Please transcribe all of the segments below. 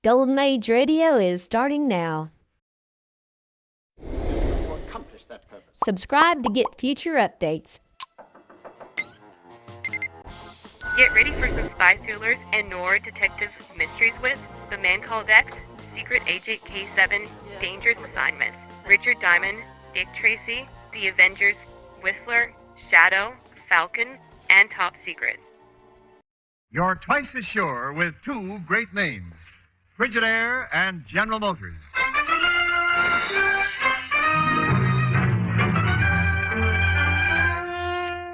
Golden Age Radio is starting now. To accomplish that purpose. Subscribe to get future updates. Get ready for some spy thrillers and noir detective mysteries with The Man Called X, Secret Agent K7, Dangerous Assignments, Richard Diamond, Dick Tracy, The Avengers, Whistler, Shadow, Falcon, and Top Secret. You're twice as sure with two great names, Frigidaire and General Motors.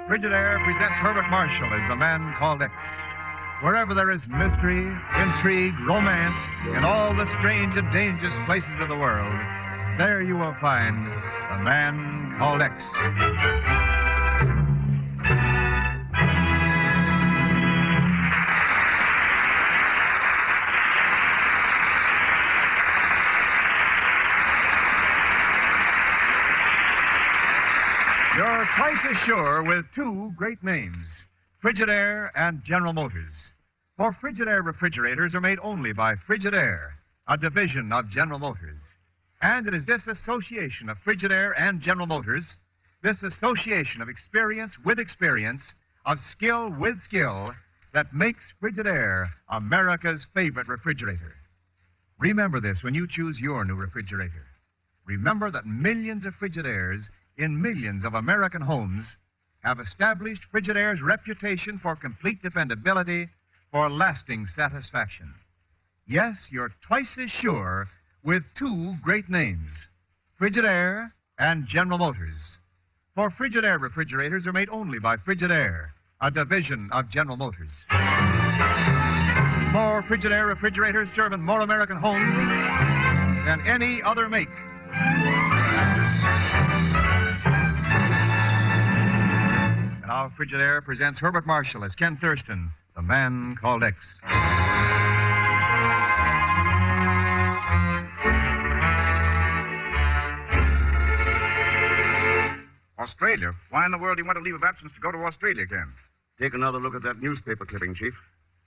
Frigidaire presents Herbert Marshall as The Man Called X. Wherever there is mystery, intrigue, romance, and all the strange and dangerous places of the world, there you will find The Man Called X. You're twice as sure with two great names, Frigidaire and General Motors. For Frigidaire refrigerators are made only by Frigidaire, a division of General Motors. And it is this association of Frigidaire and General Motors, this association of experience with experience, of skill with skill, that makes Frigidaire America's favorite refrigerator. Remember this when you choose your new refrigerator. Remember that millions of Frigidaires in millions of American homes have established Frigidaire's reputation for complete dependability, for lasting satisfaction. Yes, you're twice as sure with two great names, Frigidaire and General Motors. For Frigidaire refrigerators are made only by Frigidaire, a division of General Motors. For Frigidaire refrigerators serve in more American homes than any other make. Now, Frigidaire presents Herbert Marshall as Ken Thurston, The Man Called X. Australia? Why in the world do you want a leave of absence to go to Australia, Ken? Take another look at that newspaper clipping, Chief.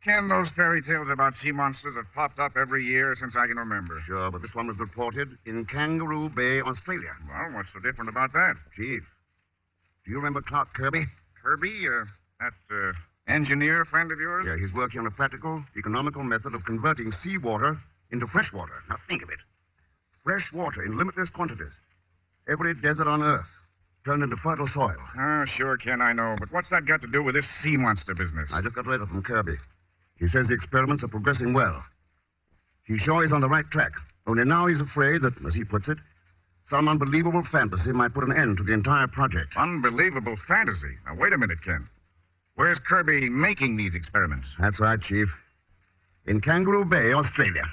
Ken, those fairy tales about sea monsters have popped up every year since I can remember. Sure, but this one was reported in Kangaroo Bay, Australia. Well, what's so different about that? Chief, do you remember Clark Kirby? Kirby, that engineer friend of yours? Yeah, he's working on a practical, economical method of converting seawater into fresh water. Now, think of it. Fresh water in limitless quantities. Every desert on Earth turned into fertile soil. Oh, sure, Ken, I know. But what's that got to do with this sea monster business? I just got a letter from Kirby. He says the experiments are progressing well. He's sure he's on the right track. Only now he's afraid that, as he puts it, some unbelievable fantasy might put an end to the entire project. Unbelievable fantasy. Now, wait a minute, Ken. Where's Kirby making these experiments? That's right, Chief. In Kangaroo Bay, Australia.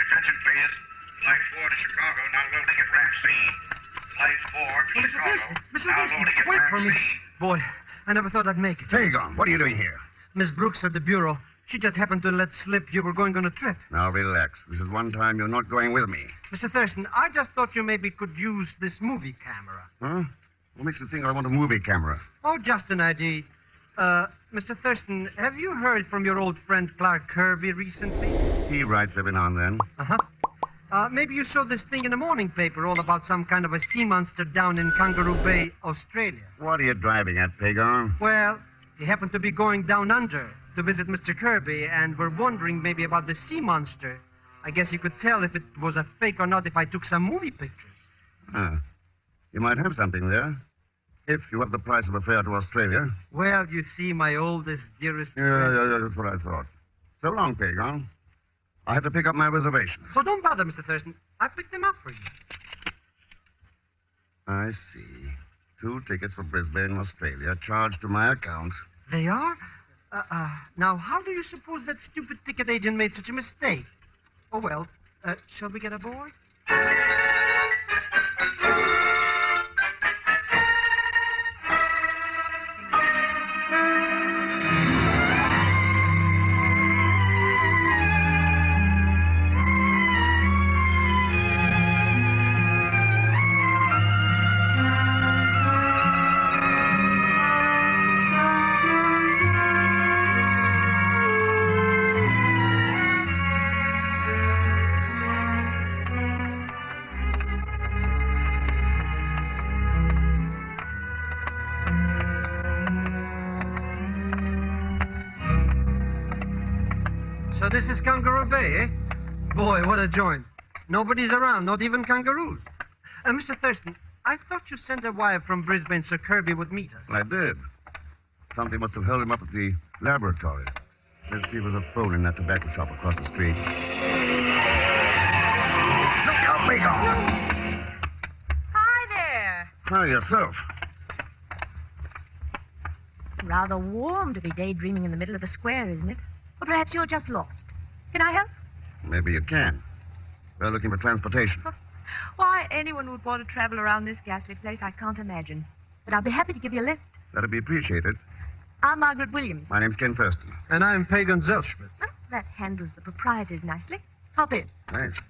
Attention, please. Flight 4 to Chicago, now loading at Ramp C. Flight 4 to Chicago, now loading at Wait Ramp for me. C. Boy, I never thought I'd make it. Tagon, what are you doing here? Miss Brooks at the bureau. She just happened to let slip you were going on a trip. Now, relax. This is one time you're not going with me. Mr. Thurston, I just thought you maybe could use this movie camera. Huh? What makes you think I want a movie camera? Oh, just an idea. Mr. Thurston, have you heard from your old friend Clark Kirby recently? He writes every now and then. Uh-huh. Maybe you saw this thing in the morning paper all about some kind of a sea monster down in Kangaroo Bay, Australia. What are you driving at, Tagon? Well, he happened to be going down under to visit Mr. Kirby, and we're wondering maybe about the sea monster. I guess you could tell if it was a fake or not if I took some movie pictures. You might have something there. If you have the price of a fare to Australia. Well, you see, my oldest, dearest Yeah, that's what I thought. So long, Tagon. I have to pick up my reservations. So don't bother, Mr. Thurston. I picked them up for you. I see. 2 tickets for Brisbane, Australia, charged to my account. They are? Now, how do you suppose that stupid ticket agent made such a mistake? Oh, well, shall we get aboard? So this is Kangaroo Bay, eh? Boy, what a joint. Nobody's around, not even kangaroos. Mr. Thurston, I thought you sent a wire from Brisbane so Kirby would meet us. I did. Something must have held him up at the laboratory. Let's see if there's a phone in that tobacco shop across the street. Look out, Hickok! Hi there. Hi, yourself. Rather warm to be daydreaming in the middle of the square, isn't it? Or perhaps you're just lost. Can I help? Maybe you can. We're looking for transportation. Why anyone would want to travel around this ghastly place, I can't imagine. But I'll be happy to give you a lift. That'd be appreciated. I'm Margaret Williams. My name's Ken Thurston. And I'm Pagan Zellschmidt. Oh, that handles the proprietors nicely. Hop in. Thanks.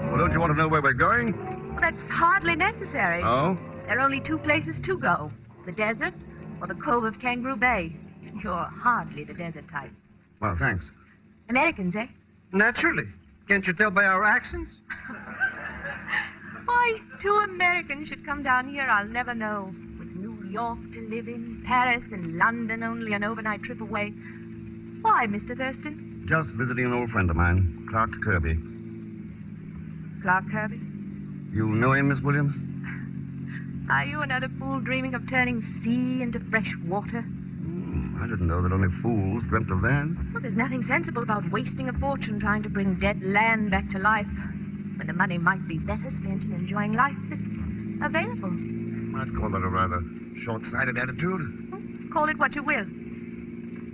Well, don't you want to know where we're going? Well, that's hardly necessary. Oh? There are only two places to go. The desert or the cove of Kangaroo Bay. You're hardly the desert type. Well, thanks. Americans, eh? Naturally. Can't you tell by our accents? Why two Americans should come down here, I'll never know. With New York to live in, Paris and London only an overnight trip away. Why, Mr. Thurston? Just visiting an old friend of mine, Clark Kirby. Clark Kirby? You know him, Miss Williams? Are you another fool dreaming of turning sea into fresh water? I didn't know that only fools dreamt of that. Well, there's nothing sensible about wasting a fortune trying to bring dead land back to life when the money might be better spent in enjoying life that's available. I'd call that a rather short-sighted attitude. Call it what you will.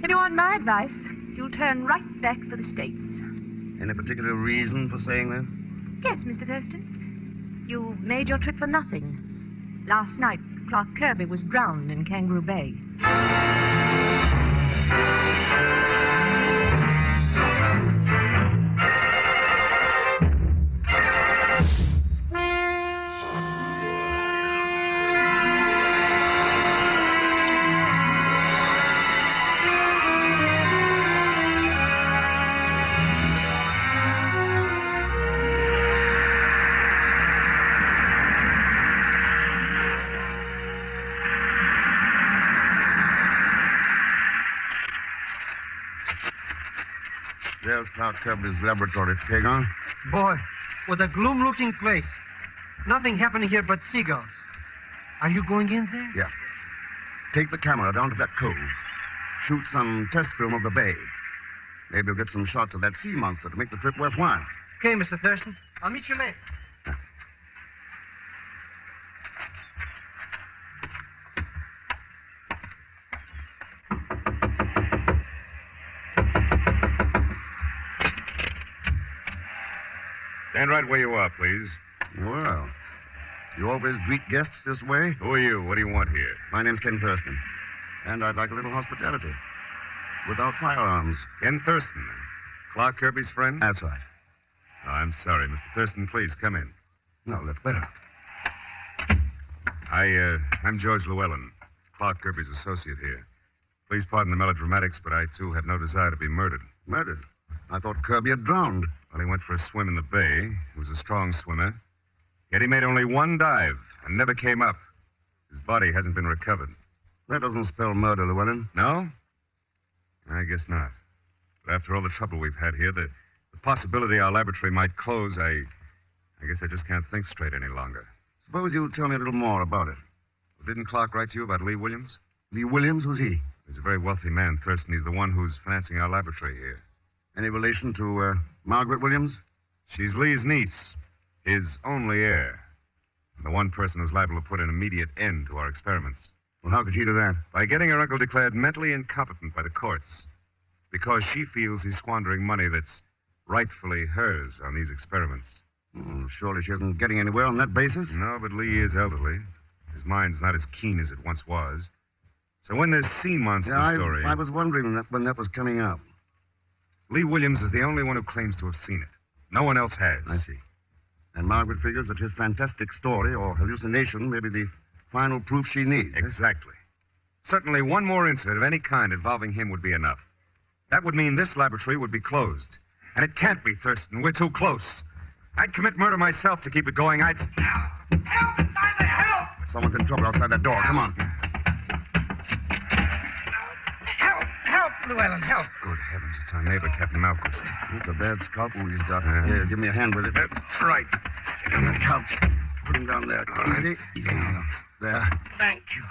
If you want my advice, you'll turn right back for the States. Any particular reason for saying that? Yes, Mr. Thurston. You made your trip for nothing. Last night, Clark Kirby was drowned in Kangaroo Bay. There's Clark Kirby's laboratory, Pagan. Boy, what a gloom-looking place. Nothing happening here but seagulls. Are you going in there? Yeah. Take the camera down to that cove. Shoot some test film of the bay. Maybe we'll get some shots of that sea monster to make the trip worthwhile. Okay, Mr. Thurston. I'll meet you later. Stand right where you are, please. Well, you always greet guests this way? Who are you? What do you want here? My name's Ken Thurston. And I'd like a little hospitality. Without firearms. Ken Thurston. Clark Kirby's friend? That's right. Oh, I'm sorry, Mr. Thurston. Please, come in. No, that's better. I'm George Llewellyn, Clark Kirby's associate here. Please pardon the melodramatics, but I, too, have no desire to be murdered. Murdered? I thought Kirby had drowned. Well, he went for a swim in the bay. He was a strong swimmer. Yet he made only one dive and never came up. His body hasn't been recovered. That doesn't spell murder, Llewellyn. No? I guess not. But after all the trouble we've had here, the possibility our laboratory might close, I guess I just can't think straight any longer. Suppose you tell me a little more about it. Well, didn't Clark write to you about Lee Williams? Lee Williams, who's he? He's a very wealthy man, Thurston. He's the one who's financing our laboratory here. Any relation to Margaret Williams? She's Lee's niece, his only heir, and the one person who's liable to put an immediate end to our experiments. Well, how could she do that? By getting her uncle declared mentally incompetent by the courts, because she feels he's squandering money that's rightfully hers on these experiments. Surely she isn't getting anywhere on that basis. No, but Lee is elderly. His mind's not as keen as it once was. So when this sea monster story... I was wondering when that was coming up. Lee Williams is the only one who claims to have seen it. No one else has. I see. And Margaret figures that his fantastic story or hallucination may be the final proof she needs. Exactly. Certainly one more incident of any kind involving him would be enough. That would mean this laboratory would be closed. And it can't be, Thurston. We're too close. I'd commit murder myself to keep it going. Help! Inside there! Help! Someone's in trouble outside that door. Come on. Help, Llewellyn, help. Good heavens, it's our neighbor, Captain Malquist. It's a bad scalpel he's got. Here, give me a hand with it. Right. Get on that couch. Put him down there. Easy. Easy now. There. Thank you.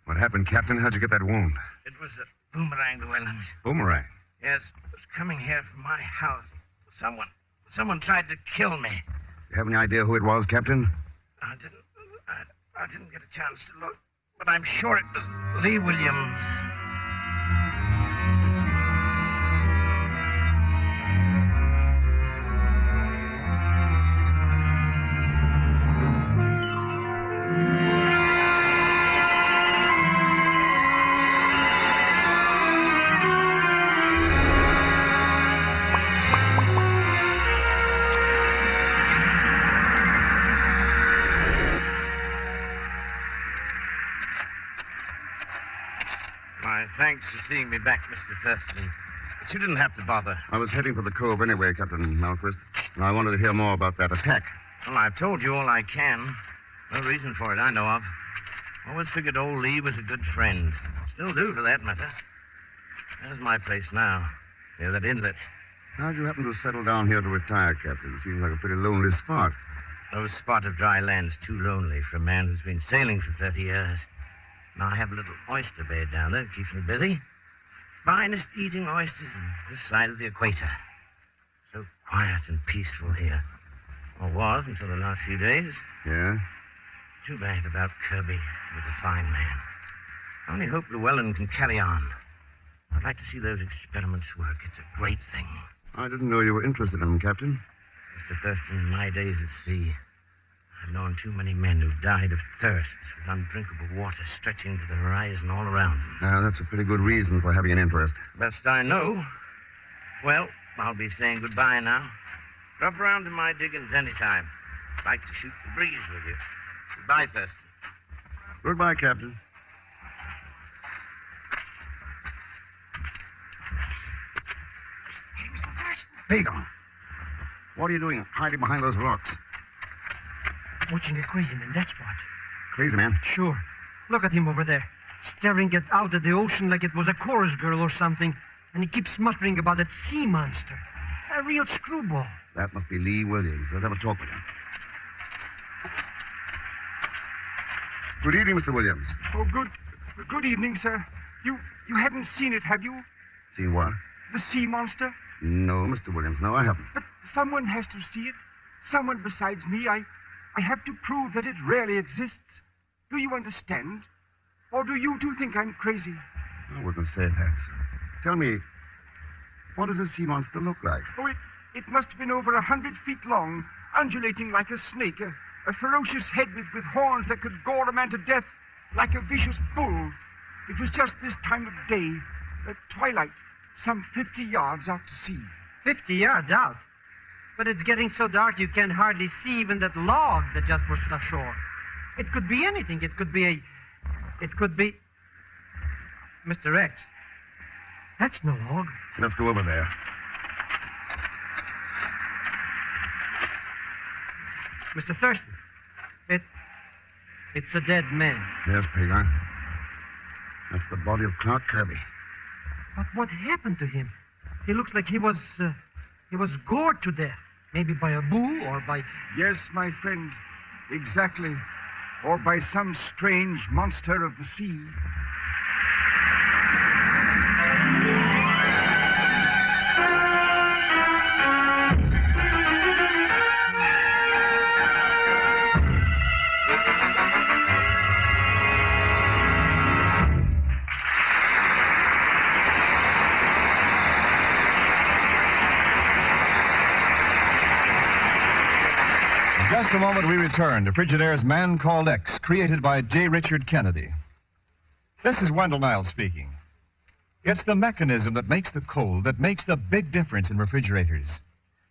What happened, Captain? How'd you get that wound? It was a boomerang, Llewellyn. Boomerang. Yes, it was coming here from my house. Someone tried to kill me. You have any idea who it was, Captain? I didn't get a chance to look, but I'm sure it was Lee Williams. Thanks for seeing me back, Mr. Thurston. But you didn't have to bother. I was heading for the cove anyway, Captain Malquist. And I wanted to hear more about that attack. Well, I've told you all I can. No reason for it I know of. Always figured old Lee was a good friend. Still do, for that matter. There's my place now, near that inlet. How'd you happen to settle down here to retire, Captain? It seems like a pretty lonely spot. No spot of dry land's too lonely for a man who's been sailing for 30 years. Now I have a little oyster bed down there. Keeps me busy. Finest eating oysters on this side of the equator. So quiet and peaceful here. Or was until the last few days. Yeah? Too bad about Kirby. He was a fine man. I only hope Llewellyn can carry on. I'd like to see those experiments work. It's a great thing. I didn't know you were interested in them, Captain. Mr. Thurston, in my days at sea, I've known too many men who've died of thirst with undrinkable water stretching to the horizon all around them. Now, that's a pretty good reason for having an interest. Best I know. Well, I'll be saying goodbye now. Drop around to my diggings anytime. I'd like to shoot the breeze with you. Goodbye, Thurston. Goodbye, Captain. Hey, Mr. Thurston. Hickok. What are you doing hiding behind those rocks? Watching a crazy man, that's what. Crazy man. Sure. Look at him over there. Staring out at the ocean like it was a chorus girl or something. And he keeps muttering about that sea monster. A real screwball. That must be Lee Williams. Let's have a talk with him. Good evening, Mr. Williams. Oh, good evening, sir. You haven't seen it, have you? Seen what? The sea monster? No, Mr. Williams. No, I haven't. But someone has to see it. Someone besides me. I have to prove that it really exists. Do you understand? Or do you two think I'm crazy? I wouldn't say that, sir. Tell me, what does a sea monster look like? Oh, it must have been over 100 feet long, undulating like a snake, a ferocious head with horns that could gore a man to death like a vicious bull. It was just this time of day, at twilight, some 50 yards out to sea. 50 yards out? But it's getting so dark you can hardly see even that log that just washed ashore. It could be anything. It could be... Mr. X. That's no log. Let's go over there. Mr. Thurston. It's a dead man. Yes, Hickok. That's the body of Clark Kirby. But what happened to him? He looks like he was gored to death. Maybe by a bull or by... Yes, my friend. Exactly. Or by some strange monster of the sea. In just a moment, we return to Frigidaire's Man Called X, created by J. Richard Kennedy. This is Wendell Niles speaking. It's the mechanism that makes the cold that makes the big difference in refrigerators.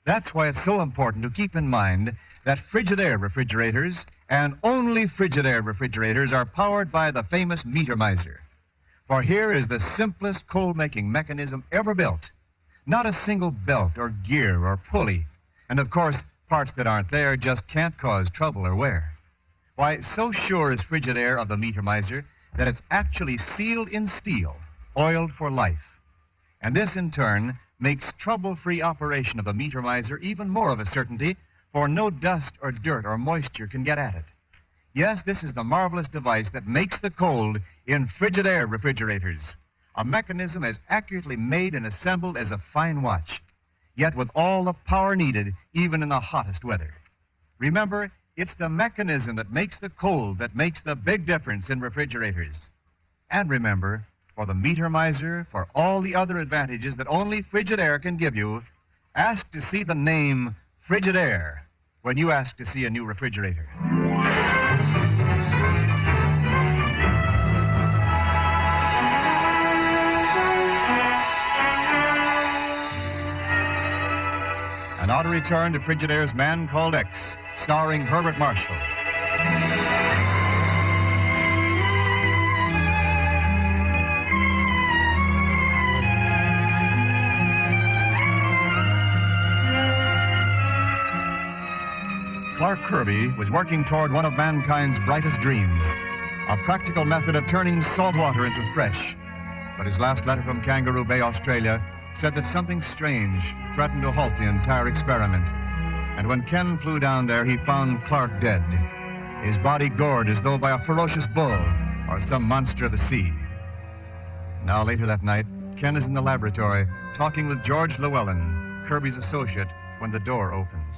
That's why it's so important to keep in mind that Frigidaire refrigerators and only Frigidaire refrigerators are powered by the famous meter miser. For here is the simplest cold-making mechanism ever built. Not a single belt or gear or pulley. And, of course, parts that aren't there just can't cause trouble or wear. Why, so sure is Frigidaire of the meter miser that it's actually sealed in steel, oiled for life. And this, in turn, makes trouble-free operation of a meter miser even more of a certainty, for no dust or dirt or moisture can get at it. Yes, this is the marvelous device that makes the cold in Frigidaire refrigerators, a mechanism as accurately made and assembled as a fine watch, yet with all the power needed even in the hottest weather. Remember, it's the mechanism that makes the cold that makes the big difference in refrigerators. And remember, for the meter miser, for all the other advantages that only Frigidaire can give you, ask to see the name Frigidaire when you ask to see a new refrigerator. And now to return to Frigidaire's Man Called X, starring Herbert Marshall. Clark Kirby was working toward one of mankind's brightest dreams, a practical method of turning salt water into fresh. But his last letter from Kangaroo Bay, Australia, said that something strange threatened to halt the entire experiment. And when Ken flew down there, he found Clark dead, his body gored as though by a ferocious bull or some monster of the sea. Now, later that night, Ken is in the laboratory talking with George Llewellyn, Kirby's associate, when the door opens.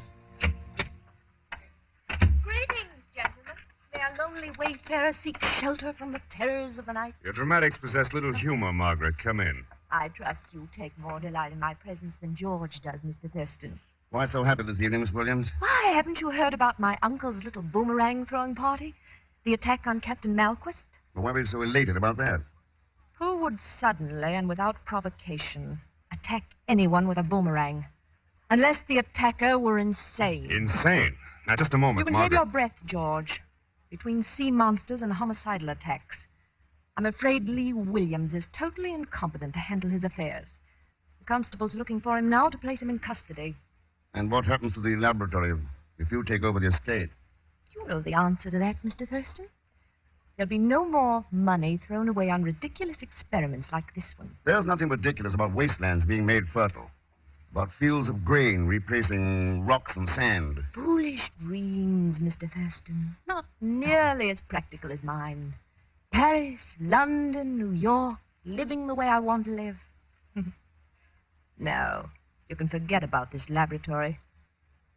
Greetings, gentlemen. May our lonely wayfarer seek shelter from the terrors of the night? Your dramatics possess little humor, Margaret. Come in. I trust you take more delight in my presence than George does, Mr. Thurston. Why so happy this evening, Miss Williams? Why, haven't you heard about my uncle's little boomerang-throwing party? The attack on Captain Malquist? Well, why were you so elated about that? Who would suddenly and without provocation attack anyone with a boomerang? Unless the attacker were insane. Insane? Now, just a You moment, can Margaret. save your breath, George. Between sea monsters and homicidal attacks, I'm afraid Lee Williams is totally incompetent to handle his affairs. The constable's looking for him now to place him in custody. And what happens to the laboratory if you take over the estate? You know the answer to that, Mr. Thurston. There'll be no more money thrown away on ridiculous experiments like this one. There's nothing ridiculous about wastelands being made fertile, about fields of grain replacing rocks and sand. Foolish dreams, Mr. Thurston. Not nearly as practical as mine. Paris, London, New York, living the way I want to live. No, you can forget about this laboratory.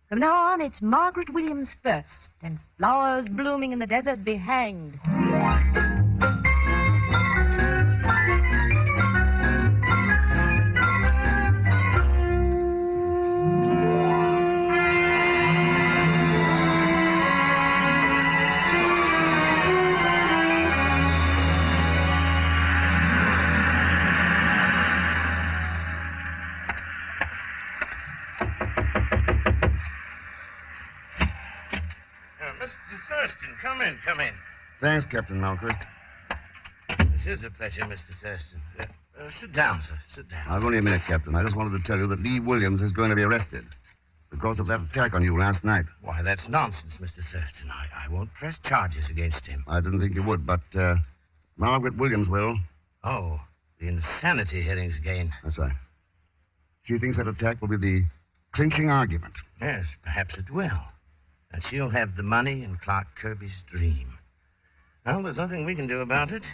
From now on, it's Margaret Williams first, and flowers blooming in the desert be hanged. Mr. Thurston, come in. Thanks, Captain Malquist. This is a pleasure, Mr. Thurston. Sit down, sir. Sit down. I've only a minute, Captain. I just wanted to tell you that Lee Williams is going to be arrested because of that attack on you last night. Why, that's nonsense, Mr. Thurston. I won't press charges against him. I didn't think you would, but Margaret Williams will. Oh, the insanity hearings again. That's right. She thinks that attack will be the clinching argument. Yes, perhaps it will. And she'll have the money in Clark Kirby's dream. Well, there's nothing we can do about it.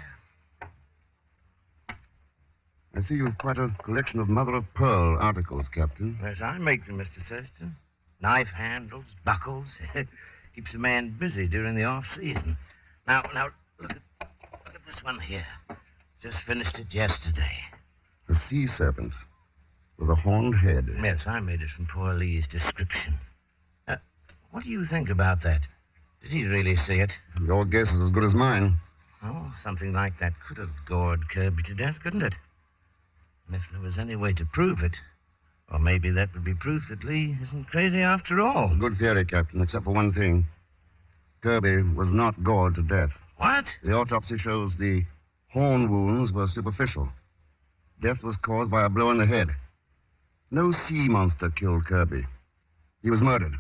I see you've quite a collection of mother-of-pearl articles, Captain. Yes, I make them, Mr. Thurston. Knife handles, buckles. Keeps a man busy during the off-season. Now, look at this one here. Just finished it yesterday. A sea serpent with a horned head. Yes, I made it from poor Lee's description. What do you think about that? Did he really see it? Your guess is as good as mine. Oh, something like that could have gored Kirby to death, couldn't it? And if there was any way to prove it, or maybe that would be proof that Lee isn't crazy after all. Good theory, Captain, except for one thing. Kirby was not gored to death. What? The autopsy shows the horn wounds were superficial. Death was caused by a blow in the head. No sea monster killed Kirby. He was murdered.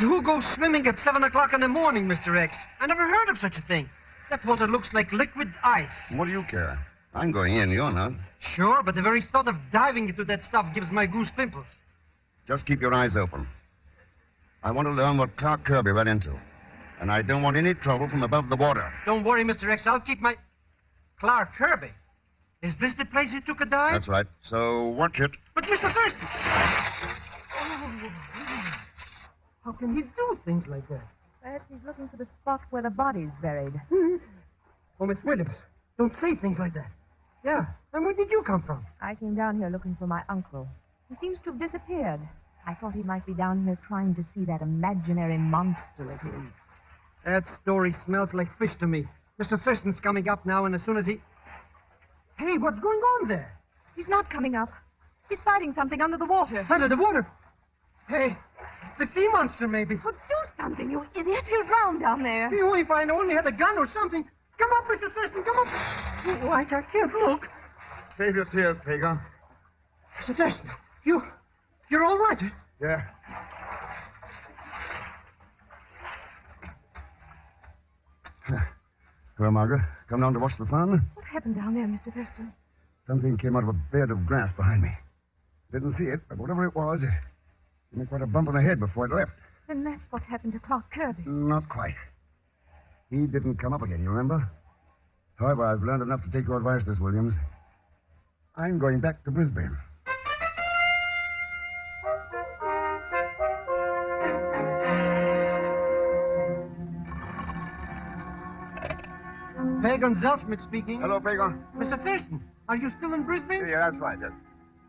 But who goes swimming at 7 o'clock in the morning, Mr. X? I never heard of such a thing. That water looks like liquid ice. What do you care? I'm going in, you're not. Sure, but the very thought of diving into that stuff gives my goose pimples. Just keep your eyes open. I want to learn what Clark Kirby ran into. And I don't want any trouble from above the water. Don't worry, Mr. X. I'll keep my... Clark Kirby? Is this the place he took a dive? That's right. So watch it. But Mr. Thurston... Oh, how can he do things like that? Perhaps he's looking for the spot where the body's buried. Oh, Miss Williams, don't say things like that. Yeah, and where did you come from? I came down here looking for my uncle. He seems to have disappeared. I thought he might be down here trying to see that imaginary monster of his. That story smells like fish to me. Mr. Thurston's coming up now, and as soon as he... Hey, what's going on there? He's not coming up. He's fighting something under the water. Under the water? Hey, the sea monster, maybe. Oh, do something, you idiot. He'll drown down there. Oh, if I only had a gun or something. Come up, Mr. Thurston, come up. Oh, I can't look. Save your tears, Pagan. Mr. Thurston, you're all right. Yeah. Hello, Margaret. Come down to watch the fun? What happened down there, Mr. Thurston? Something came out of a bed of grass behind me. Didn't see it, but whatever it was, it gave me quite a bump on the head before it left. And that's what happened to Clark Kirby. Not quite. He didn't come up again, you remember? However, I've learned enough to take your advice, Miss Williams. I'm going back to Brisbane. Pagan Zelschmidt speaking. Hello, Pagan. Mr. Thurston, are you still in Brisbane? Yeah, that's right. Yes.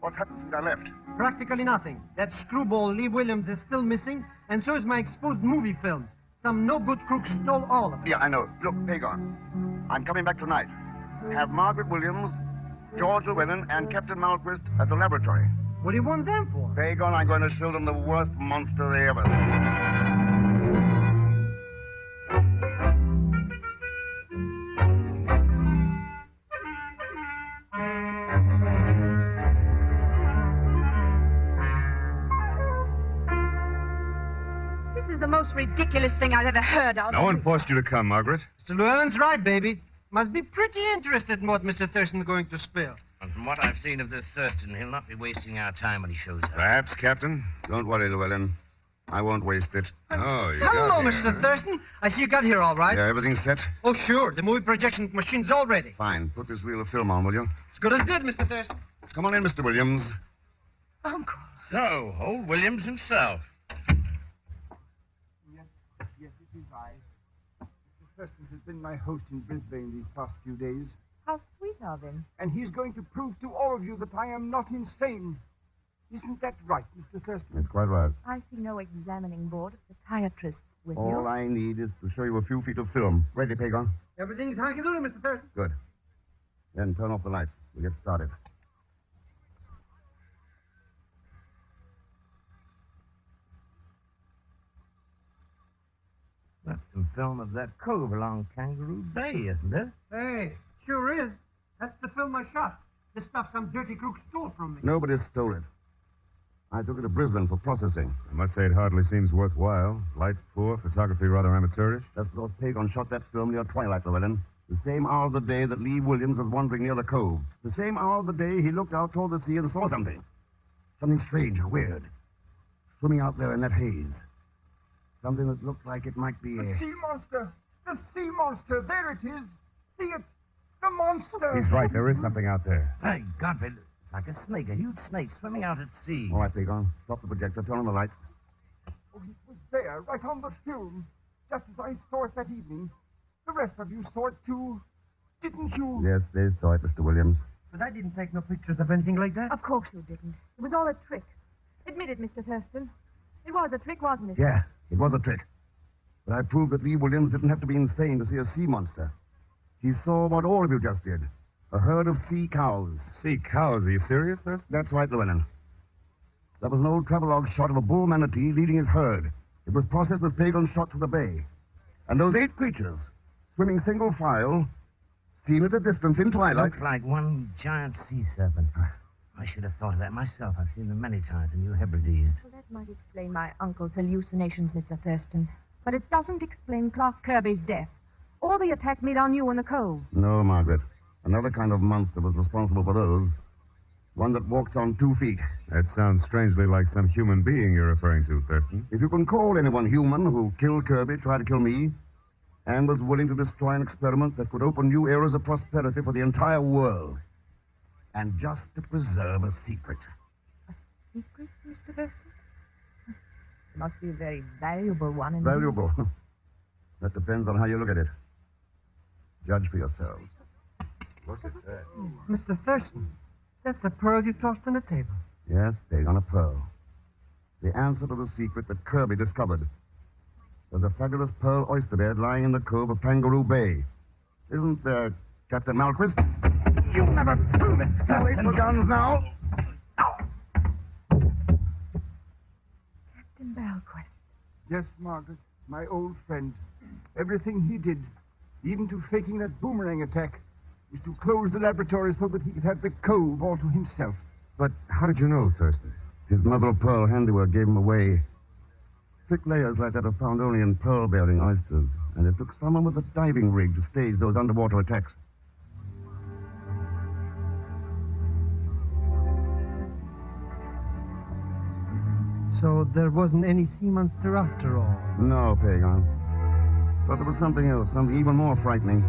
What happened since I left? Practically nothing. That screwball Lee Williams is still missing, and so is my exposed movie film. Some no-good crook stole all of it. Yeah, I know. Look, Pagan, I'm coming back tonight. Have Margaret Williams, George Llewellyn, and Captain Malquist at the laboratory. What do you want them for? Pagan, I'm going to show them the worst monster they ever saw. The most ridiculous thing I've ever heard of. No one forced you to come, Margaret. Mr. Llewellyn's right, baby. Must be pretty interested in what Mr. Thurston's going to spill. And from what I've seen of this Thurston, he'll not be wasting our time when he shows up. Perhaps, Captain. Don't worry, Llewellyn. I won't waste it. Oh, you Hello, got here. Mr. Thurston. I see you got here all right. Yeah, everything's set? Oh, sure. The movie projection machine's all ready. Fine. Put this reel of film on, will you? As good as dead, Mr. Thurston. Come on in, Mr. Williams. Uncle. So, old Williams himself. Yes, it is I. Mr. Thurston has been my host in Brisbane these past few days. How sweet of him. And he's going to prove to all of you that I am not insane. Isn't that right, Mr. Thurston? That's quite right. I see no examining board of psychiatrists with you. All I need is to show you a few feet of film. Ready, Pagan? Everything's hunky-dory, Mr. Thurston. Good. Then turn off the lights. We'll get started. That's some film of that cove along Kangaroo Bay, isn't it? Hey, sure is. That's the film I shot. This stuff some dirty crook stole from me. Nobody stole it. I took it to Brisbane for processing. I must say it hardly seems worthwhile. Lights poor, photography rather amateurish. That's because Pagan shot that film near Twilight, Llewellyn. The same hour of the day that Lee Williams was wandering near the cove. The same hour of the day he looked out toward the sea and saw something. Something strange and weird. Swimming out there in that haze. Something that looked like it might be The sea monster! The sea monster! There it is! See it! The monster! He's right. There is something out there. Hey, Godfrey, it's like a snake, a huge snake swimming out at sea. All right, Pagan. Stop the projector. Turn on the lights. Oh, it was there, right on the film. Just as I saw it that evening. The rest of you saw it too, didn't you? Yes, they saw it, Mr. Williams. But I didn't take no pictures of anything like that. Of course you didn't. It was all a trick. Admit it, Mr. Thurston. It was a trick, wasn't it? Yeah, it was a trick. But I proved that Lee Williams didn't have to be insane to see a sea monster. He saw what all of you just did. A herd of sea cows. Sea cows? Are you serious, Thurston? That's right, Llewellyn. That was an old travelogue shot of a bull manatee leading his herd. It was processed with Pagan's shot to the bay. And those 8 creatures, swimming single file, seen at a distance in twilight. Looks like one giant sea serpent. I should have thought of that myself. I've seen them many times in New Hebrides. Well, that might explain my uncle's hallucinations, Mr. Thurston. But it doesn't explain Clark Kirby's death, or the attack made on you in the cove. No, Margaret. Another kind of monster was responsible for those. One that walks on 2 feet. That sounds strangely like some human being you're referring to, Thurston. If you can call anyone human who killed Kirby, tried to kill me, and was willing to destroy an experiment that could open new eras of prosperity for the entire world. And just to preserve a secret. Secret, Mr. Thurston? It must be a very valuable one. Indeed. Valuable? That depends on how you look at it. Judge for yourselves. Look at that. Mr. Thurston, that's the pearl you tossed on the table. Yes, big on a pearl. The answer to the secret that Kirby discovered. There's a fabulous pearl oyster bed lying in the cove of Kangaroo Bay. Isn't there, Captain Malquist? You'll never prove it. Away from guns now. Captain Balquist. Yes, Margaret, my old friend. Everything he did, even to faking that boomerang attack, was to close the laboratory so that he could have the cove all to himself. But how did you know, Thurston? His mother-of-pearl handiwork gave him away. Thick layers like that are found only in pearl-bearing oysters, and it took someone with a diving rig to stage those underwater attacks. So there wasn't any sea monster after all. No, Pagan. But there was something else, something even more frightening.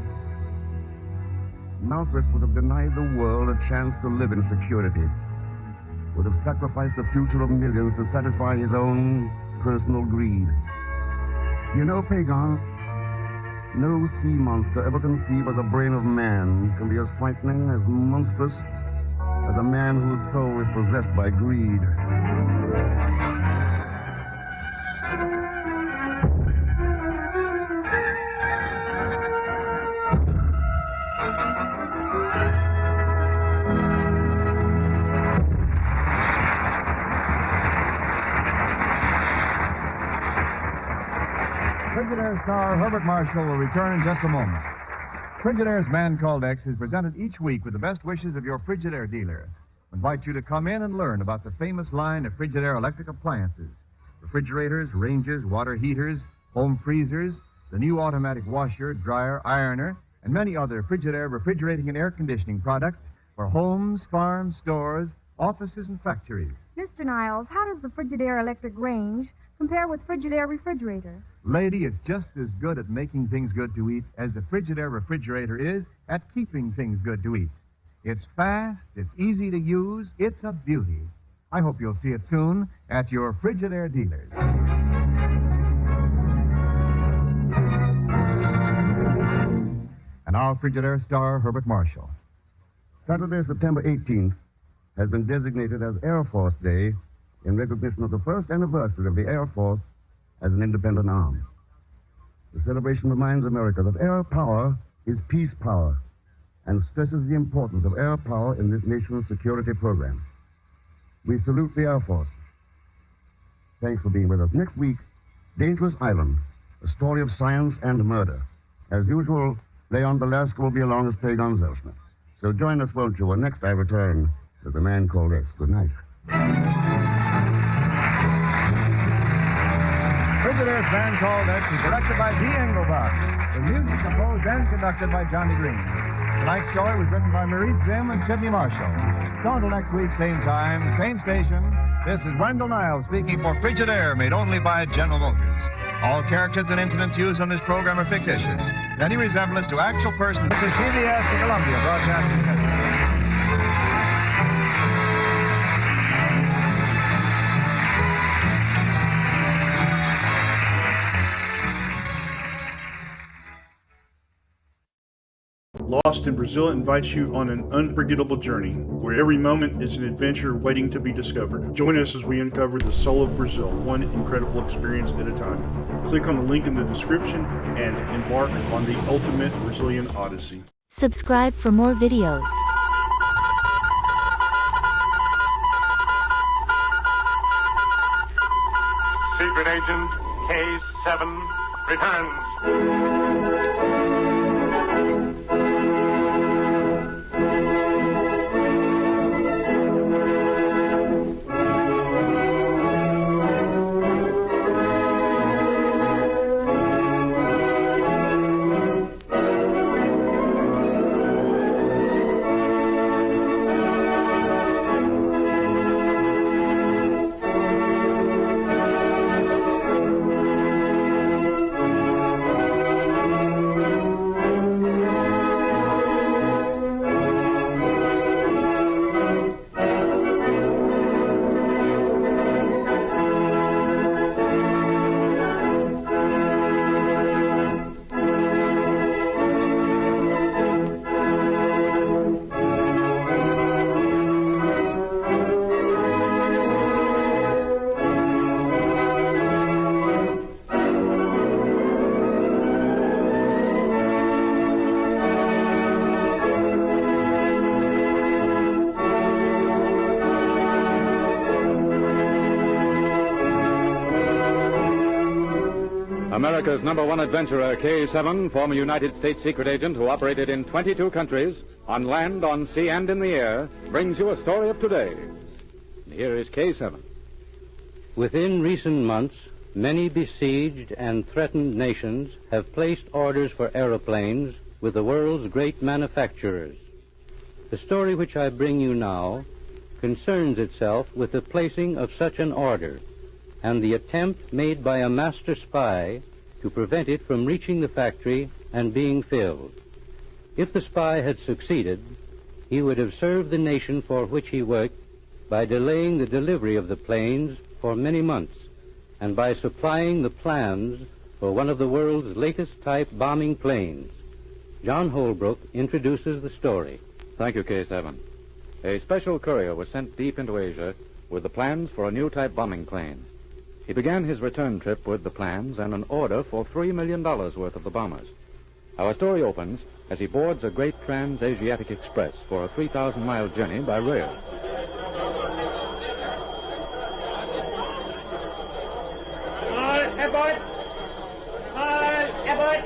Malquist would have denied the world a chance to live in security. Would have sacrificed the future of millions to satisfy his own personal greed. You know, Pagan, no sea monster ever conceived by the brain of man can be as frightening, as monstrous, as a man whose soul is possessed by greed. Frigidaire star Herbert Marshall will return in just a moment. Frigidaire's Man Called X is presented each week with the best wishes of your Frigidaire dealer. We invite you to come in and learn about the famous line of Frigidaire electric appliances. Refrigerators, ranges, water heaters, home freezers, the new automatic washer, dryer, ironer, and many other Frigidaire refrigerating and air conditioning products for homes, farms, stores, offices, and factories. Mr. Niles, how does the Frigidaire electric range compare with Frigidaire refrigerator? Lady, it's just as good at making things good to eat as the Frigidaire refrigerator is at keeping things good to eat. It's fast, it's easy to use, it's a beauty. I hope you'll see it soon at your Frigidaire dealers. And now, Frigidaire star Herbert Marshall. Saturday, September 18th, has been designated as Air Force Day in recognition of the first anniversary of the Air Force as an independent arm. The celebration reminds America that air power is peace power and stresses the importance of air power in this nation's security program. We salute the Air Force. Thanks for being with us. Next week, Dangerous Island, a story of science and murder. As usual, Leon Belasco will be along as Pagan Zelsner. So join us, won't you, when next I return with The Man Called X. Good night. Frigidaire's Man Called X is directed by D. Engelbach, with music composed and conducted by Johnny Green. Tonight's story was written by Maurice Zim and Sidney Marshall. So until next week, same time, same station, this is Wendell Niles speaking for Frigidaire, made only by General Motors. All characters and incidents used on this program are fictitious. Any resemblance to actual persons. This is CBS, the Columbia Broadcasting System. Lost in Brazil invites you on an unforgettable journey, where every moment is an adventure waiting to be discovered. Join us as we uncover the soul of Brazil, one incredible experience at a time. Click on the link in the description and embark on the ultimate Brazilian odyssey. Subscribe for more videos. Secret Agent K7 returns. America's #1 adventurer, K-7, former United States secret agent who operated in 22 countries, on land, on sea, and in the air, brings you a story of today. Here is K-7. Within recent months, many besieged and threatened nations have placed orders for aeroplanes with the world's great manufacturers. The story which I bring you now concerns itself with the placing of such an order and the attempt made by a master spy to prevent it from reaching the factory and being filled. If the spy had succeeded, he would have served the nation for which he worked by delaying the delivery of the planes for many months and by supplying the plans for one of the world's latest type bombing planes. John Holbrook introduces the story. Thank you, K-7. A special courier was sent deep into Asia with the plans for a new type bombing plane. He began his return trip with the plans and an order for $3 million worth of the bombers. Our story opens as he boards a great trans-Asiatic express for a 3,000-mile journey by rail. Airport! Airport!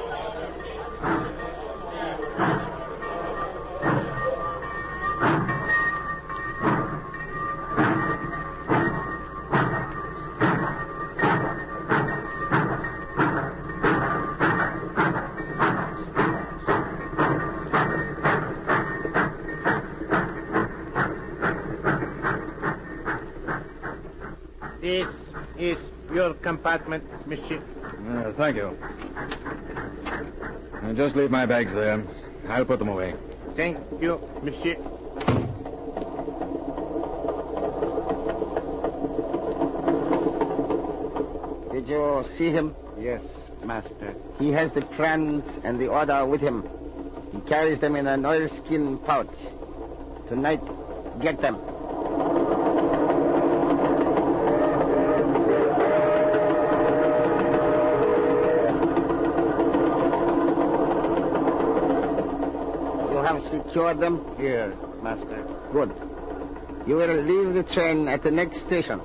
This is your compartment, monsieur. Thank you. Just leave my bags there. I'll put them away. Thank you, monsieur. Did you see him? Yes, master. He has the plans and the order with him. He carries them in an oilskin pouch. Tonight, get them. Secured them? Here, master. Good. You will leave the train at the next station.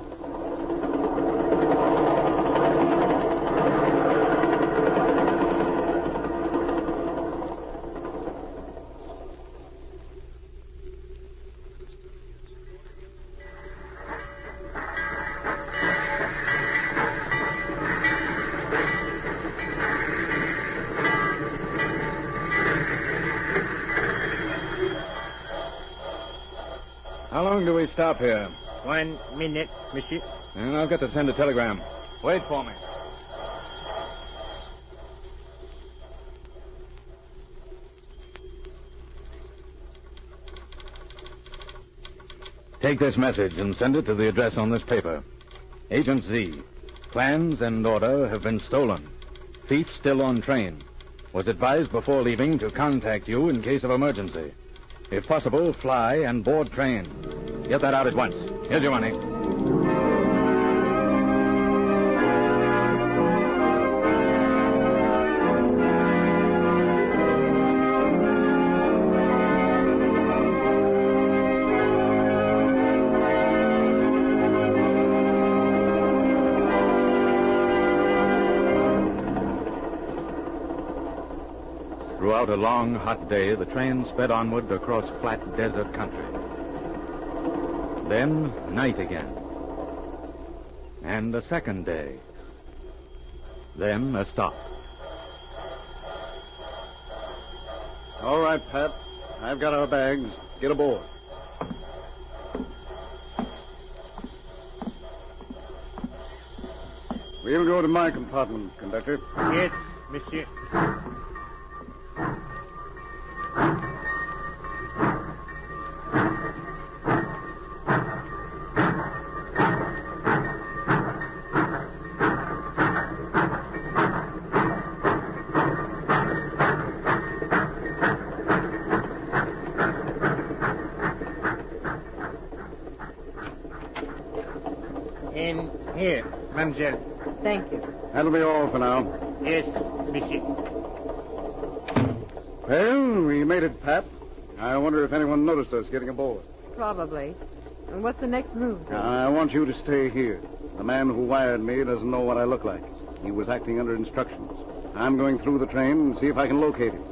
How long do we stop here? 1 minute, monsieur. And I've got to send a telegram. Wait for me. Take this message and send it to the address on this paper. Agent Z. Plans and order have been stolen. Thief still on train. Was advised before leaving to contact you in case of emergency. If possible, fly and board train. Get that out at once. Here's your money. Throughout a long, hot day, the train sped onward across flat desert country. Then, night again. And a second day. Then, a stop. All right, Pat. I've got our bags. Get aboard. We'll go to my compartment, conductor. Yes, monsieur. In here, mademoiselle. Thank you. That'll be all for now. Yes, monsieur. Well, we made it, Pat. I wonder if anyone noticed us getting aboard. Probably. And what's the next move? I want you to stay here. The man who wired me doesn't know what I look like. He was acting under instructions. I'm going through the train and see if I can locate him.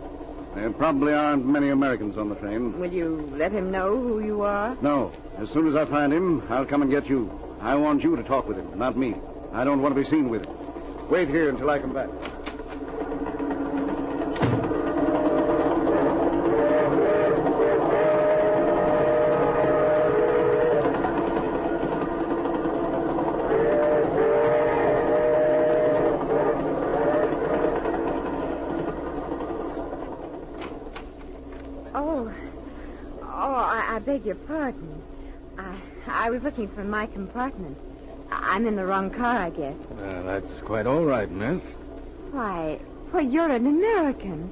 There probably aren't many Americans on the train. Will you let him know who you are? No. As soon as I find him, I'll come and get you. I want you to talk with him, not me. I don't want to be seen with him. Wait here until I come back. I beg your pardon. I was looking for my compartment. I'm in the wrong car, I guess. That's quite all right, miss. Why, you're an American.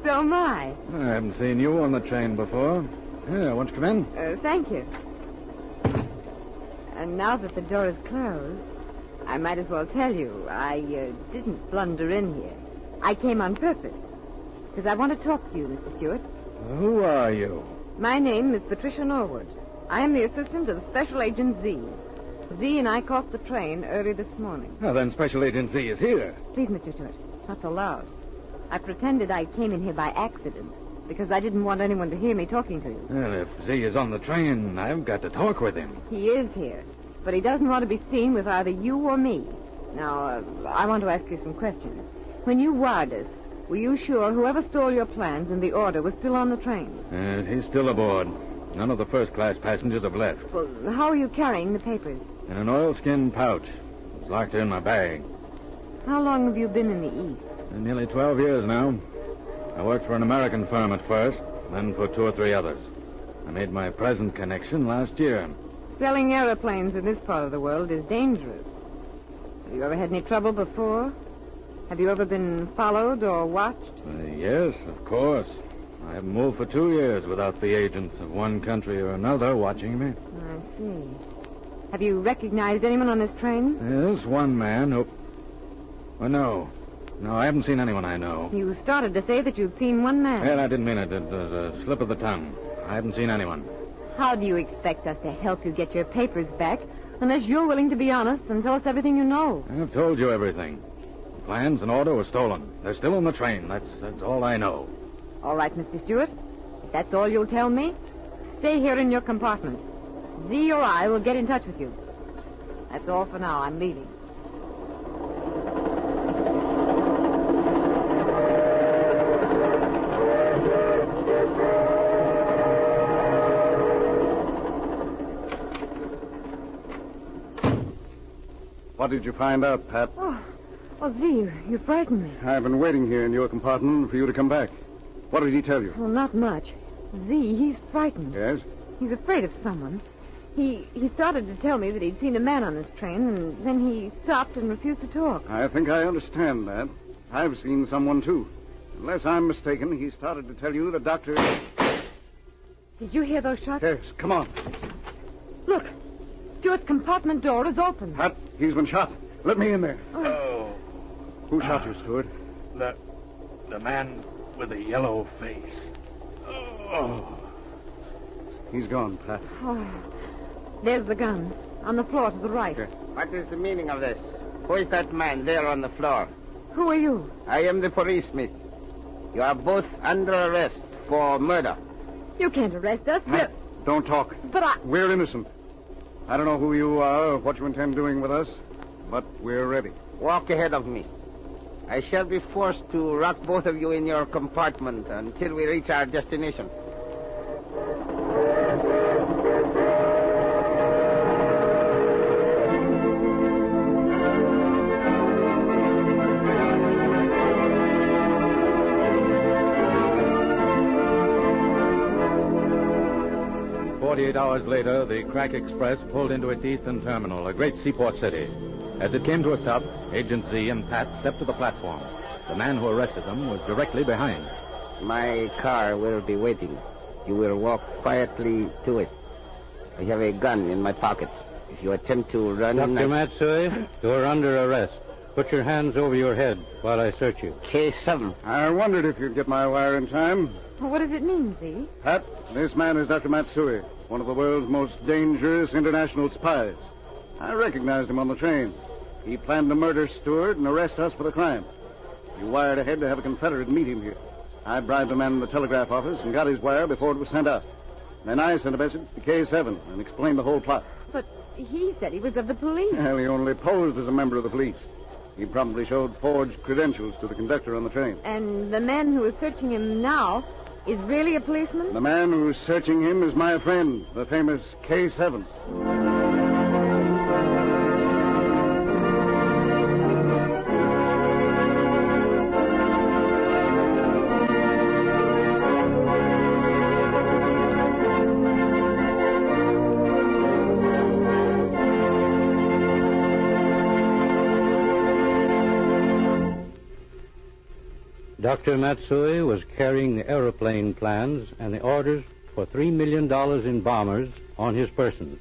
So am I. I haven't seen you on the train before. Here, won't you come in? Thank you. And now that the door is closed, I might as well tell you, I didn't blunder in here. I came on purpose. Because I want to talk to you, Mr. Stewart. Who are you? My name is Patricia Norwood. I am the assistant of Special Agent Z. Z and I caught the train early this morning. Well, then Special Agent Z is here. Please, Mr. Stewart, not so loud. I pretended I came in here by accident because I didn't want anyone to hear me talking to you. Well, if Z is on the train, I've got to talk with him. He is here, but he doesn't want to be seen with either you or me. Now, I want to ask you some questions. When you wired us, were you sure whoever stole your plans and the order was still on the train? He's still aboard. None of the first-class passengers have left. Well, how are you carrying the papers? In an oilskin pouch. It was locked in my bag. How long have you been in the East? Nearly 12 years now. I worked for an American firm at first, then for 2 or 3 others. I made my present connection last year. Selling airplanes in this part of the world is dangerous. Have you ever had any trouble before? Have you ever been followed or watched? Yes, of course. I haven't moved for 2 years without the agents of one country or another watching me. I see. Have you recognized anyone on this train? Yes, one man who... Oh, no. No, I haven't seen anyone I know. You started to say that you'd seen one man. Well, I didn't mean it. It was a slip of the tongue. I haven't seen anyone. How do you expect us to help you get your papers back unless you're willing to be honest and tell us everything you know? I've told you everything. The plans and order were stolen. They're still on the train. That's all I know. All right, Mr. Stewart. If that's all you'll tell me, stay here in your compartment. Z or I will get in touch with you. That's all for now. I'm leaving. What did you find out, Pat? Oh, Z, you frightened me. I've been waiting here in your compartment for you to come back. What did he tell you? Well, not much. Z, he's frightened. Yes? He's afraid of someone. He started to tell me that he'd seen a man on this train, and then he stopped and refused to talk. I think I understand that. I've seen someone, too. Unless I'm mistaken, he started to tell you the doctor... Did you hear those shots? Yes, come on. Look, Stuart's compartment door is open. Pat, he's been shot. Let me in there. Oh. Who shot you, Stuart? The man with the yellow face. Oh. He's gone, Pat. Oh. There's the gun. On the floor to the right. Okay. What is the meaning of this? Who is that man there on the floor? Who are you? I am the police, miss. You are both under arrest for murder. You can't arrest us. Pat, don't talk. But We're innocent. I don't know who you are or what you intend doing with us, but we're ready. Walk ahead of me. I shall be forced to rock both of you in your compartment until we reach our destination. Hours later, the Crack Express pulled into its eastern terminal, a great seaport city. As it came to a stop, Agent Z and Pat stepped to the platform. The man who arrested them was directly behind. My car will be waiting. You will walk quietly to it. I have a gun in my pocket. If you attempt to run... Dr. Matsui, you're under arrest. Put your hands over your head while I search you. K7. I wondered if you'd get my wire in time. What does it mean, Z? Pat, this man is Dr. Matsui, one of the world's most dangerous international spies. I recognized him on the train. He planned to murder Stewart and arrest us for the crime. He wired ahead to have a Confederate meet him here. I bribed a man in the telegraph office and got his wire before it was sent out. Then I sent a message to K7 and explained the whole plot. But he said he was of the police. Well, he only posed as a member of the police. He probably showed forged credentials to the conductor on the train. And the man who is searching him now is really a policeman? The man who's searching him is my friend, the famous K7. Dr. Matsui was carrying the aeroplane plans and the orders for $3 million in bombers on his person.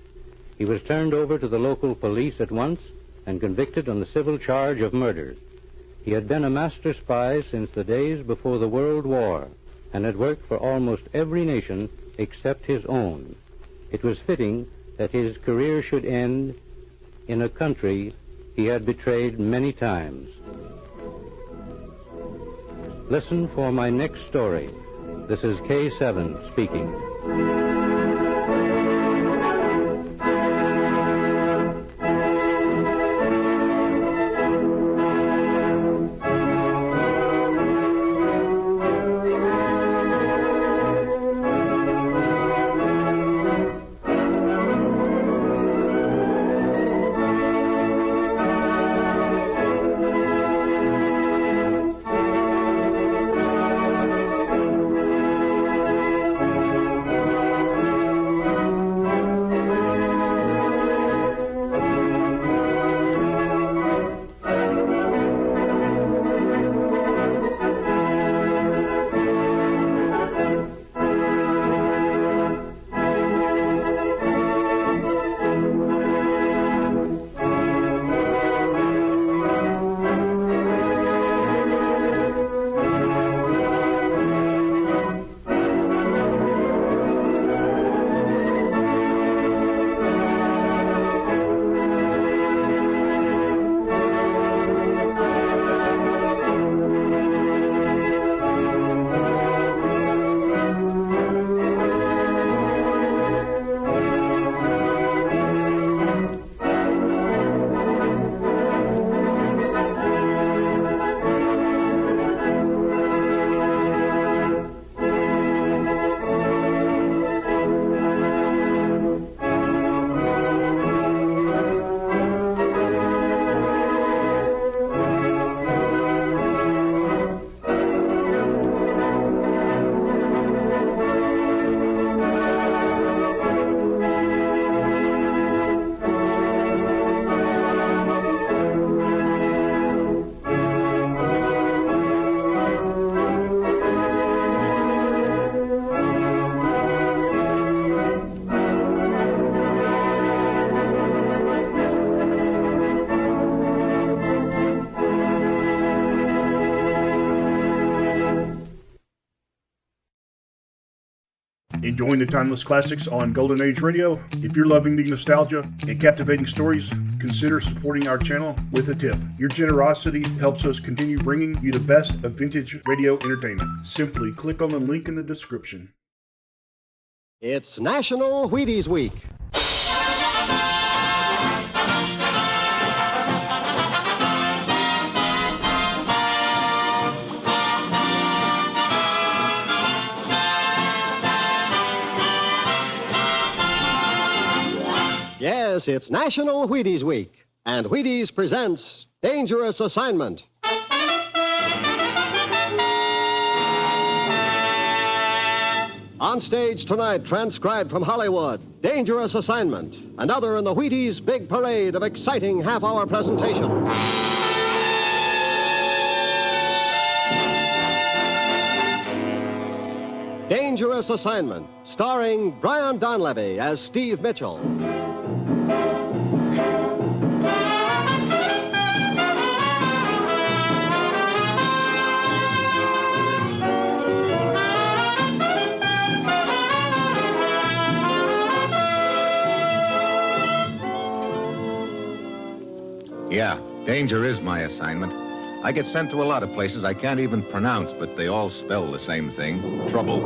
He was turned over to the local police at once and convicted on the civil charge of murder. He had been a master spy since the days before the World War and had worked for almost every nation except his own. It was fitting that his career should end in a country he had betrayed many times. Listen for my next story. This is K7 speaking. Enjoying the timeless classics on Golden Age Radio? If you're loving the nostalgia and captivating stories, consider supporting our channel with a tip. Your generosity helps us continue bringing you the best of vintage radio entertainment. Simply click on the link in the description. It's National Wheaties Week. Yes, it's National Wheaties Week, and Wheaties presents Dangerous Assignment. On stage tonight, transcribed from Hollywood, Dangerous Assignment, another in the Wheaties big parade of exciting half-hour presentation. Dangerous Assignment, starring Brian Donlevy as Steve Mitchell. Yeah, Danger is my assignment. I get sent to a lot of places I can't even pronounce, but they all spell the same thing, trouble.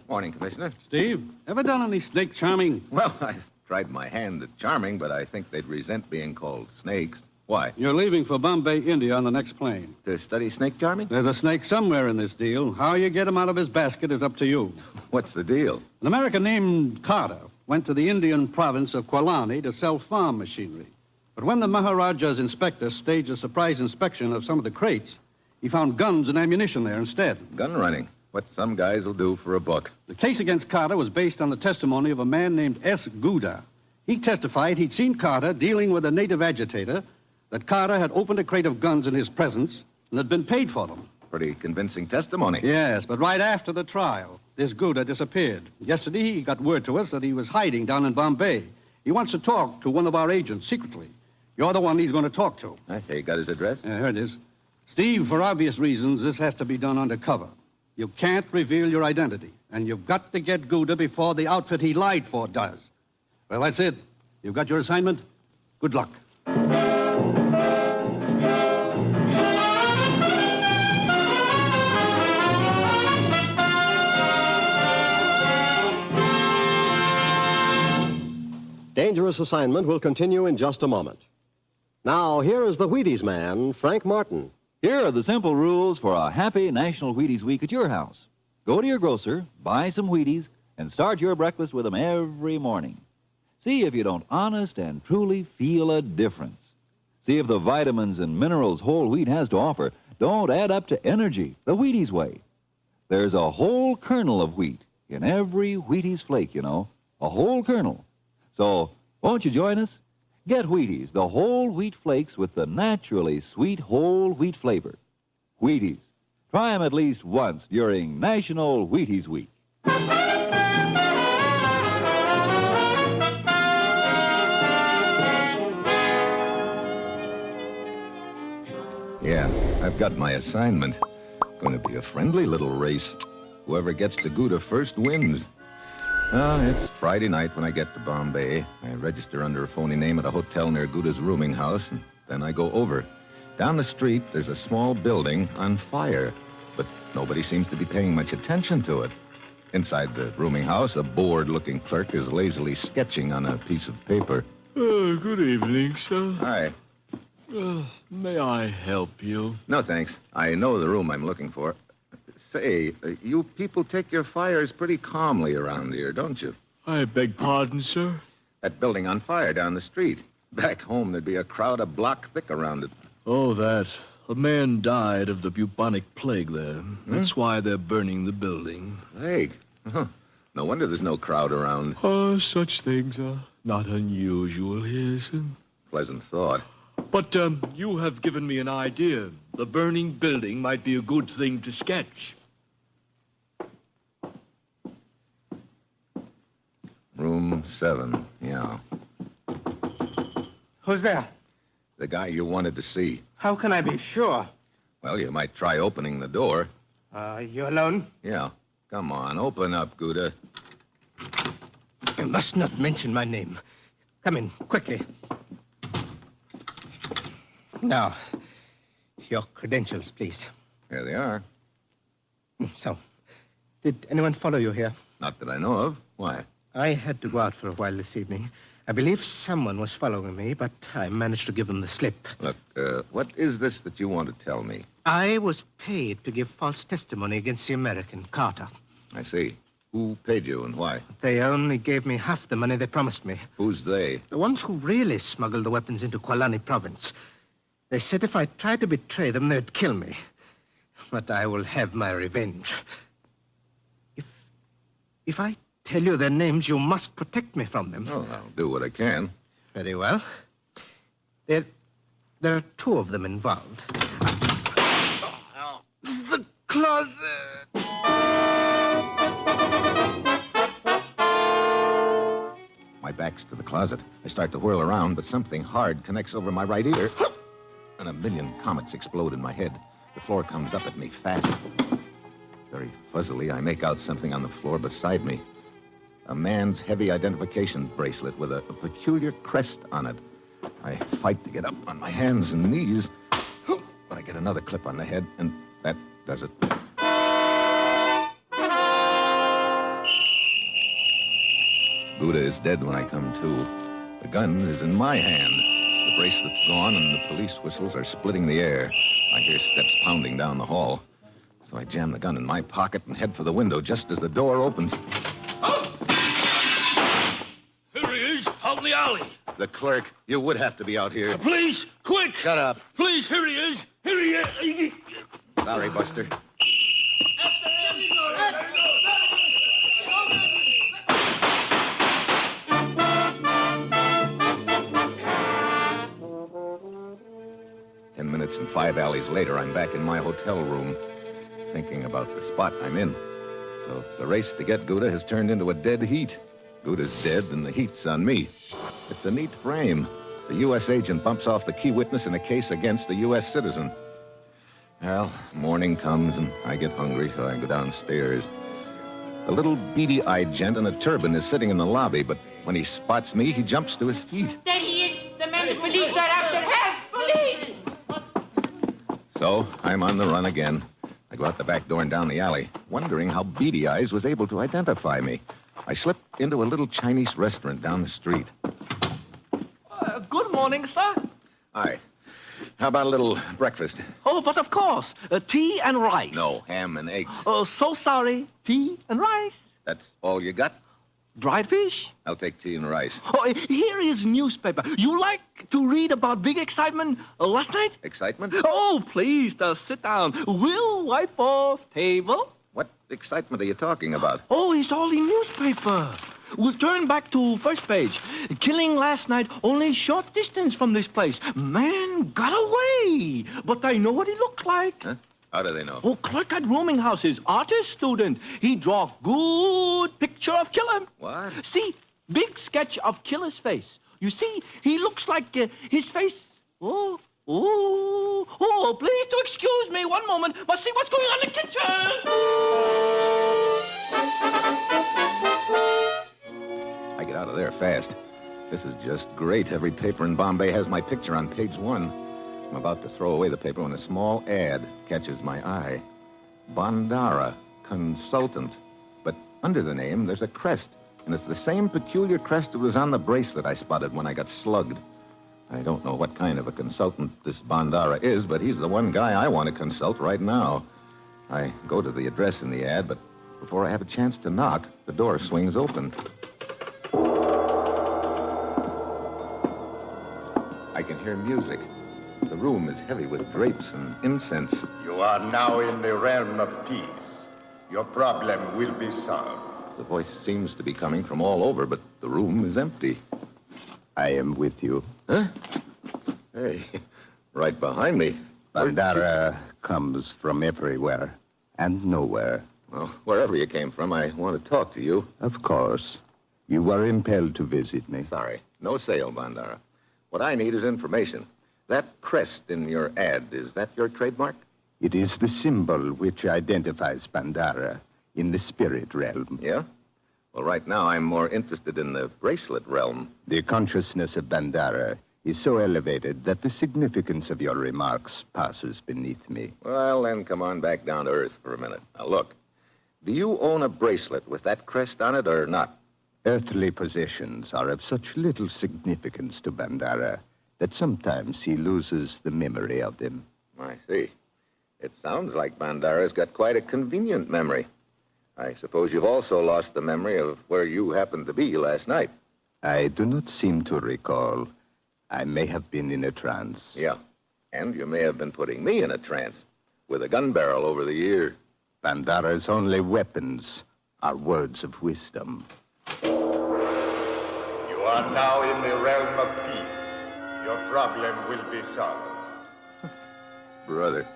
Morning, Commissioner. Steve, ever done any snake charming? Well, I've tried my hand at charming, but I think they'd resent being called snakes. Why? You're leaving for Bombay, India on the next plane. To study snake charming? There's a snake somewhere in this deal. How you get him out of his basket is up to you. What's the deal? An American named Carter went to the Indian province of Kwalani to sell farm machinery. But when the Maharaja's inspector staged a surprise inspection of some of the crates, he found guns and ammunition there instead. Gun running. What some guys will do for a buck. The case against Carter was based on the testimony of a man named S. Gouda. He testified he'd seen Carter dealing with a native agitator, that Carter had opened a crate of guns in his presence and had been paid for them. Pretty convincing testimony. Yes, but right after the trial, this Gouda disappeared. Yesterday, he got word to us that he was hiding down in Bombay. He wants to talk to one of our agents secretly. You're the one he's going to talk to. I say, you got his address? Yeah, here it is. Steve, for obvious reasons, this has to be done undercover. You can't reveal your identity, and you've got to get Gouda before the outfit he lied for does. Well, that's it. You've got your assignment. Good luck. Dangerous Assignment will continue in just a moment. Now, here is the Wheaties man, Frank Martin. Here are the simple rules for a happy National Wheaties Week at your house. Go to your grocer, buy some Wheaties, and start your breakfast with them every morning. See if you don't honest and truly feel a difference. See if the vitamins and minerals whole wheat has to offer don't add up to energy the Wheaties way. There's a whole kernel of wheat in every Wheaties flake, you know, a whole kernel. So, won't you join us? Get Wheaties, the whole wheat flakes with the naturally sweet whole wheat flavor. Wheaties. Try them at least once during National Wheaties Week. Yeah, I've got my assignment. Going to be a friendly little race. Whoever gets to Gouda first wins. It's Friday night when I get to Bombay. I register under a phony name at a hotel near Gouda's rooming house, and then I go over. Down the street, there's a small building on fire, but nobody seems to be paying much attention to it. Inside the rooming house, a bored-looking clerk is lazily sketching on a piece of paper. Good evening, sir. Hi. May I help you? No, thanks. I know the room I'm looking for. Say, you people take your fires pretty calmly around here, don't you? I beg pardon, sir? That building on fire down the street. Back home, there'd be a crowd a block thick around it. Oh, that. A man died of the bubonic plague there. That's why they're burning the building. Plague? Huh. No wonder there's no crowd around. Such things are not unusual here, sir. Pleasant thought. But you have given me an idea. The burning building might be a good thing to sketch. Room 7, yeah. Who's there? The guy you wanted to see. How can I be sure? Well, you might try opening the door. You alone? Yeah. Come on, open up, Gouda. You must not mention my name. Come in, quickly. Now, your credentials, please. Here they are. So, did anyone follow you here? Not that I know of. Why? I had to go out for a while this evening. I believe someone was following me, but I managed to give them the slip. Look, what is this that you want to tell me? I was paid to give false testimony against the American, Carter. I see. Who paid you and why? They only gave me half the money they promised me. Who's they? The ones who really smuggled the weapons into Kwalani province. They said if I tried to betray them, they'd kill me. But I will have my revenge. If I tell you their names, you must protect me from them. Oh, I'll do what I can. Very well. There are 2 of them involved. The closet! My back's to the closet. I start to whirl around, but something hard connects over my right ear. And a million comets explode in my head. The floor comes up at me fast. Very fuzzily, I make out something on the floor beside me. A man's heavy identification bracelet with a peculiar crest on it. I fight to get up on my hands and knees, but I get another clip on the head, and that does it. Gouda is dead when I come to. The gun is in my hand. The bracelet's gone, and the police whistles are splitting the air. I hear steps pounding down the hall. So I jam the gun in my pocket and head for the window just as the door opens. Here he is, out in the alley. The clerk, you would have to be out here. Please, quick! Shut up. Please, here he is. Here he is. Sorry, Buster. 10 minutes and 5 alleys later, I'm back in my hotel room, thinking about the spot I'm in. So the race to get Gouda has turned into a dead heat. Gouda's dead, and the heat's on me. It's a neat frame. The U.S. agent bumps off the key witness in a case against a U.S. citizen. Well, morning comes, and I get hungry, so I go downstairs. The little beady-eyed gent in a turban is sitting in the lobby, but when he spots me, he jumps to his feet. There he is. The men of police are after help. Police! So I'm on the run again. I go out the back door and down the alley, wondering how Beady Eyes was able to identify me. I slip into a little Chinese restaurant down the street. Good morning, sir. Hi. How about a little breakfast? Oh, but of course. Tea and rice. No, ham and eggs. Oh, so sorry. Tea and rice. That's all you got? Dried fish? I'll take tea and rice. Oh, here is newspaper. You like to read about big excitement last night? Excitement? Oh, please, sit down. We'll wipe off table. What excitement are you talking about? Oh, it's all in newspaper. We'll turn back to first page. Killing last night, only short distance from this place. Man got away. But I know what he looked like. Huh? How do they know? Oh, clerk at rooming houses, artist student. He draw good picture of killer. What? See, big sketch of killer's face. You see, he looks like his face. Oh, please do excuse me 1 moment. Must see what's going on in the kitchen. I get out of there fast. This is just great. Every paper in Bombay has my picture on page 1. I'm about to throw away the paper when a small ad catches my eye. Bandara, consultant. But under the name, there's a crest. And it's the same peculiar crest that was on the bracelet I spotted when I got slugged. I don't know what kind of a consultant this Bandara is, but he's the one guy I want to consult right now. I go to the address in the ad, but before I have a chance to knock, the door swings open. I can hear music. The room is heavy with drapes and incense. You are now in the realm of peace. Your problem will be solved. The voice seems to be coming from all over, but the room is empty. I am with you. Huh? Hey, right behind me. Bandara comes from everywhere and nowhere. Well, wherever you came from, I want to talk to you. Of course. You were impelled to visit me. Sorry. No sale, Bandara. What I need is information. That crest in your ad, is that your trademark? It is the symbol which identifies Bandara in the spirit realm. Yeah? Well, right now I'm more interested in the bracelet realm. The consciousness of Bandara is so elevated that the significance of your remarks passes beneath me. Well, then come on back down to earth for a minute. Now, look. Do you own a bracelet with that crest on it or not? Earthly possessions are of such little significance to Bandara that sometimes he loses the memory of them. I see. It sounds like Bandara's got quite a convenient memory. I suppose you've also lost the memory of where you happened to be last night. I do not seem to recall. I may have been in a trance. Yeah, and you may have been putting me in a trance with a gun barrel over the ear. Bandara's only weapons are words of wisdom. You are now in the realm of peace. Your problem will be solved. Brother,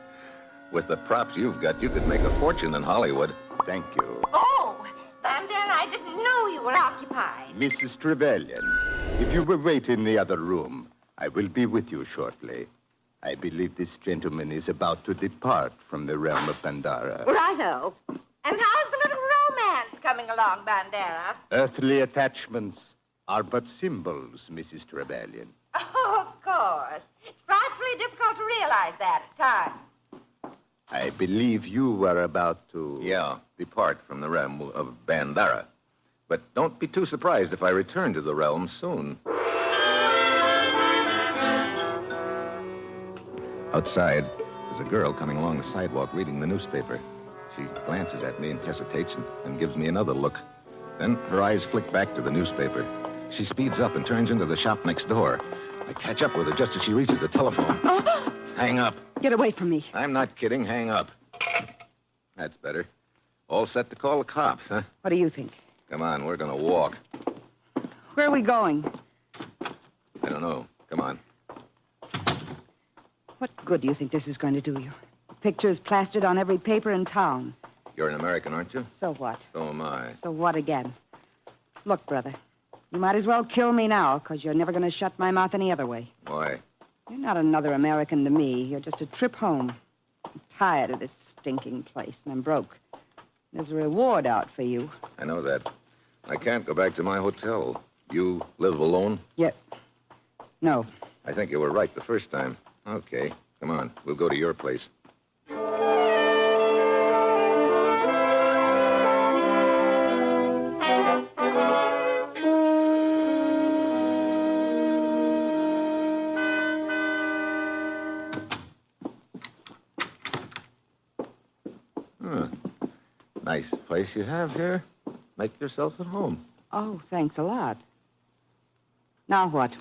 with the props you've got, you could make a fortune in Hollywood. Thank you. Oh, Bandara, I didn't know you were occupied. Mrs. Trevelyan, if you will wait in the other room, I will be with you shortly. I believe this gentleman is about to depart from the realm of Bandara. Righto. And how's the little romance coming along, Bandera? Earthly attachments are but symbols, Mrs. Trevelyan. Oh, of course. It's frightfully difficult to realize that at times. I believe you were about to... Yeah, depart from the realm of Bandara. But don't be too surprised if I return to the realm soon. Outside, there's a girl coming along the sidewalk reading the newspaper. She glances at me and hesitates and gives me another look. Then her eyes flick back to the newspaper. She speeds up and turns into the shop next door. I catch up with her just as she reaches the telephone. Oh. Hang up. Get away from me. I'm not kidding. Hang up. That's better. All set to call the cops, huh? What do you think? Come on, we're going to walk. Where are we going? I don't know. Come on. What good do you think this is going to do you? Pictures plastered on every paper in town. You're an American, aren't you? So what? So am I. So what again? Look, brother, you might as well kill me now, because you're never going to shut my mouth any other way. Why? You're not another American to me. You're just a trip home. I'm tired of this stinking place, and I'm broke. There's a reward out for you. I know that. I can't go back to my hotel. You live alone? Yeah. No. I think you were right the first time. Okay. Come on. We'll go to your place. Nice place you have here. Make yourself at home. Oh, thanks a lot. Now what?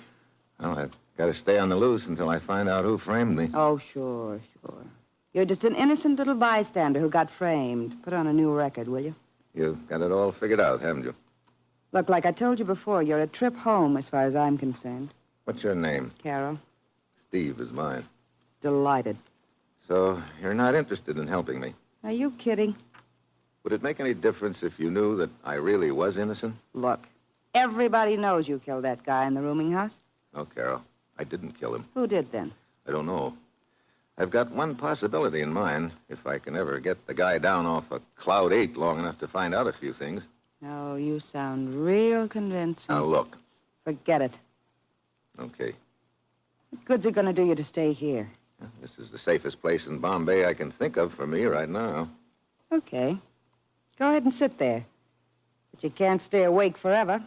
Well, I've got to stay on the loose until I find out who framed me. Oh, sure. You're just an innocent little bystander who got framed. Put on a new record, will you? You've got it all figured out, haven't you? Look, like I told you before, you're a trip home as far as I'm concerned. What's your name? Carol. Steve is mine. Delighted. So you're not interested in helping me? Are you kidding? Would it make any difference if you knew that I really was innocent? Look, everybody knows you killed that guy in the rooming house. No, Carol. I didn't kill him. Who did then? I don't know. I've got one possibility in mind, if I can ever get the guy down off a Cloud 8 long enough to find out a few things. Oh, you sound real convincing. Now, look. Forget it. Okay. What good's it going to do you to stay here? This is the safest place in Bombay I can think of for me right now. Okay. Go ahead and sit there. But you can't stay awake forever.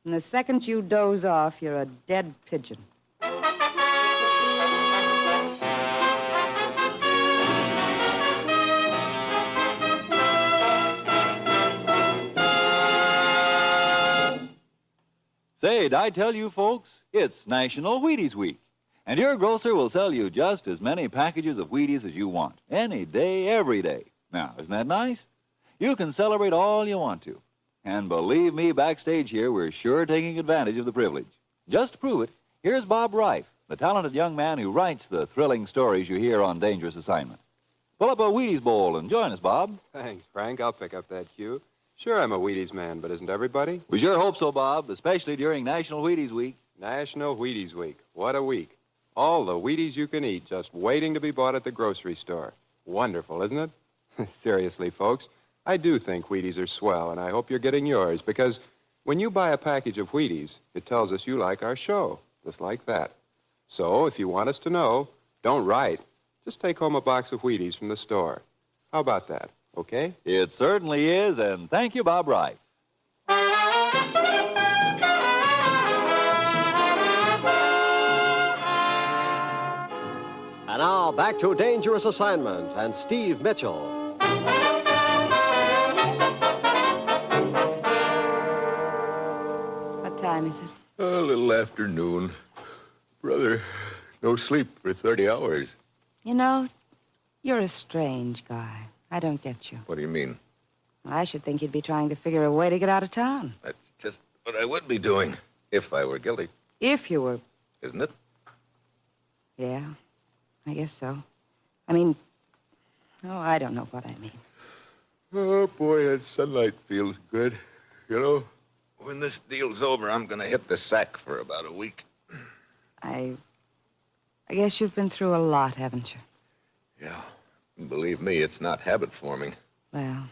And the second you doze off, you're a dead pigeon. Say, did I tell you folks, it's National Wheaties Week. And your grocer will sell you just as many packages of Wheaties as you want. Any day, every day. Now, isn't that nice? You can celebrate all you want to. And believe me, backstage here, we're sure taking advantage of the privilege. Just to prove it, here's Bob Reif, the talented young man who writes the thrilling stories you hear on Dangerous Assignment. Pull up a Wheaties bowl and join us, Bob. Thanks, Frank. I'll pick up that cue. Sure, I'm a Wheaties man, but isn't everybody? We sure hope so, Bob, especially during National Wheaties Week. National Wheaties Week. What a week. All the Wheaties you can eat just waiting to be bought at the grocery store. Wonderful, isn't it? Seriously, folks, I do think Wheaties are swell, and I hope you're getting yours, because when you buy a package of Wheaties, it tells us you like our show, just like that. So if you want us to know, don't write. Just take home a box of Wheaties from the store. How about that, okay? It certainly is, and thank you, Bob Reif. And now, back to Dangerous Assignment and Steve Mitchell. What time is it? A little afternoon. Brother, no sleep for 30 hours. You know, you're a strange guy. I don't get you. What do you mean? I should think you'd be trying to figure a way to get out of town. That's just what I would be doing if I were guilty. If you were... Isn't it? Yeah, I guess so. I mean... Oh, I don't know what I mean. Oh, boy, that sunlight feels good. You know, when this deal's over, I'm going to hit the sack for about a week. I guess you've been through a lot, haven't you? Yeah. Believe me, it's not habit forming. Well,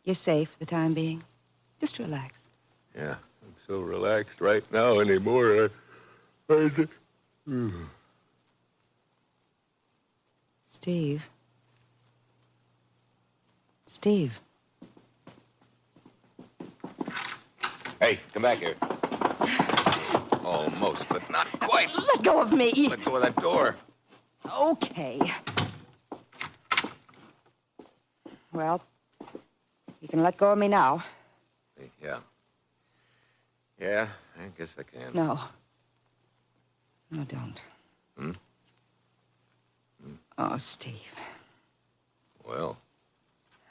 you're safe for the time being. Just relax. Yeah, I'm so relaxed right now anymore. Steve. Steve. Hey, come back here. Almost, but not quite. Let go of me. Let go of that door. Okay. Well, you can let go of me now. Yeah. Yeah, I guess I can. No. No, don't. Hmm? Oh, Steve. Well,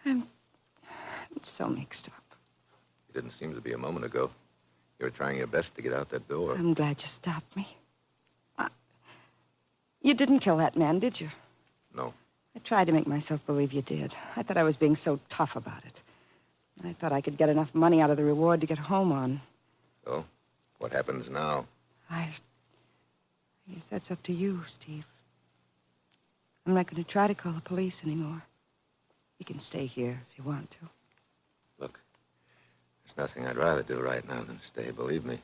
I'm so mixed up. you didn't seem to be a moment ago. You were trying your best to get out that door. I'm glad you stopped me. You didn't kill that man, did you? No. I tried to make myself believe you did. I thought I was being so tough about it. I thought I could get enough money out of the reward to get home on. So, what happens now? I guess that's up to you, Steve. I'm not going to try to call the police anymore. You can stay here if you want to. Look, there's nothing I'd rather do right now than stay, believe me.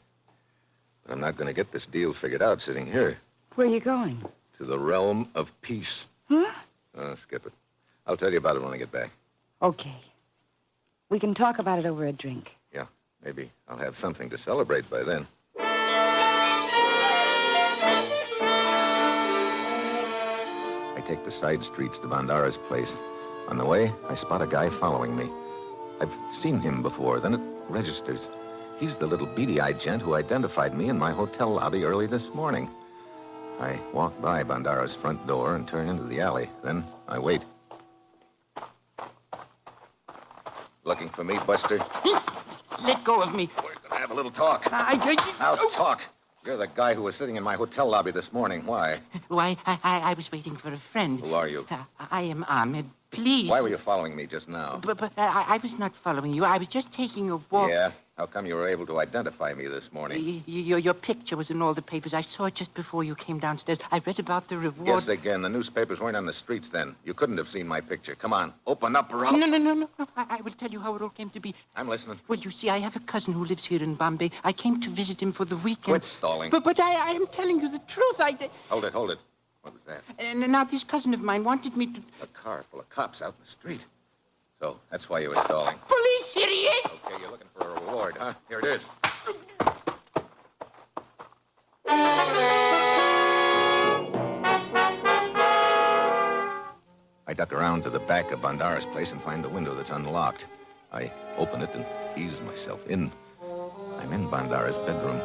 But I'm not going to get this deal figured out sitting here. Where are you going? To the realm of peace. Huh? Skip it. I'll tell you about it when I get back. Okay. We can talk about it over a drink. Yeah, maybe I'll have something to celebrate by then. I take the side streets to Bandara's place. On the way, I spot a guy following me. I've seen him before, then it registers. He's the little beady-eyed gent who identified me in my hotel lobby early this morning. I walk by Bandara's front door and turn into the alley. Then I wait. Looking for me, Buster? Let go of me. We're going to have a little talk. I Now talk. You're the guy who was sitting in my hotel lobby this morning. Why? Why, I was waiting for a friend. Who are you? I am Ahmed. Please. Why were you following me just now? But I was not following you. I was just taking a walk. Yeah? How come you were able to identify me this morning? Your picture was in all the papers. I saw it just before you came downstairs. I read about the reward. Yes, again. The newspapers weren't on the streets then. You couldn't have seen my picture. Come on. Open up or else... No. I will tell you how it all came to be. I'm listening. Well, you see, I have a cousin who lives here in Bombay. I came to visit him for the weekend. Quit stalling. But I am telling you the truth. Hold it. What was that? And now this cousin of mine wanted me to... A car full of cops out in the street. So that's why you were stalling. Police, here he is! Okay, you're looking for a reward, huh? Here it is. I duck around to the back of Bandara's place and find a window that's unlocked. I open it and ease myself in. I'm in Bandara's bedroom.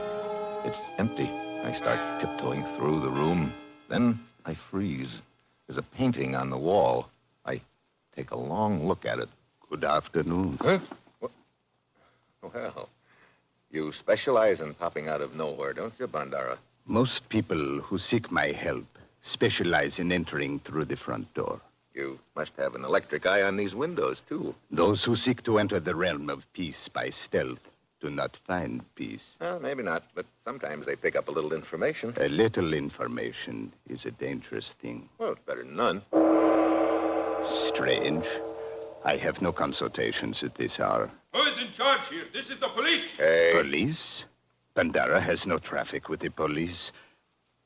It's empty. I start tiptoeing through the room. Then I freeze. There's a painting on the wall. I take a long look at it. Good afternoon. Huh? Well, you specialize in popping out of nowhere, don't you, Bandara? Most people who seek my help specialize in entering through the front door. You must have an electric eye on these windows, too. Those who seek to enter the realm of peace by stealth do not find peace. Well, maybe not, but sometimes they pick up a little information. A little information is a dangerous thing. Well, it's better than none. Strange. I have no consultations at this hour. Who is in charge here? This is the police. Hey. Police? Bandara has no traffic with the police.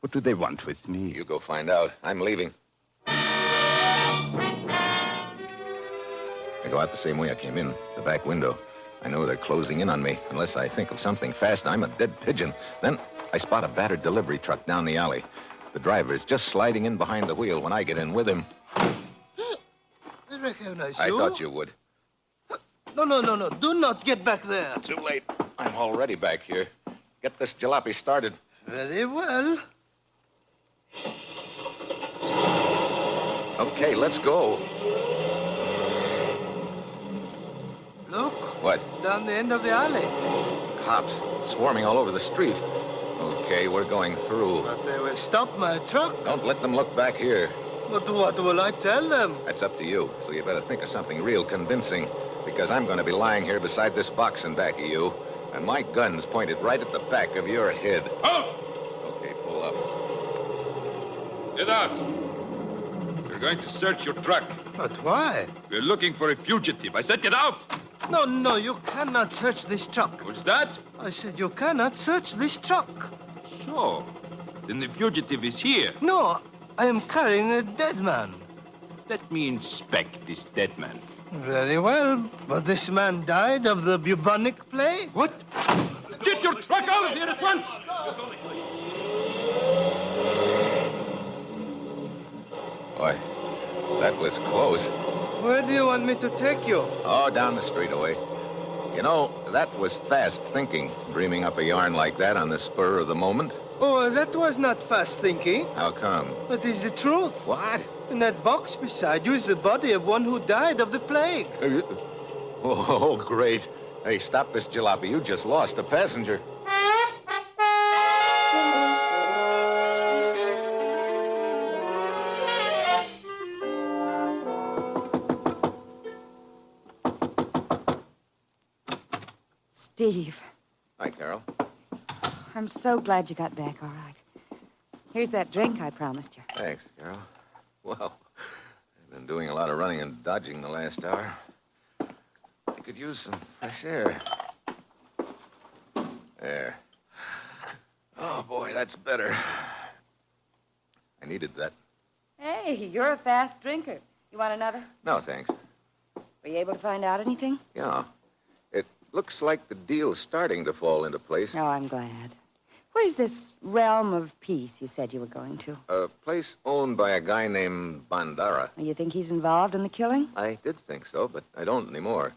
What do they want with me? You go find out. I'm leaving. I go out the same way I came in, the back window. I know they're closing in on me. Unless I think of something fast, I'm a dead pigeon. Then I spot a battered delivery truck down the alley. The driver is just sliding in behind the wheel when I get in with him. I recognize I you. thought you would. No. Do not get back there. Too late. I'm already back here. Get this jalopy started. Very well. Okay, let's go. Look. What? Down the end of the alley. Cops swarming all over the street. Okay, we're going through. But they will stop my truck. Don't let them look back here. But what will I tell them? That's up to you. So you better think of something real convincing. Because I'm going to be lying here beside this box in back of you. And my gun's pointed right at the back of your head. Halt! Okay, pull up. Get out. We're going to search your truck. But why? We're looking for a fugitive. I said get out. No, you cannot search this truck. What's that? I said you cannot search this truck. So, then the fugitive is here. No, I am carrying a dead man. Let me inspect this dead man. Very well, but this man died of the bubonic plague. What? Get your truck out of here at once! Boy, that was close. Where do you want me to take you? Oh, down the street away. You know, that was fast thinking, dreaming up a yarn like that on the spur of the moment. Oh, that was not fast thinking. How come? But it's the truth. What? In that box beside you is the body of one who died of the plague. Oh, great. Hey, stop this jalopy. You just lost a passenger. Steve, Hi, Carol. I'm so glad you got back all right. Here's that drink I promised you. Thanks, Carol. Well, I've been doing a lot of running and dodging the last hour. I could use some fresh air. There. Oh, boy, that's better. I needed that. Hey, you're a fast drinker. You want another? No, thanks. Were you able to find out anything? Yeah. It looks like the deal's starting to fall into place. Oh, I'm glad. Where's this realm of peace you said you were going to? A place owned by a guy named Bandara. You think he's involved in the killing? I did think so, but I don't anymore.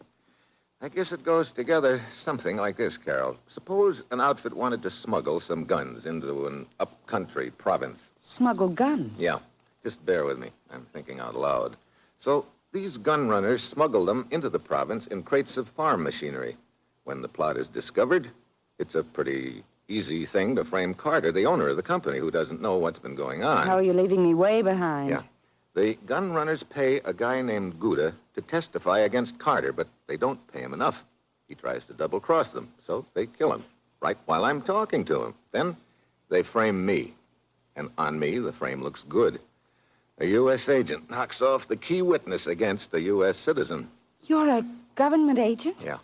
I guess it goes together something like this, Carol. Suppose an outfit wanted to smuggle some guns into an up-country province. Smuggle guns? Yeah. Just bear with me. I'm thinking out loud. So these gun runners smuggle them into the province in crates of farm machinery. When the plot is discovered, it's a pretty easy thing to frame Carter, the owner of the company, who doesn't know what's been going on. Oh, you're leaving me way behind. Yeah. The gun runners pay a guy named Gouda to testify against Carter, but they don't pay him enough. He tries to double-cross them, so they kill him, right while I'm talking to him. Then they frame me, and on me, the frame looks good. A U.S. agent knocks off the key witness against a U.S. citizen. You're a government agent? Yeah.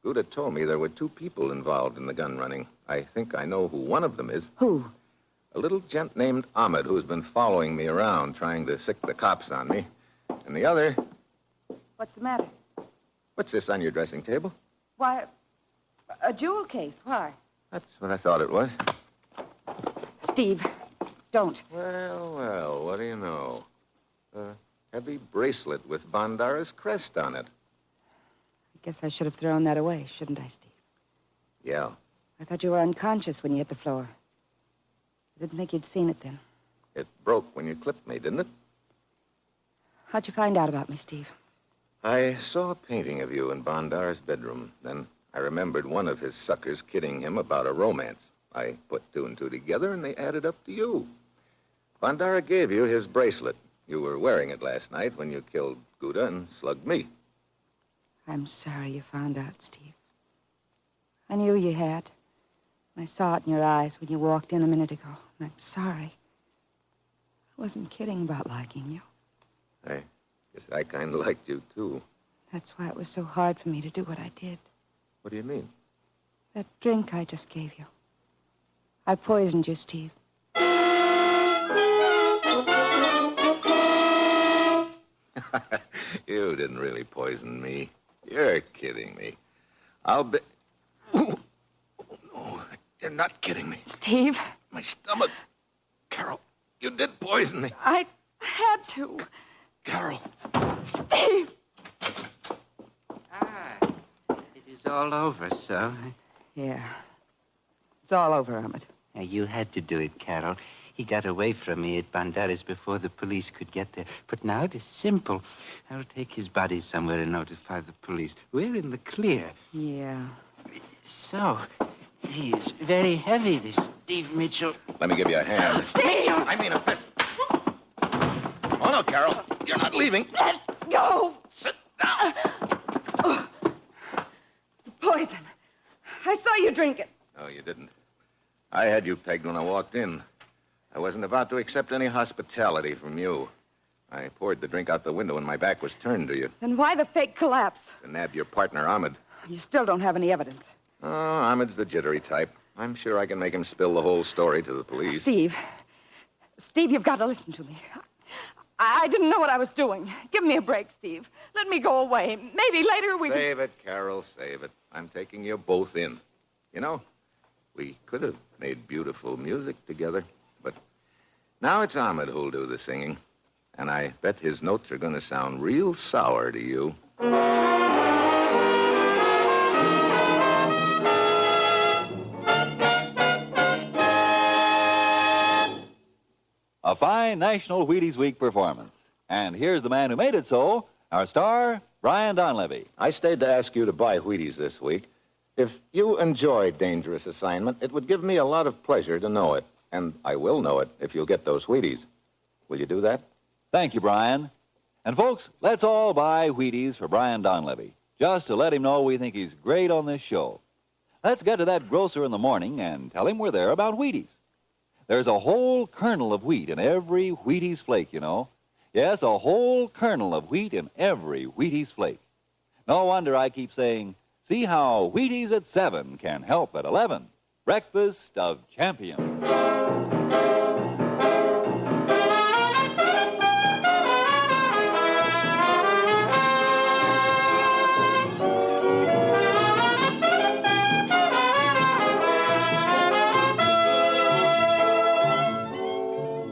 Gouda told me there were two people involved in the gun running. I think I know who one of them is. Who? A little gent named Ahmed who's been following me around, trying to sick the cops on me. And the other... What's the matter? What's this on your dressing table? Why, a jewel case. Why? That's what I thought it was. Steve, don't. Well, what do you know? A heavy bracelet with Bandara's crest on it. I guess I should have thrown that away, shouldn't I, Steve? Yeah. I thought you were unconscious when you hit the floor. I didn't think you'd seen it then. It broke when you clipped me, didn't it? How'd you find out about me, Steve? I saw a painting of you in Bandara's bedroom. Then I remembered one of his suckers kidding him about a romance. I put two and two together, and they added up to you. Bandara gave you his bracelet. You were wearing it last night when you killed Gouda and slugged me. I'm sorry you found out, Steve. I knew you had. I saw it in your eyes when you walked in a minute ago. And I'm sorry. I wasn't kidding about liking you. I guess I kind of liked you, too. That's why it was so hard for me to do what I did. What do you mean? That drink I just gave you. I poisoned you, Steve. You didn't really poison me. You're kidding me. I'll bet... Oh, no, you're not kidding me. Steve? My stomach. Carol, you did poison me. I had to. Carol. Steve! It is all over, so. Yeah. It's all over, Ahmed. Now, you had to do it, Carol. He got away from me at Bandaras before the police could get there. But now it is simple. I'll take his body somewhere and notify the police. We're in the clear. Yeah. So, he is very heavy, this Steve Mitchell. Let me give you a hand. Steve! I mean a fist. Oh, no, Carol. You're not leaving. Let go! Sit down. The poison. I saw you drink it. No, you didn't. I had you pegged when I walked in. I wasn't about to accept any hospitality from you. I poured the drink out the window and my back was turned to you. Then why the fake collapse? To nab your partner, Ahmed. You still don't have any evidence. Oh, Ahmed's the jittery type. I'm sure I can make him spill the whole story to the police. Steve, you've got to listen to me. I didn't know what I was doing. Give me a break, Steve. Let me go away. Maybe later we Save it, Carol, save it. I'm taking you both in. You know, we could have made beautiful music together, but now it's Ahmed who'll do the singing. And I bet his notes are going to sound real sour to you. A fine National Wheaties Week performance. And here's the man who made it so, our star, Brian Donlevy. I stayed to ask you to buy Wheaties this week. If you enjoyed Dangerous Assignment, it would give me a lot of pleasure to know it. And I will know it if you'll get those Wheaties. Will you do that? Thank you, Brian. And folks, let's all buy Wheaties for Brian Donlevy, just to let him know we think he's great on this show. Let's get to that grocer in the morning and tell him we're there about Wheaties. There's a whole kernel of wheat in every Wheaties flake, you know. Yes, a whole kernel of wheat in every Wheaties flake. No wonder I keep saying, see how Wheaties at 7 can help at 11. Breakfast of Champions.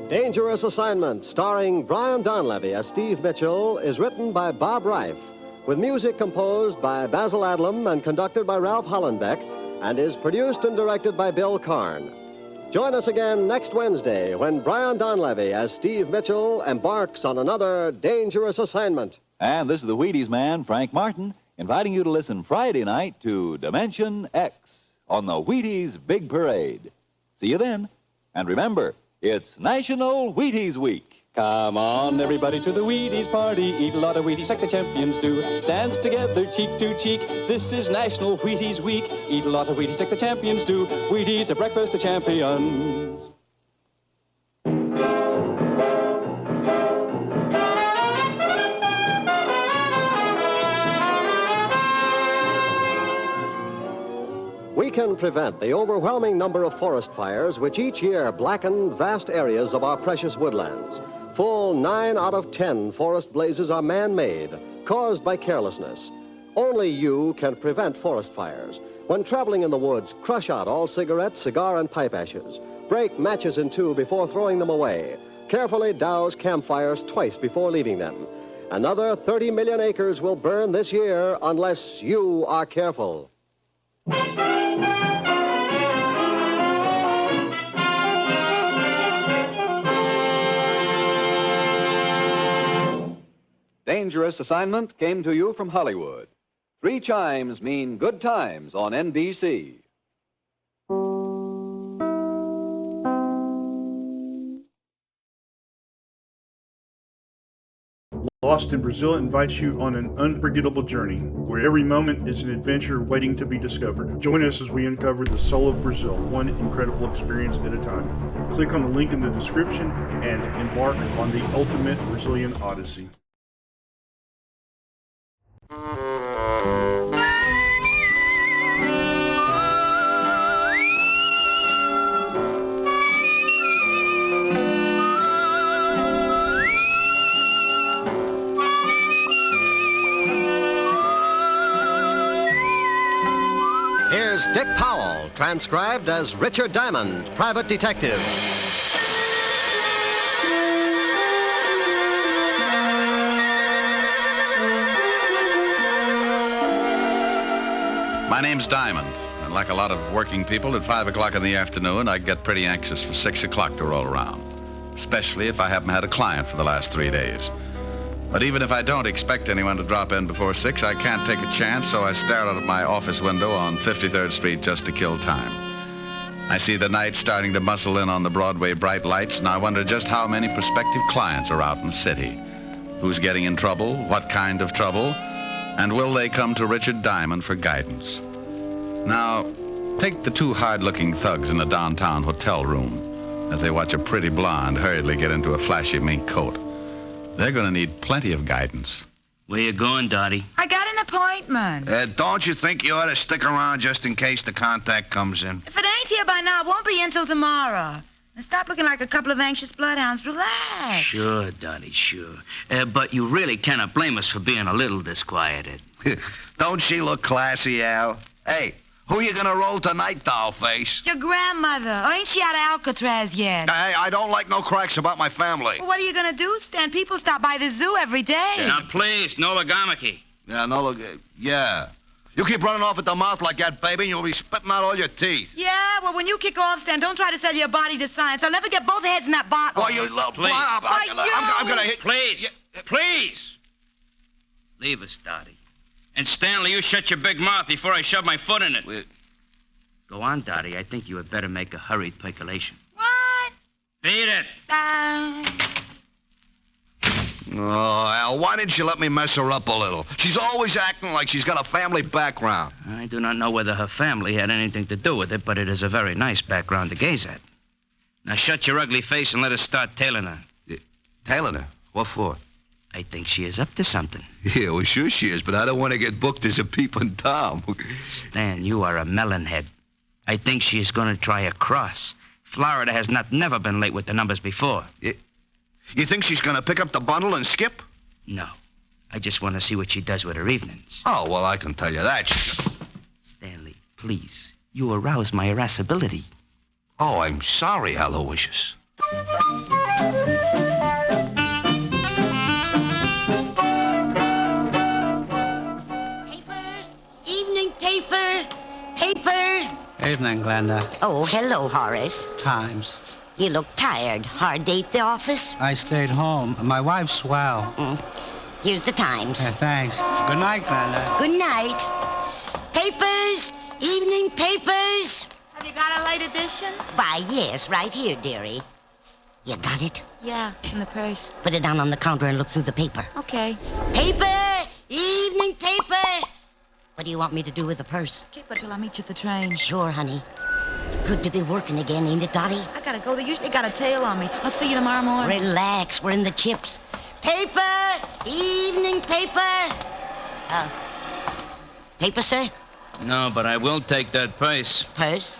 Dangerous Assignment, starring Brian Donlevy as Steve Mitchell, is written by Bob Reif, with music composed by Basil Adlam and conducted by Ralph Hollenbeck, and is produced and directed by Bill Karn. Join us again next Wednesday when Brian Donlevy as Steve Mitchell embarks on another dangerous assignment. And this is the Wheaties man, Frank Martin, inviting you to listen Friday night to Dimension X on the Wheaties Big Parade. See you then. And remember, it's National Wheaties Week. Come on, everybody, to the Wheaties party. Eat a lot of Wheaties like the champions do. Dance together, cheek to cheek. This is National Wheaties Week. Eat a lot of Wheaties like the champions do. Wheaties, a breakfast of champions. We can prevent the overwhelming number of forest fires which each year blacken vast areas of our precious woodlands. Full 9 out of 10 forest blazes are man-made, caused by carelessness. Only you can prevent forest fires. When traveling in the woods, crush out all cigarette, cigar, and pipe ashes. Break matches in two before throwing them away. Carefully douse campfires twice before leaving them. Another 30 million acres will burn this year unless you are careful. Dangerous Assignment came to you from Hollywood. 3 chimes mean good times on NBC. Lost in Brazil invites you on an unforgettable journey where every moment is an adventure waiting to be discovered. Join us as we uncover the soul of Brazil, one incredible experience at a time. Click on the link in the description and embark on the ultimate Brazilian odyssey. Here's Dick Powell, transcribed as Richard Diamond, private detective. My name's Diamond, and like a lot of working people, at 5 o'clock in the afternoon, I get pretty anxious for 6 o'clock to roll around, especially if I haven't had a client for the last 3 days. But even if I don't expect anyone to drop in before 6, I can't take a chance, so I stare out of my office window on 53rd Street just to kill time. I see the night starting to muscle in on the Broadway bright lights, and I wonder just how many prospective clients are out in the city. Who's getting in trouble, what kind of trouble, and will they come to Richard Diamond for guidance? Now, take the 2 hard-looking thugs in a downtown hotel room as they watch a pretty blonde hurriedly get into a flashy mink coat. They're going to need plenty of guidance. Where you going, Dottie? I got an appointment. Don't you think you ought to stick around just in case the contact comes in? If it ain't here by now, it won't be until tomorrow. Now stop looking like a couple of anxious bloodhounds. Relax. Sure, Dottie, sure. But you really cannot blame us for being a little disquieted. Don't she look classy, Al? Hey, who you gonna roll tonight, dollface? Your grandmother. Or ain't she out of Alcatraz yet? Hey, I don't like no cracks about my family. Well, what are you gonna do, Stan? People stop by the zoo every day. Now, please, no legamaki. Yeah, no, look, yeah. You keep running off at the mouth like that, baby, and you'll be spitting out all your teeth. Yeah, well, when you kick off, Stan, don't try to sell your body to science. I'll never get both heads in that bottle. Why, you little... Please. I'm gonna hit... Please, please. Leave us, Dottie. And Stanley, you shut your big mouth before I shove my foot in it. Go on, Dottie. I think you had better make a hurried percolation. What? Beat it. Oh, Al, why didn't you let me mess her up a little? She's always acting like she's got a family background. I do not know whether her family had anything to do with it, but it is a very nice background to gaze at. Now shut your ugly face and let us start tailing her. Tailing her? What for? I think she is up to something. Yeah, well, sure she is, but I don't want to get booked as a peeping Tom. Stan, you are a melonhead. I think she is going to try a cross. Florida has never been late with the numbers before. You think she's going to pick up the bundle and skip? No. I just want to see what she does with her evenings. Oh, well, I can tell you that. Stanley, please. You arouse my irascibility. Oh, I'm sorry, Aloysius. Evening paper. Evening, Glenda. Oh, hello, Horace. Times. You look tired. Hard day at the office? I stayed home. My wife's swell. Here's the Times. Yeah, thanks. Good night, Glenda. Good night. Papers. Evening papers. Have you got a late edition? Why, yes, right here, dearie. You got it? Yeah, in the purse. Put it down on the counter and look through the paper. Okay. Paper! Evening paper! What do you want me to do with the purse? Keep it till I meet you at the train. Sure, honey. It's good to be working again, ain't it, Dottie? I gotta go. They usually got a tail on me. I'll see you tomorrow morning. Relax. We're in the chips. Paper! Evening paper! Paper, sir? No, but I will take that purse. Purse?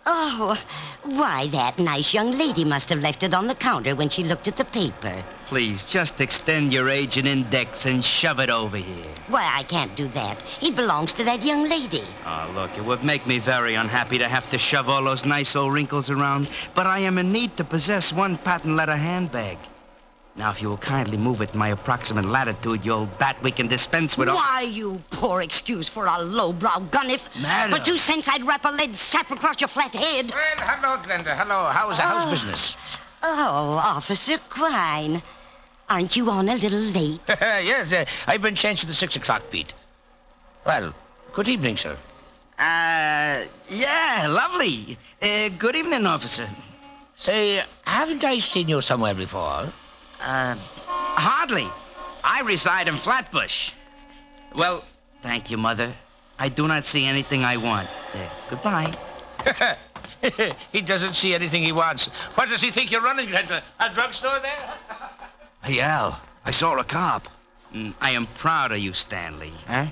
Oh, why, that nice young lady must have left it on the counter when she looked at the paper. Please, just extend your agent index and shove it over here. Why, I can't do that. It belongs to that young lady. Oh, look, it would make me very unhappy to have to shove all those nice old wrinkles around, but I am in need to possess one patent leather handbag. Now, if you will kindly move it in my approximate latitude, you old bat, we can dispense with all... Why, you poor excuse for a lowbrow gunnif. Madam. For 2 cents, I'd wrap a lead sap across your flat head. Well, hello, Glenda. Hello. How's business? Oh, Officer Quine. Aren't you on a little late? Yes, I've been changed to the 6 o'clock beat. Well, good evening, sir. Yeah, lovely. Good evening, officer. Say, haven't I seen you somewhere before? Hardly. I reside in Flatbush. Well, thank you, Mother. I do not see anything I want. There, goodbye. He doesn't see anything he wants. What does he think you're running? A drugstore there? Hey, Al, I saw a cop. I am proud of you, Stanley. Huh?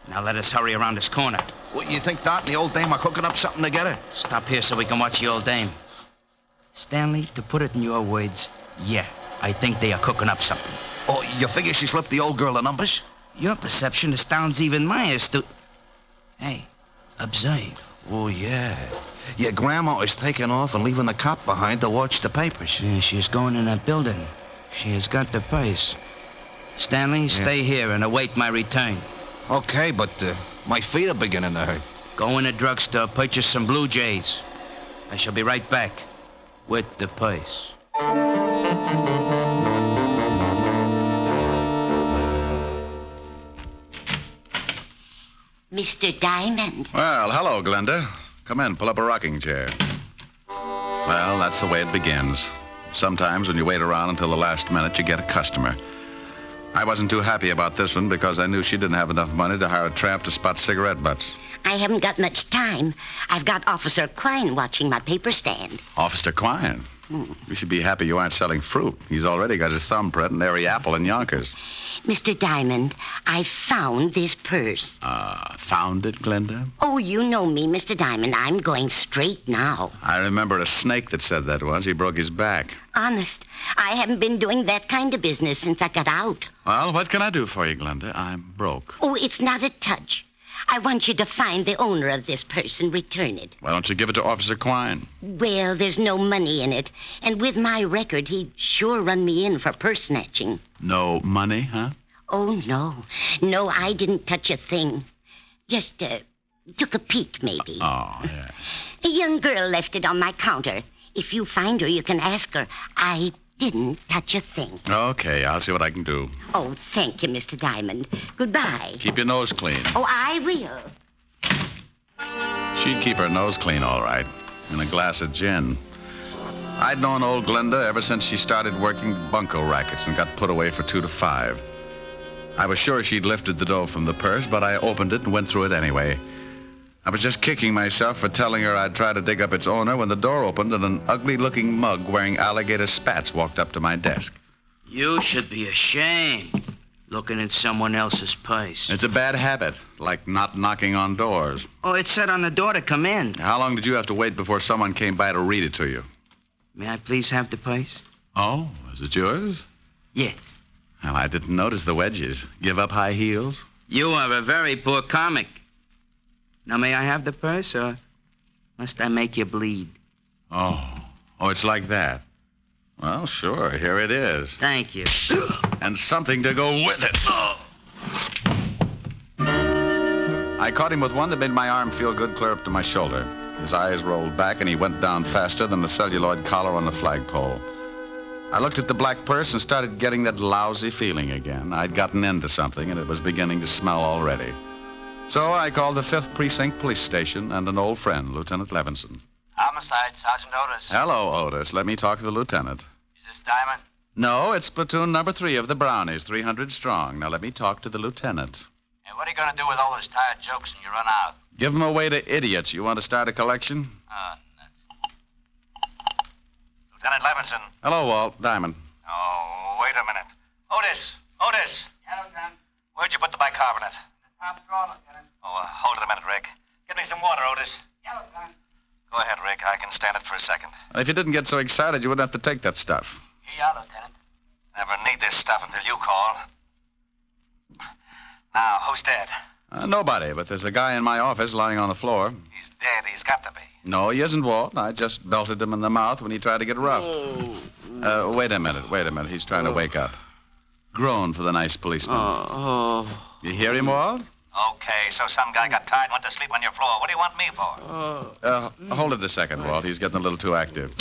Now let us hurry around this corner. What, you think Dot and the old dame are cooking up something together? Stop here so we can watch the old dame. Stanley, to put it in your words, yeah, I think they are cooking up something. Oh, you figure she slipped the old girl the numbers? Your perception astounds even my Hey, observe. Oh, yeah. Your grandma is taking off and leaving the cop behind to watch the papers. Yeah, she's going in that building. She has got the purse. Stanley, stay here and await my return. Okay, but my feet are beginning to hurt. Go in a drugstore, purchase some Blue Jays. I shall be right back with the purse. Mr. Diamond. Well, hello, Glenda. Come in, pull up a rocking chair. Well, that's the way it begins. Sometimes when you wait around until the last minute, you get a customer. I wasn't too happy about this one because I knew she didn't have enough money to hire a tramp to spot cigarette butts. I haven't got much time. I've got Officer Quine watching my paper stand. Officer Quine? You should be happy you aren't selling fruit. He's already got his thumbprint in every apple in Yonkers. Mr. Diamond, I found this purse. Found it, Glenda? Oh, you know me, Mr. Diamond. I'm going straight now. I remember a snake that said that once. He broke his back. Honest, I haven't been doing that kind of business since I got out. Well, what can I do for you, Glenda? I'm broke. Oh, it's not a touch. I want you to find the owner of this purse and return it. Why don't you give it to Officer Quine? Well, there's no money in it. And with my record, he'd sure run me in for purse snatching. No money, huh? Oh, no. No, I didn't touch a thing. Just took a peek, maybe. Oh, yeah. A young girl left it on my counter. If you find her, you can ask her. I didn't touch a thing. Okay, I'll see what I can do. Oh, thank you, Mr. Diamond. Goodbye. Keep your nose clean. Oh, I will. She'd keep her nose clean, all right. And a glass of gin. I'd known old Glenda ever since she started working bunco rackets and got put away for 2 to 5. I was sure she'd lifted the dough from the purse, but I opened it and went through it anyway. I was just kicking myself for telling her I'd try to dig up its owner when the door opened and an ugly-looking mug wearing alligator spats walked up to my desk. You should be ashamed, looking at someone else's purse. It's a bad habit, like not knocking on doors. Oh, it said on the door to come in. How long did you have to wait before someone came by to read it to you? May I please have the purse? Oh, is it yours? Yes. Well, I didn't notice the wedges. Give up high heels? You are a very poor comic. Now, may I have the purse, or must I make you bleed? Oh, it's like that. Well, sure, here it is. Thank you. And something to go with it. I caught him with one that made my arm feel good clear up to my shoulder. His eyes rolled back, and he went down faster than the celluloid collar on the flagpole. I looked at the black purse and started getting that lousy feeling again. I'd gotten into something, and it was beginning to smell already. So I called the 5th Precinct Police Station and an old friend, Lieutenant Levinson. Homicide, Sergeant Otis. Hello, Otis. Let me talk to the lieutenant. Is this Diamond? No, it's platoon number 3 of the Brownies, 300 strong. Now let me talk to the lieutenant. Hey, what are you going to do with all those tired jokes when you run out? Give them away to idiots. You want to start a collection? Nuts. Lieutenant Levinson. Hello, Walt. Diamond. Oh, wait a minute. Otis! Yeah, Lieutenant. Where'd you put the bicarbonate? Top drawer, Lieutenant. Oh, hold it a minute, Rick. Get me some water, Otis. Yeah, Lieutenant. Go ahead, Rick. I can stand it for a second. If you didn't get so excited, you wouldn't have to take that stuff. Here you are, Lieutenant. Never need this stuff until you call. Now, who's dead? Nobody, but there's a guy in my office lying on the floor. He's dead. He's got to be. No, he isn't, Walt. I just belted him in the mouth when he tried to get rough. Wait a minute. He's trying to wake up. Groan for the nice policeman. You hear him, Walt? Okay, so some guy got tired and went to sleep on your floor. What do you want me for? Hold it a second, Walt. He's getting a little too active.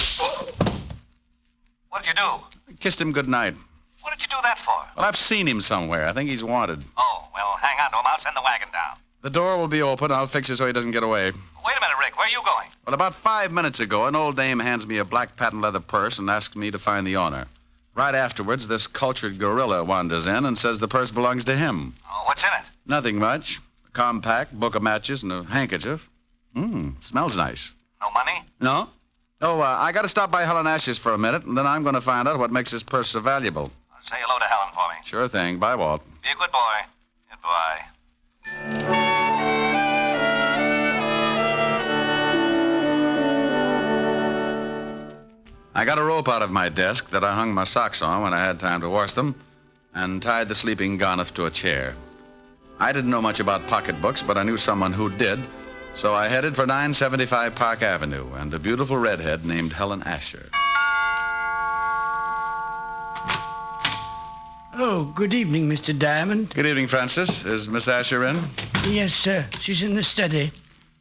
What did you do? Kissed him good night. What did you do that for? Well, I've seen him somewhere. I think he's wanted. Oh, well, hang on to him. I'll send the wagon down. The door will be open. I'll fix it so he doesn't get away. Wait a minute, Rick. Where are you going? Well, about 5 minutes ago, an old dame hands me a black patent leather purse and asks me to find the owner. Right afterwards, this cultured gorilla wanders in and says the purse belongs to him. Oh, what's in it? Nothing much. A compact, book of matches, and a handkerchief. Smells nice. No money? No? Oh, I got to stop by Helen Ash's for a minute, and then I'm going to find out what makes this purse so valuable. Say hello to Helen for me. Sure thing. Bye, Walt. Be a good boy. Goodbye. I got a rope out of my desk that I hung my socks on when I had time to wash them and tied the sleeping Garniff to a chair. I didn't know much about pocketbooks, but I knew someone who did, so I headed for 975 Park Avenue and a beautiful redhead named Helen Asher. Oh, good evening, Mr. Diamond. Good evening, Francis. Is Miss Asher in? Yes, sir. She's in the study.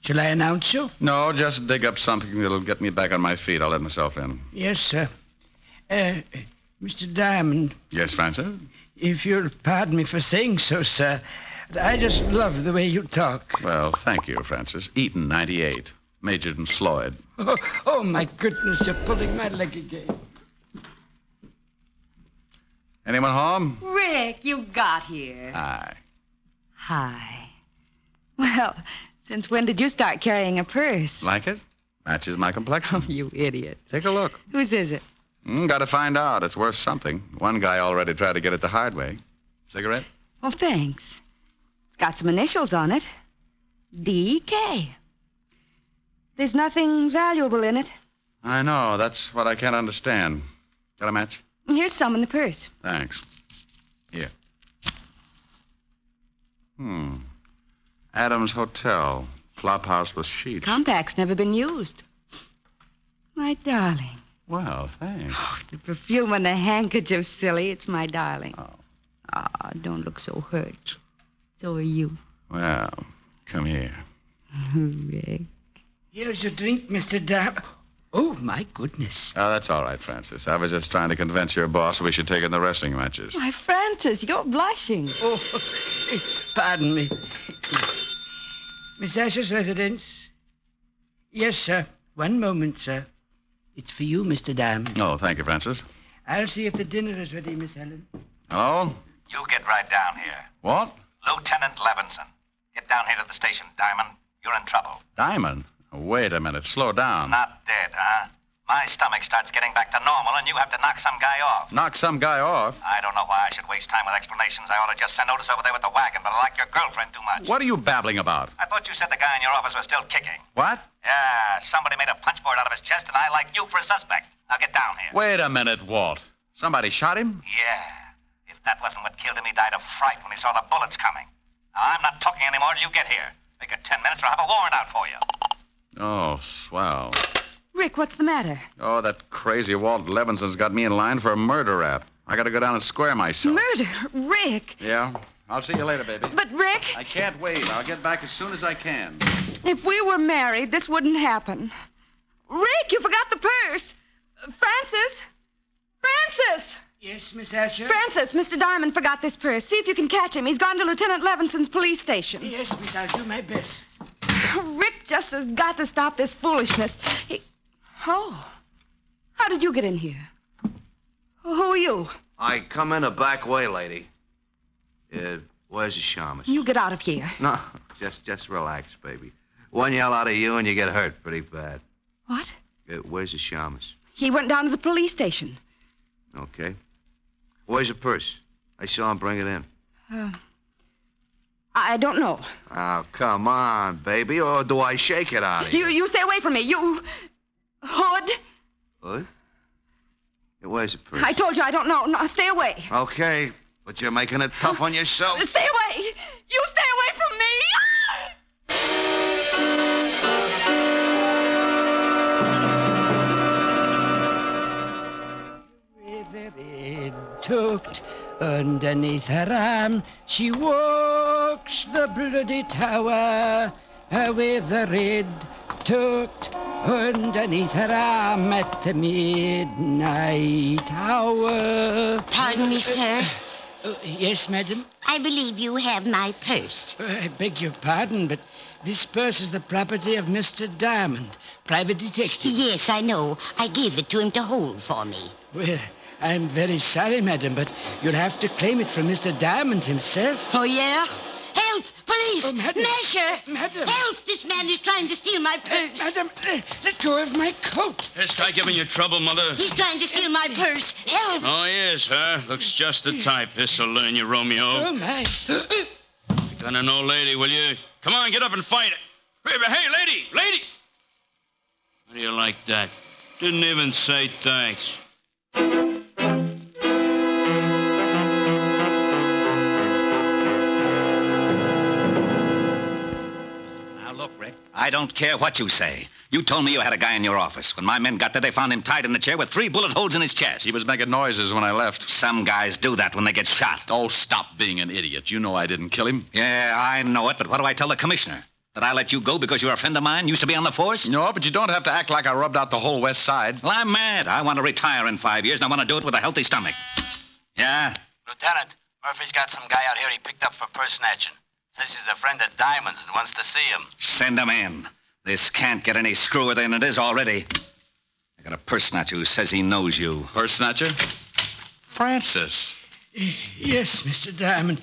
Shall I announce you? No, just dig up something that'll get me back on my feet. I'll let myself in. Yes, sir. Mr. Diamond. Yes, Francis? If you'll pardon me for saying so, sir, I just love the way you talk. Well, thank you, Francis. Eaton, 98. Majored in Sloyd. Oh, my goodness, you're pulling my leg again. Anyone home? Rick, you got here. Hi. Hi. Well, since when did you start carrying a purse? Like it? Matches my complexion. You idiot. Take a look. Whose is it? Gotta find out. It's worth something. One guy already tried to get it the hard way. Cigarette? Well, thanks. It's got some initials on it. D.K. There's nothing valuable in it. I know. That's what I can't understand. Got a match? Here's some in the purse. Thanks. Here. Adams Hotel. Flophouse with sheets. Compact's never been used. My darling. Well, thanks. The perfume and the handkerchief, silly. It's my darling. Don't look so hurt. So are you. Well, come here. Rick. Here's your drink, Mr. Dam. Oh, my goodness. Oh, that's all right, Francis. I was just trying to convince your boss we should take in the wrestling matches. Why, Francis, you're blushing. Oh, pardon me. Miss Asher's residence? Yes, sir. One moment, sir. It's for you, Mr. Dam. Oh, thank you, Francis. I'll see if the dinner is ready, Miss Helen. Hello? You get right down here. What? Lieutenant Levinson. Get down here to the station, Diamond. You're in trouble. Diamond? Wait a minute. Slow down. Not dead, huh? My stomach starts getting back to normal, and you have to knock some guy off. Knock some guy off? I don't know why I should waste time with explanations. I ought to just send Otis over there with the wagon, but I like your girlfriend too much. What are you babbling about? I thought you said the guy in your office was still kicking. What? Yeah, somebody made a punchboard out of his chest, and I like you for a suspect. Now get down here. Wait a minute, Walt. Somebody shot him? Yeah. If that wasn't what killed him, he died of fright when he saw the bullets coming. Now, I'm not talking anymore till you get here. Make it 10 minutes or I'll have a warrant out for you. Oh, swell. Rick, what's the matter? Oh, that crazy Walt Levinson's got me in line for a murder rap. I gotta go down and square myself. Murder? Rick! Yeah? I'll see you later, baby. But, Rick... I can't wait. I'll get back as soon as I can. If we were married, this wouldn't happen. Rick, you forgot the purse. Francis? Francis! Yes, Miss Asher? Francis, Mr. Diamond forgot this purse. See if you can catch him. He's gone to Lieutenant Levinson's police station. Yes, Miss, I'll do my best. Rick just has got to stop this foolishness. Oh. How did you get in here? Who are you? I come in a back way, lady. Where's the shamus? You get out of here. No, just relax, baby. One yell out of you and you get hurt pretty bad. What? Where's the shamus? He went down to the police station. Okay. Where's the purse? I saw him bring it in. I don't know. Oh, come on, baby, or do I shake it out of you? You stay away from me. You... Hood? What? Where's the purse? I told you I don't know. No, stay away. Okay, but you're making it tough on yourself. Stay away. You stay away from me. With a red tucked underneath her arm, she walks the bloody tower. With the red tucked underneath her arm at the midnight hour. Pardon me, sir. Yes, madam? I believe you have my purse. I beg your pardon, but this purse is the property of Mr. Diamond, private detective. Yes, I know. I gave it to him to hold for me. Well, I'm very sorry, madam, but you'll have to claim it from Mr. Diamond himself. Oh, yeah? Help! Police! Oh, madam. Masher! Madam! Help! This man is trying to steal my purse. Madam, let go of my coat. This guy giving you trouble, Mother? He's trying to steal my purse. Help! Oh, yes, huh? Looks just the type. This'll learn you, Romeo. Oh, my. Got an old lady, will you? Come on, get up and fight. Hey, lady! Lady! How do you like that? Didn't even say thanks. I don't care what you say. You told me you had a guy in your office. When my men got there, they found him tied in the chair with 3 bullet holes in his chest. He was making noises when I left. Some guys do that when they get shot. Oh, stop being an idiot. You know I didn't kill him. Yeah, I know it, but what do I tell the commissioner? That I let you go because you're a friend of mine, used to be on the force? No, but you don't have to act like I rubbed out the whole West Side. Well, I'm mad. I want to retire in 5 years, and I want to do it with a healthy stomach. Yeah? Lieutenant, Murphy's got some guy out here he picked up for purse snatching. Says he's a friend of Diamond's and wants to see him. Send him in. This can't get any screwier than it is already. I got a purse snatcher who says he knows you. Purse snatcher? Francis. Yes, Mr. Diamond.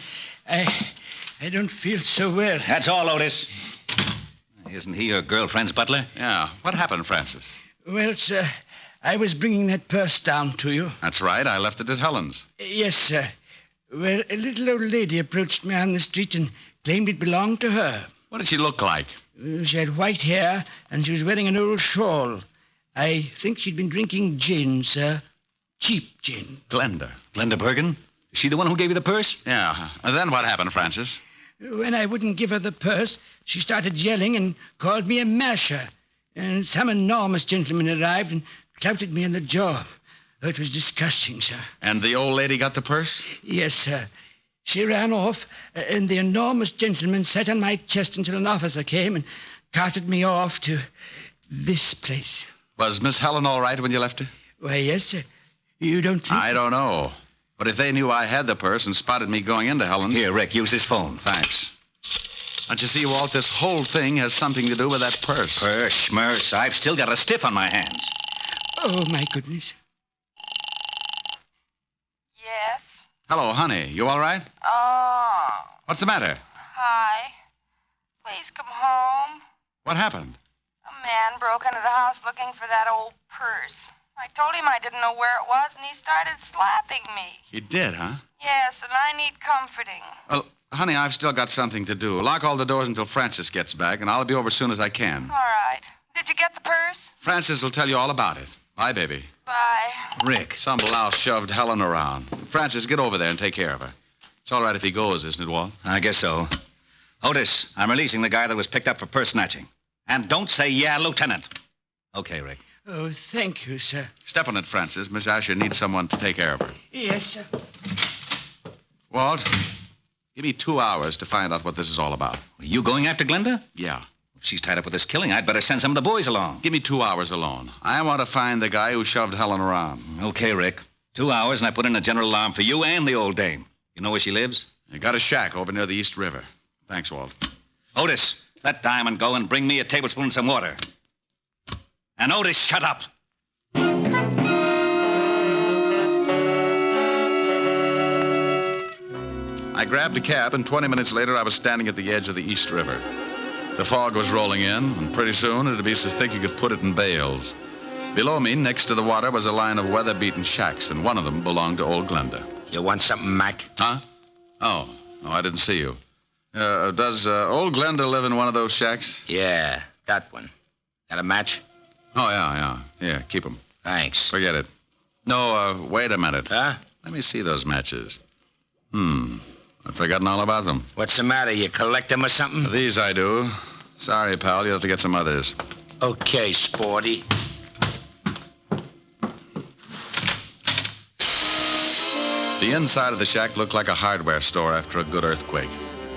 I don't feel so well. That's all, Otis. Isn't he your girlfriend's butler? Yeah. What happened, Francis? Well, sir, I was bringing that purse down to you. That's right. I left it at Helen's. Yes, sir. Well, a little old lady approached me on the street and claimed it belonged to her. What did she look like? She had white hair, and she was wearing an old shawl. I think she'd been drinking gin, sir. Cheap gin. Glenda. Glenda Bergen? Is she the one who gave you the purse? Yeah. And then what happened, Francis? When I wouldn't give her the purse, she started yelling and called me a masher. And some enormous gentleman arrived and clouted me in the jaw. Oh, it was disgusting, sir. And the old lady got the purse? Yes, sir. She ran off, and the enormous gentleman sat on my chest until an officer came and carted me off to this place. Was Miss Helen all right when you left her? Why, yes, sir. You don't think... I don't know. But if they knew I had the purse and spotted me going into Helen's... Here, Rick, use his phone. Thanks. Don't you see, Walt, this whole thing has something to do with that purse. Purse, schmurse. I've still got a stiff on my hands. Oh, my goodness. Yes? Hello, honey. You all right? Oh. What's the matter? Hi. Please come home. What happened? A man broke into the house looking for that old purse. I told him I didn't know where it was, and he started slapping me. You did, huh? Yes, and I need comforting. Well, honey, I've still got something to do. Lock all the doors until Francis gets back, and I'll be over as soon as I can. All right. Did you get the purse? Francis will tell you all about it. Bye, baby. Bye. Rick. Some louse shoved Helen around. Francis, get over there and take care of her. It's all right if he goes, isn't it, Walt? I guess so. Otis, I'm releasing the guy that was picked up for purse snatching. And don't say, yeah, Lieutenant. Okay, Rick. Oh, thank you, sir. Step on it, Francis. Miss Asher needs someone to take care of her. Yes, sir. Walt, give me 2 hours to find out what this is all about. Are you going after Glenda? Yeah. If she's tied up with this killing, I'd better send some of the boys along. Give me 2 hours alone. I want to find the guy who shoved Helen around. Okay, Rick. 2 hours, and I put in a general alarm for you and the old dame. You know where she lives? I got a shack over near the East River. Thanks, Walt. Otis, let Diamond go and bring me a tablespoon and some water. And Otis, shut up. I grabbed a cab, and 20 minutes later, I was standing at the edge of the East River. The fog was rolling in, and pretty soon it'd be so thick you could put it in bales. Below me, next to the water, was a line of weather-beaten shacks, and one of them belonged to old Glenda. You want something, Mac? Huh? Oh, I didn't see you. Does old Glenda live in one of those shacks? Yeah, that one. Got a match? Oh, yeah. Yeah, keep them. Thanks. Forget it. No, wait a minute. Huh? Let me see those matches. I've forgotten all about them. What's the matter? You collect them or something? These I do. Sorry, pal. You'll have to get some others. Okay, sporty. The inside of the shack looked like a hardware store after a good earthquake.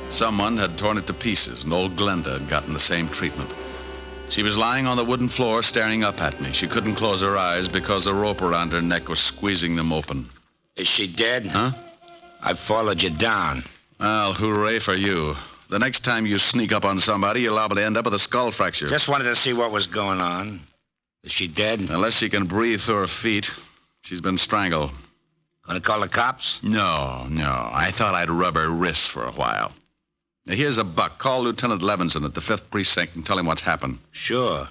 Someone had torn it to pieces, and old Glenda had gotten the same treatment. She was lying on the wooden floor staring up at me. She couldn't close her eyes because a rope around her neck was squeezing them open. Is she dead? Huh? I followed you down. Well, hooray for you. The next time you sneak up on somebody, you're liable to end up with a skull fracture. Just wanted to see what was going on. Is she dead? Unless she can breathe through her feet. She's been strangled. Gonna call the cops? No. I thought I'd rub her wrists for a while. Now, here's a buck. Call Lieutenant Levinson at the 5th Precinct and tell him what's happened. Sure.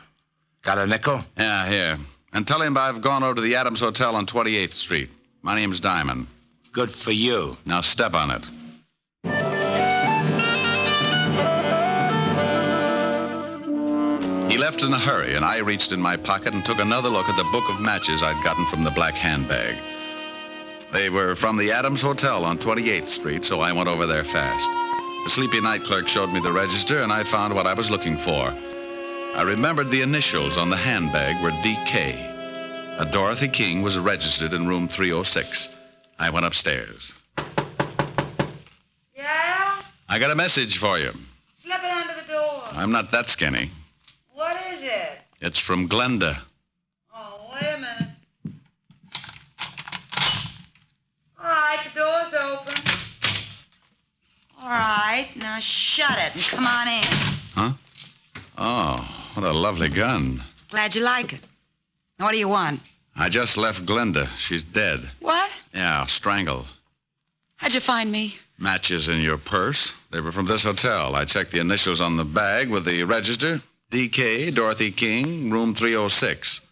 Got a nickel? Yeah, here. And tell him I've gone over to the Adams Hotel on 28th Street. My name's Diamond. Good for you. Now step on it. He left in a hurry, and I reached in my pocket and took another look at the book of matches I'd gotten from the black handbag. They were from the Adams Hotel on 28th Street, so I went over there fast. The sleepy night clerk showed me the register, and I found what I was looking for. I remembered the initials on the handbag were D.K. A Dorothy King was registered in room 306. I went upstairs. Yeah? I got a message for you. Slip it under the door. I'm not that skinny. What is it? It's from Glenda. Oh, wait a minute. All right, the door's open. All right, now shut it and come on in. Huh? Oh, what a lovely gun. Glad you like it. Now, what do you want? I just left Glenda. She's dead. What? Yeah, strangled. How'd you find me? Matches in your purse. They were from this hotel. I checked the initials on the bag with the register. DK, Dorothy King, room 306.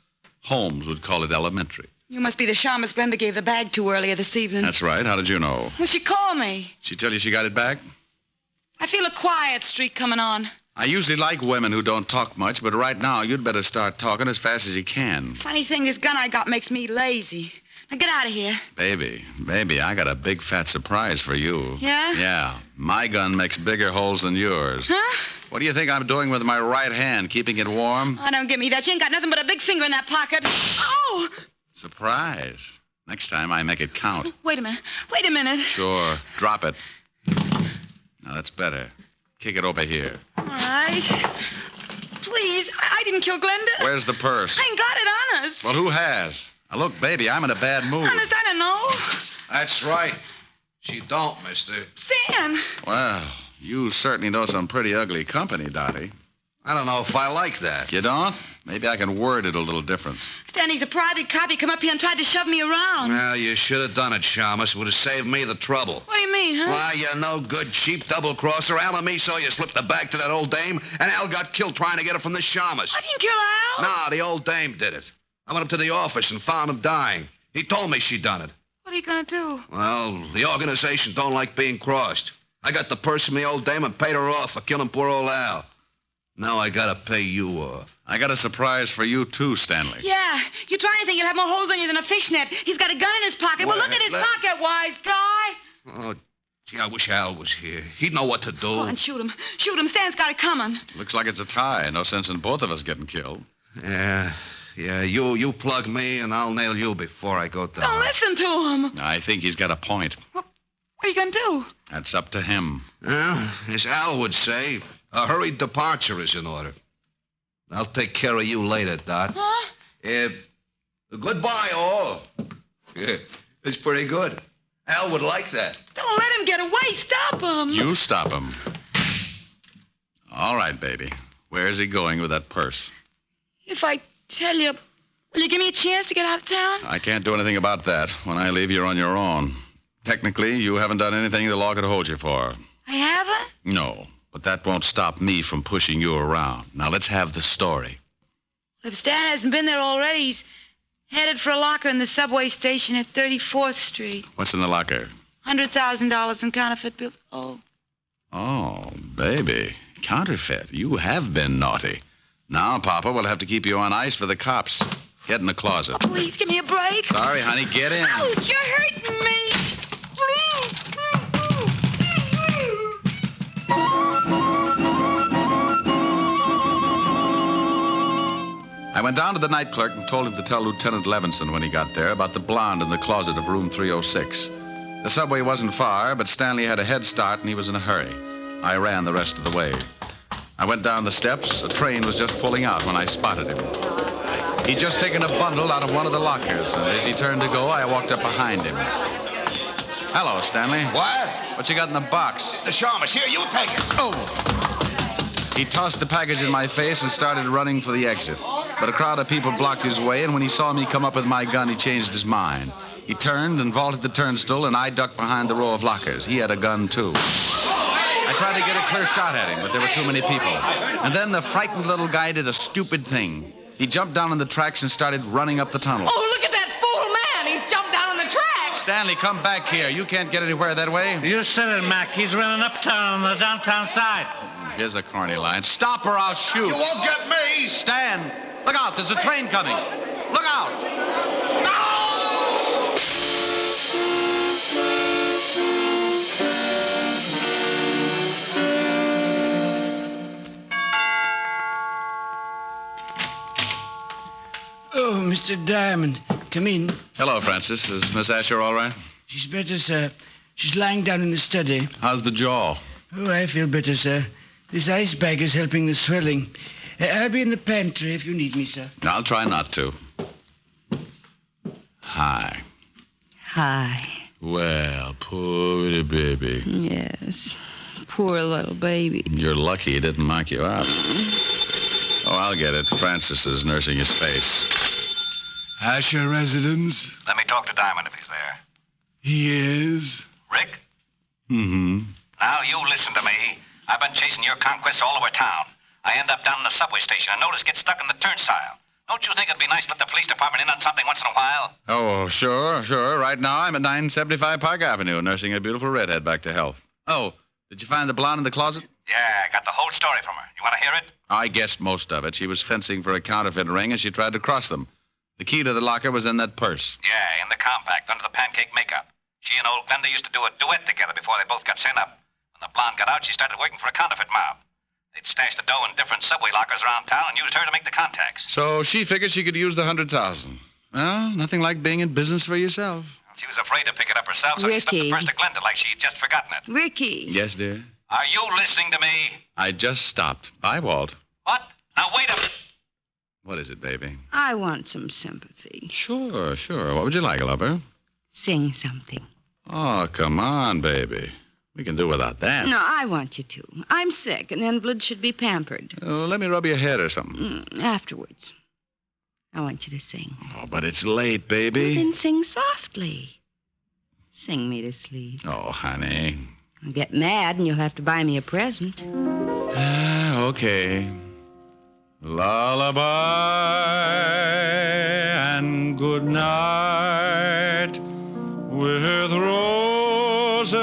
Holmes would call it elementary. You must be the shamus Glenda gave the bag to earlier this evening. That's right. How did you know? Well, she called me. She tell you she got it back? I feel a quiet streak coming on. I usually like women who don't talk much, but right now you'd better start talking as fast as you can. Funny thing, this gun I got makes me lazy. Now get out of here. Baby, I got a big fat surprise for you. Yeah? Yeah. My gun makes bigger holes than yours. Huh? What do you think I'm doing with my right hand, keeping it warm? Oh, don't give me that. You ain't got nothing but a big finger in that pocket. Oh! Surprise. Next time I make it count. Wait a minute. Wait a minute. Sure. Drop it. Now that's better. Kick it over here. All right. Please, I didn't kill Glenda. Where's the purse? I ain't got it, honest. Well, who has? Now, look, baby, I'm in a bad mood. Honest, I don't know. That's right. She don't, mister. Stan. Well, you certainly know some pretty ugly company, Dottie. I don't know if I like that. You don't? Maybe I can word it a little different. Stan, he's a private cop. He come up here and tried to shove me around. Well, you should have done it, Shamus. Would have saved me the trouble. What do you mean, huh? Why, you no good, cheap double-crosser. Al and me saw you slip the bag to that old dame, and Al got killed trying to get it from the Shamus. I didn't kill Al. Nah, the old dame did it. I went up to the office and found him dying. He told me she done it. What are you gonna do? Well, the organization don't like being crossed. I got the purse from the old dame and paid her off for killing poor old Al. Now I gotta pay you off. I got a surprise for you, too, Stanley. Yeah, you try anything, you'll have more holes on you than a fishnet. He's got a gun in his pocket. Well, look at his pocket, wise guy. Oh, gee, I wish Al was here. He'd know what to do. Go on, shoot him. Shoot him. Stan's got it coming. Looks like it's a tie. No sense in both of us getting killed. Yeah, you plug me and I'll nail you before I go down. Don't listen to him. I think he's got a point. What are you gonna do? That's up to him. Well, as Al would say, a hurried departure is in order. I'll take care of you later, Dot. Huh? Goodbye, all. Yeah, it's pretty good. Al would like that. Don't let him get away. Stop him. You stop him. All right, baby. Where's he going with that purse? If I tell you, will you give me a chance to get out of town? I can't do anything about that. When I leave, you're on your own. Technically, you haven't done anything the law could hold you for. I haven't? No, but that won't stop me from pushing you around. Now, let's have the story. If Stan hasn't been there already, he's headed for a locker in the subway station at 34th Street. What's in the locker? $100,000 in counterfeit bills. Oh, baby. Counterfeit. You have been naughty. Now, Papa, we'll have to keep you on ice for the cops. Get in the closet. Please, give me a break. Sorry, honey. Get in. Ouch, you're hurting me. I went down to the night clerk and told him to tell Lieutenant Levinson when he got there about the blonde in the closet of room 306. The subway wasn't far, but Stanley had a head start and he was in a hurry. I ran the rest of the way. I went down the steps. A train was just pulling out when I spotted him. He'd just taken a bundle out of one of the lockers, and as he turned to go, I walked up behind him. Hello, Stanley. What? What you got in the box? The Shamus. Here, you take it. Oh! He tossed the package in my face and started running for the exit. But a crowd of people blocked his way, and when he saw me come up with my gun, he changed his mind. He turned and vaulted the turnstile, and I ducked behind the row of lockers. He had a gun, too. I tried to get a clear shot at him, but there were too many people. And then the frightened little guy did a stupid thing. He jumped down on the tracks and started running up the tunnel. Oh, look at that fool man. He's jumped down on the tracks. Stanley, come back here. You can't get anywhere that way. You said it, Mac. He's running uptown on the downtown side. Here's a corny line. Stop or I'll shoot. You won't get me. Stan, look out. There's a train coming. Look out. No! Oh, Mr. Diamond, come in. Hello, Francis. Is Miss Asher all right? She's better, sir. She's lying down in the study. How's the jaw? Oh, I feel better, sir. This ice bag is helping the swelling. I'll be in the pantry if you need me, sir. I'll try not to. Hi. Hi. Well, poor little baby. Yes. Poor little baby. You're lucky he didn't knock you out. Oh, I'll get it. Francis is nursing his face. Asher residence? Let me talk to Diamond if he's there. He is. Rick? Mm-hmm. Now you listen to me. I've been chasing your conquests all over town. I end up down in the subway station and notice get stuck in the turnstile. Don't you think it'd be nice to let the police department in on something once in a while? Oh, sure. Right now, I'm at 975 Park Avenue, nursing a beautiful redhead back to health. Oh, did you find the blonde in the closet? Yeah, I got the whole story from her. You want to hear it? I guessed most of it. She was fencing for a counterfeit ring, and she tried to cross them. The key to the locker was in that purse. Yeah, in the compact, under the pancake makeup. She and old Glenda used to do a duet together before they both got sent up. When the blonde got out, she started working for a counterfeit mob. They'd stashed the dough in different subway lockers around town and used her to make the contacts. So she figured she could use the 100,000. Well, nothing like being in business for yourself. She was afraid to pick it up herself, so she slipped the purse to Glenda like she'd just forgotten it. Ricky. Yes, dear? Are you listening to me? I just stopped. Bye, Walt. What? Now, wait a minute. What is it, baby? I want some sympathy. Sure. What would you like, lover? Sing something. Oh, come on, baby. We can do without that. No, I want you to. I'm sick. An invalid should be pampered. Let me rub your head or something. Afterwards. I want you to sing. Oh, but it's late, baby. Well, then sing softly. Sing me to sleep. Oh, honey. I'll get mad and you'll have to buy me a present. Okay. Lullaby and good night with roses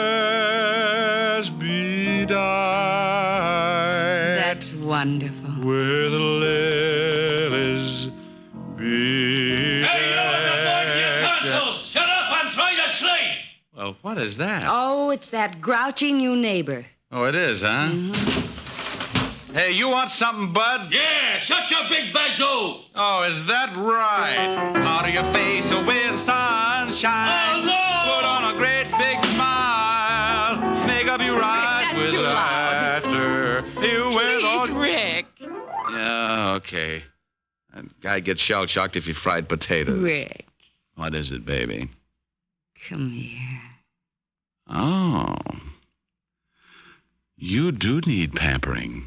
bedight. That's wonderful. With lilies bedecked. Hey, you at the board in your consoles! Shut up, I'm trying to sleep! Well, what is that? Oh, it's that grouchy new neighbor. Oh, it is, huh? Mm-hmm. Hey, you want something, bud? Yeah, shut your big bazoo! Oh, is that right? Powder your face with sunshine. Oh, no! Put on a great big smile. Make up your eyes with laughter. You will Please, Rick. Yeah, okay. That guy gets shell-shocked if you fried potatoes. Rick. What is it, baby? Come here. Oh. You do need pampering.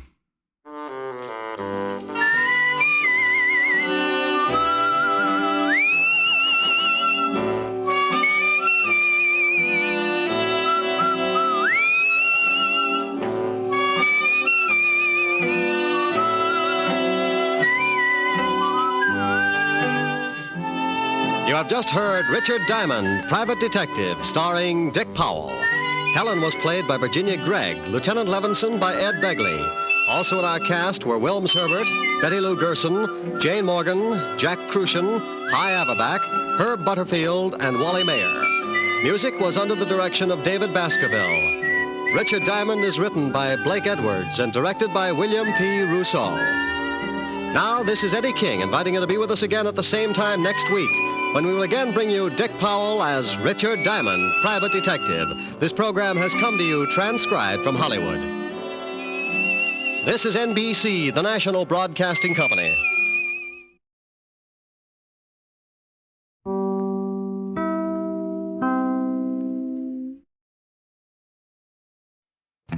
You have just heard Richard Diamond, Private Detective, starring Dick Powell. Helen was played by Virginia Gregg, Lieutenant Levinson by Ed Begley. Also in our cast were Wilms Herbert, Betty Lou Gerson, Jane Morgan, Jack Crucian, Hy Averback, Herb Butterfield, and Wally Mayer. Music was under the direction of David Baskerville. Richard Diamond is written by Blake Edwards and directed by William P. Rousseau. Now, this is Eddie King inviting you to be with us again at the same time next week, when we will again bring you Dick Powell as Richard Diamond, Private Detective. This program has come to you transcribed from Hollywood. This is NBC, the national broadcasting company.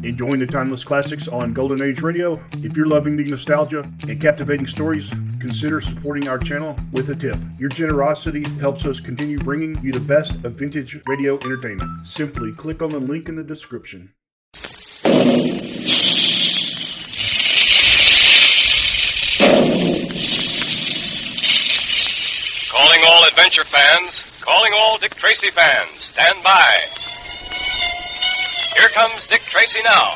Enjoying the timeless classics on Golden Age Radio? If you're loving the nostalgia and captivating stories, consider supporting our channel with a tip. Your generosity helps us continue bringing you the best of vintage radio entertainment. Simply click on the link in the description. Calling all adventure fans, calling all Dick Tracy fans, stand by. Here comes Dick Tracy now.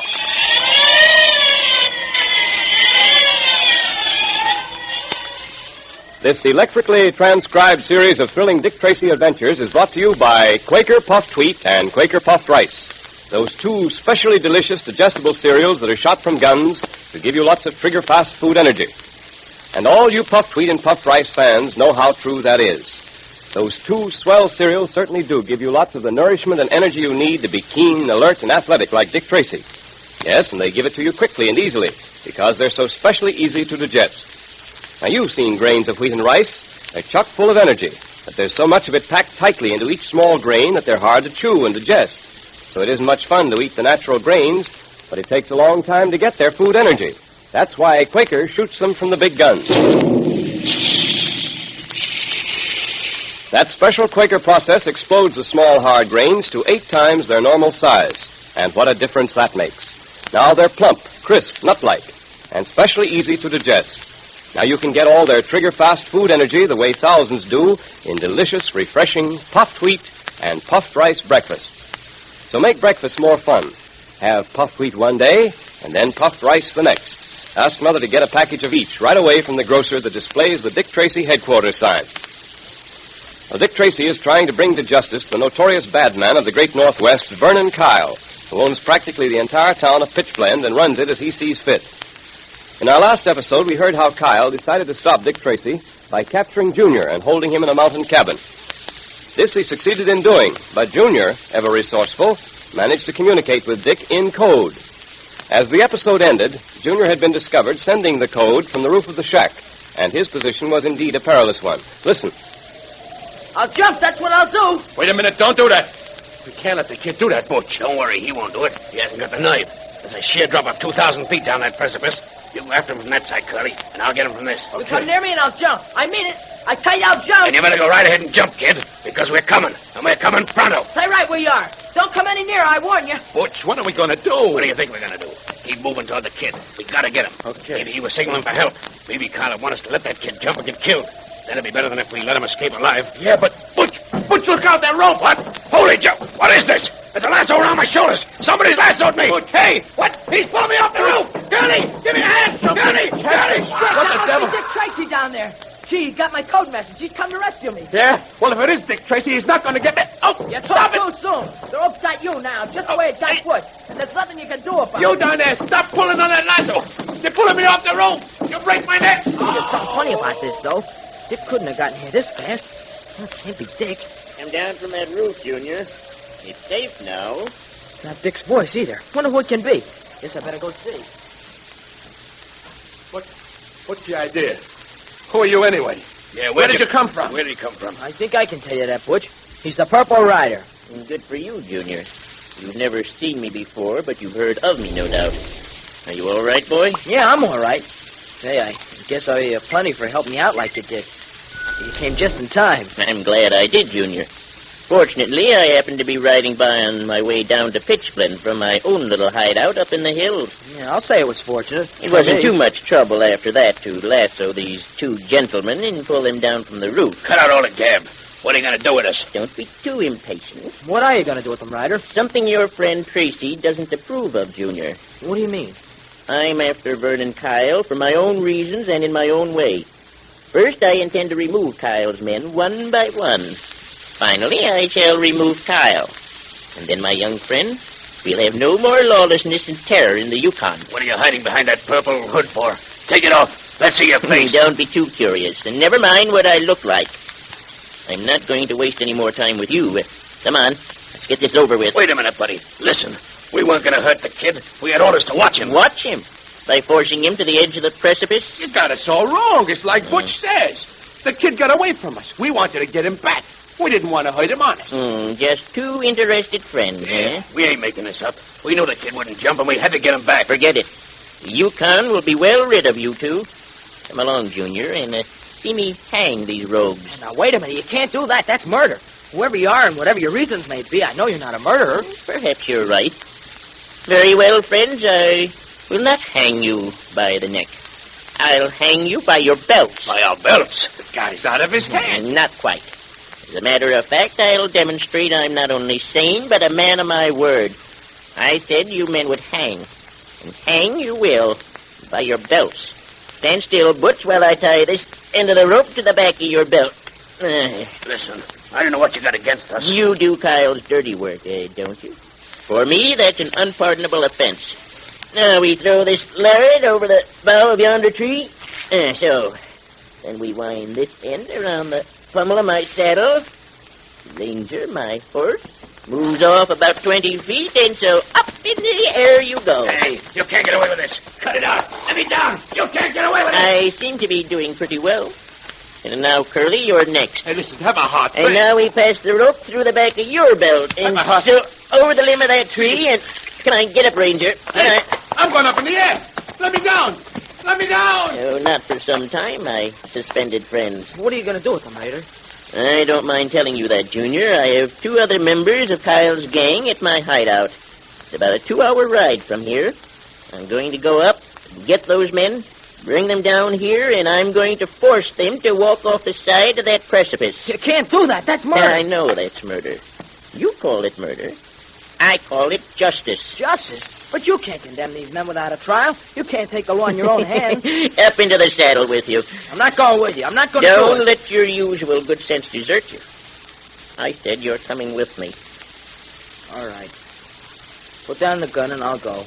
This electrically transcribed series of thrilling Dick Tracy adventures is brought to you by Quaker Puffed Wheat and Quaker Puffed Rice, those two specially delicious digestible cereals that are shot from guns to give you lots of trigger-fast food energy. And all you puffed wheat and puffed rice fans know how true that is. Those two swell cereals certainly do give you lots of the nourishment and energy you need to be keen, alert, and athletic like Dick Tracy. Yes, and they give it to you quickly and easily because they're so specially easy to digest. Now, you've seen grains of wheat and rice. They're chock full of energy, but there's so much of it packed tightly into each small grain that they're hard to chew and digest. So it isn't much fun to eat the natural grains, but it takes a long time to get their food energy. That's why Quaker shoots them from the big guns. That special Quaker process explodes the small, hard grains to 8 times their normal size. And what a difference that makes. Now they're plump, crisp, nut-like. and specially easy to digest. Now you can get all their trigger-fast food energy the way thousands do in delicious, refreshing puffed wheat and puffed rice breakfasts. So make breakfast more fun. Have puffed wheat one day and then puffed rice the next. Ask Mother to get a package of each right away from the grocer that displays the Dick Tracy headquarters sign. Well, Dick Tracy is trying to bring to justice the notorious bad man of the great Northwest, Vernon Kyle, who owns practically the entire town of Pitchblende and runs it as he sees fit. In our last episode, we heard how Kyle decided to stop Dick Tracy by capturing Junior and holding him in a mountain cabin. This he succeeded in doing, but Junior, ever resourceful, managed to communicate with Dick in code. As the episode ended, Junior had been discovered sending the code from the roof of the shack, and his position was indeed a perilous one. Listen. I'll jump, that's what I'll do. Wait a minute, don't do that. We can't let the kid do that, Butch. Don't worry, he won't do it. He hasn't got the nerve. There's a sheer drop of 2,000 feet down that precipice. You go after him from that side, Curly, and I'll get him from this. You come near me and I'll jump. I mean it. I tell you I'll jump. And you better go right ahead and jump, kid, because we're coming, and we're coming pronto. Stay right where you are. Don't come any nearer, I warn you. Butch, what are we going to do? What do you think we're going to do? Keep moving toward the kid. We got to get him. Okay. Maybe he was signaling for help. Maybe Kyle would want us to let that kid jump and get killed. That'd be better than if we let him escape alive. Yeah, but Butch, look out, that rope. What? Holy Joe, what is this? There's a lasso around my shoulders. Somebody's lassoed me. Butch. Hey, what? He's pulling me off the roof. Curly, give me a hand. Curly. What the devil? Dick Tracy down there. Gee, he got my code message. He's come to rescue me. Yeah? Well, if it is Dick Tracy, he's not going to get me. Oh, you talk too soon. The rope's got you now, just the way it got Butch. And there's nothing you can do about it. You down there, stop pulling on that lasso. You're pulling me off the rope. You break my neck. There's something funny about this, though. Dick couldn't have gotten here this fast. That can't be Dick. Come down from that roof, Junior. It's safe now. Not Dick's voice, either. Wonder who it can be. Guess I better go see. What's the idea? Who are you anyway? Yeah, where did you come from? Where did he come from? I think I can tell you that, Butch. He's the Purple Rider. Good for you, Junior. You've never seen me before, but you've heard of me, no doubt. Are you all right, boy? Yeah, I'm all right. Say, I guess I owe you plenty for helping me out like you did. You came just in time. I'm glad I did, Junior. Fortunately, I happened to be riding by on my way down to Pitchblende from my own little hideout up in the hills. Yeah, I'll say it was fortunate. It wasn't too much trouble after that to lasso these two gentlemen and pull them down from the roof. Cut out all the gab. What are you going to do with us? Don't be too impatient. What are you going to do with them, Ryder? Something your friend Tracy doesn't approve of, Junior. What do you mean? I'm after Vernon Kyle for my own reasons and in my own way. First, I intend to remove Kyle's men one by one. Finally, I shall remove Kyle. And then, my young friend, we'll have no more lawlessness and terror in the Yukon. What are you hiding behind that purple hood for? Take it off. Let's see your face. Don't be too curious, and never mind what I look like. I'm not going to waste any more time with you. Come on, let's get this over with. Wait a minute, buddy. Listen, we weren't going to hurt the kid. We had orders to watch him. Watch him? By forcing him to the edge of the precipice? You got us all wrong. It's like Butch says. The kid got away from us. We wanted to get him back. We didn't want to hurt him, honest. Just two interested friends, eh? We ain't making this up. We knew the kid wouldn't jump, and we had to get him back. Forget it. The Yukon will be well rid of you two. Come along, Junior, and see me hang these rogues. Now, wait a minute. You can't do that. That's murder. Whoever you are and whatever your reasons may be, I know you're not a murderer. Perhaps you're right. Very well, friends. I will not hang you by the neck. I'll hang you by your belts. By our belts? The guy's out of his head. Not quite. As a matter of fact, I'll demonstrate I'm not only sane, but a man of my word. I said you men would hang. And hang you will, by your belts. Stand still, Butch, while I tie this end of the rope to the back of your belt. Listen, I don't know what you got against us. You do Kyle's dirty work, don't you? For me, that's an unpardonable offense. Now we throw this lariat over the bough of yonder tree. So, then we wind this end around the pommel of my saddle. Ranger, my horse, moves off about 20 feet, and so up in the air you go. Hey, you can't get away with this. Cut it out. Let me down. You can't get away with it. I seem to be doing pretty well. And now, Curly, you're next. Hey, listen, have a heart. And now we pass the rope through the back of your belt. And so over the limb of that tree, and can I get up, Ranger? Hey, I'm going up in the air. Let me down. Let me down. No, not for some time, my suspended friends. What are you going to do with them, Ryder? I don't mind telling you that, Junior. I have two other members of Kyle's gang at my hideout. It's about a 2-hour ride from here. I'm going to go up Get those men, bring them down here, and I'm going to force them to walk off the side of that precipice. You can't do that. That's murder. I know that's murder. You call it murder. I call it justice. Justice? But you can't condemn these men without a trial. You can't take the law in your own hands. Up into the saddle with you. I'm not going with you. I'm not going to do Don't it. let your usual good sense desert you. I said you're coming with me. All right. Put down the gun and I'll go.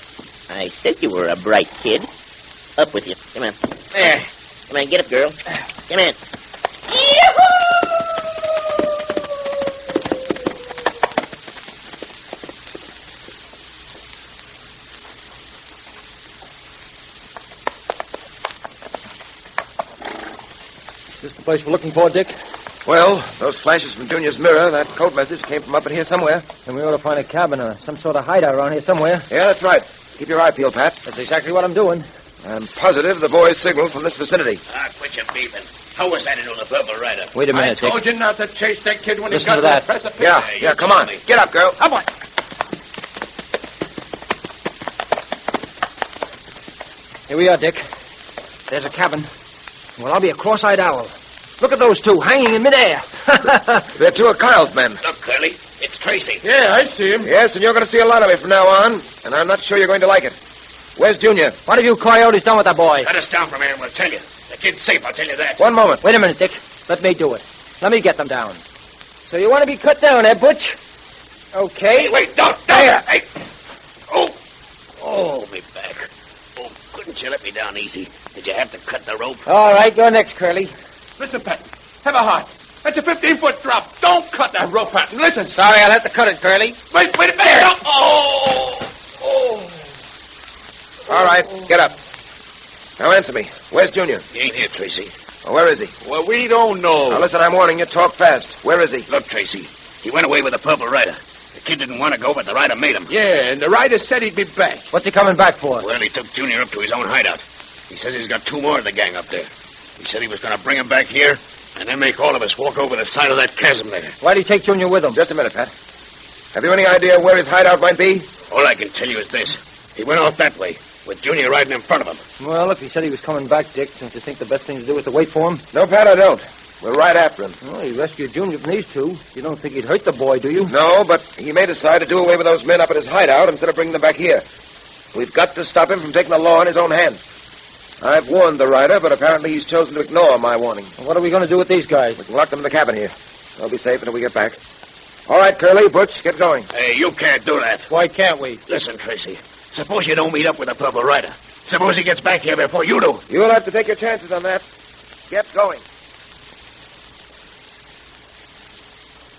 I said you were a bright kid. Up with you. Come on. There. Come on, get up, girl. Come on. Is this the place we're looking for, Dick? Well, those flashes from Junior's mirror, that code message came from up in here somewhere. Then we ought to find a cabin or some sort of hideout around here somewhere. Yeah, that's right. Keep your eye peeled, Pat. That's exactly what I'm doing. I'm positive the boys signaled from this vicinity. Quit your beeping. How was that into the Purple Rider? Wait a minute, I told Dick. you not to chase that kid when Listen he got to to that. the precipice. Yeah, come on. Get up, girl. Up on. Here we are, Dick. There's a cabin. Well, I'll be a cross-eyed owl. Look at those two hanging in midair. They're two of Kyle's men. Look, Curly, it's Tracy. Yeah, I see him. Yes, and you're going to see a lot of him from now on, and I'm not sure you're going to like it. Where's Junior? What have you coyotes done with that boy? Let us down from here and we'll tell you. The kid's safe, I'll tell you that. One moment. Wait a minute, Dick. Let me do it. Let me get them down. So you want to be cut down, eh, Butch? Okay. Hey, wait, don't. There. Hey. Oh, me back. Oh, couldn't you let me down easy? Did you have to cut the rope? All right, go next, Curly. Listen, Pat. Have a heart. That's a 15-foot drop. Don't cut that rope, Pat. Listen. Sorry, I'll have to cut it, Curly. Wait a minute. Don't. Oh. All right, get up. Now answer me. Where's Junior? He ain't here, Tracy. Well, where is he? Well, we don't know. Now, listen, I'm warning you. Talk fast. Where is he? Look, Tracy. He went away with the Purple Rider. The kid didn't want to go, but the rider made him. Yeah, and the rider said he'd be back. What's he coming back for? Well, he took Junior up to his own hideout. He says he's got two more of the gang up there. He said he was going to bring him back here and then make all of us walk over the side of that chasm there. Why'd he take Junior with him? Just a minute, Pat. Have you any idea where his hideout might be? All I can tell you is this. He went off that way, with Junior riding in front of him. Well, if he said he was coming back, Dick, don't you think the best thing to do is to wait for him? No, Pat, I don't. We're right after him. Well, he rescued Junior from these two. You don't think he'd hurt the boy, do you? No, but he may decide to do away with those men up at his hideout instead of bringing them back here. We've got to stop him from taking the law in his own hands. I've warned the rider, but apparently he's chosen to ignore my warning. Well, what are we going to do with these guys? We can lock them in the cabin here. They'll be safe until we get back. All right, Curly, Butch, get going. Hey, you can't do that. Why can't we? Listen, Tracy. Suppose you don't meet up with the Purple Rider. Suppose he gets back here before you do. You'll have to take your chances on that. Get going.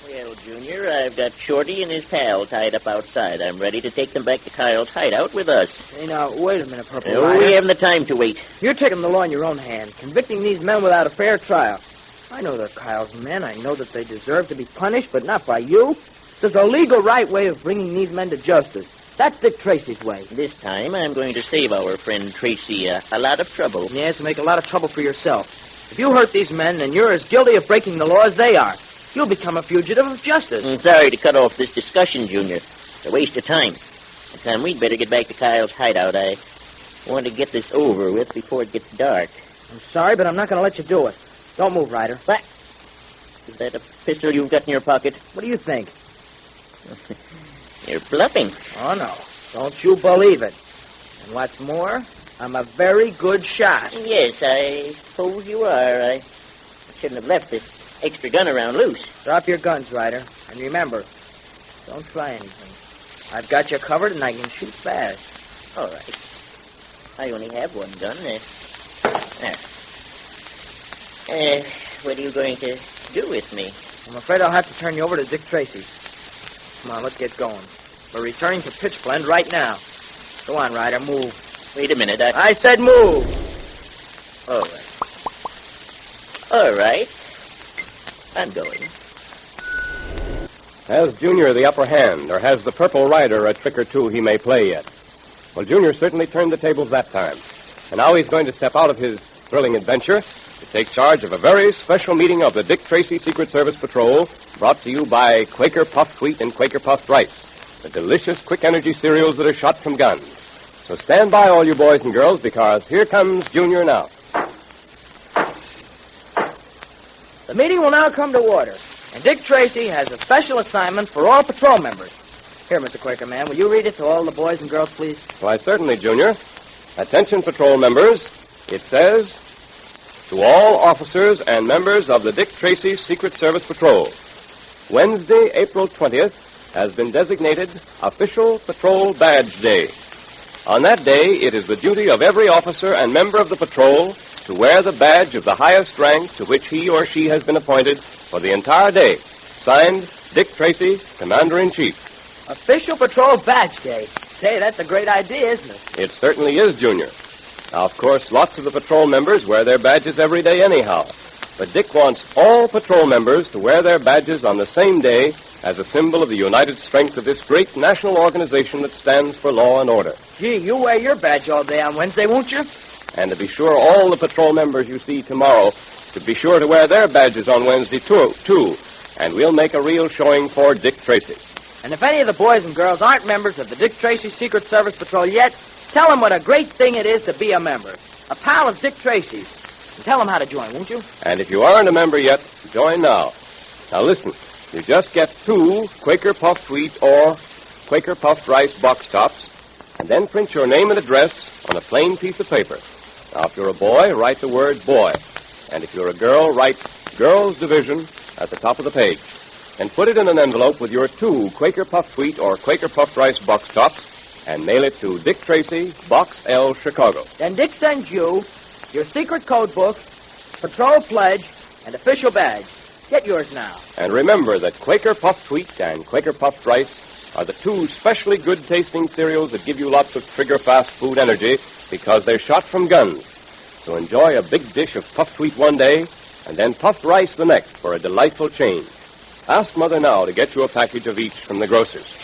Well, Junior, I've got Shorty and his pal tied up outside. I'm ready to take them back to Kyle's hideout with us. Hey, now, wait a minute, Purple No, Rider. we haven't the time to wait. You're taking the law in your own hand, convicting these men without a fair trial. I know they're Kyle's men. I know that they deserve to be punished, but not by you. There's a legal right way of bringing these men to justice. That's Dick Tracy's way. This time, I'm going to save our friend Tracy a lot of trouble. Yes, and make a lot of trouble for yourself. If you hurt these men, then you're as guilty of breaking the law as they are. You'll become a fugitive of justice. I'm sorry to cut off this discussion, Junior. It's a waste of time. Tom, we'd better get back to Kyle's hideout. I want to get this over with before it gets dark. I'm sorry, but I'm not going to let you do it. Don't move, Ryder. What? Is that a pistol you've got in your pocket? What do you think? You're bluffing. Oh, no. Don't you believe it. And what's more, I'm a very good shot. Yes, I suppose you are. I shouldn't have left this extra gun around loose. Drop your guns, Ryder. And remember, don't try anything. I've got you covered, and I can shoot fast. All right. I only have one gun. There. What are you going to do with me? I'm afraid I'll have to turn you over to Dick Tracy. Come on, let's get going. We're returning to Pitchblende right now. Go on, Ryder, move. Wait a minute, I said move! All right. All right. I'm going. Has Junior the upper hand, or has the Purple Rider a trick or two he may play yet? Well, Junior certainly turned the tables that time. And now he's going to step out of his thrilling adventure to take charge of a very special meeting of the Dick Tracy Secret Service Patrol, brought to you by Quaker Puffed Wheat and Quaker Puffed Rice, the delicious quick energy cereals that are shot from guns. So stand by, all you boys and girls, because here comes Junior now. The meeting will now come to order, and Dick Tracy has a special assignment for all patrol members. Here, Mr. Quaker Man, will you read it to all the boys and girls, please? Why, certainly, Junior. Attention, patrol members. It says, to all officers and members of the Dick Tracy Secret Service Patrol, Wednesday, April 20th, has been designated Official Patrol Badge Day. On that day, it is the duty of every officer and member of the patrol to wear the badge of the highest rank to which he or she has been appointed for the entire day. Signed, Dick Tracy, Commander-in-Chief. Official Patrol Badge Day. Say, that's a great idea, isn't it? It certainly is, Junior. Now, of course, lots of the patrol members wear their badges every day anyhow. But Dick wants all patrol members to wear their badges on the same day as a symbol of the united strength of this great national organization that stands for law and order. Gee, you wear your badge all day on Wednesday, won't you? And to be sure, all the patrol members you see tomorrow should be sure to wear their badges on Wednesday, too. And we'll make a real showing for Dick Tracy. And if any of the boys and girls aren't members of the Dick Tracy Secret Service Patrol yet, tell them what a great thing it is to be a member. A pal of Dick Tracy's. And tell them how to join, won't you? And if you aren't a member yet, join now. Now listen, you just get 2 Quaker Puffed Wheat or Quaker Puffed Rice box tops, and then print your name and address on a plain piece of paper. Now, if you're a boy, write the word boy. And if you're a girl, write Girls Division at the top of the page. And put it in an envelope with your 2 Quaker Puffed Wheat or Quaker Puffed Rice box tops and mail it to Dick Tracy, Box L, Chicago. Then Dick sends you your secret code book, patrol pledge, and official badge. Get yours now. And remember that Quaker Puffed Wheat and Quaker Puffed Rice are the 2 specially good-tasting cereals that give you lots of trigger-fast food energy because they're shot from guns. So enjoy a big dish of puffed wheat one day and then puffed rice the next for a delightful change. Ask Mother now to get you a package of each from the grocer's.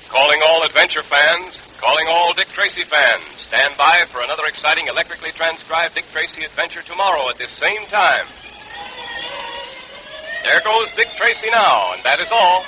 Calling all adventure fans, calling all Dick Tracy fans. Stand by for another exciting electrically transcribed Dick Tracy adventure tomorrow at this same time. There goes Dick Tracy now, and that is all.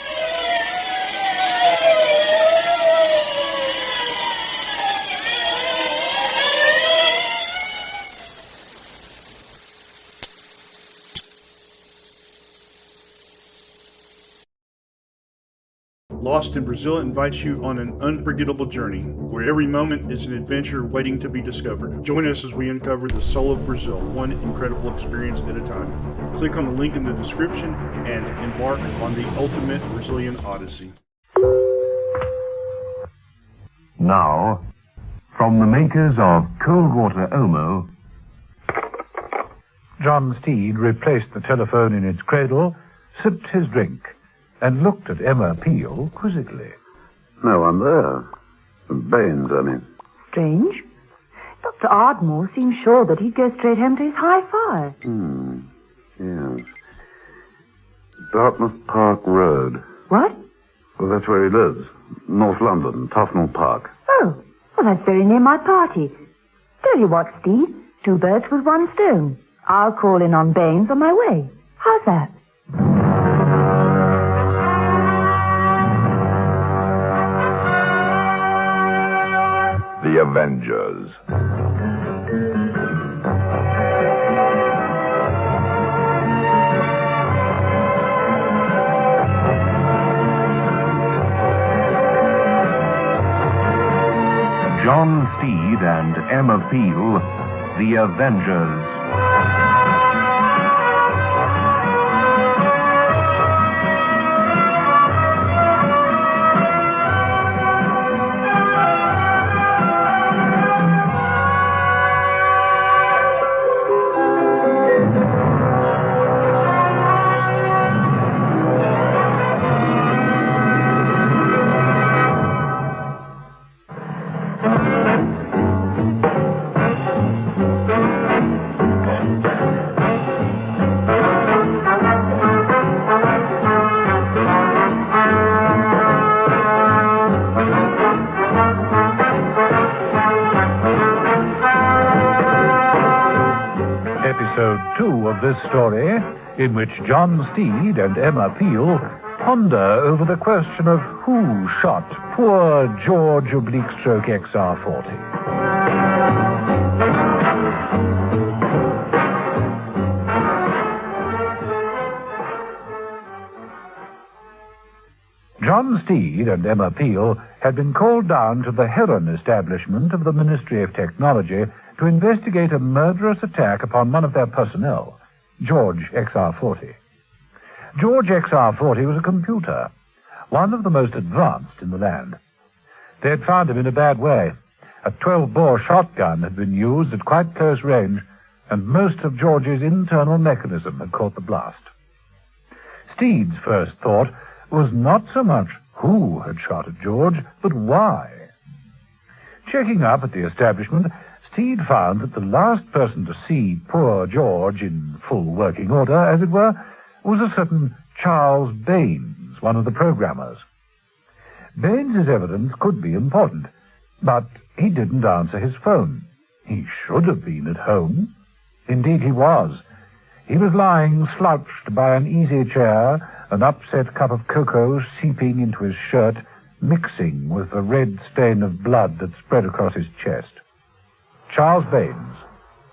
Lost in Brazil invites you on an unforgettable journey, where every moment is an adventure waiting to be discovered. Join us as we uncover the soul of Brazil, one incredible experience at a time. Click on the link in the description and embark on the ultimate Brazilian odyssey. Now, from the makers of Cold Water Omo, John Steed replaced the telephone in its cradle, sipped his drink, and looked at Emma Peel quizzically. No one there. Baines, I mean. Strange. Dr. Ardmore seemed sure that he'd go straight home to his hi-fi. Yes. Dartmouth Park Road. What? Well, that's where he lives. North London, Tufnell Park. Oh, well, that's very near my party. Tell you what, Steve, 2 birds with 1 stone. I'll call in on Baines on my way. How's that? The Avengers. John Steed and Emma Peel, The Avengers. Episode 2 of this story, in which John Steed and Emma Peel ponder over the question of who shot poor George Oblique Stroke XR40. John Steed and Emma Peel had been called down to the Heron establishment of the Ministry of Technology to investigate a murderous attack upon one of their personnel, George XR40. George XR40 was a computer, one of the most advanced in the land. They had found him in a bad way. A 12-bore shotgun had been used at quite close range, and most of George's internal mechanism had caught the blast. Steed's first thought was not so much who had shot at George, but why. Checking up at the establishment, Steed found that the last person to see poor George in full working order, as it were, was a certain Charles Baines, one of the programmers. Baines's evidence could be important, but he didn't answer his phone. He should have been at home. Indeed, he was. He was lying slouched by an easy chair, an upset cup of cocoa seeping into his shirt, mixing with the red stain of blood that spread across his chest. Charles Baines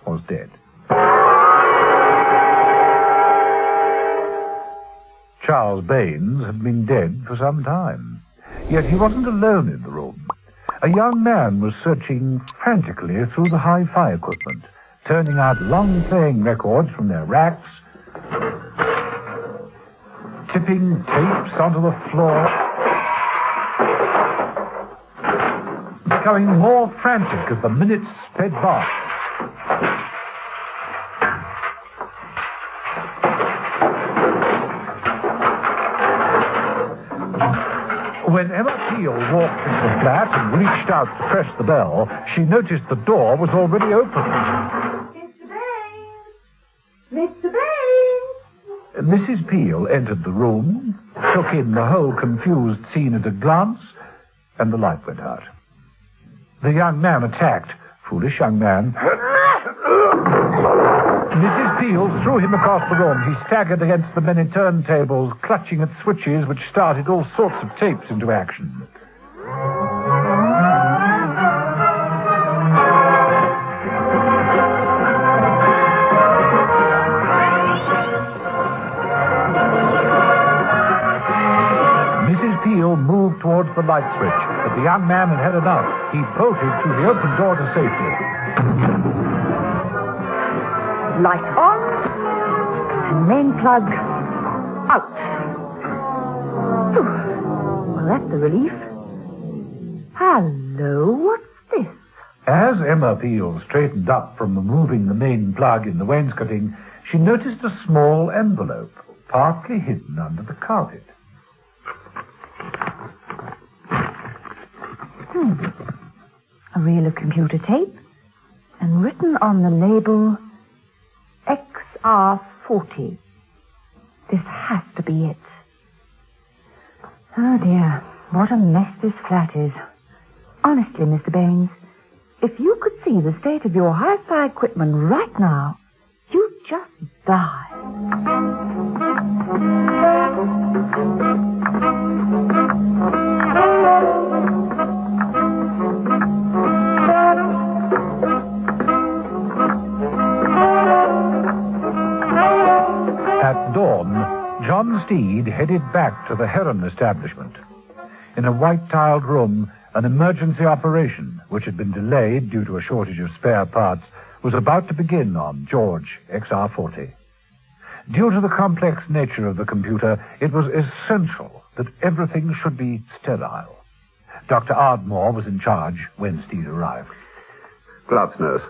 was dead. Charles Baines had been dead for some time. Yet he wasn't alone in the room. A young man was searching frantically through the hi-fi equipment, turning out long playing records from their racks, tipping tapes onto the floor, becoming more frantic as the minutes sped by. When Emma Peel walked into the flat and reached out to press the bell, she noticed the door was already open. Mr. Baines! Mrs. Peel entered the room, took in the whole confused scene at a glance, and the light went out. The young man attacked. Foolish young man. Mrs. Peel threw him across the room. He staggered against the many turntables, clutching at switches which started all sorts of tapes into action. Mrs. Peel moved towards the light switch, but the young man had had enough. He bolted through the open door to safety. Light on and main plug out. Whew. Well, that's a relief. Hello, what's this? As Emma Peel straightened up from removing the main plug in the wainscoting, she noticed a small envelope, partly hidden under the carpet. A reel of computer tape, and written on the label, XR40. This has to be it. Oh, dear. What a mess this flat is. Honestly, Mr. Baines, if you could see the state of your hi-fi equipment right now, you'd just die. At dawn, John Steed headed back to the Heron establishment. In a white-tiled room, an emergency operation, which had been delayed due to a shortage of spare parts, was about to begin on George XR40. Due to the complex nature of the computer, it was essential that everything should be sterile. Dr. Ardmore was in charge when Steed arrived. Gloves, nurse.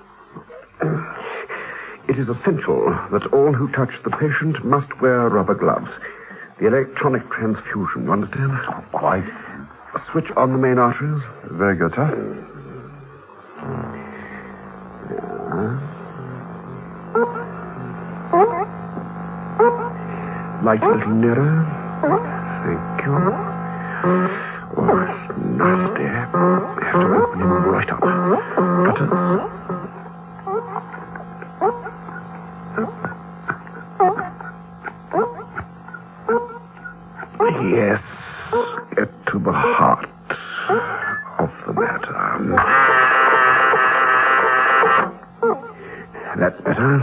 It is essential that all who touch the patient must wear rubber gloves. The electronic transfusion, you understand? Quite. Switch on the main arteries. Very good, sir. Light a little nearer. Thank you. Oh, it's nasty. We have to open him right up. Cutters. Yes, get to the heart of the matter. That's better.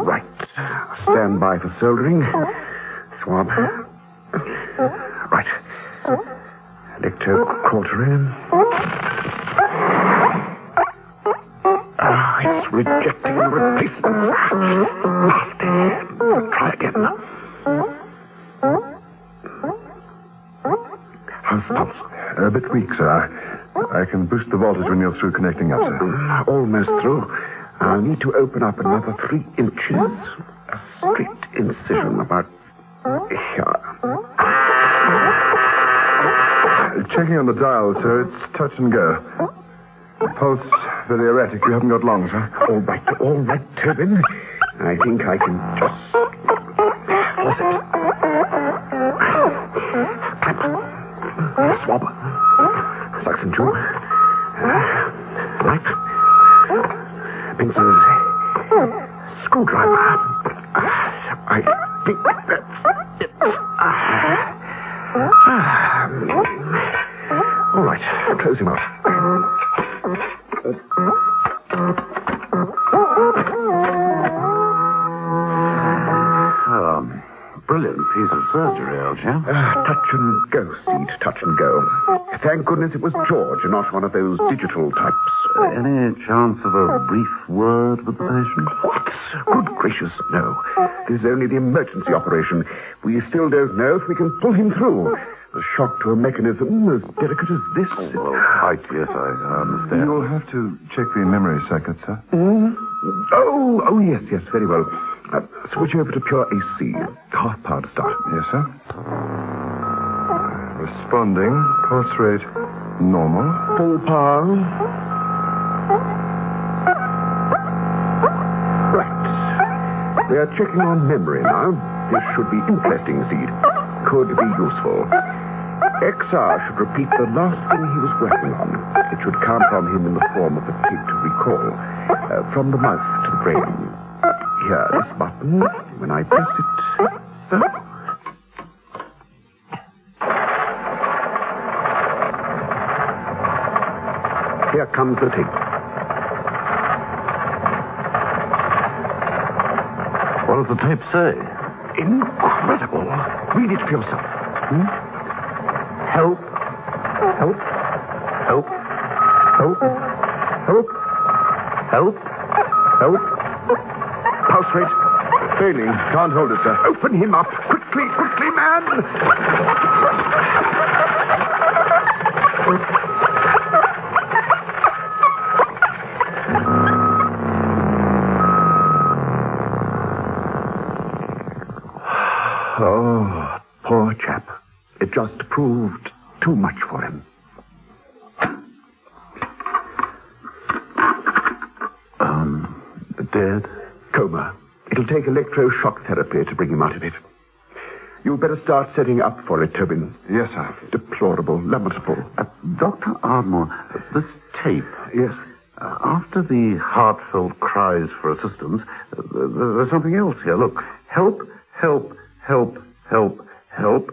Right. Stand by for soldering. Swab. Right. Electrocautery. It's rejecting the replacement. Nasty. Try again. How's the pulse? A bit weak, sir. I can boost the voltage when you're through connecting up, sir. Almost through. I'll need to open up another 3 inches. A straight incision about here. Checking on the dial, sir. It's touch and go. Pulse very erratic. You haven't got long, sir. All right, Tobin. I think I can just... What's it? Clamp. Swab. Suction tube. Right. Pincers. Screwdriver. I think that's it. All right, close him up. Brilliant piece of surgery, old chap. Touch and go, Steed, touch and go. Thank goodness it was George and not one of those digital types. Any chance of a brief word with the patient? What? Good gracious, no. This is only the emergency operation. We still don't know if we can pull him through. A shock to a mechanism as delicate as this. Right, yes, I understand. You'll have to check the memory circuit, sir. Oh, yes, very well. Switch over to pure AC. Half power to start. Yes, sir. Responding. Pulse rate normal. Full power. Right. We are checking on memory now. This should be interesting, Seed. Could be useful. XR should repeat the last thing he was working on. It should come from him in the form of a tape to recall. From the mouth to the brain. Here, this button. When I press it, so. Here comes the tape. What does the tape say? Incredible. Read it for yourself. Help. Help. Help. Help. Help. Help. Help. Pulse rate. Failing. Can't hold it, sir. Open him up. Quickly, man. Oh, poor chap. It just proved too much for him. Dead? Coma. It'll take electroshock therapy to bring him out of it. You'd better start setting up for it, Tobin. Yes, sir. Deplorable, lamentable. Dr. Ardmore, this tape. Yes. After the heartfelt cries for assistance, there's something else here. Look. Help, help, help, help, help.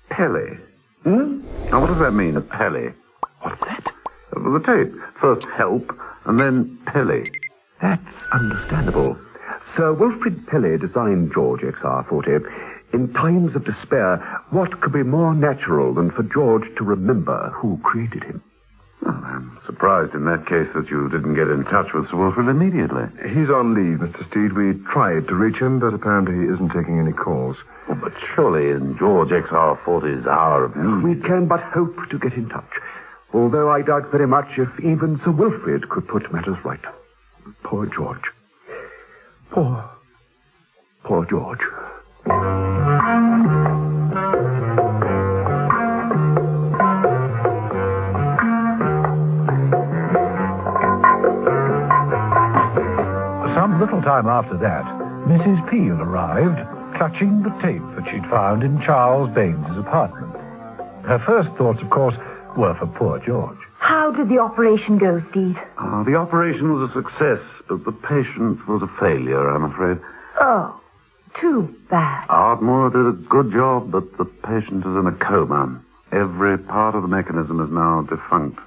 Pele. Now, what does that mean, a Pele? What's that? The tape. First help, and then Pele. That's understandable. Sir Wilfrid Pele designed George XR40. In times of despair, what could be more natural than for George to remember who created him? Well, I'm surprised in that case that you didn't get in touch with Sir Wilfrid immediately. He's on leave, Mr. Steed. We tried to reach him, but apparently he isn't taking any calls. Oh, but surely in George XR40's hour of need... We can but hope to get in touch. Although I doubt very much if even Sir Wilfrid could put matters right. Poor George. Poor George. Some little time after that, Mrs. Peel arrived, clutching the tape that she'd found in Charles Baines's apartment. Her first thoughts, of course, were for poor George. How did the operation go, Steve? The operation was a success, but the patient was a failure, I'm afraid. Oh. too bad. Ardmore did a good job, but the patient is in a coma. Every part of the mechanism is now defunct.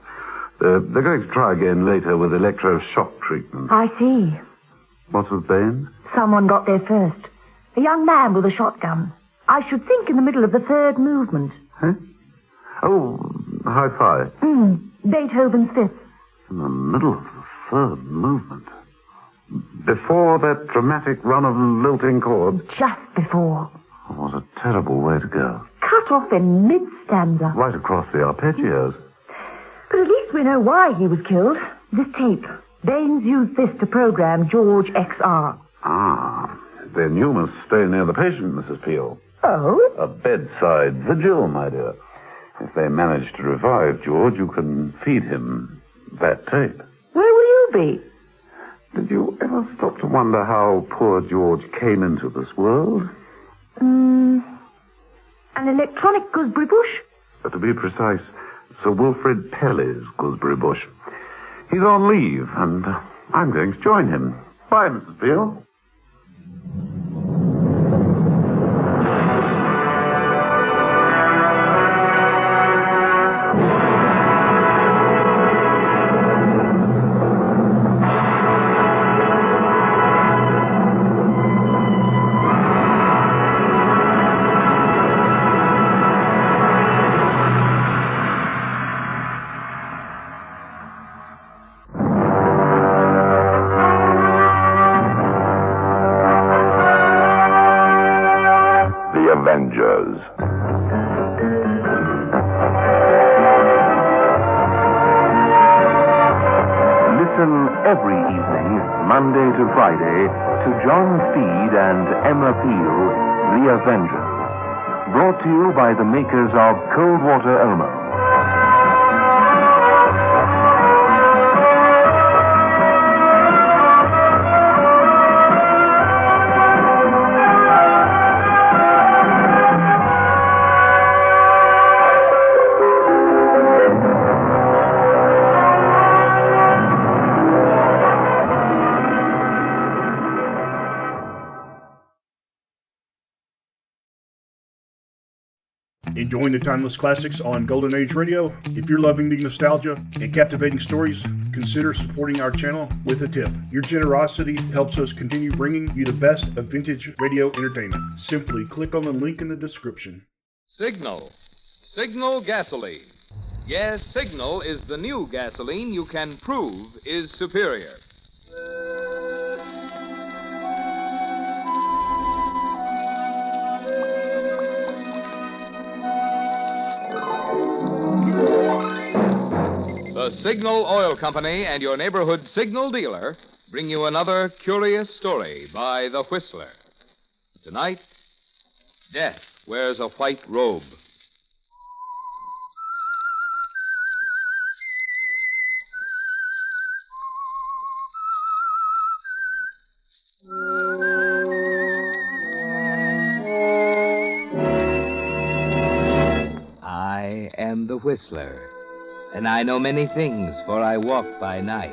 They're going to try again later with electroshock treatment. I see. What's with Baines? Someone got there first. A young man with a shotgun. I should think in the middle of the third movement. Huh? Oh, hi-fi. Beethoven's fifth. In the middle of the third movement. Before that dramatic run of lilting chords? Just before. Oh, what a terrible way to go. Cut off in mid-stanza. Right across the arpeggios. But at least we know why he was killed. This tape. Baines used this to program George XR. Ah, then you must stay near the patient, Mrs. Peel. Oh? A bedside vigil, my dear. If they manage to revive George, you can feed him that tape. Where will you be? Did you ever stop to wonder how poor George came into this world? An electronic gooseberry bush? To be precise, Sir Wilfrid Pelly's gooseberry bush. He's on leave, and I'm going to join him. Bye, Mrs. Peel. Avengers. Listen every evening, Monday to Friday, to John Speed and Emma Peel, The Avengers. Brought to you by the makers of Cold Water Elmo. Enjoying the timeless classics on Golden Age Radio? If you're loving the nostalgia and captivating stories, consider supporting our channel with a tip. Your generosity helps us continue bringing you the best of vintage radio entertainment. Simply click on the link in the description. Signal. Signal gasoline. Yes, Signal is the new gasoline you can prove is superior. The Signal Oil Company and your neighborhood Signal dealer bring you another curious story by The Whistler. Tonight, Death Wears a White Robe. I am the Whistler. And I know many things, for I walk by night.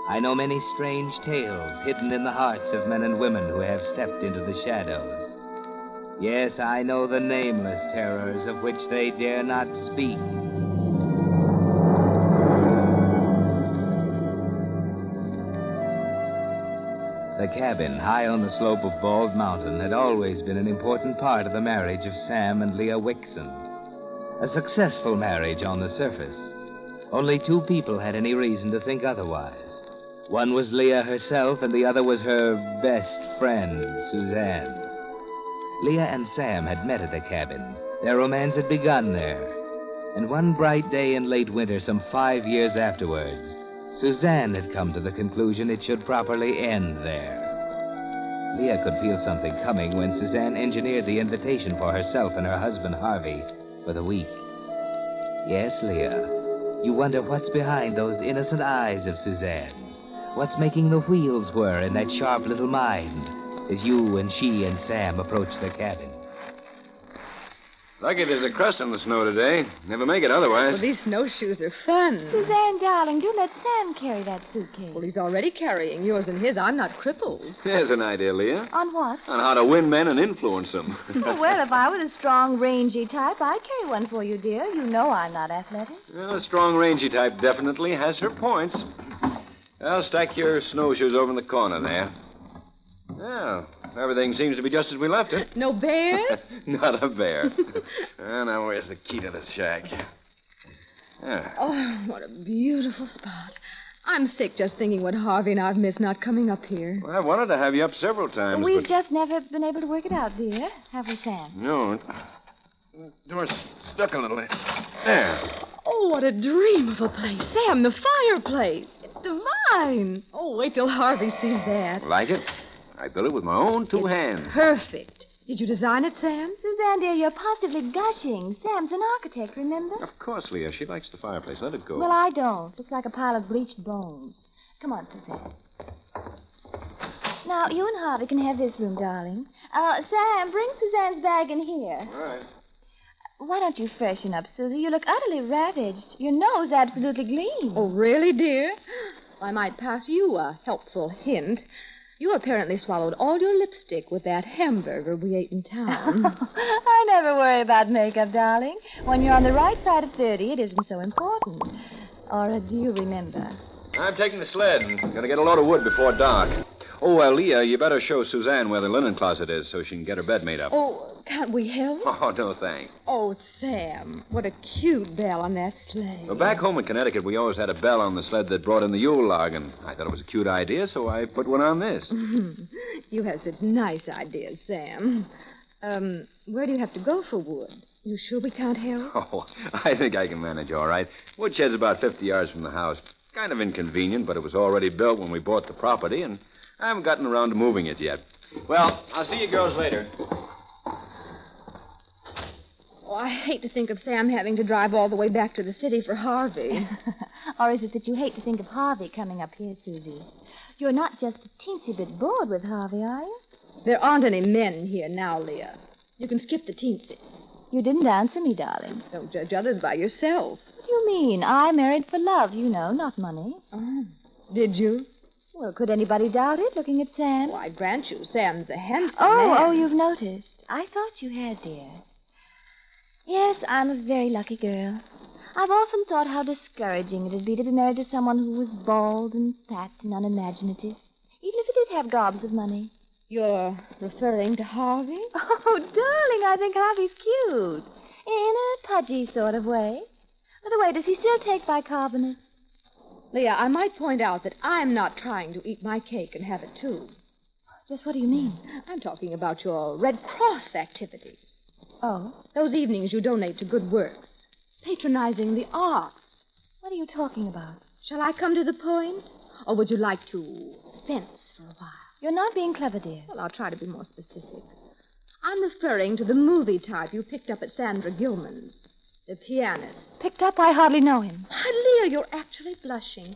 I know many strange tales hidden in the hearts of men and women who have stepped into the shadows. Yes, I know the nameless terrors of which they dare not speak. The cabin high on the slope of Bald Mountain had always been an important part of the marriage of Sam and Leah Wixon. A successful marriage on the surface. Only two people had any reason to think otherwise. One was Leah herself, and the other was her best friend, Suzanne. Leah and Sam had met at the cabin. Their romance had begun there. And one bright day in late winter, some 5 years afterwards, Suzanne had come to the conclusion it should properly end there. Leah could feel something coming when Suzanne engineered the invitation for herself and her husband, Harvey, for the week. Yes, Leah. You wonder what's behind those innocent eyes of Suzanne. What's making the wheels whir in that sharp little mind as you and she and Sam approach the cabin. Lucky there's a crust on the snow today. Never make it otherwise. Well, these snowshoes are fun. Suzanne, darling, do let Sam carry that suitcase. Well, he's already carrying yours and his. I'm not crippled. There's an idea, Leah. On what? On how to win men and influence them. Well, if I were the strong, rangy type, I'd carry one for you, dear. You know I'm not athletic. Well, a strong, rangy type definitely has her points. I'll stack your snowshoes over in the corner there. Well, everything seems to be just as we left it. No bears? Not a bear. Now, where's the key to the shack? Oh, what a beautiful spot. I'm sick just thinking what Harvey and I've missed not coming up here. Well, I wanted to have you up several times, We've but... just never been able to work it out, dear. Have we, Sam? No. The door's stuck a little. There. Oh, what a dream of a place. Sam, the fireplace. It's divine. Oh, wait till Harvey sees that. Like it? I built it with my own two hands. Perfect. Did you design it, Sam? Suzanne, dear, you're positively gushing. Sam's an architect, remember? Of course, Leah. She likes the fireplace. Let it go. Well, I don't. Looks like a pile of bleached bones. Come on, Suzanne. Now, you and Harvey can have this room, darling. Sam, bring Suzanne's bag in here. All right. Why don't you freshen up, Susie? You look utterly ravaged. Your nose absolutely gleams. Oh, really, dear? I might pass you a helpful hint. You apparently swallowed all your lipstick with that hamburger we ate in town. I never worry about makeup, darling. When you're on the right side of 30, it isn't so important. Or do you remember? I'm taking the sled and gonna get a load of wood before dark. Oh, Leah, you better show Suzanne where the linen closet is so she can get her bed made up. Oh, can't we help? Oh, no thanks. Oh, Sam, what a cute bell on that sleigh. Well, back home in Connecticut, we always had a bell on the sled that brought in the Yule log, and I thought it was a cute idea, so I put one on this. You have such nice ideas, Sam. Where do you have to go for wood? You sure we can't help? Oh, I think I can manage all right. Woodshed's about 50 yards from the house. Kind of inconvenient, but it was already built when we bought the property, and I haven't gotten around to moving it yet. Well, I'll see you girls later. Oh, I hate to think of Sam having to drive all the way back to the city for Harvey. Or is it that you hate to think of Harvey coming up here, Susie? You're not just a teensy bit bored with Harvey, are you? There aren't any men here now, Leah. You can skip the teensy. You didn't answer me, darling. Don't judge others by yourself. What do you mean? I married for love, you know, not money. Oh, did you? Well, could anybody doubt it, looking at Sam? Oh, I grant you, Sam's a handsome man. Oh, you've noticed. I thought you had, dear. Yes, I'm a very lucky girl. I've often thought how discouraging it'd be to be married to someone who was bald and fat and unimaginative, even if he did have gobs of money. You're referring to Harvey? Oh, darling, I think Harvey's cute. In a pudgy sort of way. By the way, does he still take bicarbonate? Leah, I might point out that I'm not trying to eat my cake and have it, too. Just what do you mean? I'm talking about your Red Cross activities. Oh? Those evenings you donate to good works. Patronizing the arts. What are you talking about? Shall I come to the point? Or would you like to fence for a while? You're not being clever, dear. Well, I'll try to be more specific. I'm referring to the movie type you picked up at Sandra Gilman's. The pianist. Picked up? I hardly know him. Leah, you're actually blushing.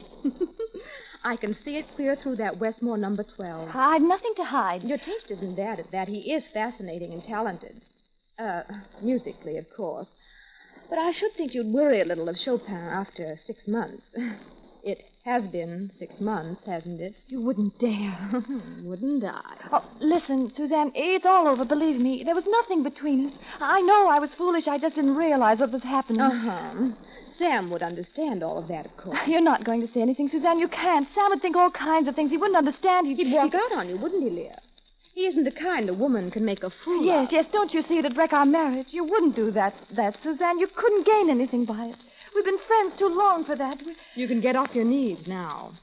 I can see it clear through that Westmore number 12. I've nothing to hide. Your taste isn't bad at that. He is fascinating and talented. Musically, of course. But I should think you'd worry a little of Chopin after 6 months. It has been 6 months, hasn't it? You wouldn't dare. Wouldn't I? Oh, listen, Suzanne, it's all over, believe me. There was nothing between us. I know I was foolish. I just didn't realize what was happening. Uh-huh. Sam would understand all of that, of course. You're not going to say anything, Suzanne. You can't. Sam would think all kinds of things. He wouldn't understand. He'd walk out on you, wouldn't he, Leah? He isn't the kind a woman can make a fool Yes, of. yes. Don't you see it'd wreck our marriage? You wouldn't do that, Suzanne. You couldn't gain anything by it. We've been friends too long for that. You can get off your knees now.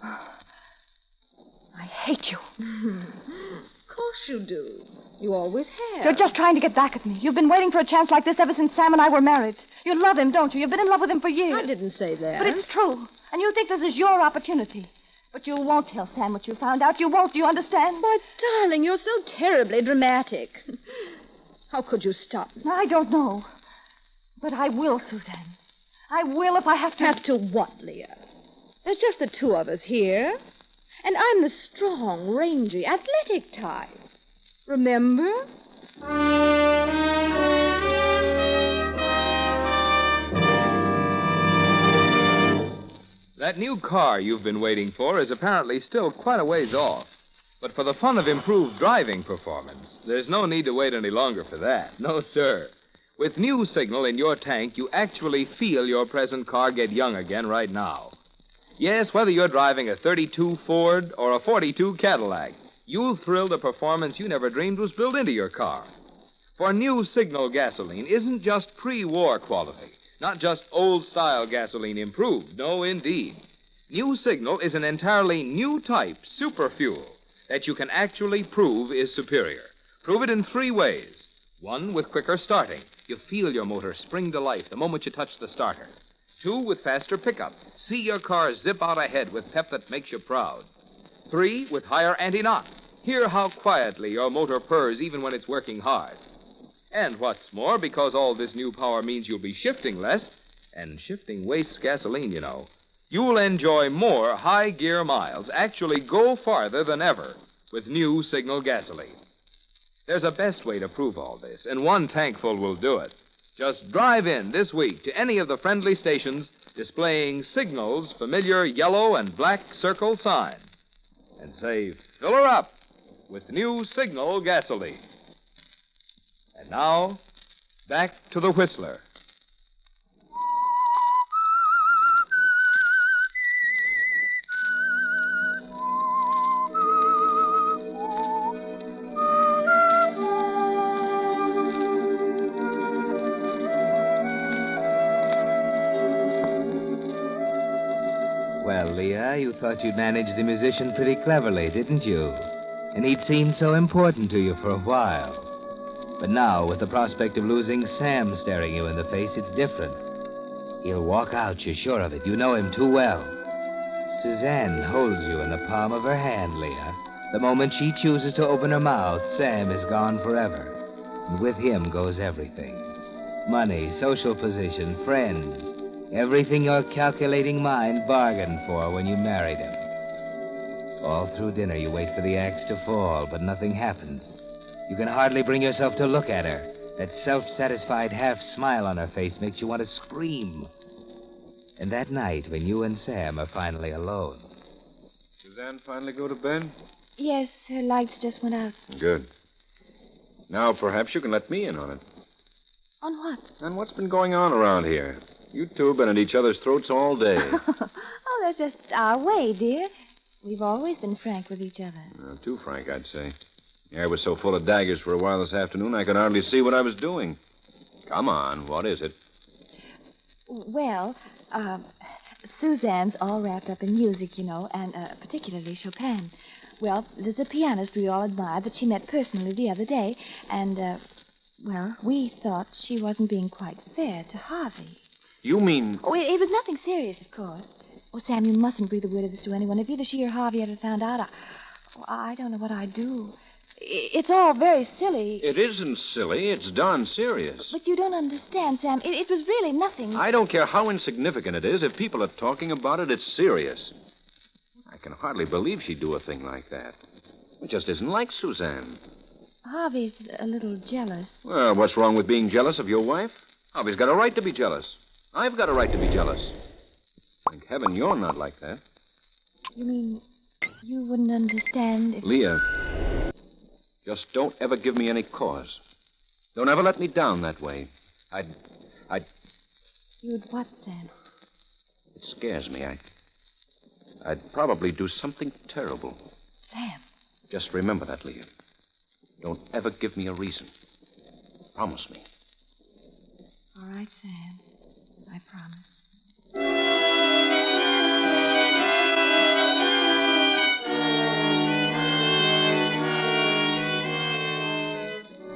I hate you. Of course you do. You always have. You're just trying to get back at me. You've been waiting for a chance like this ever since Sam and I were married. You love him, don't you? You've been in love with him for years. I didn't say that. But it's true. And you think this is your opportunity. But you won't tell Sam what you found out. You won't. Do you understand? Why, darling, you're so terribly dramatic. How could you stop me? I don't know. But I will, Suzanne. I will if I have to. Have to what, Leah? There's just the two of us here. And I'm the strong, rangy, athletic type. Remember? That new car you've been waiting for is apparently still quite a ways off. But for the fun of improved driving performance, there's no need to wait any longer for that. No, sir. With new signal in your tank, you actually feel your present car get young again right now. Yes, whether you're driving a 32 Ford or a 42 Cadillac, you'll thrill to performance you never dreamed was built into your car. For new signal gasoline isn't just pre-war quality, not just old-style gasoline improved. No, indeed. New signal is an entirely new type, super fuel, that you can actually prove is superior. Prove it in 3 ways. 1, with quicker starting. You feel your motor spring to life the moment you touch the starter. 2, with faster pickup. See your car zip out ahead with pep that makes you proud. 3, with higher anti-knock. Hear how quietly your motor purrs even when it's working hard. And what's more, because all this new power means you'll be shifting less, and shifting wastes gasoline, you know, you'll enjoy more high-gear miles, actually go farther than ever with new signal gasoline. There's a best way to prove all this, and 1 tankful will do it. Just drive in this week to any of the friendly stations displaying Signal's familiar yellow and black circle sign and say, fill her up with new Signal gasoline. And now, back to the Whistler. Well, Leah, you thought you'd managed the musician pretty cleverly, didn't you? And he'd seemed so important to you for a while. But now, with the prospect of losing Sam staring you in the face, it's different. He'll walk out, you're sure of it. You know him too well. Suzanne holds you in the palm of her hand, Leah. The moment she chooses to open her mouth, Sam is gone forever. And with him goes everything. Money, social position, friends. Everything your calculating mind bargained for when you married him. All through dinner, you wait for the axe to fall, but nothing happens. You can hardly bring yourself to look at her. That self-satisfied half-smile on her face makes you want to scream. And that night, when you and Sam are finally alone. Suzanne finally go to bed? Yes, her lights just went out. Good. Now, perhaps you can let me in on it. On what? On what's been going on around here. You two have been at each other's throats all day. Oh, that's just our way, dear. We've always been frank with each other. Too frank, I'd say. The air was so full of daggers for a while this afternoon, I could hardly see what I was doing. Come on, what is it? Well, Suzanne's all wrapped up in music, you know, and particularly Chopin. Well, there's a pianist we all admire that she met personally the other day, and, well, we thought she wasn't being quite fair to Harvey. You mean... Oh, it was nothing serious, of course. Oh, Sam, you mustn't breathe a word of this to anyone. If either she or Harvey ever found out, I don't know what I'd do. It's all very silly. It isn't silly. It's darn serious. But you don't understand, Sam. It was really nothing. I don't care how insignificant it is. If people are talking about it, it's serious. I can hardly believe she'd do a thing like that. It just isn't like Suzanne. Harvey's a little jealous. Well, what's wrong with being jealous of your wife? Harvey's got a right to be jealous. I've got a right to be jealous. Thank heaven you're not like that. You mean you wouldn't understand if... Leah, just don't ever give me any cause. Don't ever let me down that way. I'd... You'd what, Sam? It scares me. I'd probably do something terrible. Sam. Just remember that, Leah. Don't ever give me a reason. Promise me. All right, Sam. I promise.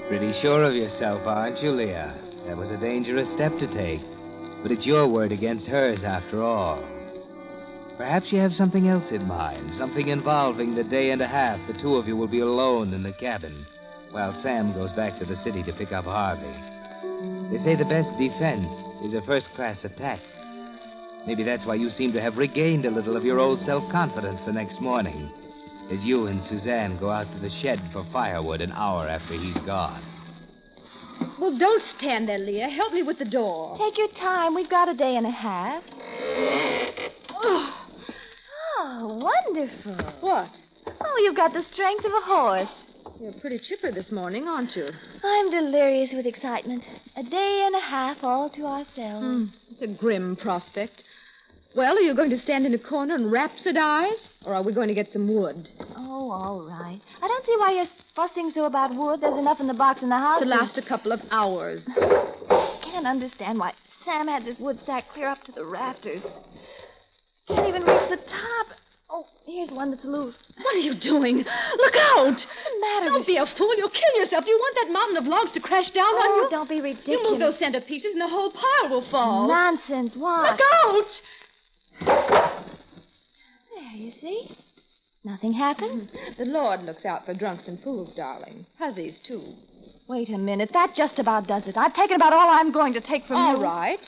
Pretty sure of yourself, aren't you, Leah? That was a dangerous step to take. But it's your word against hers, after all. Perhaps you have something else in mind, something involving the day and a half the two of you will be alone in the cabin, while Sam goes back to the city to pick up Harvey. They say the best defense is a first-class attack. Maybe that's why you seem to have regained a little of your old self-confidence the next morning, as you and Suzanne go out to the shed for firewood an hour after he's gone. Well, don't stand there, Leah. Help me with the door. Take your time. We've got a day and a half. Oh, Oh, wonderful. What? Oh, you've got the strength of a horse. You're pretty chipper this morning, aren't you? I'm delirious with excitement. A day and a half all to ourselves. It's a grim prospect. Well, are you going to stand in a corner and rhapsodize? Or are we going to get some wood? Oh, all right. I don't see why you're fussing so about wood. There's enough in the box in the house. To last a couple of hours. I can't understand why Sam had this wood stack clear up to the rafters. Can't even reach the top. Oh, here's one that's loose. What are you doing? Look out! What's the matter? Don't be a fool. You'll kill yourself. Do you want that mountain of logs to crash down on you? Don't be ridiculous. You move those center pieces and the whole pile will fall. Nonsense. What? Look out! There, you see? Nothing happened. The Lord looks out for drunks and fools, darling. Hussies, too. Wait a minute. That just about does it. I've taken about all I'm going to take from you. All right.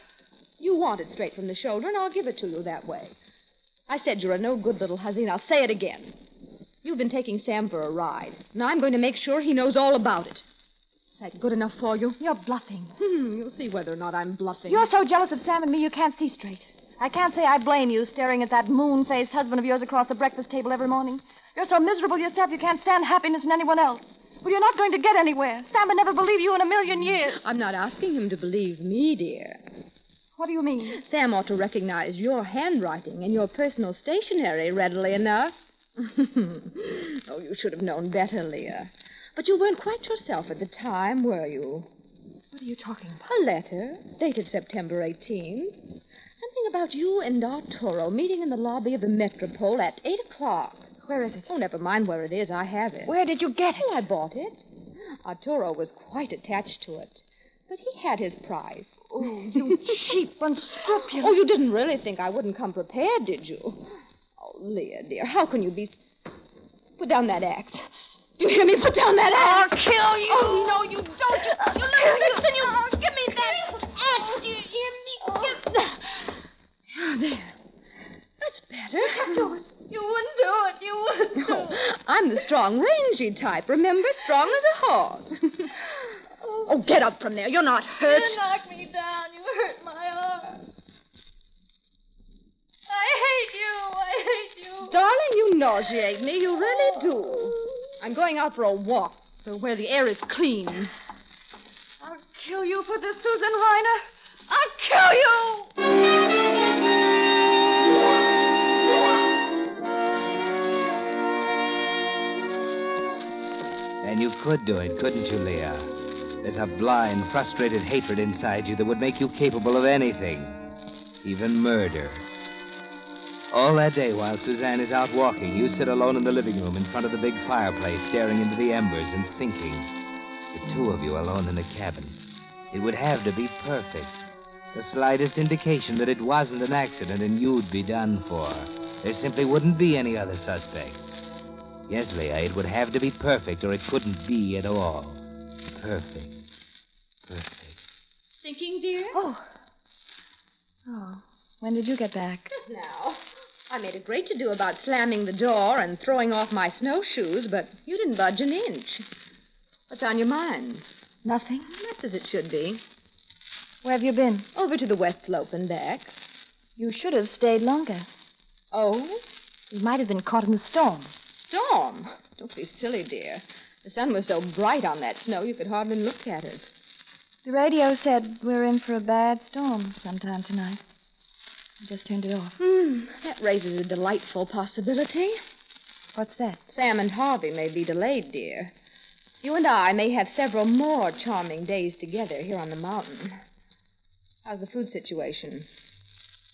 You want it straight from the shoulder, and I'll give it to you that way. I said you're a no-good little hussy, and I'll say it again. You've been taking Sam for a ride, and I'm going to make sure he knows all about it. Is that good enough for you? You're bluffing. You'll see whether or not I'm bluffing. You're so jealous of Sam and me you can't see straight. I can't say I blame you staring at that moon-faced husband of yours across the breakfast table every morning. You're so miserable yourself you can't stand happiness in anyone else. Well, you're not going to get anywhere. Sam would never believe you in a million years. I'm not asking him to believe me, dear. What do you mean? Sam ought to recognize your handwriting and your personal stationery readily enough. Oh, you should have known better, Leah. But you weren't quite yourself at the time, were you? What are you talking about? A letter, dated September 18th. Something about you and Arturo meeting in the lobby of the Metropole at 8 o'clock. Where is it? Oh, never mind where it is. I have it. Where did you get it? Oh, I bought it. Arturo was quite attached to it. But he had his prize. Oh, you cheap, unscrupulous. Oh, you didn't really think I wouldn't come prepared, did you? Oh, Leah, dear, how can you be... Put down that axe. Do you hear me? Put down that axe. I'll kill you. Oh, no, you don't. You little vixen, you... Give me that axe. Do you hear me? There. That's better. Do it. You wouldn't do it. You wouldn't do it. I'm the strong, rangy type, remember? Strong as a horse. Oh, get up from there. You're not hurt. You knocked me down. You hurt my arm. I hate you. Darling, you nauseate me. You really do. I'm going out for a walk to where the air is clean. I'll kill you for this, Susan Reiner. I'll kill you! And you could do it, couldn't you, Leah? There's a blind, frustrated hatred inside you that would make you capable of anything, even murder. All that day while Suzanne is out walking, you sit alone in the living room in front of the big fireplace, staring into the embers and thinking. The two of you alone in the cabin. It would have to be perfect. The slightest indication that it wasn't an accident and you'd be done for. There simply wouldn't be any other suspects. Yes, Leah, it would have to be perfect or it couldn't be at all. Perfect. Thinking, dear? Oh, when did you get back? Just now. I made a great to-do about slamming the door and throwing off my snowshoes, but you didn't budge an inch. What's on your mind? Nothing. That's as it should be. Where have you been? Over to the west slope and back. You should have stayed longer. Oh? You might have been caught in the storm. Storm? Don't be silly, dear. The sun was so bright on that snow you could hardly look at it. The radio said we're in for a bad storm sometime tonight. I just turned it off. That raises a delightful possibility. What's that? Sam and Harvey may be delayed, dear. You and I may have several more charming days together here on the mountain. How's the food situation?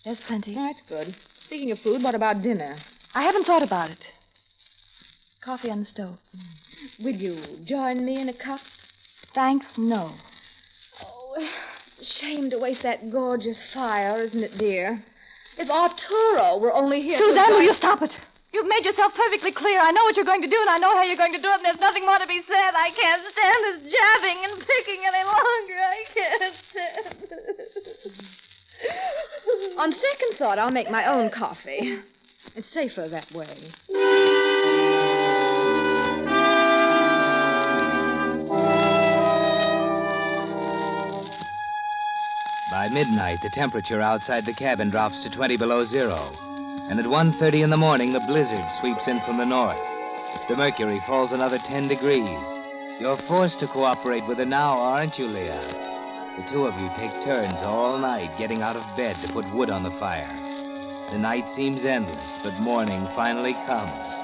There's plenty. Oh, that's good. Speaking of food, what about dinner? I haven't thought about it. Coffee on the stove. Will you join me in a cup? Thanks, no. Oh, shame to waste that gorgeous fire, isn't it, dear? If Arturo were only here... Suzanne, will you stop it? You've made yourself perfectly clear. I know what you're going to do, and I know how you're going to do it, and there's nothing more to be said. I can't stand this jabbing and picking any longer. I can't stand it. On second thought, I'll make my own coffee. It's safer that way. By midnight, the temperature outside the cabin drops to 20 below zero. And at 1:30 in the morning, the blizzard sweeps in from the north. The mercury falls another 10 degrees. You're forced to cooperate with her now, aren't you, Leah? The two of you take turns all night getting out of bed to put wood on the fire. The night seems endless, but morning finally comes.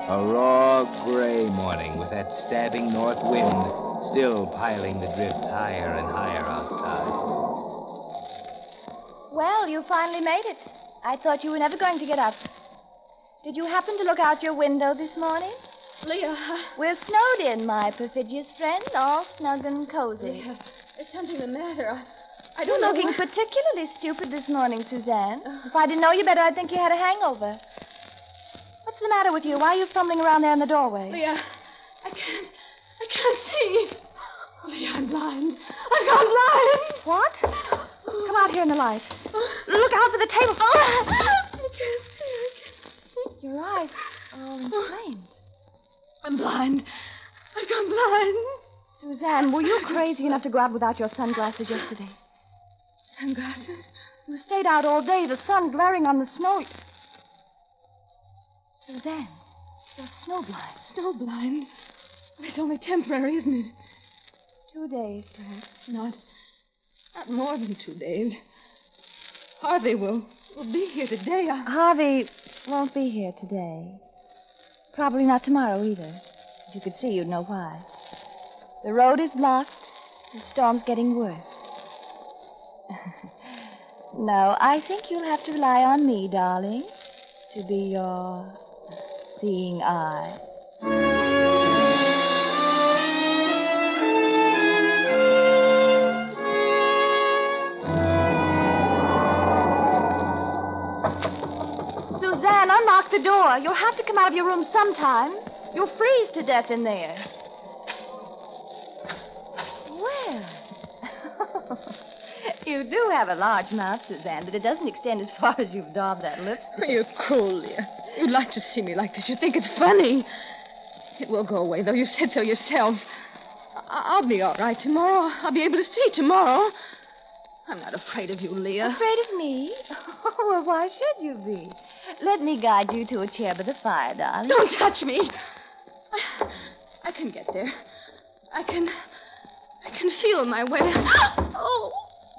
A raw, gray morning with that stabbing north wind still piling the drifts higher and higher outside. Well, you finally made it. I thought you were never going to get up. Did you happen to look out your window this morning? Leah, We're snowed in, my perfidious friend, all snug and cozy. Leah, is something the matter? I You're don't know. looking particularly stupid this morning, Suzanne. If I didn't know you better, I'd think you had a hangover. What's the matter with you? Why are you fumbling around there in the doorway? Leah, I can't see. Leah, I'm blind. I've gone blind. What? Come out here in the light. Look out for the table. I can't see. Your eyes are all inflamed. I'm blind. I've gone blind. Suzanne, were you crazy enough to go out without your sunglasses yesterday? Sunglasses? You stayed out all day, the sun glaring on the snow. Suzanne, you're snowblind. Snowblind? It's only temporary, isn't it? 2 days, perhaps. Not more than 2 days. Harvey will be here today. Harvey won't be here today. Probably not tomorrow either. If you could see, you'd know why. The road is blocked. The storm's getting worse. No, I think you'll have to rely on me, darling, to be your seeing eye. Suzanne, unlock the door. You'll have to come out of your room sometime. You'll freeze to death in there. Well, you do have a large mouth, Suzanne, but it doesn't extend as far as you've daubed that lipstick. You're cruel, Leah. You'd like to see me like this. You think it's funny. It will go away, though. You said so yourself. I'll be all right tomorrow. I'll be able to see tomorrow. I'm not afraid of you, Leah. Afraid of me? Oh, well, why should you be? Let me guide you to a chair by the fire, darling. Don't touch me. I can get there. I can feel my way. Oh!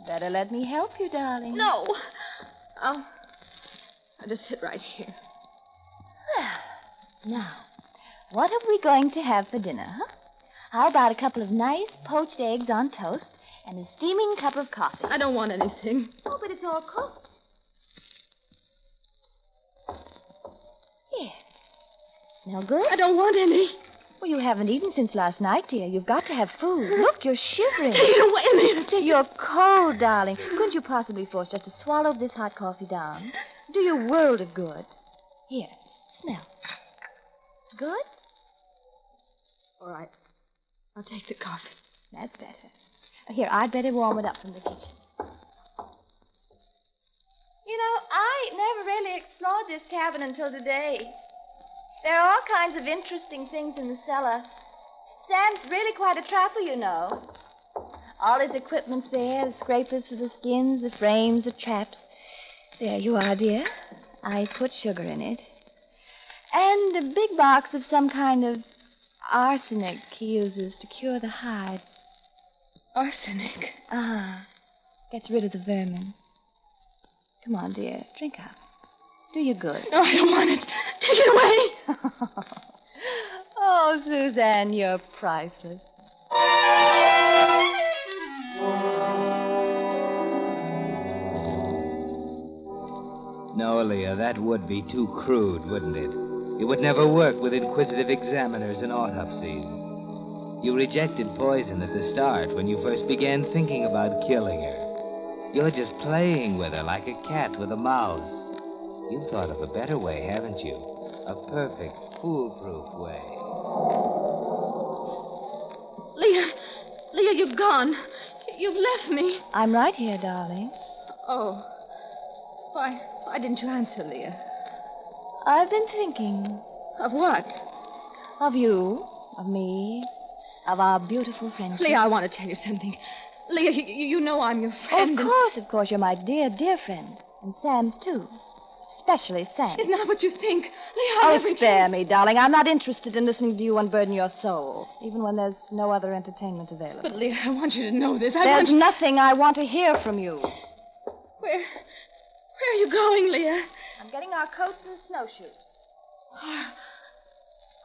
Better let me help you, darling. No. I'll just sit right here. Well, now, what are we going to have for dinner, huh? How about a couple of nice poached eggs on toast and a steaming cup of coffee? I don't want anything. Oh, but it's all cooked. Here. Smell good? I don't want any. Well, you haven't eaten since last night, dear. You've got to have food. Look, you're shivering. Take it away, Leah. You're cold, darling. Couldn't you possibly force just to swallow this hot coffee down? Do you a world of good. Here, smell. Good? All right. I'll take the coffee. That's better. Here, I'd better warm it up from the kitchen. You know, I never really explored this cabin until today. There are all kinds of interesting things in the cellar. Sam's really quite a trapper, you know. All his equipment's there, the scrapers for the skins, the frames, the traps. There you are, dear. I put sugar in it. And a big box of some kind of arsenic he uses to cure the hides. Arsenic? Ah, gets rid of the vermin. Come on, dear, drink up. Do you good. No, I don't want it. Take it away. Oh, Suzanne, you're priceless. No, Leah, that would be too crude, wouldn't it? It would never work with inquisitive examiners and autopsies. You rejected poison at the start when you first began thinking about killing her. You're just playing with her like a cat with a mouse. You've thought of a better way, haven't you? A perfect, foolproof way. Leah, you've gone. You've left me. I'm right here, darling. Oh. Why didn't you answer, Leah? I've been thinking. Of what? Of you, of me, of our beautiful friendship. Leah, I want to tell you something. Leah, you know I'm your friend. Of course, you're my dear, dear friend. And Sam's, too. especially Sam. It's not what you think. Leah, Oh, every spare me, darling. I'm not interested in listening to you unburden your soul, even when there's no other entertainment available. But, Leah, I want you to know this. There's nothing I want to hear from you. Where are you going, Leah? I'm getting our coats and snowshoes.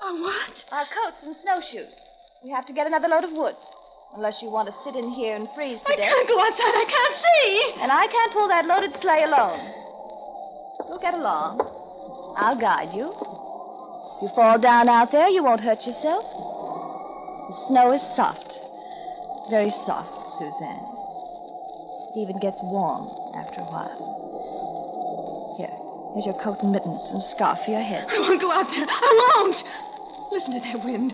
Our what? Our coats and snowshoes. We have to get another load of wood. Unless you want to sit in here and freeze to death. I can't go outside. I can't see. And I can't pull that loaded sleigh alone. We'll get along. I'll guide you. If you fall down out there, you won't hurt yourself. The snow is soft. Very soft, Suzanne. It even gets warm after a while. Here's your coat and mittens and a scarf for your head. I won't go out there. I won't. Listen to that wind.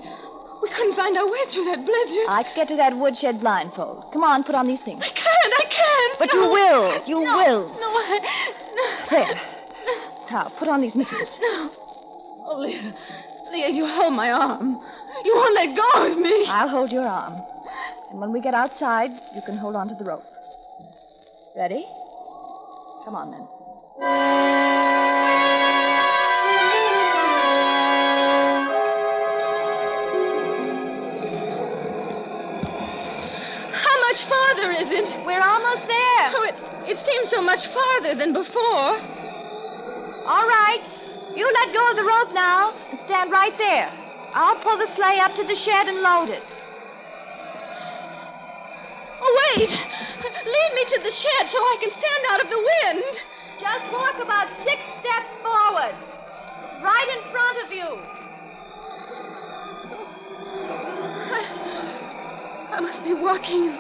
We couldn't find our way through that blizzard. I could get to that woodshed blindfold. Come on, put on these things. I can't. But you will. You will. No, There. Now, put on these mittens. No. Oh, Leah. Leah, you hold my arm. You won't let go of me. I'll hold your arm. And when we get outside, you can hold on to the rope. Ready? Come on, then. How much farther is it? We're almost there. Oh, it seems so much farther than before. All right. You let go of the rope now and stand right there. I'll pull the sleigh up to the shed and load it. Oh, wait. Lead me to the shed so I can stand out of the wind. Just walk about 6 steps forward. It's right in front of you. I must be walking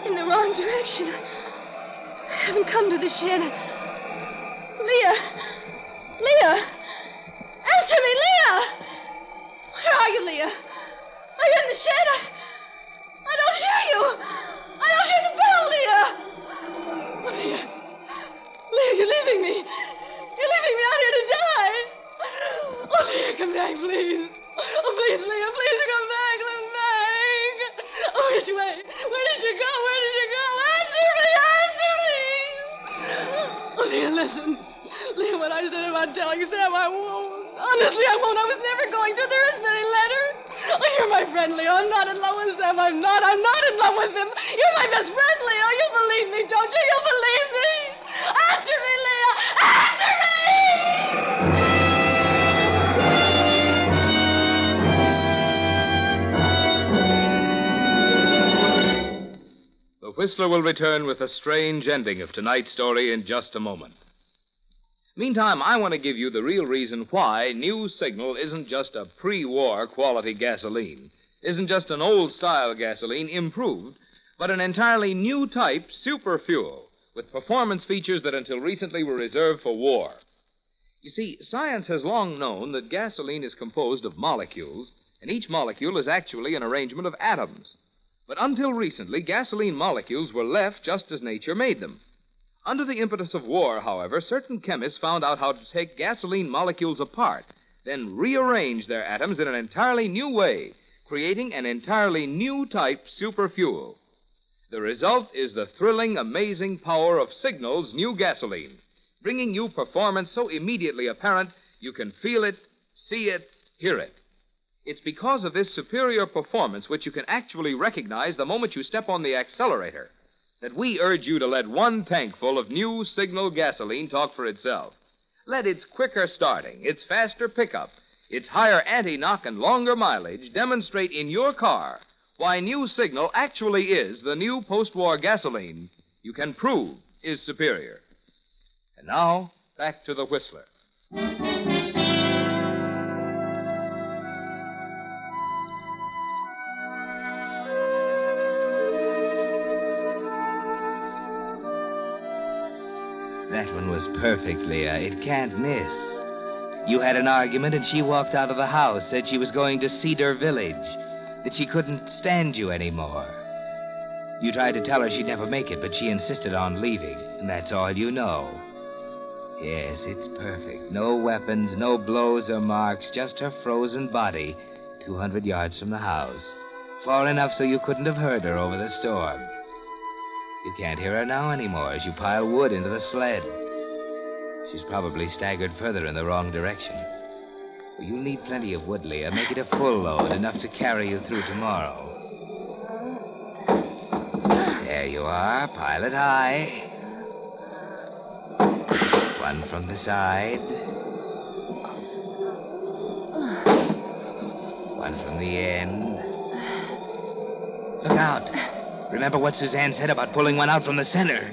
in the wrong direction. I haven't come to the shed. Leah! Leah! Answer me, Leah! Where are you, Leah? Are you in the shed? I don't hear you. I don't hear the bell, Leah. Oh, Leah. Leah, you're leaving me. You're leaving me out here to die. Oh, Leah, come back, please. Oh, please, Leah, please come back. Come back. Oh, which way? Where did you go? Where did you go? Answer me! Answer me! Oh, Leah, listen. Leah, what I said about telling Sam, I won't. Honestly, I won't. I was never going to. There isn't any letter. Oh, you're my friend, Leah. I'm not in love with Sam. I'm not in love with him. You're my best friend, Leah. You believe me, don't you? You believe me? Answer me, Leah. Answer me! The Whistler will return with a strange ending of tonight's story in just a moment. Meantime, I want to give you the real reason why New Signal isn't just a pre-war quality gasoline, isn't just an old-style gasoline improved, but an entirely new type super fuel with performance features that until recently were reserved for war. You see, science has long known that gasoline is composed of molecules, and each molecule is actually an arrangement of atoms. But until recently, gasoline molecules were left just as nature made them. Under the impetus of war, however, certain chemists found out how to take gasoline molecules apart, then rearrange their atoms in an entirely new way, creating an entirely new type super fuel. The result is the thrilling, amazing power of Signal's new gasoline, bringing you performance so immediately apparent you can feel it, see it, hear it. It's because of this superior performance, which you can actually recognize the moment you step on the accelerator, that we urge you to let one tankful of new Signal gasoline talk for itself. Let its quicker starting, its faster pickup, its higher anti-knock and longer mileage demonstrate in your car why New Signal actually is the new post-war gasoline you can prove is superior. And now, back to the Whistler. That one was perfect, Leah. It can't miss. You had an argument, and she walked out of the house, said she was going to Cedar Village, that she couldn't stand you anymore. You tried to tell her she'd never make it, but she insisted on leaving, and that's all you know. Yes, it's perfect. No weapons, no blows or marks, just her frozen body, 200 yards from the house, far enough so you couldn't have heard her over the storm. You can't hear her now anymore as you pile wood into the sled. She's probably staggered further in the wrong direction. Well, you'll need plenty of wood, Leah. Make it a full load, enough to carry you through tomorrow. There you are. Pile it high. One from the side. One from the end. Look out. Remember what Suzanne said about pulling one out from the center.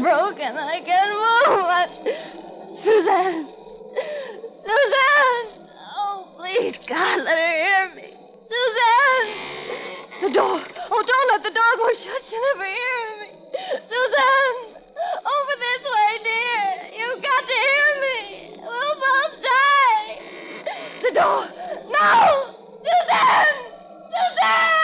Broken. I can't move. Suzanne! Suzanne! Oh, please, God, let her hear me. Suzanne! The door. Oh, don't let the door go shut. She'll never hear me. Suzanne! Over this way, dear. You've got to hear me. We'll both die. The door. No! Suzanne! Suzanne!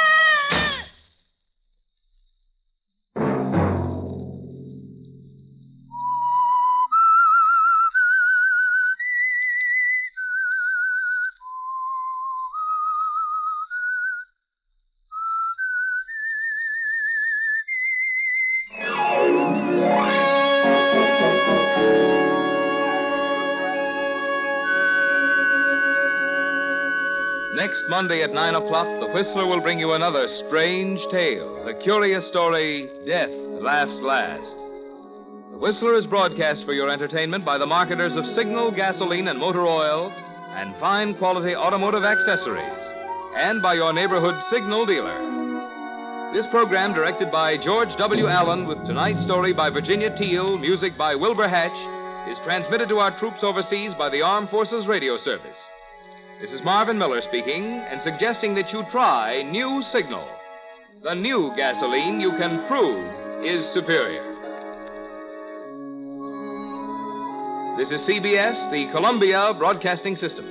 Next Monday at 9 o'clock, the Whistler will bring you another strange tale, the curious story, Death Laughs Last. The Whistler is broadcast for your entertainment by the marketers of Signal, gasoline, and motor oil, and fine quality automotive accessories, and by your neighborhood Signal dealer. This program, directed by George W. Allen, with tonight's story by Virginia Teal, music by Wilbur Hatch, is transmitted to our troops overseas by the Armed Forces Radio Service. This is Marvin Miller speaking and suggesting that you try new Signal. The new gasoline you can prove is superior. This is CBS, the Columbia Broadcasting System.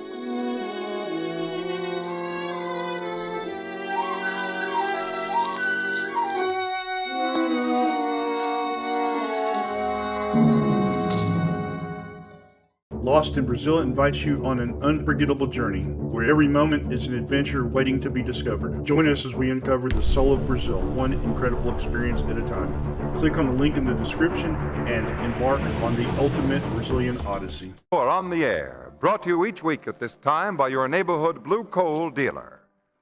Lost in Brazil invites you on an unforgettable journey, where every moment is an adventure waiting to be discovered. Join us as we uncover the soul of Brazil, one incredible experience at a time. Click on the link in the description and embark on the ultimate Brazilian odyssey. Or on the air, brought to you each week at this time by your neighborhood blue coal dealer.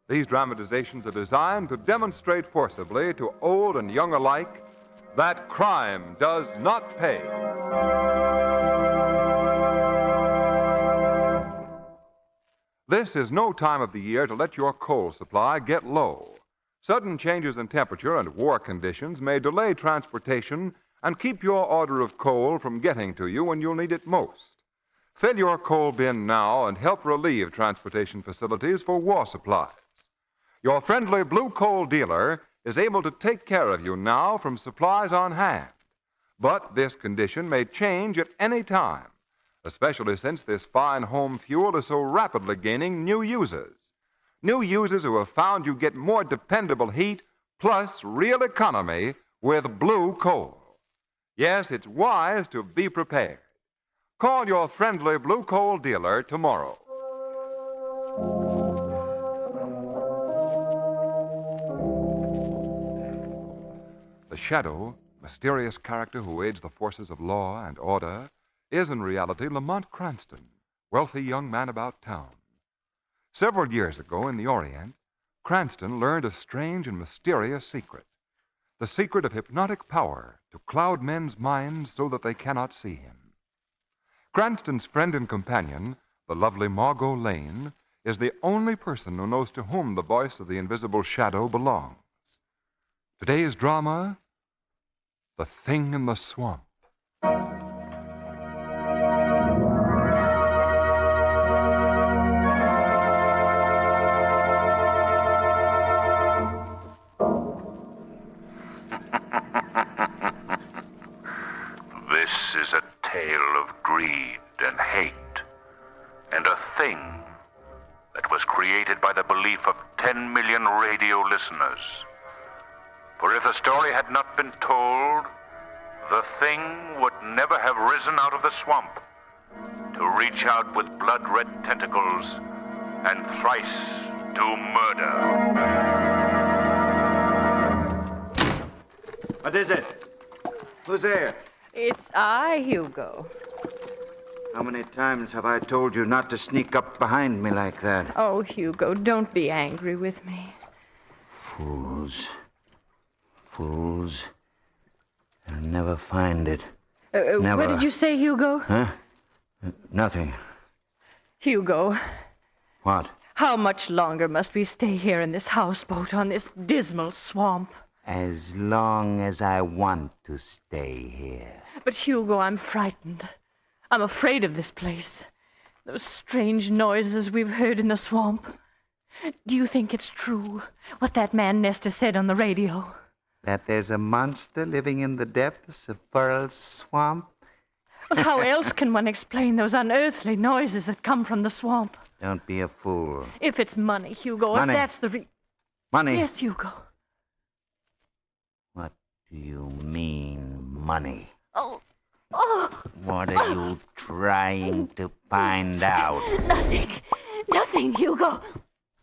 These dramatizations are designed to demonstrate forcibly to old and young alike that crime does not pay. This is no time of the year to let your coal supply get low. Sudden changes in temperature and war conditions may delay transportation and keep your order of coal from getting to you when you'll need it most. Fill your coal bin now and help relieve transportation facilities for war supplies. Your friendly blue coal dealer is able to take care of you now from supplies on hand. But this condition may change at any time, especially since this fine home fuel is so rapidly gaining new users. New users who have found you get more dependable heat plus real economy with blue coal. Yes, it's wise to be prepared. Call your friendly blue coal dealer tomorrow. The shadow, mysterious character who aids the forces of law and order, is in reality Lamont Cranston, wealthy young man about town. Several years ago in the Orient, Cranston learned a strange and mysterious secret. The secret of hypnotic power to cloud men's minds so that they cannot see him. Cranston's friend and companion, the lovely Margot Lane, is the only person who knows to whom the voice of the invisible shadow belongs. Today's drama, The Thing in the Swamp. This is a tale of greed and hate, and a thing that was created by the belief of 10 million radio listeners. For if the story had not been told, the thing would never have risen out of the swamp to reach out with blood-red tentacles and thrice to murder. What is it? Who's there? It's I, Hugo. How many times have I told you not to sneak up behind me like that? Oh, Hugo, don't be angry with me. Fools. Fools. I'll never find it. Never. What did you say, Hugo? Huh? Nothing. Hugo, What? how much longer must we stay here in this houseboat on this dismal swamp? As long as I want to stay here. But, Hugo, I'm frightened. I'm afraid of this place. Those strange noises we've heard in the swamp. Do you think it's true, what that man Nestor said on the radio? That there's a monster living in the depths of Burl's swamp? But how else can one explain those unearthly noises that come from the swamp? Don't be a fool. If it's money, Hugo, Money. if that's the Money? Yes, Hugo. What do you mean, money? Oh. What are you trying to find out? Nothing, Hugo.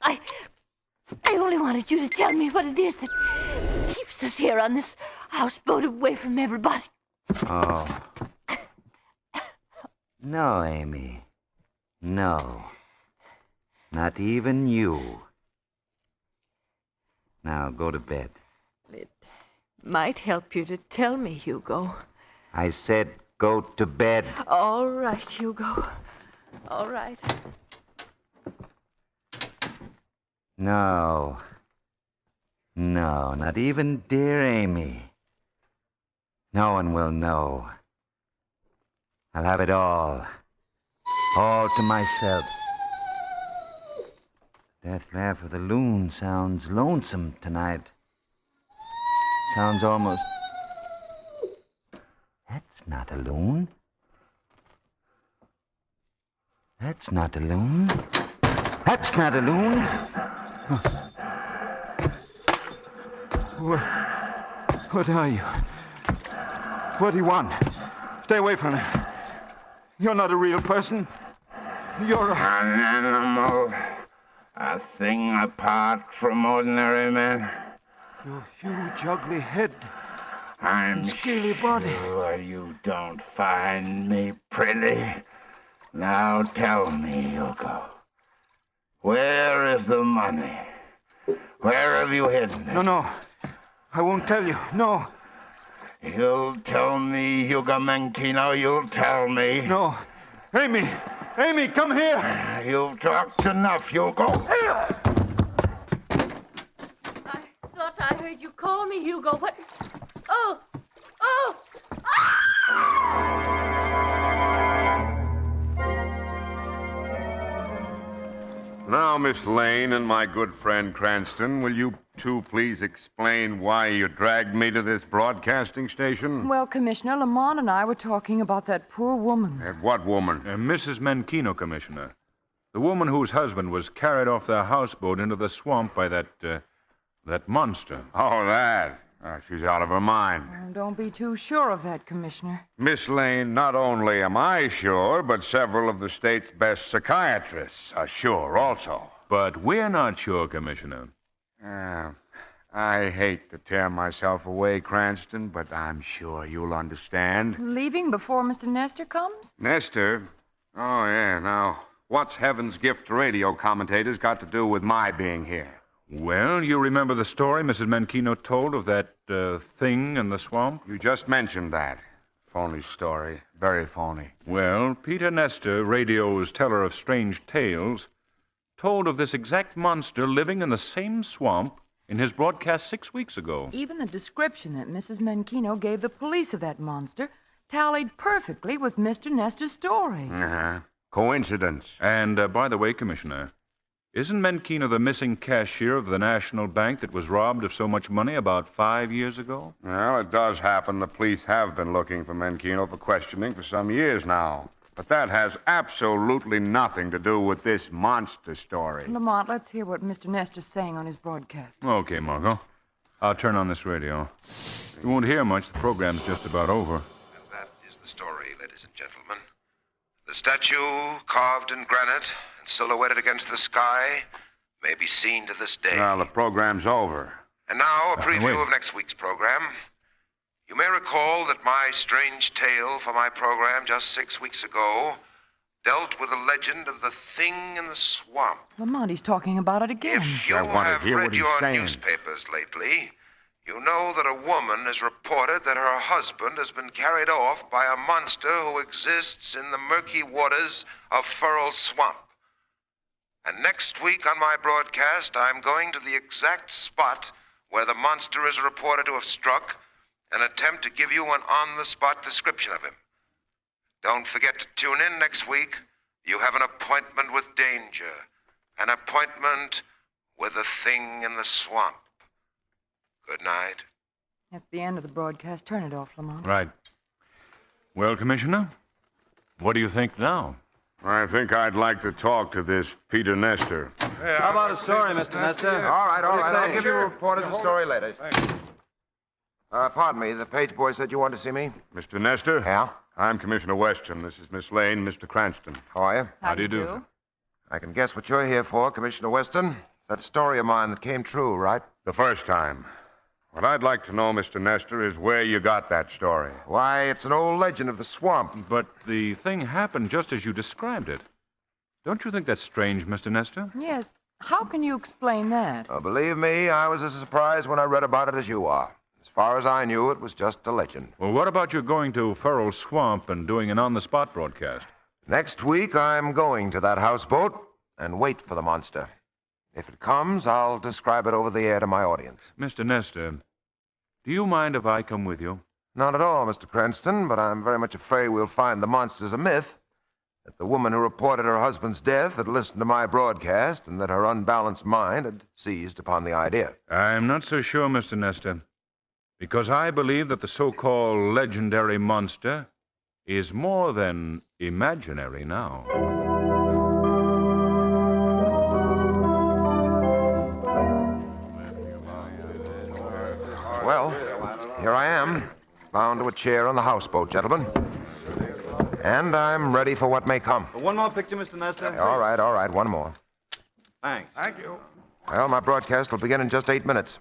I only wanted you to tell me what it is that keeps us here on this houseboat away from everybody. Oh. No, Amy. No. Not even you. Now, go to bed. It might help you to tell me, Hugo. I said go to bed. All right, Hugo. All right. No. No, not even dear Amy. No one will know. I'll have it all. All to myself. Death laugh of the loon sounds lonesome tonight. Sounds almost... That's not a loon. That's not a loon. That's not a loon. What are you? What do you want? Stay away from me. You're not a real person. You're an animal. A thing apart from ordinary men. Your huge, ugly head. I'm scaly body. Sure you don't find me pretty. Now tell me, Hugo. Where is the money? Where have you hidden it? No. I won't tell you. No. You'll tell me, Hugo Menchino. You'll tell me. No. Amy! Amy, come here! You've talked enough, Hugo. I thought I heard you call me, Hugo. What? Oh! Now, Miss Lane and my good friend Cranston, will you two please explain why you dragged me to this broadcasting station? Well, Commissioner, Lamont and I were talking about that poor woman. What woman? Mrs. Menchino, Commissioner. The woman whose husband was carried off their houseboat into the swamp by that monster. Oh, that. She's out of her mind. Oh, don't be too sure of that, Commissioner. Miss Lane, not only am I sure, but several of the state's best psychiatrists are sure also. But we're not sure, Commissioner. I hate to tear myself away, Cranston, but I'm sure you'll understand. Leaving before Mr. Nestor comes? Nestor? Oh, yeah. Now, what's Heaven's Gift to radio commentators got to do with my being here? Well, you remember the story Mrs. Menchino told of that thing in the swamp? You just mentioned that. Phony story. Very phony. Well, Peter Nestor, radio's teller of strange tales, told of this exact monster living in the same swamp in his broadcast 6 weeks ago. Even the description that Mrs. Menchino gave the police of that monster tallied perfectly with Mr. Nestor's story. Coincidence. And, by the way, Commissioner, isn't Menchino the missing cashier of the National Bank that was robbed of so much money about 5 years ago? Well, it does happen the police have been looking for Menchino for questioning for some years now. But that has absolutely nothing to do with this monster story. Lamont, let's hear what Mr. Nestor's saying on his broadcast. Okay, Margot. I'll turn on this radio. You won't hear much. The program's just about over. And that is the story, ladies and gentlemen. The statue, carved in granite and silhouetted against the sky, may be seen to this day. Well, the program's over. And now, a preview wait. of next week's program. You may recall that my strange tale for my program just 6 weeks ago dealt with the legend of the thing in the swamp. Lamont, he's talking about it again. If you have read your newspapers lately, you know that a woman has reported that her husband has been carried off by a monster who exists in the murky waters of Furl Swamp. And next week on my broadcast, I'm going to the exact spot where the monster is reported to have struck and attempt to give you an on-the-spot description of him. Don't forget to tune in next week. You have an appointment with danger. An appointment with the thing in the swamp. Good night. At the end of the broadcast, turn it off, Lamont. Right. Well, Commissioner, what do you think now? I think I'd like to talk to this Peter Nestor. How about a story, Mr. Nestor? All right. What do you I'll say? give you reporters a story later. Pardon me, the page boy said you wanted to see me? Mr. Nestor? Yeah? I'm Commissioner Weston. This is Miss Lane, Mr. Cranston. How are you? How do you do? I can guess what you're here for, Commissioner Weston. It's that story of mine that came true, right? The first time. What I'd like to know, Mr. Nestor, is where you got that story. Why, it's an old legend of the swamp. But the thing happened just as you described it. Don't you think that's strange, Mr. Nestor? Yes. How can you explain that? Oh, believe me, I was as surprised when I read about it as you are. As far as I knew, it was just a legend. Well, what about you going to Furl Swamp and doing an on-the-spot broadcast? Next week, I'm going to that houseboat and wait for the monster. If it comes, I'll describe it over the air to my audience. Mr. Nestor, do you mind if I come with you? Not at all, Mr. Cranston, but I'm very much afraid we'll find the monster's a myth. That the woman who reported her husband's death had listened to my broadcast and that her unbalanced mind had seized upon the idea. I'm not so sure, Mr. Nestor, because I believe that the so-called legendary monster is more than imaginary now. Well, here I am, bound to a chair on the houseboat, gentlemen. And I'm ready for what may come. One more picture, Mr. Nestor. All right, one more. Thanks. Thank you. Well, my broadcast will begin in just 8 minutes.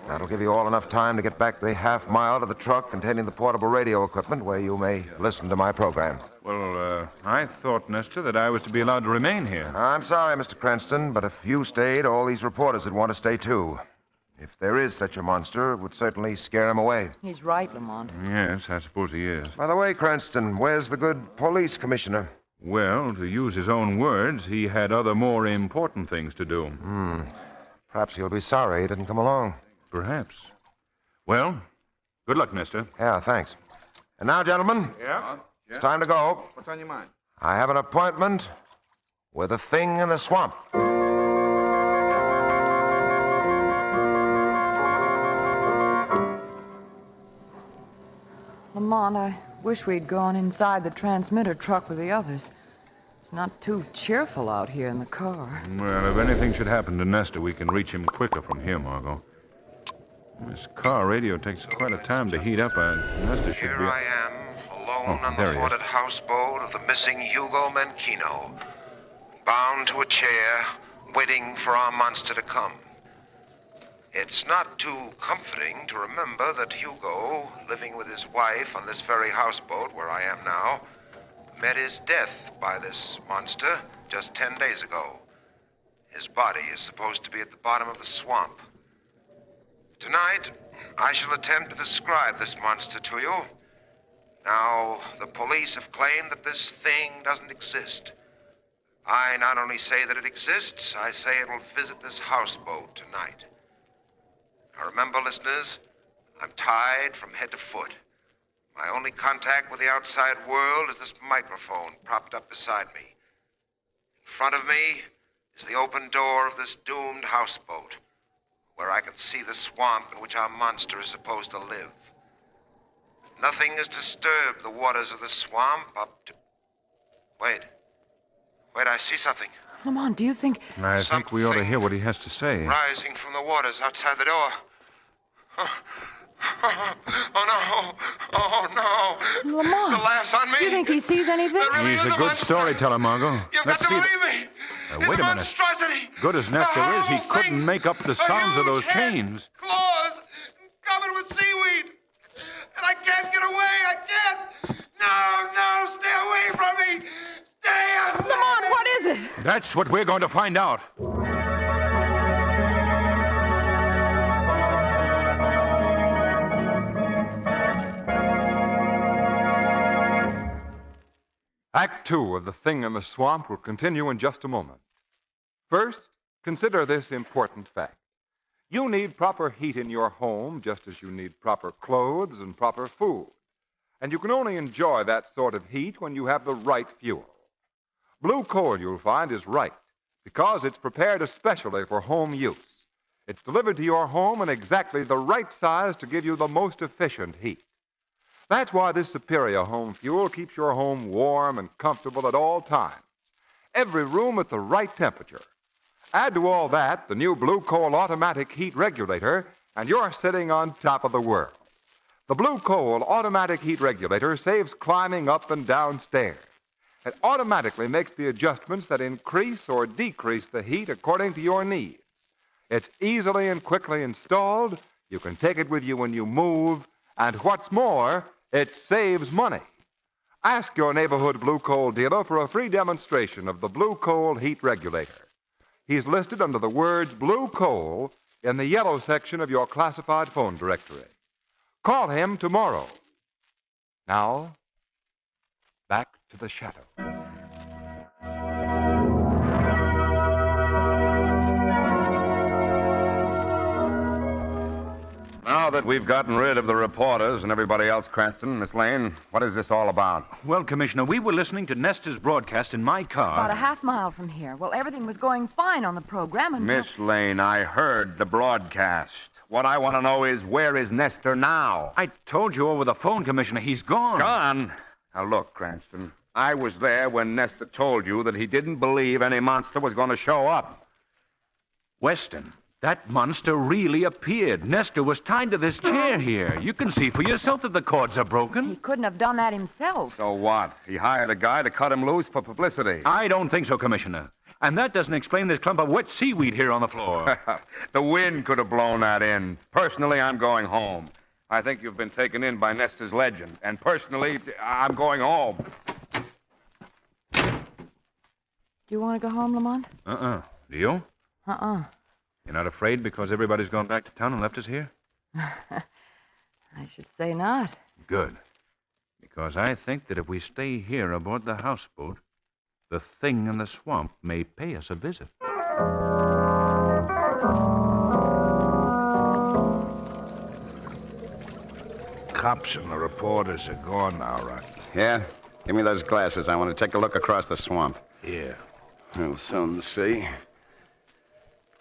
That'll give you all enough time to get back the half mile to the truck containing the portable radio equipment where you may listen to my program. Well, I thought, Nestor, that I was to be allowed to remain here. I'm sorry, Mr. Cranston, but if you stayed, all these reporters would want to stay, too. If there is such a monster, it would certainly scare him away. He's right, Lamont. Yes, I suppose he is. By the way, Cranston, where's the good police commissioner? Well, to use his own words, he had other more important things to do. Perhaps he'll be sorry he didn't come along. Perhaps. Well, good luck, Nestor. Yeah, thanks. And now, gentlemen, Yeah? it's time to go. What's on your mind? I have an appointment with the thing in the swamp. Lamont, I wish we'd gone inside the transmitter truck with the others. It's not too cheerful out here in the car. Well, if anything should happen to Nestor, we can reach him quicker from here, Margot. This car radio takes quite a time to heat up. Nestor should Here be... I am, alone on there the he is. haunted houseboat of the missing Hugo Mancino, bound to a chair, waiting for our monster to come. It's not too comforting to remember that Hugo, living with his wife on this very houseboat where I am now, met his death by this monster just 10 days ago. His body is supposed to be at the bottom of the swamp. Tonight, I shall attempt to describe this monster to you. Now, the police have claimed that this thing doesn't exist. I not only say that it exists, I say it will visit this houseboat tonight. Now remember, listeners, I'm tied from head to foot. My only contact with the outside world is this microphone propped up beside me. In front of me is the open door of this doomed houseboat, where I can see the swamp in which our monster is supposed to live. Nothing has disturbed the waters of the swamp up to... Wait, I see something. Lamont, do you think... I think we ought to hear what he has to say. Rising from the waters outside the door. Oh, no. Oh, no. Lamont. The laugh's on me. Do you think he sees anything? He's a good storyteller, Margot. You've Let's got to see believe me. Wait a minute. Monstrosity. Good as Nestor is, he couldn't make up the sounds of those head, chains. Claws covered with seaweed. And I can't get away. I can't. No, stay away from me. Stay away. Lamont, what is it? That's what we're going to find out. Act 2 of The Thing in the Swamp will continue in just a moment. First, consider this important fact. You need proper heat in your home just as you need proper clothes and proper food. And you can only enjoy that sort of heat when you have the right fuel. Blue coal, you'll find, is right because it's prepared especially for home use. It's delivered to your home in exactly the right size to give you the most efficient heat. That's why this superior home fuel keeps your home warm and comfortable at all times. Every room at the right temperature. Add to all that the new Blue Coal automatic heat regulator, and you're sitting on top of the world. The Blue Coal automatic heat regulator saves climbing up and down stairs. It automatically makes the adjustments that increase or decrease the heat according to your needs. It's easily and quickly installed. You can take it with you when you move. And what's more, it saves money. Ask your neighborhood Blue Coal dealer for a free demonstration of the Blue Coal heat regulator. He's listed under the words Blue Coal in the yellow section of your classified phone directory. Call him tomorrow. Now, back to the shadow. Now that we've gotten rid of the reporters and everybody else, Cranston, Miss Lane, what is this all about? Well, Commissioner, we were listening to Nestor's broadcast in my car. About a half mile from here. Well, everything was going fine on the program until... Miss Lane, I heard the broadcast. What I want to know is, where is Nestor now? I told you over the phone, Commissioner. He's gone. Gone? Now, look, Cranston, I was there when Nestor told you that he didn't believe any monster was going to show up. Weston, that monster really appeared. Nestor was tied to this chair here. You can see for yourself that the cords are broken. He couldn't have done that himself. So what? He hired a guy to cut him loose for publicity. I don't think so, Commissioner. And that doesn't explain this clump of wet seaweed here on the floor. The wind could have blown that in. Personally, I'm going home. I think you've been taken in by Nestor's legend. And personally, I'm going home. Do you want to go home, Lamont? Do you? You're not afraid because everybody's gone back to town and left us here? I should say not. Good. Because I think that if we stay here aboard the houseboat, the thing in the swamp may pay us a visit. Cops and the reporters are gone now, Rocky. Yeah? Give me those glasses. I want to take a look across the swamp. Yeah. We'll soon see.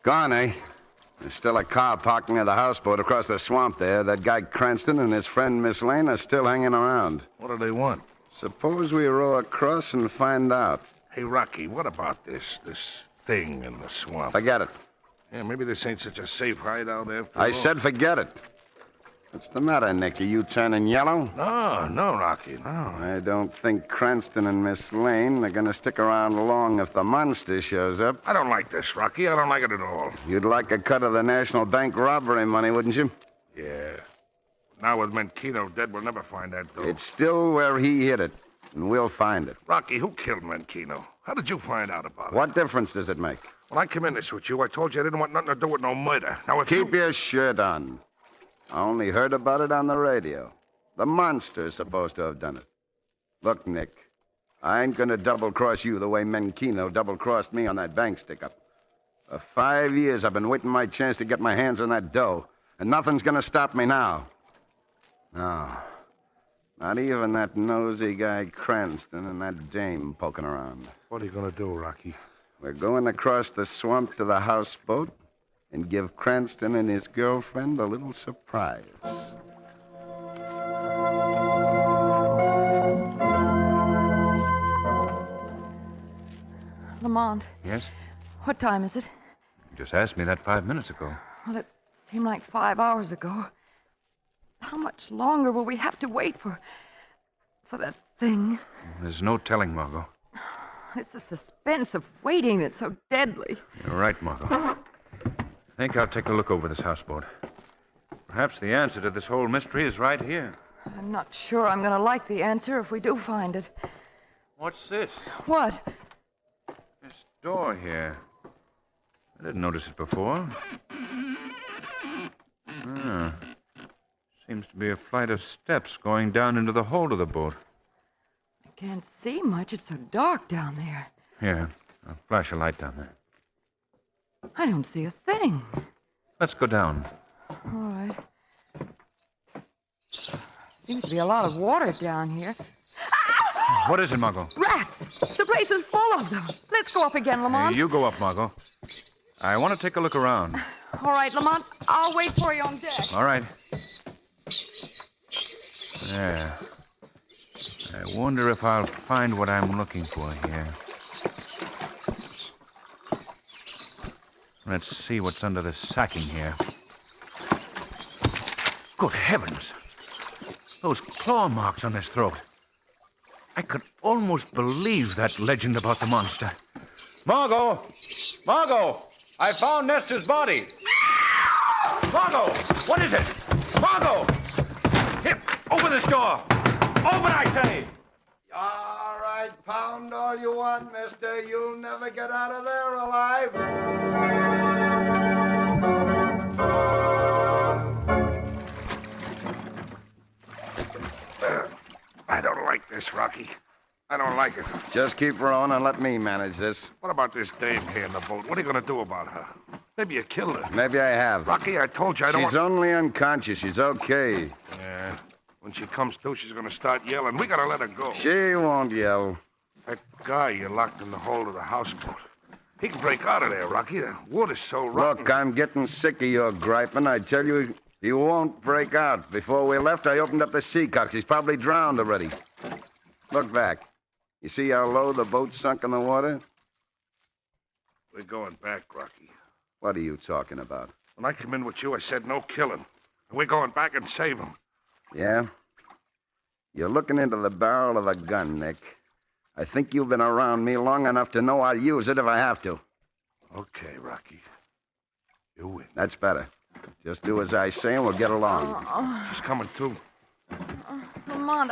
Gone, eh? There's still a car parked near the houseboat across the swamp there. That guy Cranston and his friend Miss Lane are still hanging around. What do they want? Suppose we row across and find out. Hey, Rocky, what about this thing in the swamp? Forget it. Yeah, maybe this ain't such a safe hideout after all. I said forget it. What's the matter, Nick? Are you turning yellow? No, Rocky, no. I don't think Cranston and Miss Lane are going to stick around long if the monster shows up. I don't like this, Rocky. I don't like it at all. You'd like a cut of the National Bank robbery money, wouldn't you? Yeah. Now with Menchino dead, we'll never find that dough. It's still where he hid it, and we'll find it. Rocky, who killed Menchino? How did you find out about it? What difference does it make? When I come in this with you, I told you I didn't want nothing to do with no murder. Now, if Keep your shirt on. I only heard about it on the radio. The monster's supposed to have done it. Look, Nick, I ain't gonna double-cross you the way Menchino double-crossed me on that bank stick-up. For 5 years, I've been waiting my chance to get my hands on that dough, and nothing's gonna stop me now. No. Not even that nosy guy Cranston and that dame poking around. What are you gonna do, Rocky? We're going across the swamp to the houseboat and give Cranston and his girlfriend a little surprise. Lamont. Yes? What time is it? You just asked me that 5 minutes ago. Well, it seemed like 5 hours ago. How much longer will we have to wait for that thing? There's no telling, Margot. It's the suspense of waiting that's so deadly. You're right, Margot. I think I'll take a look over this houseboat. Perhaps the answer to this whole mystery is right here. I'm not sure I'm going to like the answer if we do find it. What's this? What? This door here. I didn't notice it before. Seems to be a flight of steps going down into the hold of the boat. I can't see much. It's so dark down there. Here, I'll flash a light down there. I don't see a thing. Let's go down. All right. Seems to be a lot of water down here. What is it, Margot? Rats! The place is full of them. Let's go up again, Lamont. You go up, Margot. I want to take a look around. All right, Lamont. I'll wait for you on deck. All right. There. I wonder if I'll find what I'm looking for here. Let's see what's under the sacking here. Good heavens. Those claw marks on his throat. I could almost believe that legend about the monster. Margot! Margot! I found Nestor's body. Margot! What is it? Margot! Here, open this door. Open, I say! All right, pound all you want, mister. You'll never get out of there alive. I don't like this, Rocky. I don't like it. Just keep rowing and let me manage this. What about this dame here in the boat? What are you going to do about her? Maybe you killed her. Maybe I have. Rocky, I told you I don't She's only unconscious. She's okay. Yeah. When she comes to, she's going to start yelling. We got to let her go. She won't yell. That guy you locked in the hold of the houseboat. He can break out of there, Rocky. The wood is so rotten. Look, I'm getting sick of your griping. I tell you, he won't break out. Before we left, I opened up the seacocks. He's probably drowned already. Look back. You see how low the boat sunk in the water? We're going back, Rocky. What are you talking about? When I came in with you, I said no killing. And we're going back and save him. Yeah? You're looking into the barrel of a gun, Nick. I think you've been around me long enough to know I'll use it if I have to. Okay, Rocky. You win. That's better. Just do as I say and we'll get along. She's coming, too. Lamont,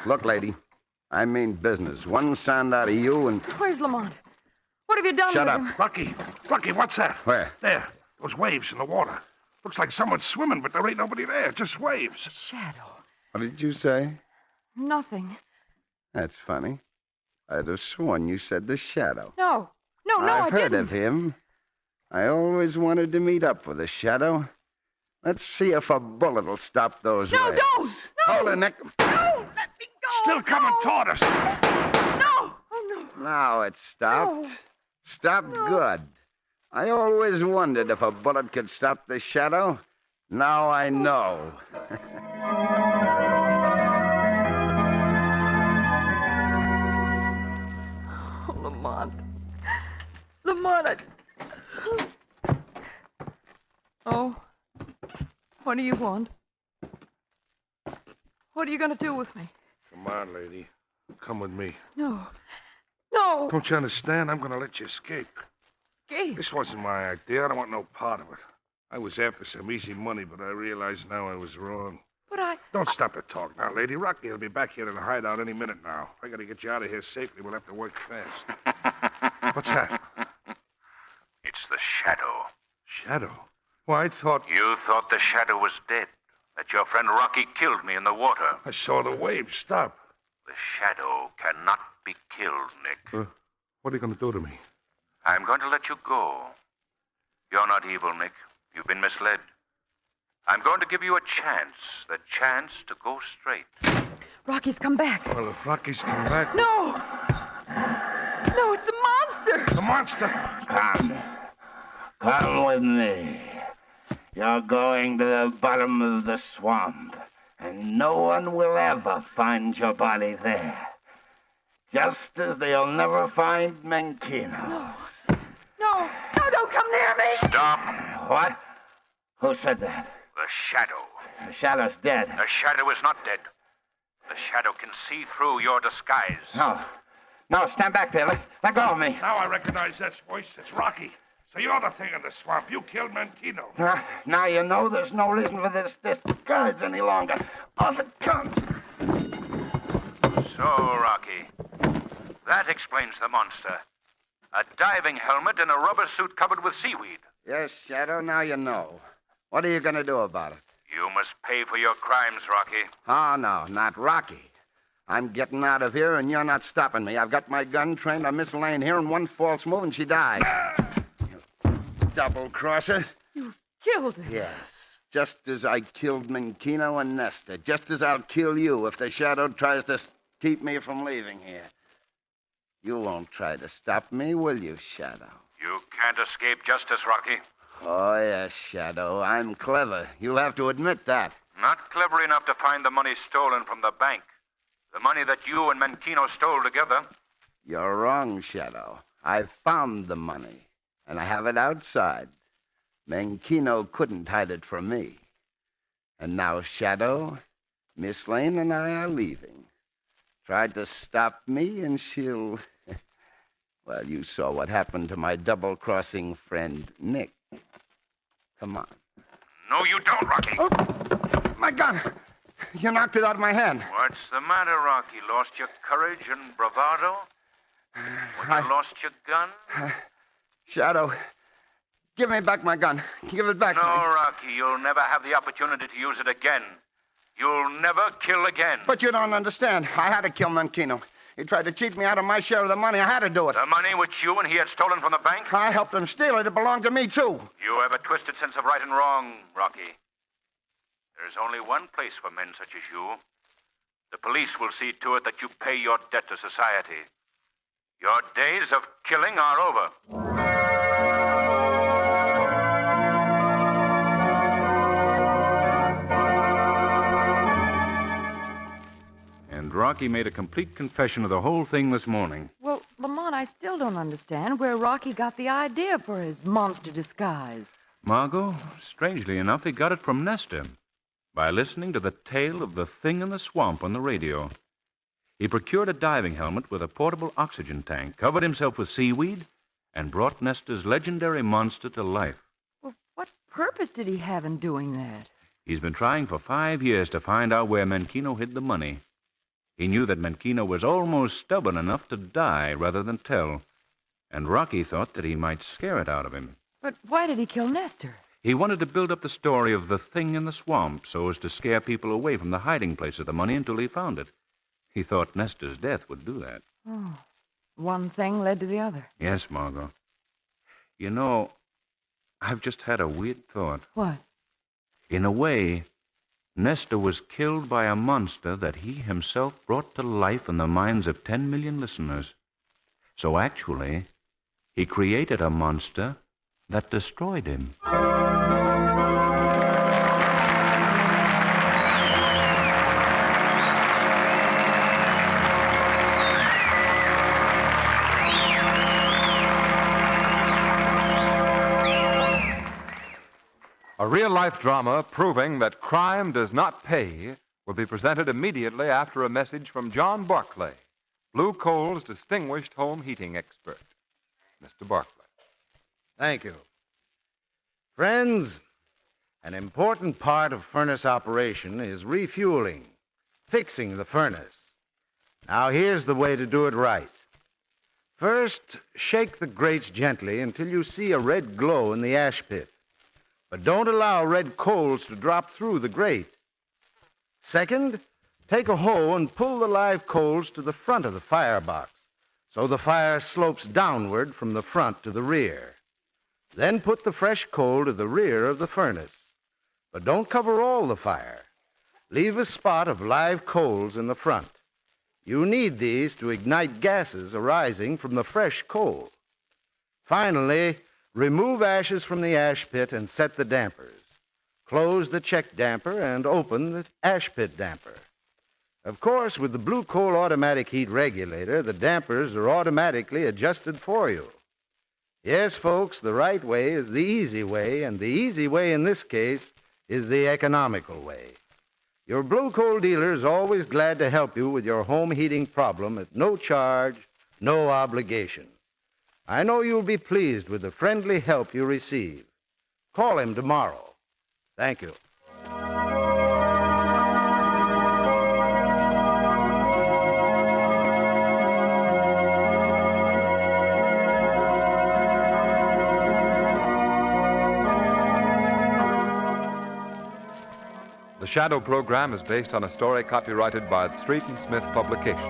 Look, lady, I mean business. One sound out of you and... Where's Lamont? What have you done Shut with up. him? Rocky, what's that? Where? There. Those waves in the water. Looks like someone's swimming, but there ain't nobody there. Just waves. Shadow. What did you say? Nothing. That's funny. I'd have sworn you said the Shadow. No, I I've heard didn't. of him. I always wanted to meet up with the Shadow. Let's see if a bullet will stop those No, waves. don't! No! Hold it, Nick. No, let me go! Still coming toward us. No! Oh, no. Now it's stopped. No. Stopped good. I always wondered if a bullet could stop the Shadow. Now I know. Oh, Lamont. Lamont, Oh, what do you want? What are you going to do with me? Come on, lady. Come with me. No. Don't you understand? I'm going to let you escape. Escape? This wasn't my idea. I don't want no part of it. I was after some easy money, but I realize now I was wrong. But I... Don't stop to talk now, lady. Rocky will be back here in the hideout any minute now. If I got to get you out of here safely, we'll have to work fast. What's that? It's the Shadow. Shadow? Well, I thought... You thought the Shadow was dead. That your friend Rocky killed me in the water. I saw the waves stop. The Shadow cannot be killed, Nick. What are you going to do to me? I'm going to let you go. You're not evil, Nick. You've been misled. I'm going to give you a chance. The chance to go straight. Rocky's come back. Well, if Rocky's come back... No! No, it's the monster! The monster! Come with me. You're going to the bottom of the swamp, and no one will ever find your body there. Just as they'll never find Menchino. No, don't come near me! Stop. What? Who said that? The Shadow. The Shadow's dead. The Shadow is not dead. The Shadow can see through your disguise. No, stand back there. Let go of me. Now I recognize that voice. It's Rocky. So you're the thing in the swamp. You killed Mankino. Now you know there's no reason for this disguise any longer. Off it comes. So, Rocky, that explains the monster. A diving helmet and a rubber suit covered with seaweed. Yes, Shadow, now you know. What are you going to do about it? You must pay for your crimes, Rocky. Oh, no, not Rocky. I'm getting out of here, and you're not stopping me. I've got my gun trained on Miss Lane here, and one false move, and she died. You double-crosser. You killed her. Yes, just as I killed Mankino and Nesta. Just as I'll kill you if the Shadow tries to keep me from leaving here. You won't try to stop me, will you, Shadow? You can't escape justice, Rocky. Oh, yes, Shadow. I'm clever. You'll have to admit that. Not clever enough to find the money stolen from the bank. The money that you and Mankino stole together. You're wrong, Shadow. I've found the money, and I have it outside. Mankino couldn't hide it from me. And now, Shadow, Miss Lane and I are leaving. Tried to stop me, and she'll... Well, you saw what happened to my double-crossing friend, Nick. Come on. No, you don't, Rocky. Oh, my gun! You knocked it out of my hand. What's the matter, Rocky? Lost your courage and bravado? When you lost your gun? Shadow, give me back my gun. Give it back No, to me. Rocky, you'll never have the opportunity to use it again. You'll never kill again. But you don't understand. I had to kill Mankino. He tried to cheat me out of my share of the money. I had to do it. The money which you and he had stolen from the bank? I helped him steal it. It belonged to me, too. You have a twisted sense of right and wrong, Rocky. There's only one place for men such as you. The police will see to it that you pay your debt to society. Your days of killing are over. And Rocky made a complete confession of the whole thing this morning. Well, Lamont, I still don't understand where Rocky got the idea for his monster disguise. Margot, strangely enough, he got it from Nesta by listening to the tale of the thing in the swamp on the radio. He procured a diving helmet with a portable oxygen tank, covered himself with seaweed, and brought Nesta's legendary monster to life. Well, what purpose did he have in doing that? He's been trying for 5 years to find out where Mankino hid the money. He knew that Mankino was almost stubborn enough to die rather than tell, and Rocky thought that he might scare it out of him. But why did he kill Nestor? He wanted to build up the story of the thing in the swamp so as to scare people away from the hiding place of the money until he found it. He thought Nestor's death would do that. Oh, one thing led to the other. Yes, Margot. You know, I've just had a weird thought. What? In a way, Nestor was killed by a monster that he himself brought to life in the minds of 10 million listeners. So actually, he created a monster that destroyed him. A real-life drama proving that crime does not pay will be presented immediately after a message from John Barclay, Blue Coal's distinguished home heating expert. Mr. Barclay. Thank you. Friends, an important part of furnace operation is refueling, fixing the furnace. Now, here's the way to do it right. First, shake the grates gently until you see a red glow in the ash pit. But don't allow red coals to drop through the grate. Second, take a hoe and pull the live coals to the front of the firebox so the fire slopes downward from the front to the rear. Then put the fresh coal to the rear of the furnace. But don't cover all the fire. Leave a spot of live coals in the front. You need these to ignite gases arising from the fresh coal. Finally, remove ashes from the ash pit and set the dampers. Close the check damper and open the ash pit damper. Of course, with the Blue Coal automatic heat regulator, the dampers are automatically adjusted for you. Yes, folks, the right way is the easy way, and the easy way in this case is the economical way. Your blue coal dealer is always glad to help you with your home heating problem at no charge, no obligation. I know you'll be pleased with the friendly help you receive. Call him tomorrow. Thank you. The Shadow program is based on a story copyrighted by Street and Smith Publications.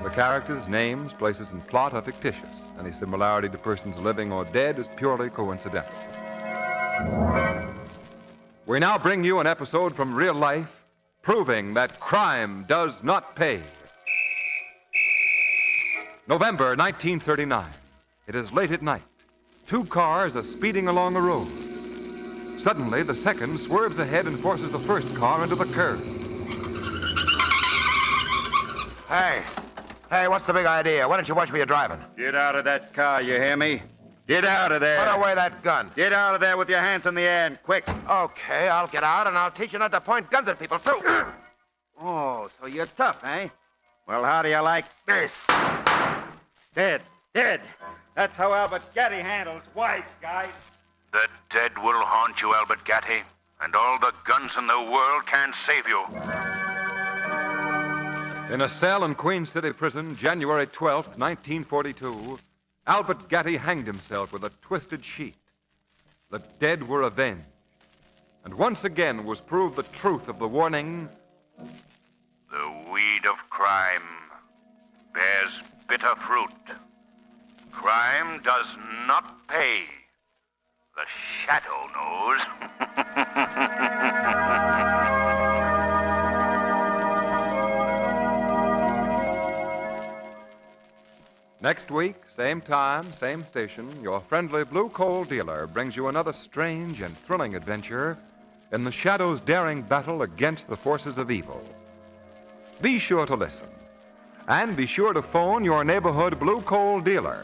The characters, names, places, and plot are fictitious. Any similarity to persons living or dead is purely coincidental. We now bring you an episode from real life proving that crime does not pay. November 1939. It is late at night. Two cars are speeding along a road. Suddenly, the second swerves ahead and forces the first car into the curb. Hey, what's the big idea? Why don't you watch where you're driving? Get out of that car, you hear me? Get out of there. Put away that gun. Get out of there with your hands in the air and quick. Okay, I'll get out and I'll teach you not to point guns at people, too. Oh, so you're tough, eh? Well, how do you like this? Dead. That's how Albert Getty handles wise guys. The dead will haunt you, Albert Gatty, and all the guns in the world can't save you. In a cell in Queen City Prison, January 12th, 1942, Albert Gatty hanged himself with a twisted sheet. The dead were avenged. And once again was proved the truth of the warning, the weed of crime bears bitter fruit. Crime does not pay. The Shadow knows. Next week, same time, same station, your friendly blue coal dealer brings you another strange and thrilling adventure in the Shadow's daring battle against the forces of evil. Be sure to listen. And be sure to phone your neighborhood blue coal dealer.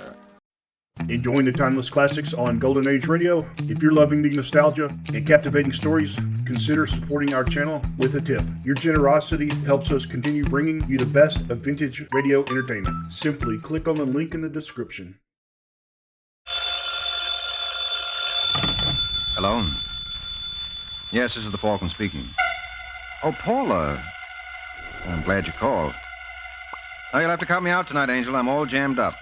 Enjoying the timeless classics on Golden Age Radio? If you're loving the nostalgia and captivating stories, consider supporting our channel with a tip. Your generosity helps us continue bringing you the best of vintage radio entertainment. Simply click on the link in the description. Hello? Yes, this is the Falcon speaking. Oh, Paula. I'm glad you called. Oh, you'll have to cut me out tonight, Angel. I'm all jammed up.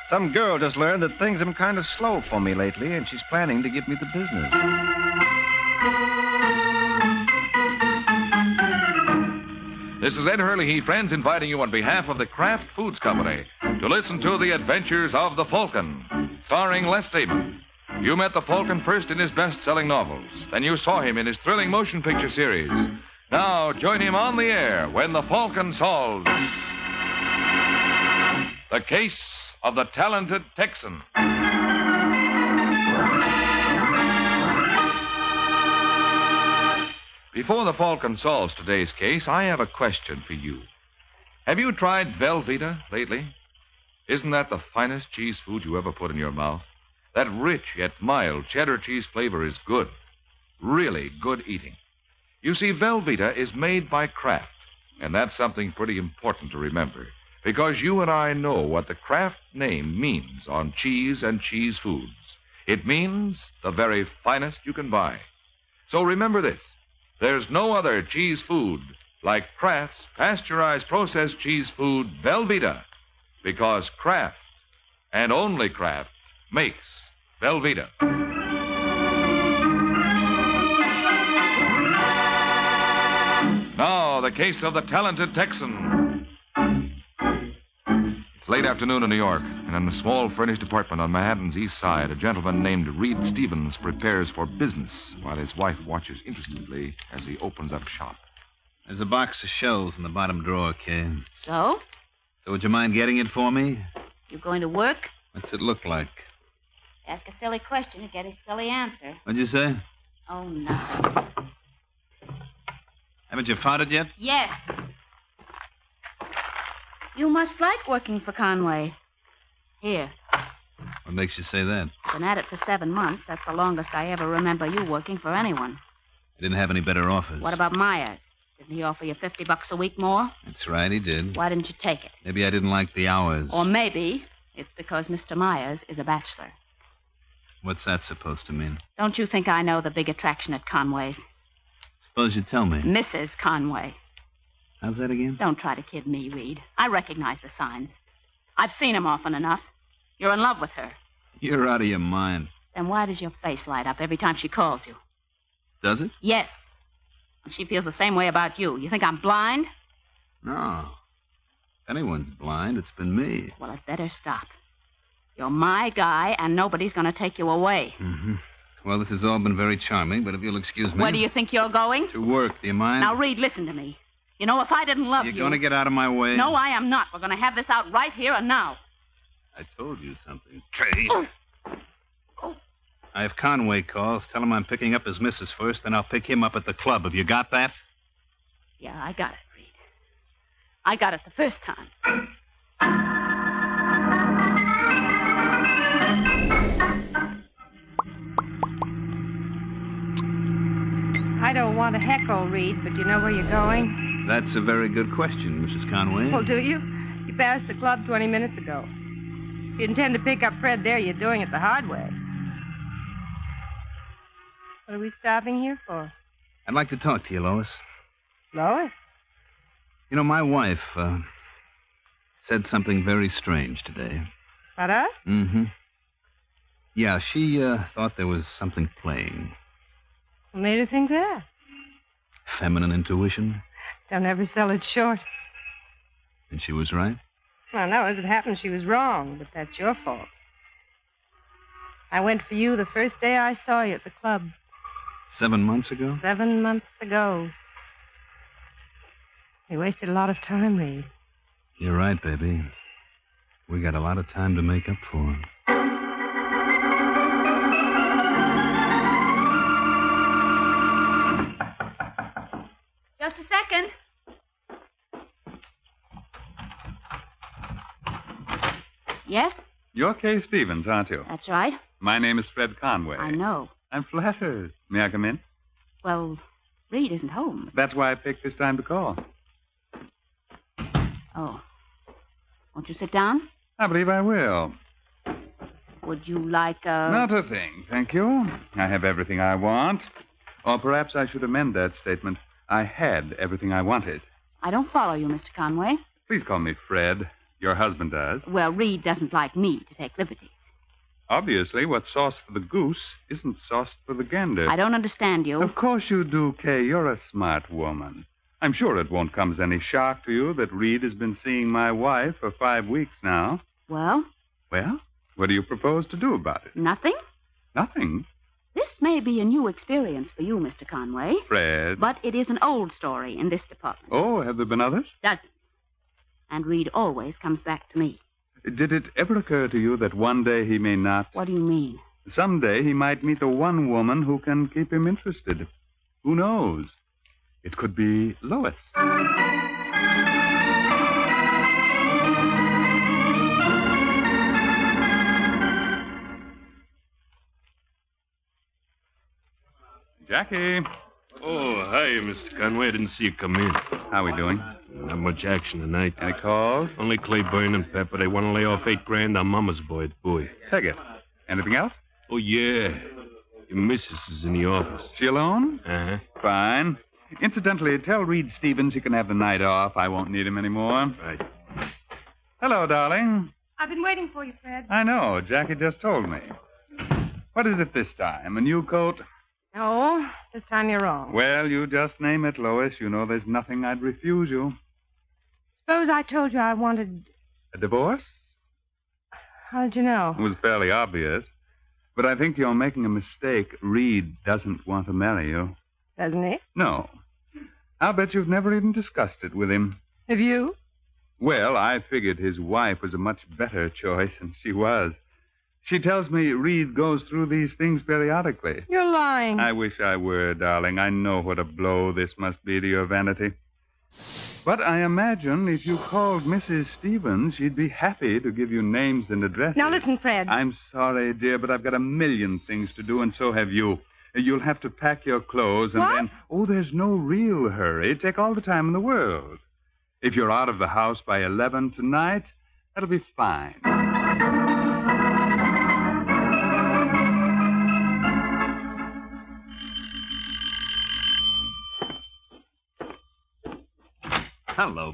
Some girl just learned that things have been kind of slow for me lately, and she's planning to give me the business. This is Ed Hurley, friends, inviting you on behalf of the Kraft Foods Company to listen to The Adventures of the Falcon, starring Les Damon. You met the Falcon first in his best-selling novels. Then you saw him in his thrilling motion picture series. Now join him on the air when the Falcon solves the case of the talented Texan. Before the Falcon solves today's case, I have a question for you. Have you tried Velveeta lately? Isn't that the finest cheese food you ever put in your mouth? That rich yet mild cheddar cheese flavor is good. Really good eating. You see, Velveeta is made by Kraft, and that's something pretty important to remember. Because you and I know what the Kraft name means on cheese and cheese foods. It means the very finest you can buy. So remember this. There's no other cheese food like Kraft's pasteurized processed cheese food, Velveeta. Because Kraft, and only Kraft, makes Velveeta. Now, the case of the talented Texan. It's late afternoon in New York, and in a small furnished apartment on Manhattan's east side, a gentleman named Reed Stevens prepares for business while his wife watches interestedly as he opens up shop. There's a box of shells in the bottom drawer, Kay. So? So would you mind getting it for me? You going to work? What's it look like? Ask a silly question, you get a silly answer. What'd you say? Oh, nothing. Haven't you found it yet? Yes. You must like working for Conway. Here. What makes you say that? Been at it for 7 months. That's the longest I ever remember you working for anyone. He didn't have any better offers. What about Myers? Didn't he offer you $50 a week more? That's right, he did. Why didn't you take it? Maybe I didn't like the hours. Or maybe it's because Mr. Myers is a bachelor. What's that supposed to mean? Don't you think I know the big attraction at Conway's? Suppose you tell me. Mrs. Conway. How's that again? Don't try to kid me, Reed. I recognize the signs. I've seen them often enough. You're in love with her. You're out of your mind. Then why does your face light up every time she calls you? Does it? Yes. And she feels the same way about you. You think I'm blind? No. If anyone's blind, it's been me. Well, it better stop. You're my guy, and nobody's going to take you away. Mm-hmm. Well, this has all been very charming, but if you'll excuse me... Where do you think you're going? To work, do you mind? Now, Reed, listen to me. You know, if I didn't love you... You're going to get out of my way? No, I am not. We're going to have this out right here and now. I told you something. Tracy. I have Conway calls. Tell him I'm picking up his missus first, then I'll pick him up at the club. Have you got that? Yeah, I got it, Reed. I got it the first time. I don't want to heckle, Reed, but you know where you're going? That's a very good question, Mrs. Conway. Oh, do you? You passed the club 20 minutes ago. If you intend to pick up Fred there, you're doing it the hard way. What are we stopping here for? I'd like to talk to you, Lois. Lois? You know, my wife said something very strange today. About us? Mm-hmm. Yeah, she thought there was something playing. What made her think that? Feminine intuition. Don't ever sell it short. And she was right? Well, no, as it happened, she was wrong, but that's your fault. I went for you the first day I saw you at the club. 7 months ago? 7 months ago. We wasted a lot of time, Reed. You're right, baby. We got a lot of time to make up for. Just a second. Yes? You're Kay Stevens, aren't you? That's right. My name is Fred Conway. I know. I'm flattered. May I come in? Well, Reed isn't home. That's why I picked this time to call. Oh. Won't you sit down? I believe I will. Would you like a... Not a thing, thank you. I have everything I want. Or perhaps I should amend that statement. I had everything I wanted. I don't follow you, Mr. Conway. Please call me Fred. Your husband does. Well, Reed doesn't like me to take liberties. Obviously, what's sauce for the goose isn't sauce for the gander. I don't understand you. Of course you do, Kay. You're a smart woman. I'm sure it won't come as any shock to you that Reed has been seeing my wife for 5 weeks now. Well? Well, what do you propose to do about it? Nothing? Nothing? This may be a new experience for you, Mr. Conway. Fred. But it is an old story in this department. Oh, have there been others? Dozens. And Reed always comes back to me. Did it ever occur to you that one day he may not? What do you mean? Someday he might meet the one woman who can keep him interested. Who knows? It could be Lois. Jackie. Oh, hi, Mr. Conway. I didn't see you come in. How we doing? Not much action tonight. Any calls? Only Claiborne and Pepper. They want to lay off $8,000 on Mama's boy at Bowie. Take it. Anything else? Oh, yeah. Your missus is in the office. She alone? Uh-huh. Fine. Incidentally, tell Reed Stevens he can have the night off. I won't need him anymore. Right. Hello, darling. I've been waiting for you, Fred. I know. Jackie just told me. What is it this time? A new coat? No, this time you're wrong. Well, you just name it, Lois. You know there's nothing I'd refuse you. Suppose I told you I wanted... A divorce? How did you know? It was fairly obvious. But I think you're making a mistake. Reed doesn't want to marry you. Doesn't he? No. I'll bet you've never even discussed it with him. Have you? Well, I figured his wife was a much better choice, and she was. She tells me Reed goes through these things periodically. You're lying. I wish I were, darling. I know what a blow this must be to your vanity. But I imagine if you called Mrs. Stevens, she'd be happy to give you names and addresses. Now listen, Fred. I'm sorry, dear, but I've got a million things to do, and so have you. You'll have to pack your clothes and then... Oh, there's no real hurry. Take all the time in the world. If you're out of the house by 11 tonight, that'll be fine. Hello,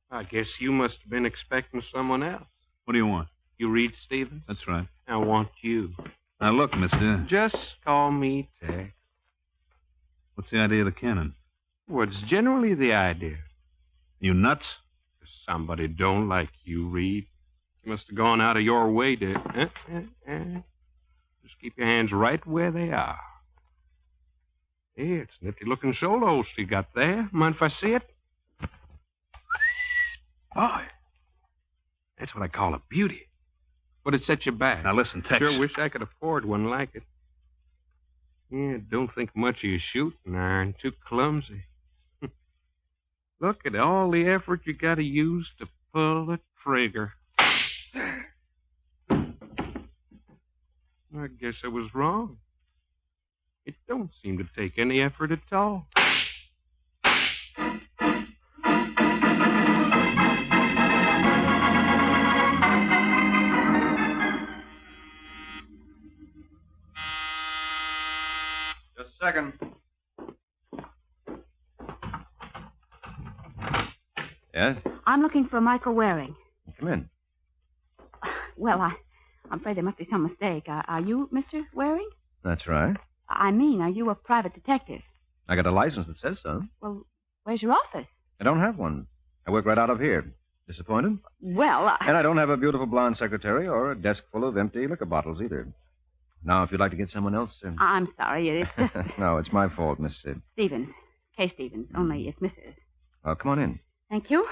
I guess you must have been expecting someone else. What do you want? You Reed Stevens? That's right. I want you. Now, look, mister. Just call me Tex. What's the idea of the cannon? What's generally the idea? You nuts? Somebody don't like you, Reed. You must have gone out of your way to... Just keep your hands right where they are. Hey, it's a nifty-looking solo you got there. Mind if I see it? Boy, that's what I call a beauty. But it set you back. Now listen, Tex. Sure wish I could afford one like it. Yeah, don't think much of your shooting iron. Too clumsy. Look at all the effort you got to use to pull the trigger. I guess I was wrong. It don't seem to take any effort at all. Just a second. Yes? I'm looking for Michael Waring. Come in. Well, I'm afraid there must be some mistake. Are you Mr. Waring? That's right. I mean, are you a private detective? I got a license that says so. Well, where's your office? I don't have one. I work right out of here. Disappointed? Well, And I don't have a beautiful blonde secretary or a desk full of empty liquor bottles either. Now, if you'd like to get someone else... I'm sorry. It's just... No, it's my fault, Miss... Stevens. Kay Stevens. Only it's Mrs. Oh, come on in. Thank you.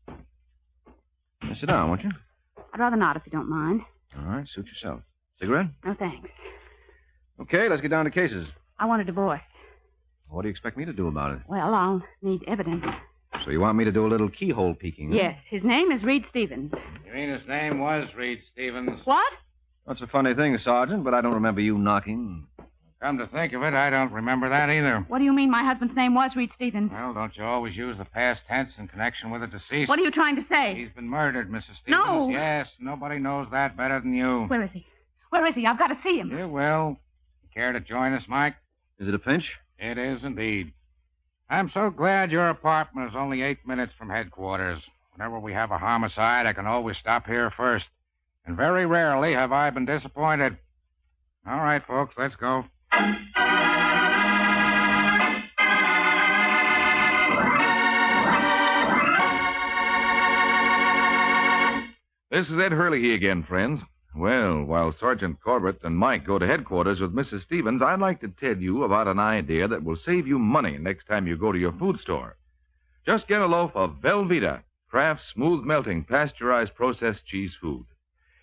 Now, sit down, won't you? I'd rather not, if you don't mind. All right, suit yourself. Cigarette? No, thanks. Okay, let's get down to cases. I want a divorce. What do you expect me to do about it? Well, I'll need evidence. So you want me to do a little keyhole peeking? Huh? Yes, his name is Reed Stevens. You mean his name was Reed Stevens? What? That's a funny thing, Sergeant, but I don't remember you knocking. Come to think of it, I don't remember that either. What do you mean my husband's name was Reed Stevens? Well, don't you always use the past tense in connection with a deceased? What are you trying to say? He's been murdered, Mrs. Stevens. No. Yes, nobody knows that better than you. Where is he? Where is he? I've got to see him. You will. Care to join us, Mike? Is it a pinch? It is indeed. I'm so glad your apartment is only 8 minutes from headquarters. Whenever we have a homicide, I can always stop here first. And very rarely have I been disappointed. All right, folks, let's go. This is Ed Hurley again, friends. Well, while Sergeant Corbett and Mike go to headquarters with Mrs. Stevens, I'd like to tell you about an idea that will save you money next time you go to your food store. Just get a loaf of Velveeta, Kraft's smooth melting pasteurized processed cheese food.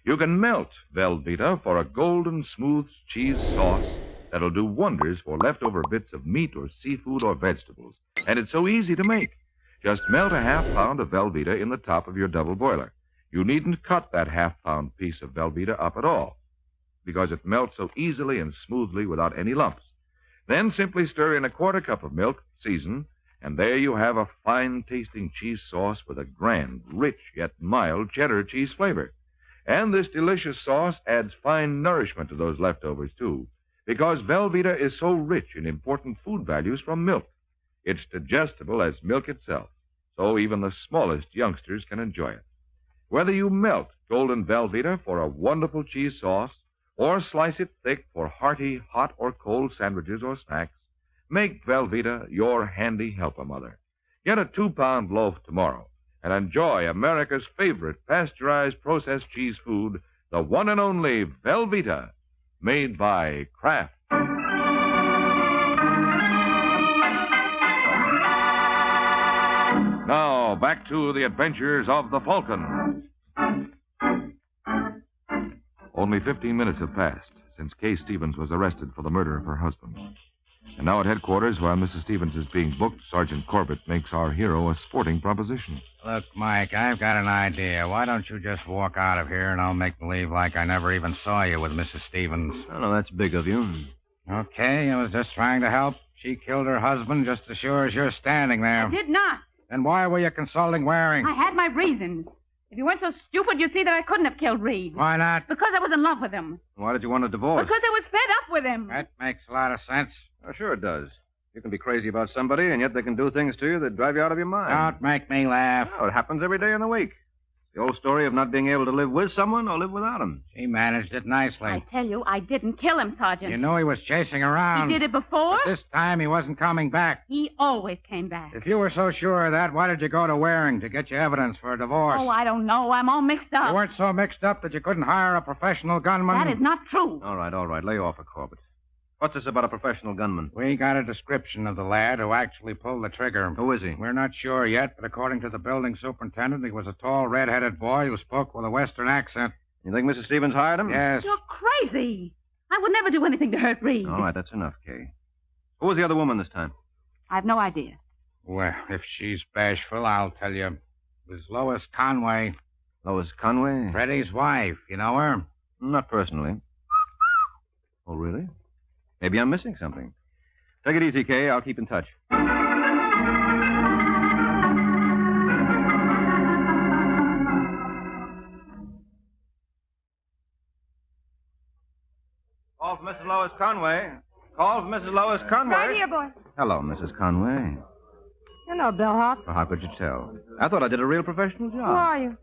You can melt Velveeta for a golden smooth cheese sauce that'll do wonders for leftover bits of meat or seafood or vegetables. And it's so easy to make. Just melt a half-pound of Velveeta in the top of your double boiler. You needn't cut that half-pound piece of Velveeta up at all, because it melts so easily and smoothly without any lumps. Then simply stir in a quarter cup of milk, season, and there you have a fine-tasting cheese sauce with a grand, rich, yet mild cheddar cheese flavor. And this delicious sauce adds fine nourishment to those leftovers, too, because Velveeta is so rich in important food values from milk. It's digestible as milk itself, so even the smallest youngsters can enjoy it. Whether you melt golden Velveeta for a wonderful cheese sauce or slice it thick for hearty hot or cold sandwiches or snacks, make Velveeta your handy helper, Mother. Get a 2-pound loaf tomorrow and enjoy America's favorite pasteurized processed cheese food, the one and only Velveeta, made by Kraft. Now, back to the adventures of the Falcon. Only 15 minutes have passed since Kay Stevens was arrested for the murder of her husband. And now at headquarters, while Mrs. Stevens is being booked, Sergeant Corbett makes our hero a sporting proposition. Look, Mike, I've got an idea. Why don't you just walk out of here and I'll make believe like I never even saw you with Mrs. Stevens? Oh, no, that's big of you. Okay, I was just trying to help. She killed her husband just as sure as you're standing there. I did not. Then why were you consulting Waring? I had my reasons. If you weren't so stupid, you'd see that I couldn't have killed Reed. Why not? Because I was in love with him. Why did you want a divorce? Because I was fed up with him. That makes a lot of sense. Oh, sure it does. You can be crazy about somebody, and yet they can do things to you that drive you out of your mind. Don't make me laugh. Oh, it happens every day in the week. The old story of not being able to live with someone or live without him. She managed it nicely. I tell you, I didn't kill him, Sergeant. You knew he was chasing around. He did it before? But this time he wasn't coming back. He always came back. If you were so sure of that, why did you go to Waring to get you evidence for a divorce? Oh, I don't know. I'm all mixed up. You weren't so mixed up that you couldn't hire a professional gunman? That is not true. All right. Lay off it, Corbett. What's this about a professional gunman? We got a description of the lad who actually pulled the trigger. Who is he? We're not sure yet, but according to the building superintendent, he was a tall, red-headed boy who spoke with a Western accent. You think Mrs. Stevens hired him? Yes. You're crazy. I would never do anything to hurt Reed. All right, that's enough, Kay. Who was the other woman this time? I have no idea. Well, if she's bashful, I'll tell you. It was Lois Conway. Lois Conway? Freddie's wife. You know her? Not personally. Oh, really? Maybe I'm missing something. Take it easy, Kay. I'll keep in touch. Call for Mrs. Lois Conway. Call for Mrs. Lois Conway. Right here, boy. Hello, Mrs. Conway. Hello, bellhop. Well, how could you tell? I thought I did a real professional job. Who are you?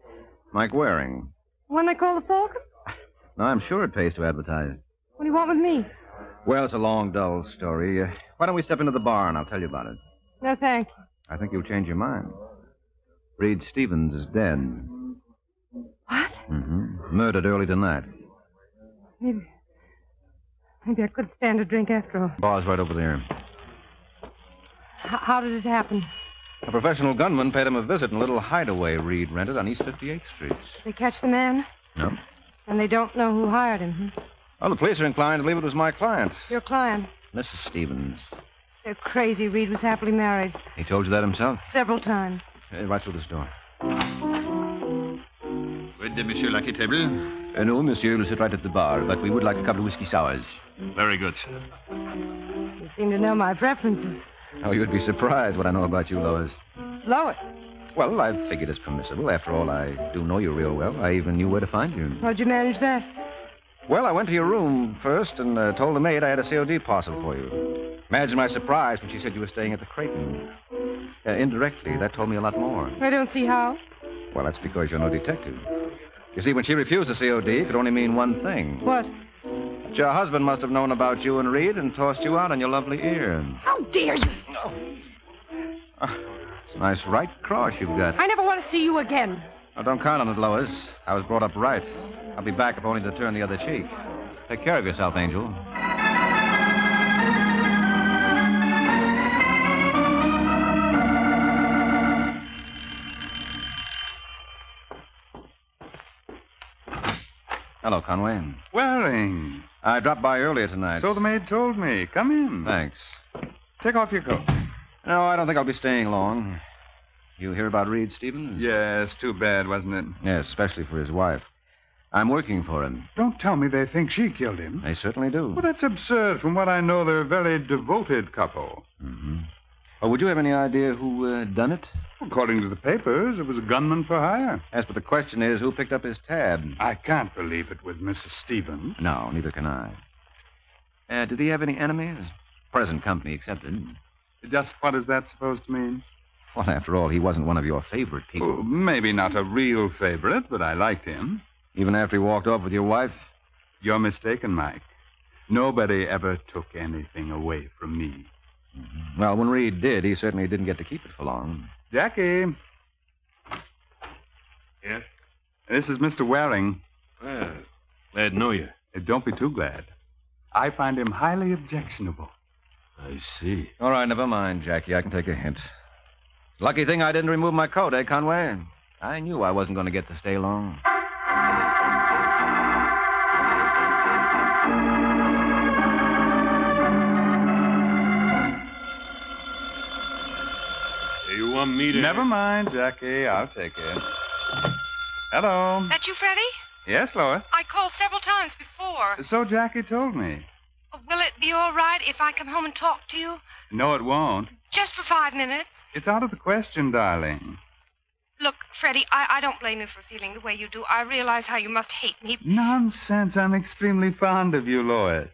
Mike Waring. One they call the Falcon? No, I'm sure it pays to advertise. What do you want with me? Well, it's a long, dull story. Why don't we step into the bar and I'll tell you about it? No, thank you. I think you'll change your mind. Reed Stevens is dead. What? Mm-hmm. Murdered early tonight. Maybe I could stand a drink after all. Bar's right over there. How did it happen? A professional gunman paid him a visit in a little hideaway Reed rented on East 58th Street. They catch the man? No. And they don't know who hired him, huh? Well, the police are inclined to believe it was my client, Your client? Mrs. Stevens. They're crazy. Reed was happily married. He told you that himself? Several times. Right through this door. Would Monsieur like a table? No, monsieur will sit right at the bar, but we would like a couple of whiskey sours. Very good, sir. You seem to know my preferences. Oh, you'd be surprised what I know about you, Lois. Lois? Well, I figured it's permissible. After all, I do know you real well. I even knew where to find you. How'd you manage that? Well, I went to your room first and told the maid I had a COD parcel for you. Imagine my surprise when she said you were staying at the Creighton. Indirectly, that told me a lot more. I don't see how. Well, that's because you're no detective. You see, when she refused the COD, it could only mean one thing. What? That your husband must have known about you and Reed and tossed you out on your lovely ear. How dare you? It's a nice right cross you've got. I never want to see you again. Oh, don't count on it, Lois. I was brought up right. I'll be back if only to turn the other cheek. Take care of yourself, Angel. Hello, Conway. Waring. I dropped by earlier tonight. So the maid told me. Come in. Thanks. Take off your coat. No, I don't think I'll be staying long. You hear about Reed Stevens? Yes, too bad, wasn't it? Yes, especially for his wife. I'm working for him. Don't tell me they think she killed him. They certainly do. Well, that's absurd. From what I know, they're a very devoted couple. Mm-hmm. Oh, would you have any idea who done it? According to the papers, it was a gunman for hire. Yes, but the question is, who picked up his tab? I can't believe it with Mrs. Stevens. No, neither can I. Did he have any enemies? Present company accepted. Just what is that supposed to mean? Well, after all, he wasn't one of your favorite people. Oh, maybe not a real favorite, but I liked him. Even after he walked off with your wife? You're mistaken, Mike. Nobody ever took anything away from me. Mm-hmm. Well, when Reed did, he certainly didn't get to keep it for long. Jackie. Yes? This is Mr. Waring. Well, glad to know you. Don't be too glad. I find him highly objectionable. I see. All right, never mind, Jackie. I can take a hint. Lucky thing I didn't remove my coat, eh, Conway? I knew I wasn't going to get to stay long. You want me to... Never mind, Jackie. I'll take it. Hello. That you, Freddie? Yes, Lois. I called several times before. So Jackie told me. Will it be all right if I come home and talk to you? No, it won't. Just for 5 minutes? It's out of the question, darling. Look, Freddie, I don't blame you for feeling the way you do. I realize how you must hate me. Nonsense. I'm extremely fond of you, Lois.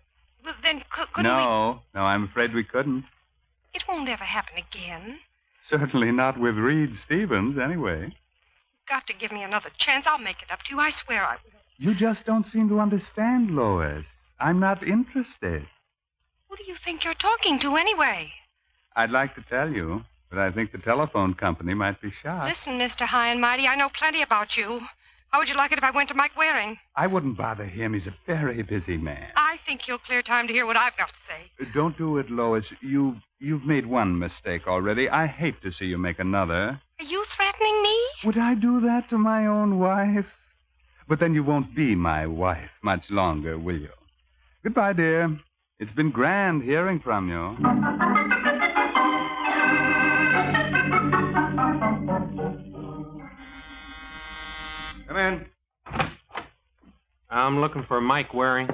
Well, then couldn't we... No, I'm afraid we couldn't. It won't ever happen again. Certainly not with Reed Stevens, anyway. You've got to give me another chance. I'll make it up to you. I swear I will. You just don't seem to understand, Lois. I'm not interested. Who do you think you're talking to, anyway? I'd like to tell you, but I think the telephone company might be shocked. Listen, Mr. High and Mighty, I know plenty about you. How would you like it if I went to Mike Waring? I wouldn't bother him. He's a very busy man. I think he'll clear time to hear what I've got to say. Don't do it, Lois. You've made one mistake already. I hate to see you make another. Are you threatening me? Would I do that to my own wife? But then you won't be my wife much longer, will you? Goodbye, dear. It's been grand hearing from you. Come in. I'm looking for Mike Waring.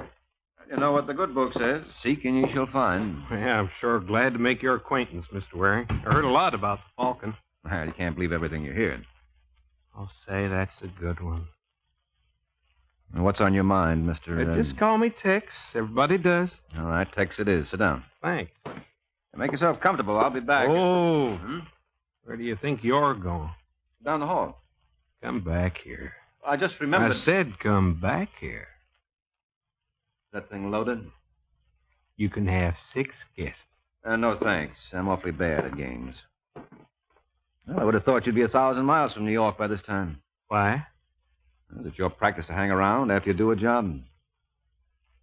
You know what the good book says. Seek and ye shall find. Yeah, I'm sure glad to make your acquaintance, Mr. Waring. I heard a lot about the Falcon. Well, you can't believe everything you hear. I'll say that's a good one. What's on your mind, Mr. Just call me Tex. Everybody does. All right, Tex it is. Sit down. Thanks. Make yourself comfortable. I'll be back. Oh. Where do you think you're going? Down the hall. Come back here. I just remembered. I said come back here. That thing loaded? You can have 6 guests. No, thanks. I'm awfully bad at games. Well, I would have thought you'd be 1,000 miles from New York by this time. Why? Is it your practice to hang around after you do a job?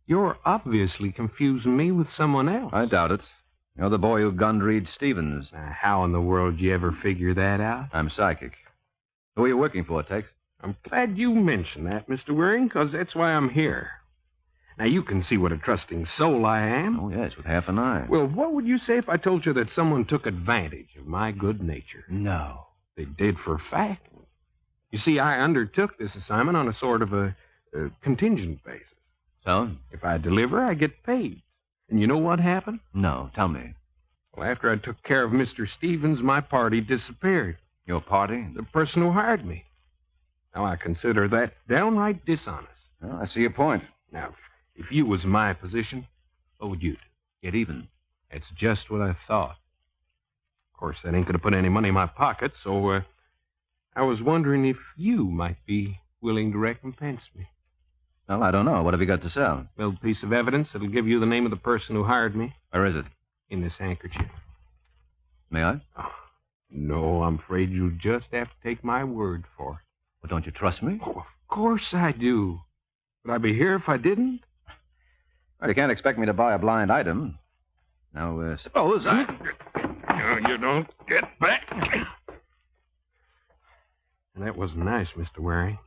You're obviously confusing me with someone else. I doubt it. You're the boy who gunned Reed Stevens. How in the world did you ever figure that out? I'm psychic. Who are you working for, Tex? I'm glad you mentioned that, Mr. Waring, because that's why I'm here. Now, you can see what a trusting soul I am. Oh, yes, with half an eye. Well, what would you say if I told you that someone took advantage of my good nature? No. They did for a fact. You see, I undertook this assignment on a sort of a contingent basis. So? If I deliver, I get paid. And you know what happened? No, tell me. Well, after I took care of Mr. Stevens, my party disappeared. Your party? The person who hired me. Now, I consider that downright dishonest. Well, I see your point. Now, if you was in my position, what would you do? Get even. That's just what I thought. Of course, that ain't going to put any money in my pocket, so I was wondering if you might be willing to recompense me. Well, I don't know. What have you got to sell? A little piece of evidence that'll give you the name of the person who hired me. Where is it? In this handkerchief. May I? Oh, no, I'm afraid you'll just have to take my word for it. Well, don't you trust me? Oh, of course I do. Would I be here if I didn't? Well, you can't expect me to buy a blind item. Now, suppose I... No, you don't get back. And that was nice, Mr. Waring.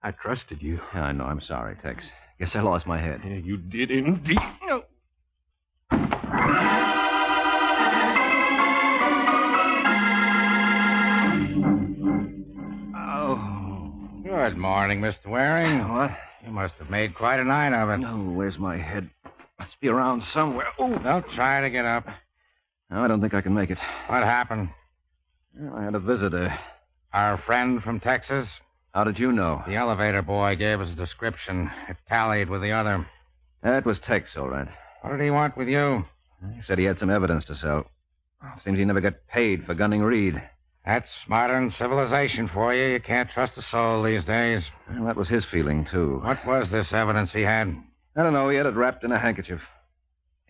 I trusted you. Yeah, I know. I'm sorry, Tex. Guess I lost my head. Yeah, you did indeed. No. Oh. Good morning, Mr. Waring. What? You must have made quite a night of it. No, where's my head? Must be around somewhere. Oh, don't try to get up. No, I don't think I can make it. What happened? Well, I had a visitor. Our friend from Texas? How did you know? The elevator boy gave us a description. It tallied with the other. That was Tex, all right. What did he want with you? He said he had some evidence to sell. Seems he never got paid for gunning Reed. That's modern civilization for you. You can't trust a soul these days. Well, that was his feeling, too. What was this evidence he had? I don't know. He had it wrapped in a handkerchief.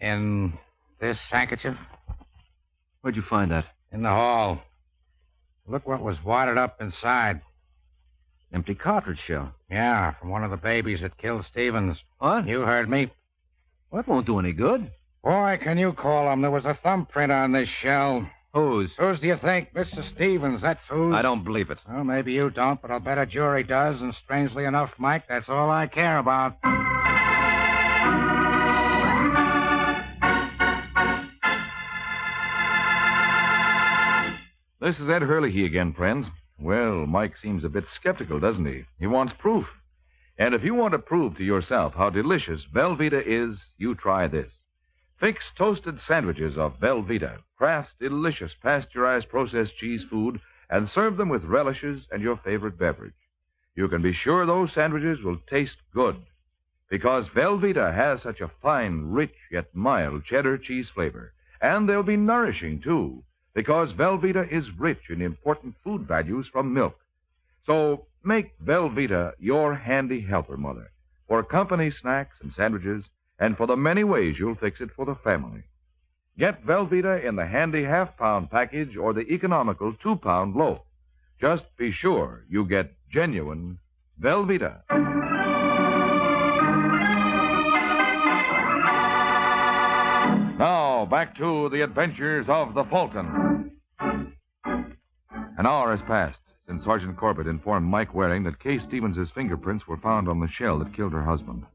In this handkerchief? Where'd you find that? In the hall. Look what was wadded up inside. Empty cartridge shell. Yeah, from one of the babies that killed Stevens. What? You heard me. Well, that won't do any good. Boy, can you call him? There was a thumbprint on this shell. Whose? Whose do you think? Mr. Stevens, that's whose. I don't believe it. Well, maybe you don't, but I'll bet a jury does, and strangely enough, Mike, that's all I care about. This is Ed Hurley again, friends. Well, Mike seems a bit skeptical, doesn't he? He wants proof. And if you want to prove to yourself how delicious Velveeta is, you try this. Fix toasted sandwiches of Velveeta, Kraft's delicious pasteurized processed cheese food, and serve them with relishes and your favorite beverage. You can be sure those sandwiches will taste good, because Velveeta has such a fine, rich, yet mild cheddar cheese flavor. And they'll be nourishing, too, because Velveeta is rich in important food values from milk. So make Velveeta your handy helper, Mother, for company snacks and sandwiches, and for the many ways you'll fix it for the family. Get Velveeta in the handy half-pound package or the economical 2-pound loaf. Just be sure you get genuine Velveeta. Now, back to the adventures of the Falcon. An hour has passed since Sergeant Corbett informed Mike Waring that Kay Stevens' fingerprints were found on the shell that killed her husband.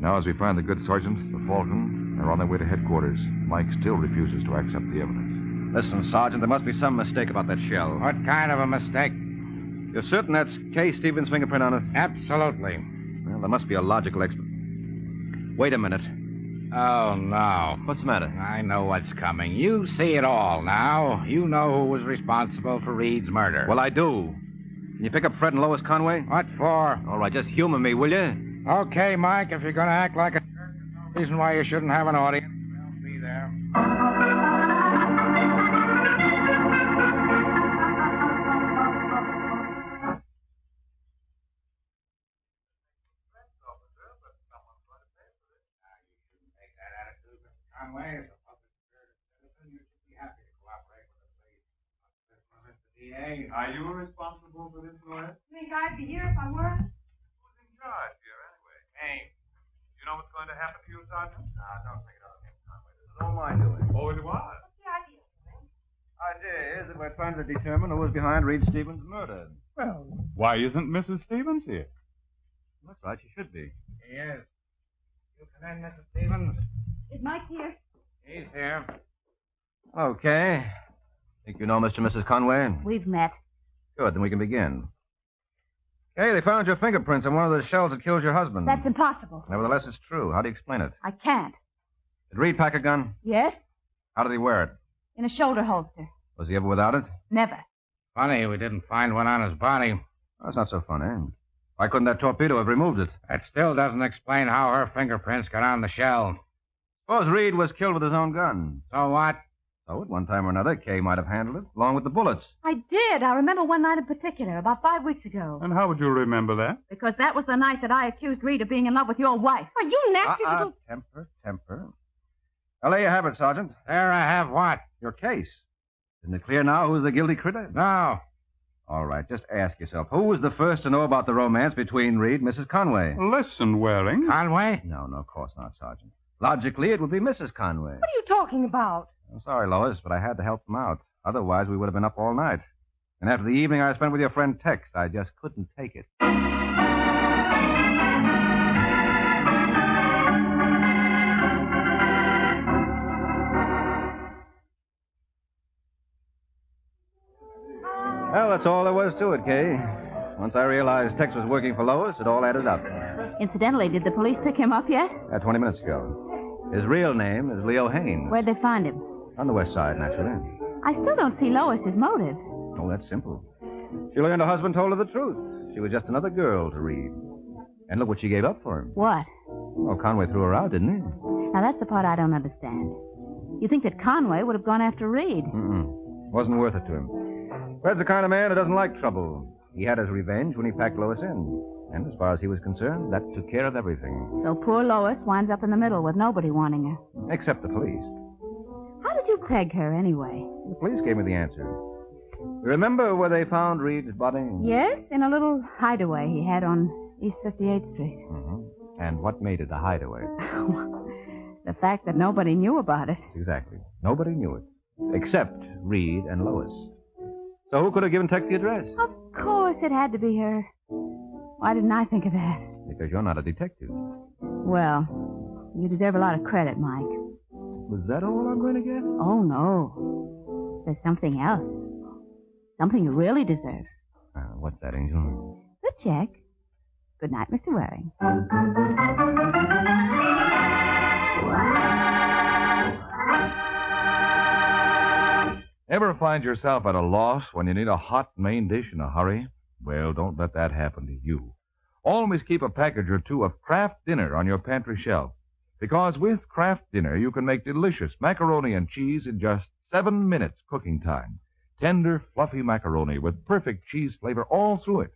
Now, as we find the good sergeant, the Falcon, are on their way to headquarters, Mike still refuses to accept the evidence. Listen, Sergeant, there must be some mistake about that shell. What kind of a mistake? You're certain that's Kay Stevens' fingerprint on it? Absolutely. Well, there must be a logical explanation. Wait a minute. Oh, no. What's the matter? I know what's coming. You see it all now. You know who was responsible for Reed's murder. Well, I do. Can you pick up Fred and Lois Conway? What for? All right, just humor me, will you? Okay, Mike, if you're going to act like a... There's no reason why you shouldn't have an audience. They'll be there. Conway, as a public spirited citizen, you should be happy to cooperate with the police. Mr. D.A. Are you responsible for this, lawyer? You think I'd be here if I were? Who's in charge here, anyway? Hey. You know what's going to happen to you, Sergeant? Don't think it out of him, Conway. This is all my doing. Oh, it was. What's the idea? Idea is that we're trying to determine who was behind Reed Stevens' murder. Well, why isn't Mrs. Stevens here? Looks like she should be. He is. You come in, Mrs. Stevens. Is Mike here? He's here. Okay. Think you know Mr. and Mrs. Conway? We've met. Good, then we can begin. Hey, they found your fingerprints on one of the shells that killed your husband. That's impossible. Nevertheless, it's true. How do you explain it? I can't. Did Reed pack a gun? Yes? How did he wear it? In a shoulder holster. Was he ever without it? Never. Funny, we didn't find one on his body. That's not so funny. Why couldn't that torpedo have removed it? That still doesn't explain how her fingerprints got on the shell. Suppose Reed was killed with his own gun. So what? So at one time or another, Kay might have handled it, along with the bullets. I did. I remember one night in particular, about 5 weeks ago. And how would you remember that? Because that was the night that I accused Reed of being in love with your wife. Are you nasty little... Temper. Now, there you have it, Sergeant. There I have what? Your case. Isn't it clear now who's the guilty critter? No. All right, just ask yourself, who was the first to know about the romance between Reed and Mrs. Conway? Listen, Waring. Conway? No, of course not, Sergeant. Logically, it would be Mrs. Conway. What are you talking about? I'm sorry, Lois, but I had to help them out. Otherwise, we would have been up all night. And after the evening I spent with your friend Tex, I just couldn't take it. Well, that's all there was to it, Kay. Once I realized Tex was working for Lois, it all added up. Incidentally, did the police pick him up yet? 20 minutes ago. His real name is Leo Haynes. Where'd they find him? On the west side, naturally. I still don't see Lois's motive. Oh, that's simple. She learned her husband told her the truth. She was just another girl to Reed. And look what she gave up for him. What? Well, Conway threw her out, didn't he? Now, that's the part I don't understand. You think that Conway would have gone after Reed? Wasn't worth it to him. Fred's the kind of man who doesn't like trouble. He had his revenge when he packed Lois in. And as far as he was concerned, that took care of everything. So poor Lois winds up in the middle with nobody wanting her. Except the police. How did you peg her, anyway? The police gave me the answer. You remember where they found Reed's body? Yes, in a little hideaway he had on East 58th Street. And what made it a hideaway? The fact that nobody knew about it. Exactly. Nobody knew it. Except Reed and Lois. So who could have given Tex the address? Of course it had to be her. Why didn't I think of that? Because you're not a detective. Well, you deserve a lot of credit, Mike. Was that all I'm going to get? Oh, no. There's something else. Something you really deserve. What's that, Angel? The check. Good night, Mr. Waring. Ever find yourself at a loss when you need a hot main dish in a hurry? Well, don't let that happen to you. Always keep a package or two of Kraft Dinner on your pantry shelf. Because with Kraft Dinner, you can make delicious macaroni and cheese in just 7 minutes cooking time. Tender, fluffy macaroni with perfect cheese flavor all through it.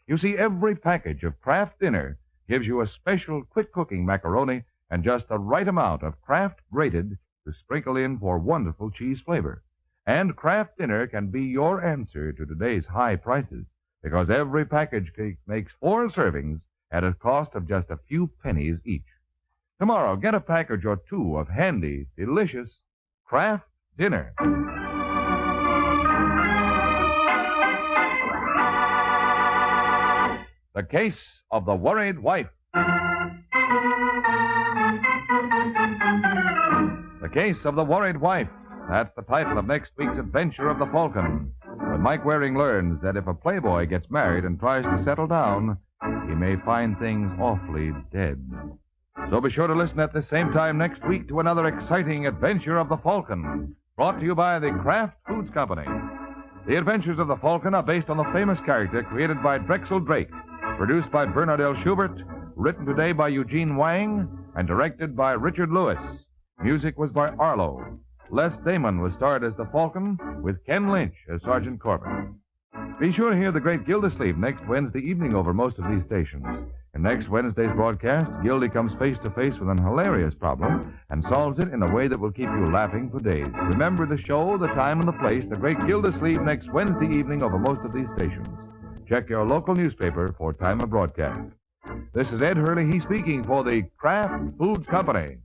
You see, every package of Kraft Dinner gives you a special quick-cooking macaroni and just the right amount of Kraft grated to sprinkle in for wonderful cheese flavor. And Kraft Dinner can be your answer to today's high prices, because every package makes 4 servings at a cost of just a few pennies each. Tomorrow, get a package or 2 of handy, delicious Kraft Dinner. The Case of the Worried Wife. The Case of the Worried Wife. That's the title of next week's adventure of the Falcon. When Mike Waring learns that if a playboy gets married and tries to settle down, he may find things awfully dead. So be sure to listen at the same time next week to another exciting adventure of the Falcon, brought to you by the Kraft Foods Company. The Adventures of the Falcon are based on the famous character created by Drexel Drake, produced by Bernard L. Schubert, written today by Eugene Wang, and directed by Richard Lewis. Music was by Arlo. Les Damon was starred as the Falcon, with Ken Lynch as Sergeant Corbett. Be sure to hear the great Gildersleeve next Wednesday evening over most of these stations. In next Wednesday's broadcast, Gildy comes face to face with an hilarious problem and solves it in a way that will keep you laughing for days. Remember the show, the time, and the place, the great Gildersleeve next Wednesday evening over most of these stations. Check your local newspaper for time of broadcast. This is Ed Hurley, he speaking for the Kraft Foods Company.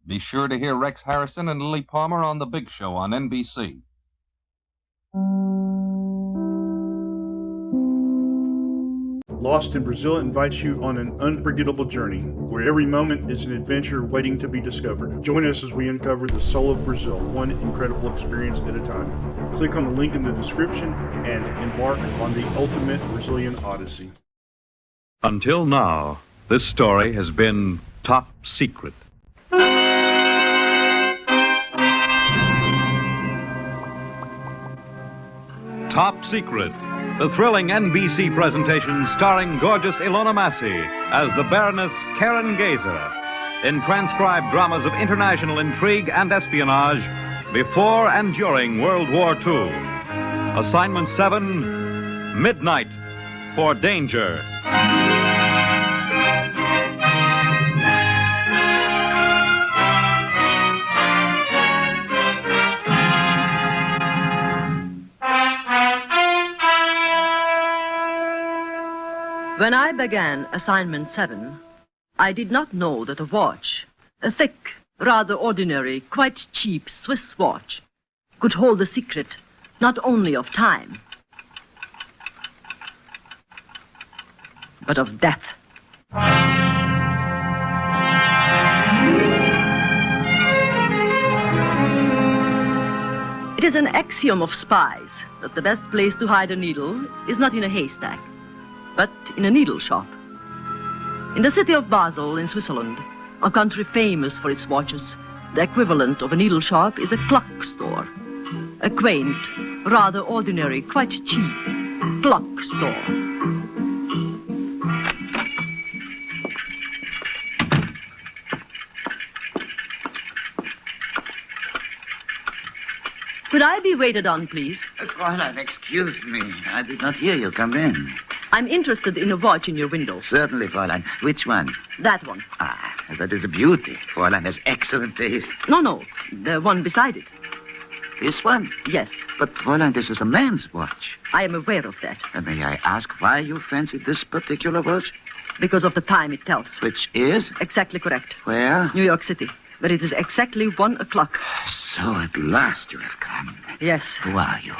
Be sure to hear Rex Harrison and Lily Palmer on The Big Show on NBC. Lost in Brazil invites you on an unforgettable journey where every moment is an adventure waiting to be discovered. Join us as we uncover the soul of Brazil, one incredible experience at a time. Click on the link in the description and embark on the ultimate Brazilian odyssey. Until now, this story has been top secret. Top Secret, the thrilling NBC presentation starring gorgeous Ilona Massey as the Baroness Karen Gazer in transcribed dramas of international intrigue and espionage before and during World War II. Assignment 7, Midnight for Danger. When I began Assignment 7, I did not know that a watch, a thick, rather ordinary, quite cheap Swiss watch, could hold the secret not only of time, but of death. It is an axiom of spies that the best place to hide a needle is not in a haystack, but in a needle shop. In the city of Basel, in Switzerland, a country famous for its watches, the equivalent of a needle shop is a clock store. A quaint, rather ordinary, quite cheap clock store. Could I be waited on, please? Fräulein, excuse me. I did not hear you. Come in. I'm interested in a watch in your window. Certainly, Fräulein. Which one? That one. Ah, that is a beauty. Fräulein has excellent taste. No, the one beside it. This one? Yes. But, Fräulein, this is a man's watch. I am aware of that. May I ask why you fancy this particular watch? Because of the time it tells. Which is? Exactly correct. Where? New York City. But it is exactly 1 o'clock. So at last you have come. Yes. Who are you?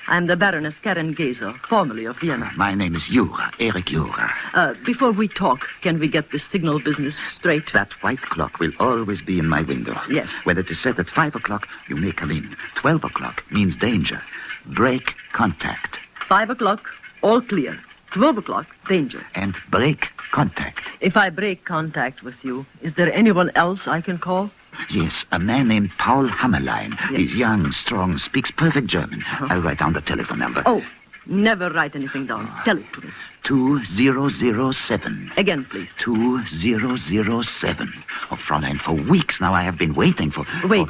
I'm the Baroness Karen Gazer, formerly of Vienna. My name is Jura, Erich Jura. Before we talk, can we get the signal business straight? That white clock will always be in my window. Yes. When it is set at 5 o'clock, you may come in. 12 o'clock means danger. Break contact. 5 o'clock, all clear. 12 o'clock, danger. And break contact. If I break contact with you, is there anyone else I can call? Yes, a man named Paul Hammerlein. Yes. He's young, strong, speaks perfect German. I'll write down the telephone number. Oh, never write anything down. Tell it to me. 2007. Again, please. 2007. Oh, Fräulein, for weeks now I have been waiting for... Wait,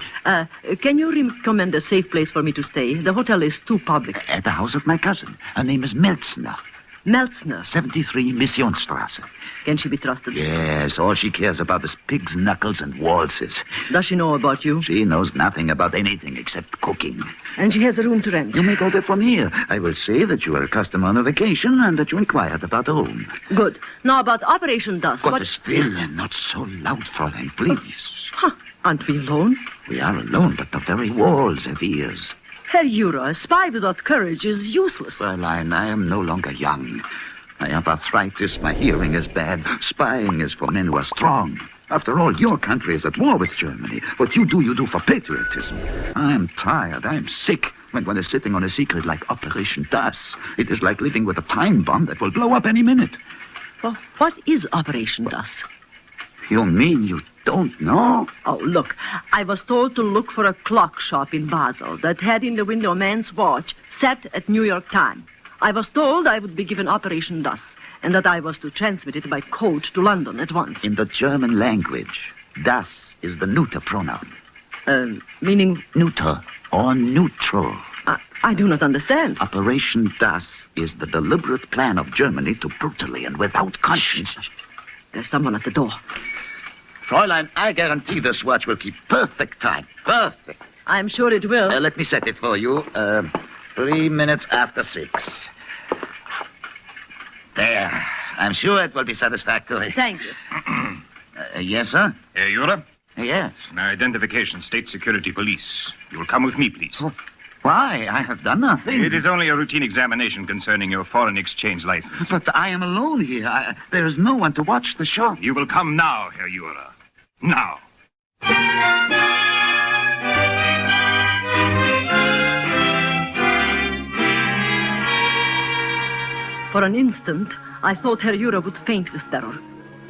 can you recommend a safe place for me to stay? The hotel is too public. At the house of my cousin. Her name is Meltzner. Meltzner? 73 Missionsstrasse. Can she be trusted? Yes, all she cares about is pig's knuckles and waltzes. Does she know about you? She knows nothing about anything except cooking. And she has a room to rent? You may go there from here. I will say that you are a customer on a vacation and that you inquired about a room. Good. Now about Operation Dust. Gottes Willen, not so loud, Fräulein, please. Aren't we alone? We are alone, but the very walls have ears. Herr Jura, a spy without courage is useless. Fräulein, I am no longer young. I have arthritis, my hearing is bad. Spying is for men who are strong. After all, your country is at war with Germany. What you do for patriotism. I am tired, I am sick. When one is sitting on a secret like Operation Das, it is like living with a time bomb that will blow up any minute. Well, what is Operation Das? You mean you don't know? Oh, look, I was told to look for a clock shop in Basel that had in the window a man's watch set at New York time. I was told I would be given Operation Das, and that I was to transmit it by code to London at once. In the German language, Das is the neuter pronoun. Meaning? Neuter or neutral. I do not understand. Operation Das is the deliberate plan of Germany to brutally and without conscience... There's someone at the door. Fräulein, I guarantee this watch will keep perfect time. Perfect. I'm sure it will. Let me set it for you. 3 minutes after 6. There. I'm sure it will be satisfactory. Thank you. Yes, sir? Herr Jura? Yes. My identification, State Security Police. You will come with me, please. Oh, why? I have done nothing. It is only a routine examination concerning your foreign exchange license. But I am alone here. There is no one to watch the shop. You will come now, Herr Jura. Now. For an instant, I thought Herr Jura would faint with terror.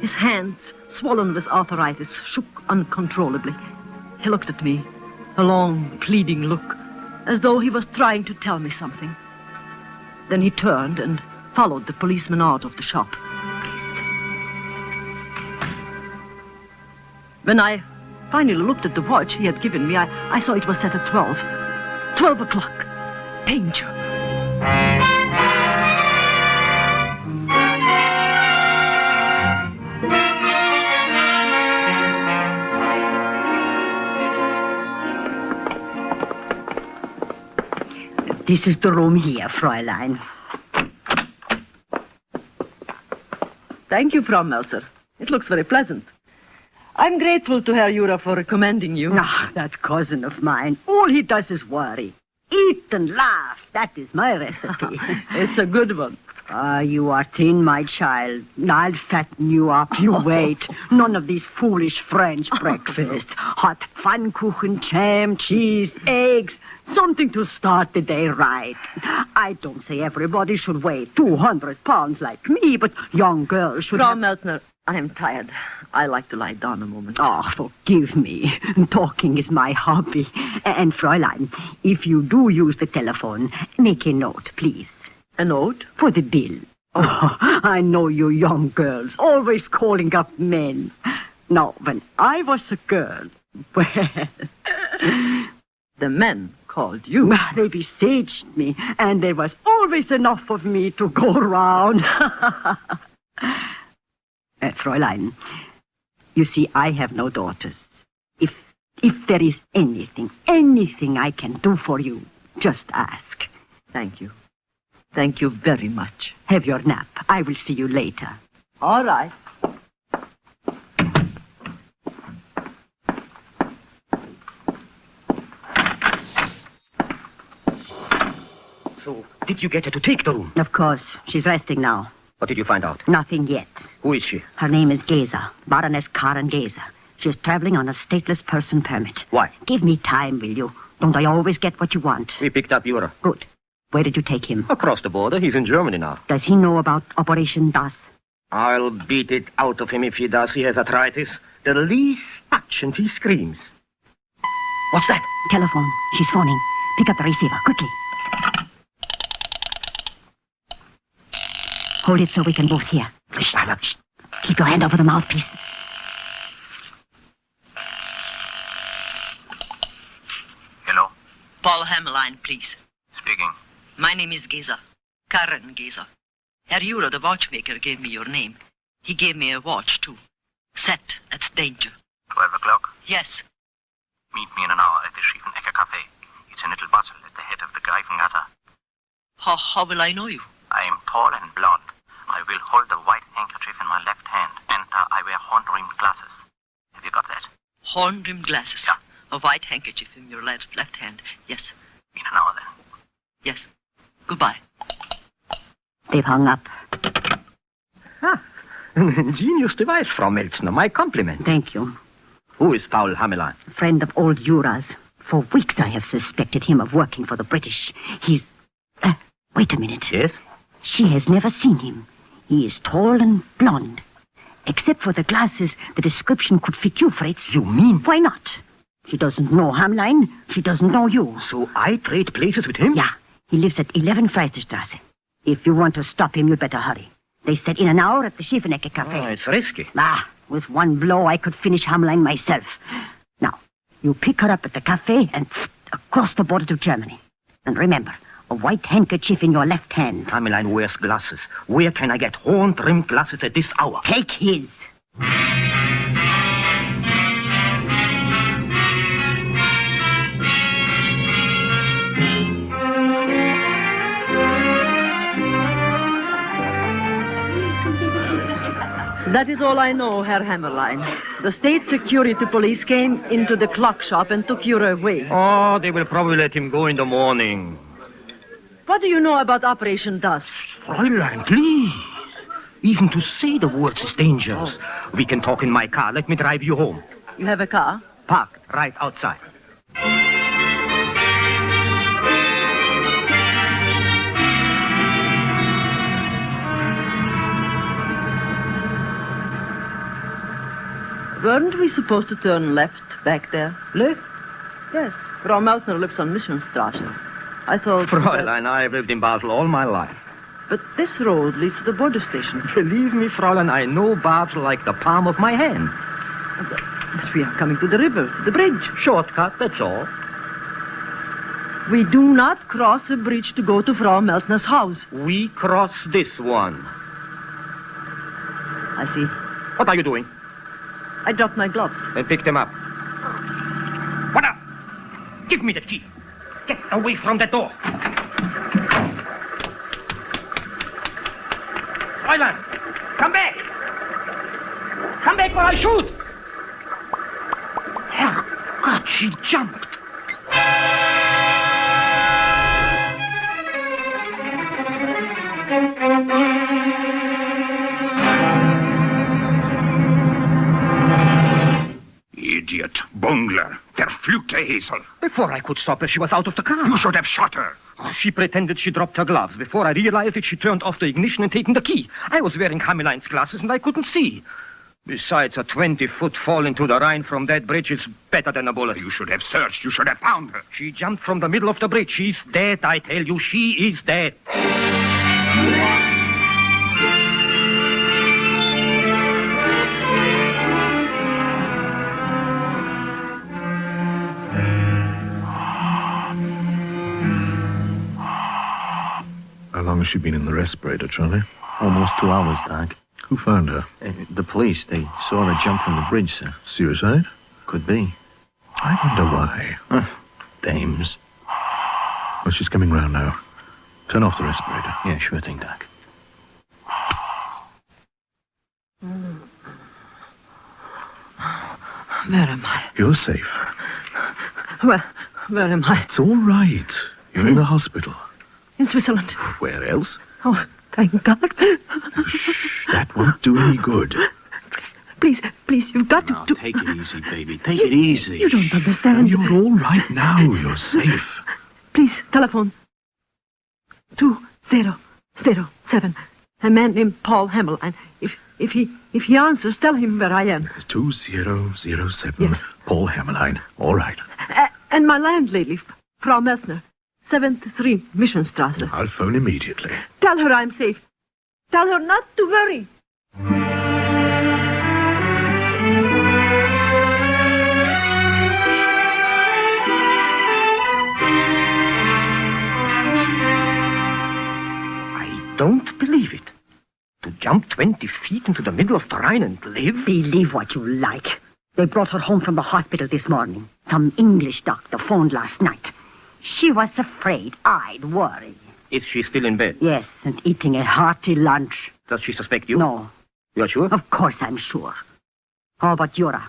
His hands, swollen with arthritis, shook uncontrollably. He looked at me, a long, pleading look, as though he was trying to tell me something. Then he turned and followed the policeman out of the shop. When I finally looked at the watch he had given me, I saw it was set at 12. 12 o'clock. Danger. This is the room here, Fräulein. Thank you, Frau Meltzer. It looks very pleasant. I'm grateful to Herr Jura for recommending you. Ah, that cousin of mine. All he does is worry. Eat and laugh. That is my recipe. It's a good one. You are thin, my child. I'll fatten you up. You wait. None of these foolish French breakfast. Hot pfannkuchen, jam, cheese, eggs. Something to start the day right. I don't say everybody should weigh 200 pounds like me, but young girls should Frau Meltner, I'm tired. I like to lie down a moment. Oh, forgive me. Talking is my hobby. And, Fräulein, if you do use the telephone, make a note, please. A note? For the bill. Oh, I know you young girls, always calling up men. Now, when I was a girl, well... The men called you. They besieged me, and there was always enough of me to go round. Fräulein, you see, I have no daughters. If there is anything I can do for you, just ask. Thank you. Thank you very much. Have your nap. I will see you later. All right. So, did you get her to take the room? Of course. She's resting now. What did you find out? Nothing yet. Who is she? Her name is Geza, Baroness Karen Geza. She is traveling on a stateless person permit. Why? Give me time, will you? Don't I always get what you want? We picked up Jura. Good. Where did you take him? Across the border. He's in Germany now. Does he know about Operation Das? I'll beat it out of him if he does. He has arthritis. The least touch and he screams. What's that? Telephone. She's phoning. Pick up the receiver, quickly. Hold it so we can both hear. Shh. Keep your hand over the mouthpiece. Hello? Paul Hammerline, please. Speaking. My name is Geza. Karen Geza. Herr Jura, the watchmaker, gave me your name. He gave me a watch, too. Set at danger. 12 o'clock? Yes. Meet me in an hour at the Schiefenecker Café. It's a little bustle at the head of the Greifengasse. How will I know you? I am tall and blond. I will hold the white handkerchief in my left hand, and I wear horn-rimmed glasses. Have you got that? Horn-rimmed glasses. Yeah. A white handkerchief in your left hand. Yes. In an hour, then. Yes. Goodbye. They've hung up. Ingenious device, Frau Melzner. My compliment. Thank you. Who is Paul Hammerlein? A friend of old Jura's. For weeks I have suspected him of working for the British. He's... wait a minute. Yes? She has never seen him. He is tall and blond. Except for the glasses, the description could fit you, Fritz. You mean? Why not? She doesn't know Hammerlein. She doesn't know you. So I trade places with him? Yeah. He lives at 11 Freisterstrasse. If you want to stop him, you'd better hurry. They said in an hour at the Schiefenecker Café. Oh, it's risky. With one blow, I could finish Hammerlein myself. Now, you pick her up at the cafe and across the border to Germany. And remember, a white handkerchief in your left hand. Hammerlein wears glasses. Where can I get horn-rimmed glasses at this hour? Take his. That is all I know, Herr Hammerlein. The state security police came into the clock shop and took you away. Oh, they will probably let him go in the morning. What do you know about Operation Das? Fräulein, please. Even to say the words is dangerous. We can talk in my car. Let me drive you home. You have a car? Parked right outside. Weren't we supposed to turn left back there? Left? Yes. Frau Melzner lives on Missionsstraße. I thought... Fräulein, I've lived in Basel all my life. But this road leads to the border station. Believe me, Fräulein, I know Basel like the palm of my hand. But we are coming to the river, to the bridge. Shortcut, that's all. We do not cross a bridge to go to Frau Melzner's house. We cross this one. I see. What are you doing? I dropped my gloves. Then pick them up. What up? Give me the key. Get away from the door. Fräulein, come back. Come back or I shoot. Herrgott, she jumped. Idiot, bungler, verfluchte Hazel. Before I could stop her, she was out of the car. You should have shot her. Oh, she pretended she dropped her gloves. Before I realized it, she turned off the ignition and taken the key. I was wearing Hammerlein's glasses and I couldn't see. Besides, a 20-foot fall into the Rhine from that bridge is better than a bullet. You should have searched. You should have found her. She jumped from the middle of the bridge. She's dead, I tell you. She is dead. How long has she been in the respirator, Charlie? Almost 2 hours, Doc. Who found her? The police. They saw her jump from the bridge, sir. Suicide? Could be. I wonder why. Dames. Well, she's coming round now. Turn off the respirator. Yeah, sure thing, Doc. Where am I? You're safe. Where am I? It's all right. You're in the hospital. In Switzerland. Where else? Oh, thank God. Shh, that won't do any good. Please, you've got to... Take it easy, baby. Take it easy. You don't understand. You're all right now. You're safe. Please, telephone. 2007. A man named Paul Hammerline. If he answers, tell him where I am. 2007. Yes. Paul Hammerline. All right. And my landlady, Frau Messner, 73 Missionstrasse. I'll phone immediately. Tell her I'm safe. Tell her not to worry. I don't believe it. To jump 20 feet into the middle of the Rhine and live? Believe what you like. They brought her home from the hospital this morning. Some English doctor phoned last night. She was afraid I'd worry. Is she still in bed? Yes, and eating a hearty lunch. Does she suspect you? No. You're sure? Of course I'm sure. How about Yura?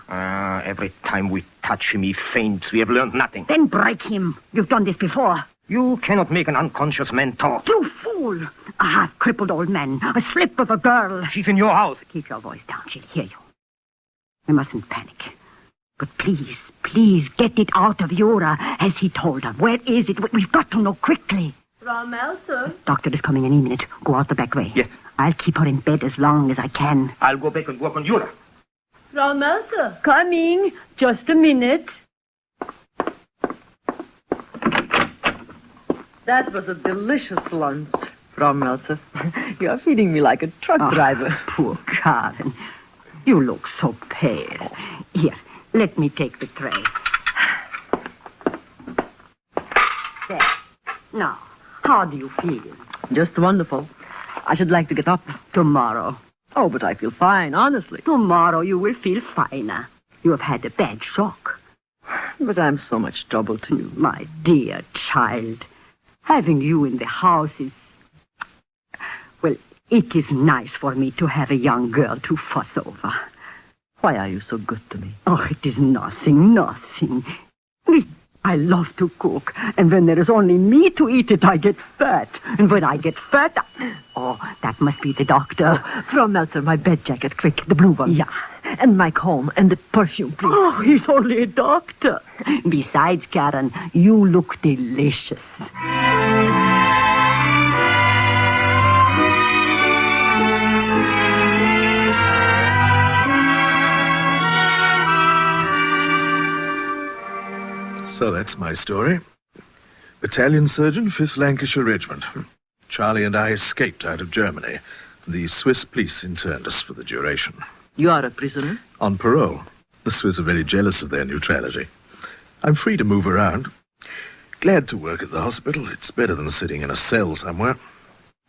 Every time we touch him, he faints. We have learned nothing. Then break him. You've done this before. You cannot make an unconscious man talk. You fool! A half-crippled old man. A slip of a girl. She's in your house. Keep your voice down. She'll hear you. We mustn't panic. But please get it out of Yura, as he told her. Where is it? We've got to know quickly. Frau Melzer? Doctor is coming any minute. Go out the back way. Yes. I'll keep her in bed as long as I can. I'll go back and work on Yura. Frau Melzer? Coming. Just a minute. That was a delicious lunch, Frau Melzer. You're feeding me like a truck driver. Poor Karen. You look so pale. Here, let me take the tray. There. Now, how do you feel? Just wonderful. I should like to get up. Tomorrow. Oh, but I feel fine, honestly. Tomorrow you will feel finer. You have had a bad shock. But I'm so much trouble to you. My dear child, having you in the house is... Well, it is nice for me to have a young girl to fuss over. Why are you so good to me? Oh, it is nothing. I love to cook, and when there is only me to eat it, I get fat. And when I get fat... Oh, that must be the doctor. Oh, Frau Melzer, my bed jacket, quick, the blue one. Yeah. And my comb, and the perfume, please. Oh, he's only a doctor. Besides, Karen, you look delicious. So that's my story. Battalion Surgeon, 5th Lancashire Regiment. Charlie and I escaped out of Germany. The Swiss police interned us for the duration. You are a prisoner? On parole. The Swiss are very jealous of their neutrality. I'm free to move around. Glad to work at the hospital. It's better than sitting in a cell somewhere.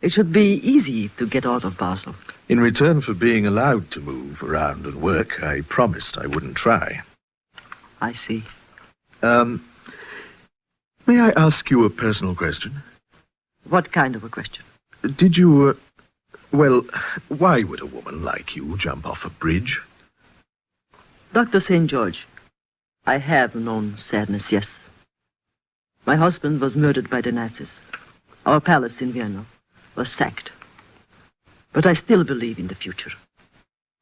It should be easy to get out of Basel. In return for being allowed to move around and work, I promised I wouldn't try. I see. May I ask you a personal question? What kind of a question? Did you, well, why would a woman like you jump off a bridge? Dr. St. George, I have known sadness, yes. My husband was murdered by the Nazis. Our palace in Vienna was sacked. But I still believe in the future.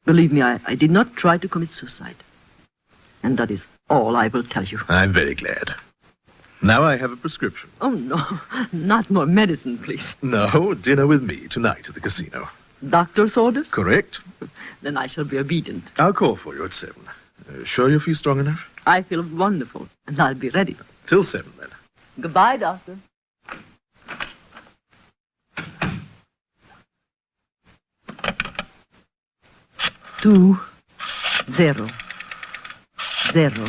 Believe me, I did not try to commit suicide. And that is all I will tell you. I'm very glad. Now I have a prescription. Oh, no. Not more medicine, please. No, dinner with me tonight at the casino. Doctor's orders? Correct. Then I shall be obedient. I'll call for you at 7. Sure you feel strong enough? I feel wonderful, and I'll be ready. Till 7, then. Goodbye, Doctor. Two, 0, 0,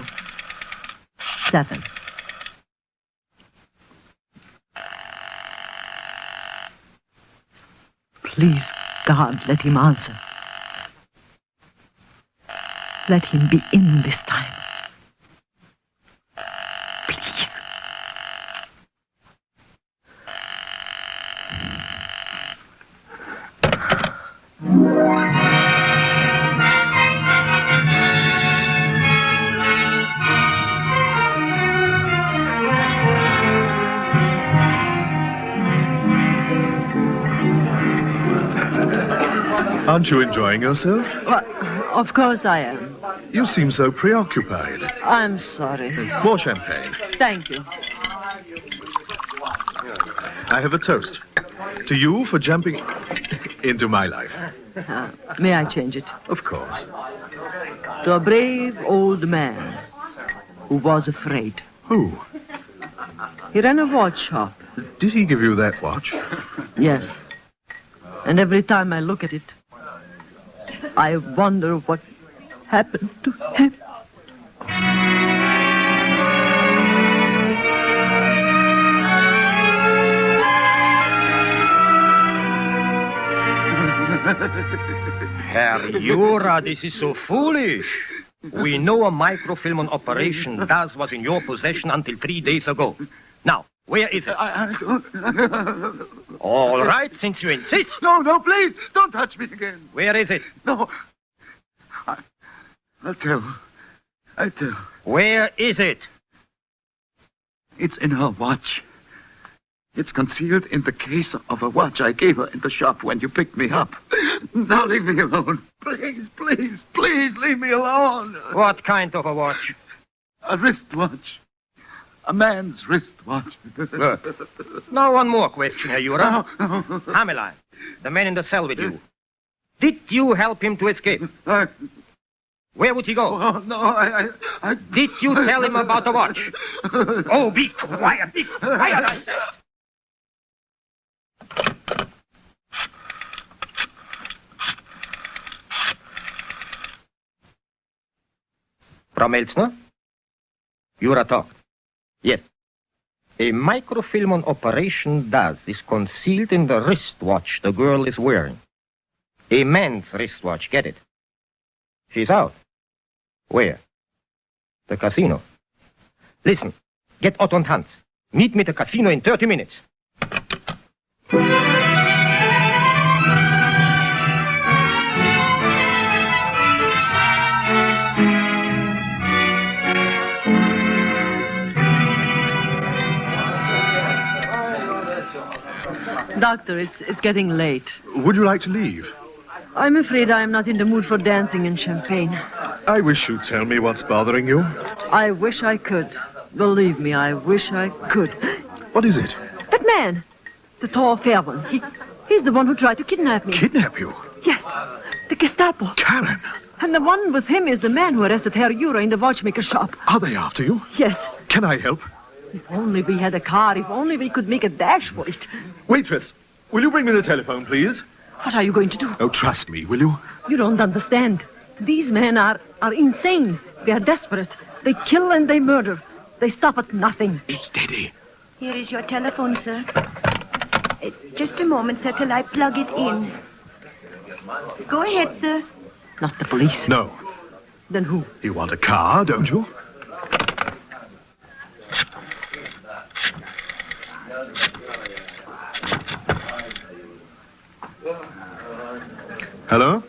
7. Please, God, let him answer. Let him be in this time. Please. Aren't you enjoying yourself? Well, of course I am. You seem so preoccupied. I'm sorry. More champagne. Thank you. I have a toast. To you for jumping into my life. May I change it? Of course. To a brave old man who was afraid. Who? He ran a watch shop. Did he give you that watch? Yes. And every time I look at it, I wonder what happened to him. Herr Jura, this is so foolish. We know a microfilm on Operation DAS was in your possession until 3 days ago. Now, where is it? All right, since you insist. No, please, don't touch me again. Where is it? No. I'll tell. Where is it? It's in her watch. It's concealed in the case of a watch I gave her in the shop when you picked me up. Now leave me alone. Please, leave me alone. What kind of a watch? A wristwatch. A man's wristwatch. Good. Now one more question, Herr Jura. No. Hamelin, the man in the cell with you. Did you help him to escape? Where would he go? Oh, no, I... Did you tell him about the watch? Oh, be quiet, I said. Frau Melzner? Jura talked. Yes. A microfilm on Operation DAS is concealed in the wristwatch the girl is wearing. A man's wristwatch, get it? She's out. Where? The casino. Listen, get Otto and Hans. Meet me at the casino in 30 minutes. Doctor, it's getting late. Would you like to leave? I'm afraid I am not in the mood for dancing and champagne. I wish you'd tell me what's bothering you. I wish I could. Believe me, I wish I could. What is it? That man. The tall, fair one. He's the one who tried to kidnap me. Kidnap you? Yes. The Gestapo. Karen. And the one with him is the man who arrested Herr Jura in the watchmaker's shop. Are they after you? Yes. Can I help? If only we had a car. If only we could make a dash for it. Waitress, will you bring me the telephone, please? What are you going to do? Oh, trust me, will you? You don't understand. These men are insane. They are desperate. They kill and they murder. They stop at nothing. Steady. Here is your telephone, sir. Just a moment, sir, till I plug it in. Go ahead, sir. Not the police. No. Then who? You want a car, don't you? Hello?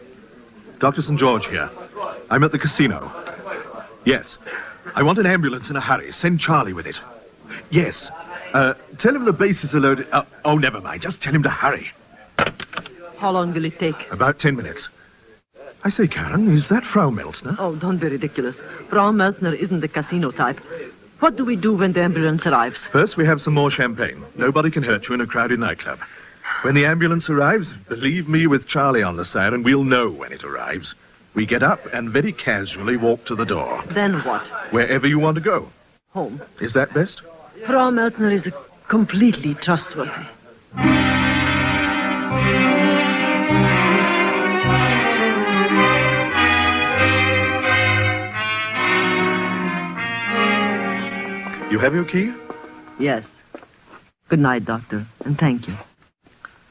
Dr. St. George here. I'm at the casino. Yes. I want an ambulance in a hurry. Send Charlie with it. Yes. Tell him the bases are loaded. Oh, never mind. Just tell him to hurry. How long will it take? About 10 minutes. I say, Karen, is that Frau Melzner? Oh, don't be ridiculous. Frau Melzner isn't the casino type. What do we do when the ambulance arrives? First, we have some more champagne. Nobody can hurt you in a crowded nightclub. When the ambulance arrives, believe me, with Charlie on the siren, we'll know when it arrives. We get up and very casually walk to the door. Then what? Wherever you want to go. Home. Is that best? Frau Melzner is completely trustworthy. You have your key? Yes. Good night, Doctor, and thank you.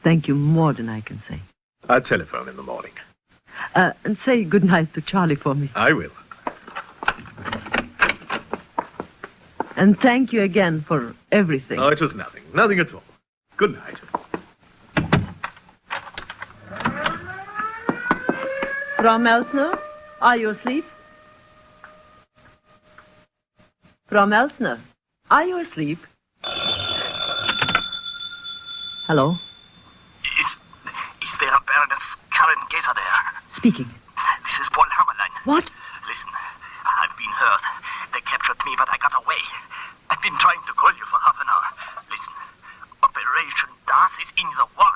Thank you more than I can say. I'll telephone in the morning. And say good night to Charlie for me. I will. And thank you again for everything. Oh, it was nothing. Nothing at all. Good night. Frau Melzner, are you asleep? Frau Melzner, are you asleep? Hello? Is there a Baroness Karen Geyser there? Speaking. This is Paul Hammerlein. What? Listen, I've been hurt. They captured me, but I got away. I've been trying to call you for half an hour. Listen, Operation DAS is in the watch.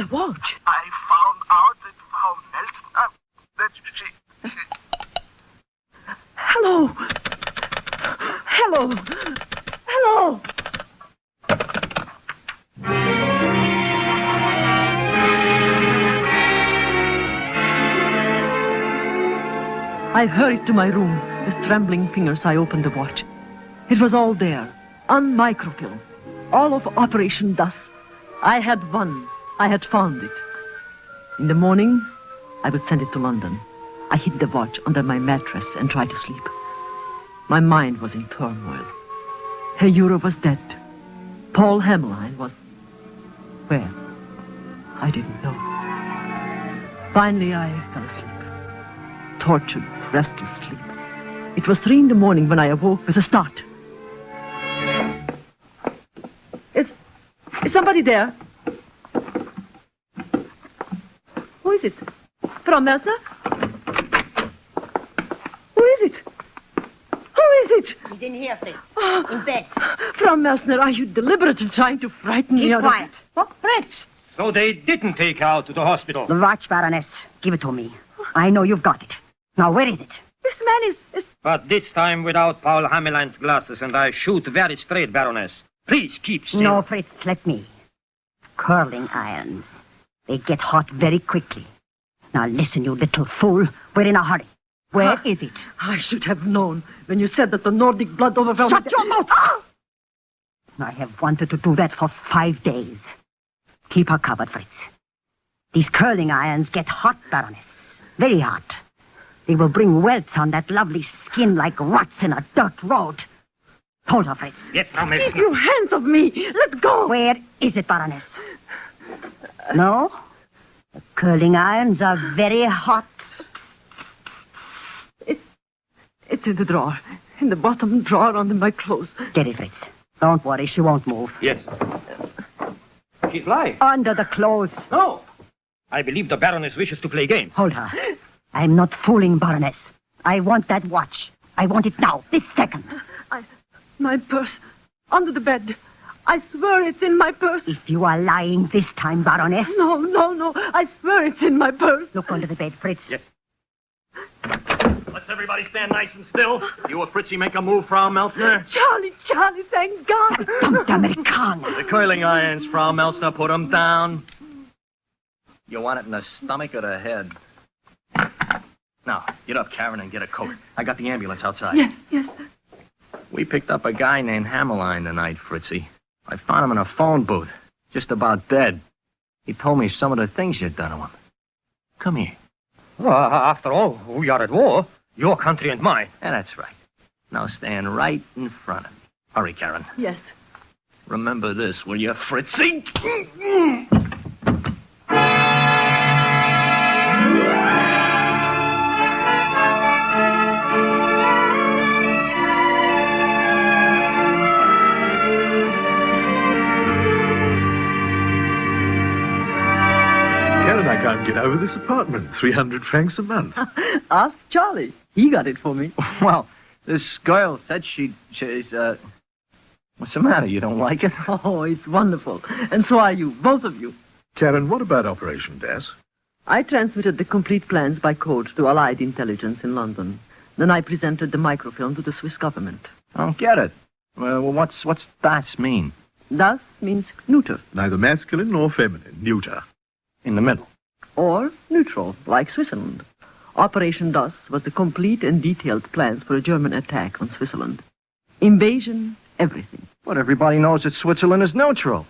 The watch. I found out that Frau Melzner, that she... Hello. Hello. Hello. I hurried to my room. With trembling fingers, I opened the watch. It was all there, on microfilm. All of Operation Dust. I had won. I had found it. In the morning, I would send it to London. I hid the watch under my mattress and tried to sleep. My mind was in turmoil. Herr Euro was dead. Paul Hameline was... where? I didn't know. Finally, I fell asleep. Tortured, restless sleep. It was 3 a.m. when I awoke with a start. Is somebody there? Who is it? Frau Melzner? Who is it? Who is it? He's in here, Fritz. In bed. Frau Melzner, are you deliberately trying to frighten me? Keep quiet. What, Fritz? So they didn't take her out to the hospital. The watch, Baroness. Give it to me. I know you've got it. Now, where is it? This man is... But this time without Paul Hameline's glasses, and I shoot very straight, Baroness. Please keep still. No, Fritz, let me. Curling irons. They get hot very quickly. Now listen, you little fool. We're in a hurry. Where is it? I should have known when you said that the Nordic blood overwhelmed... Shut your mouth! I have wanted to do that for 5 days. Keep her covered, Fritz. These curling irons get hot, Baroness. Very hot. They will bring welts on that lovely skin like ruts in a dirt road. Hold her, Fritz. Yes, now, Miss. Keep your hands off me. Let go. Where is it, Baroness? No? The curling irons are very hot. It's in the drawer. In the bottom drawer under my clothes. Get it, Fritz. Don't worry, she won't move. Yes. She's lying. Under the clothes. No. I believe the Baroness wishes to play games. Hold her. I'm not fooling, Baroness. I want that watch. I want it now, this second. My purse. Under the bed. I swear it's in my purse. If you are lying this time, Baroness. No. I swear it's in my purse. Look under the bed, Fritz. Yes. Let's everybody stand nice and still. You or Fritzy make a move, Frau Melzner. Charlie, thank God. Don't Americana. The curling irons, Frau Melzner, put them down. You want it in the stomach or the head? Now, get up, Karen, and get a coat. I got the ambulance outside. Yes. We picked up a guy named Hameline tonight, Fritzy. I found him in a phone booth, just about dead. He told me some of the things you'd done to him. Come here. Well, after all, we are at war. Your country and mine. Yeah, that's right. Now stand right in front of me. Hurry, Karen. Yes. Remember this, will you, Fritzy? I can't get over this apartment. 300 francs a month. Ask Charlie. He got it for me. Well, this girl said she's, what's the matter? You don't like it? Oh, it's wonderful. And so are you, both of you. Karen, what about Operation Das? I transmitted the complete plans by code to Allied intelligence in London. Then I presented the microfilm to the Swiss government. I don't get it. Well, what's das mean? Das means neuter. Neither masculine nor feminine. Neuter. In the middle. Or neutral, like Switzerland. Operation Das was the complete and detailed plans for a German attack on Switzerland. Invasion, everything. But everybody knows that Switzerland is neutral.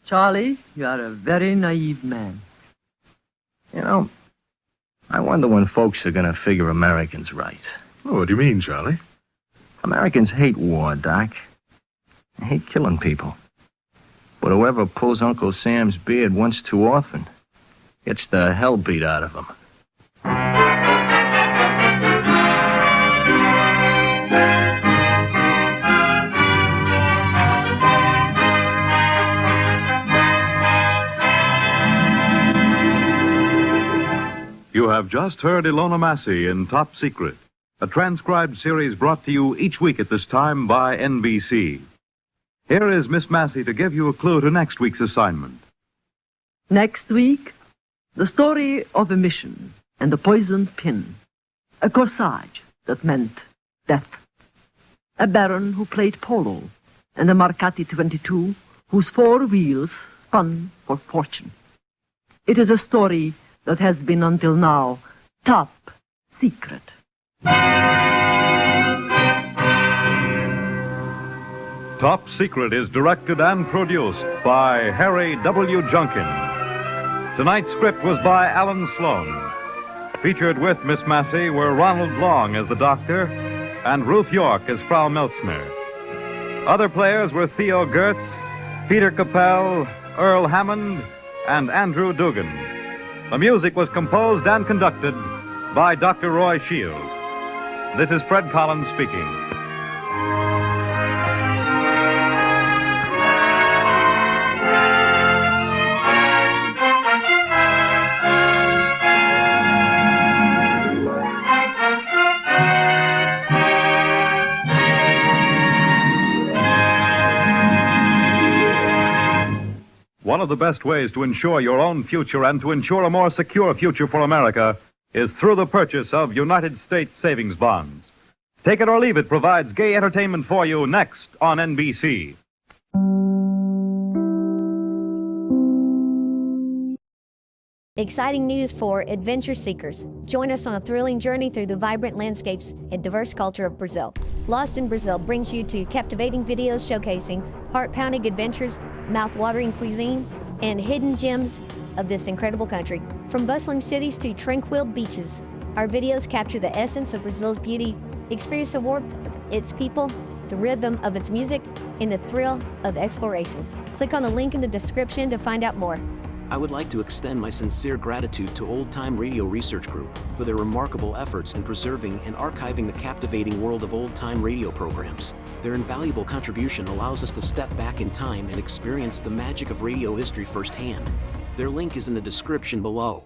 Charlie, you are a very naive man. You know, I wonder when folks are going to figure Americans right. Oh, what do you mean, Charlie? Americans hate war, Doc. They hate killing people. But whoever pulls Uncle Sam's beard once too often gets the hell beat out of him. You have just heard Ilona Massey in Top Secret, a transcribed series brought to you each week at this time by NBC. Here is Miss Massey to give you a clue to next week's assignment. Next week, the story of a mission and a poisoned pin. A corsage that meant death. A baron who played polo, and a Marcati 22 whose 4 wheels spun for fortune. It is a story that has been until now top secret. Top Secret is directed and produced by Harry W. Junkin. Tonight's script was by Alan Sloan. Featured with Miss Massey were Ronald Long as the doctor and Ruth York as Frau Meltzner. Other players were Theo Gertz, Peter Capel, Earl Hammond, and Andrew Dugan. The music was composed and conducted by Dr. Roy Shields. This is Fred Collins speaking. One of the best ways to ensure your own future and to ensure a more secure future for America is through the purchase of United States savings bonds. Take It or Leave It provides gay entertainment for you next on NBC. Exciting news for adventure seekers. Join us on a thrilling journey through the vibrant landscapes and diverse culture of Brazil. Lost in Brazil brings you to captivating videos showcasing heart-pounding adventures, mouth-watering cuisine, and hidden gems of this incredible country. From bustling cities to tranquil beaches, our videos capture the essence of Brazil's beauty. Experience the warmth of its people, the rhythm of its music, and the thrill of exploration. Click on the link in the description to find out more. I would like to extend my sincere gratitude to Old Time Radio Research Group for their remarkable efforts in preserving and archiving the captivating world of old-time radio programs. Their invaluable contribution allows us to step back in time and experience the magic of radio history firsthand. Their link is in the description below.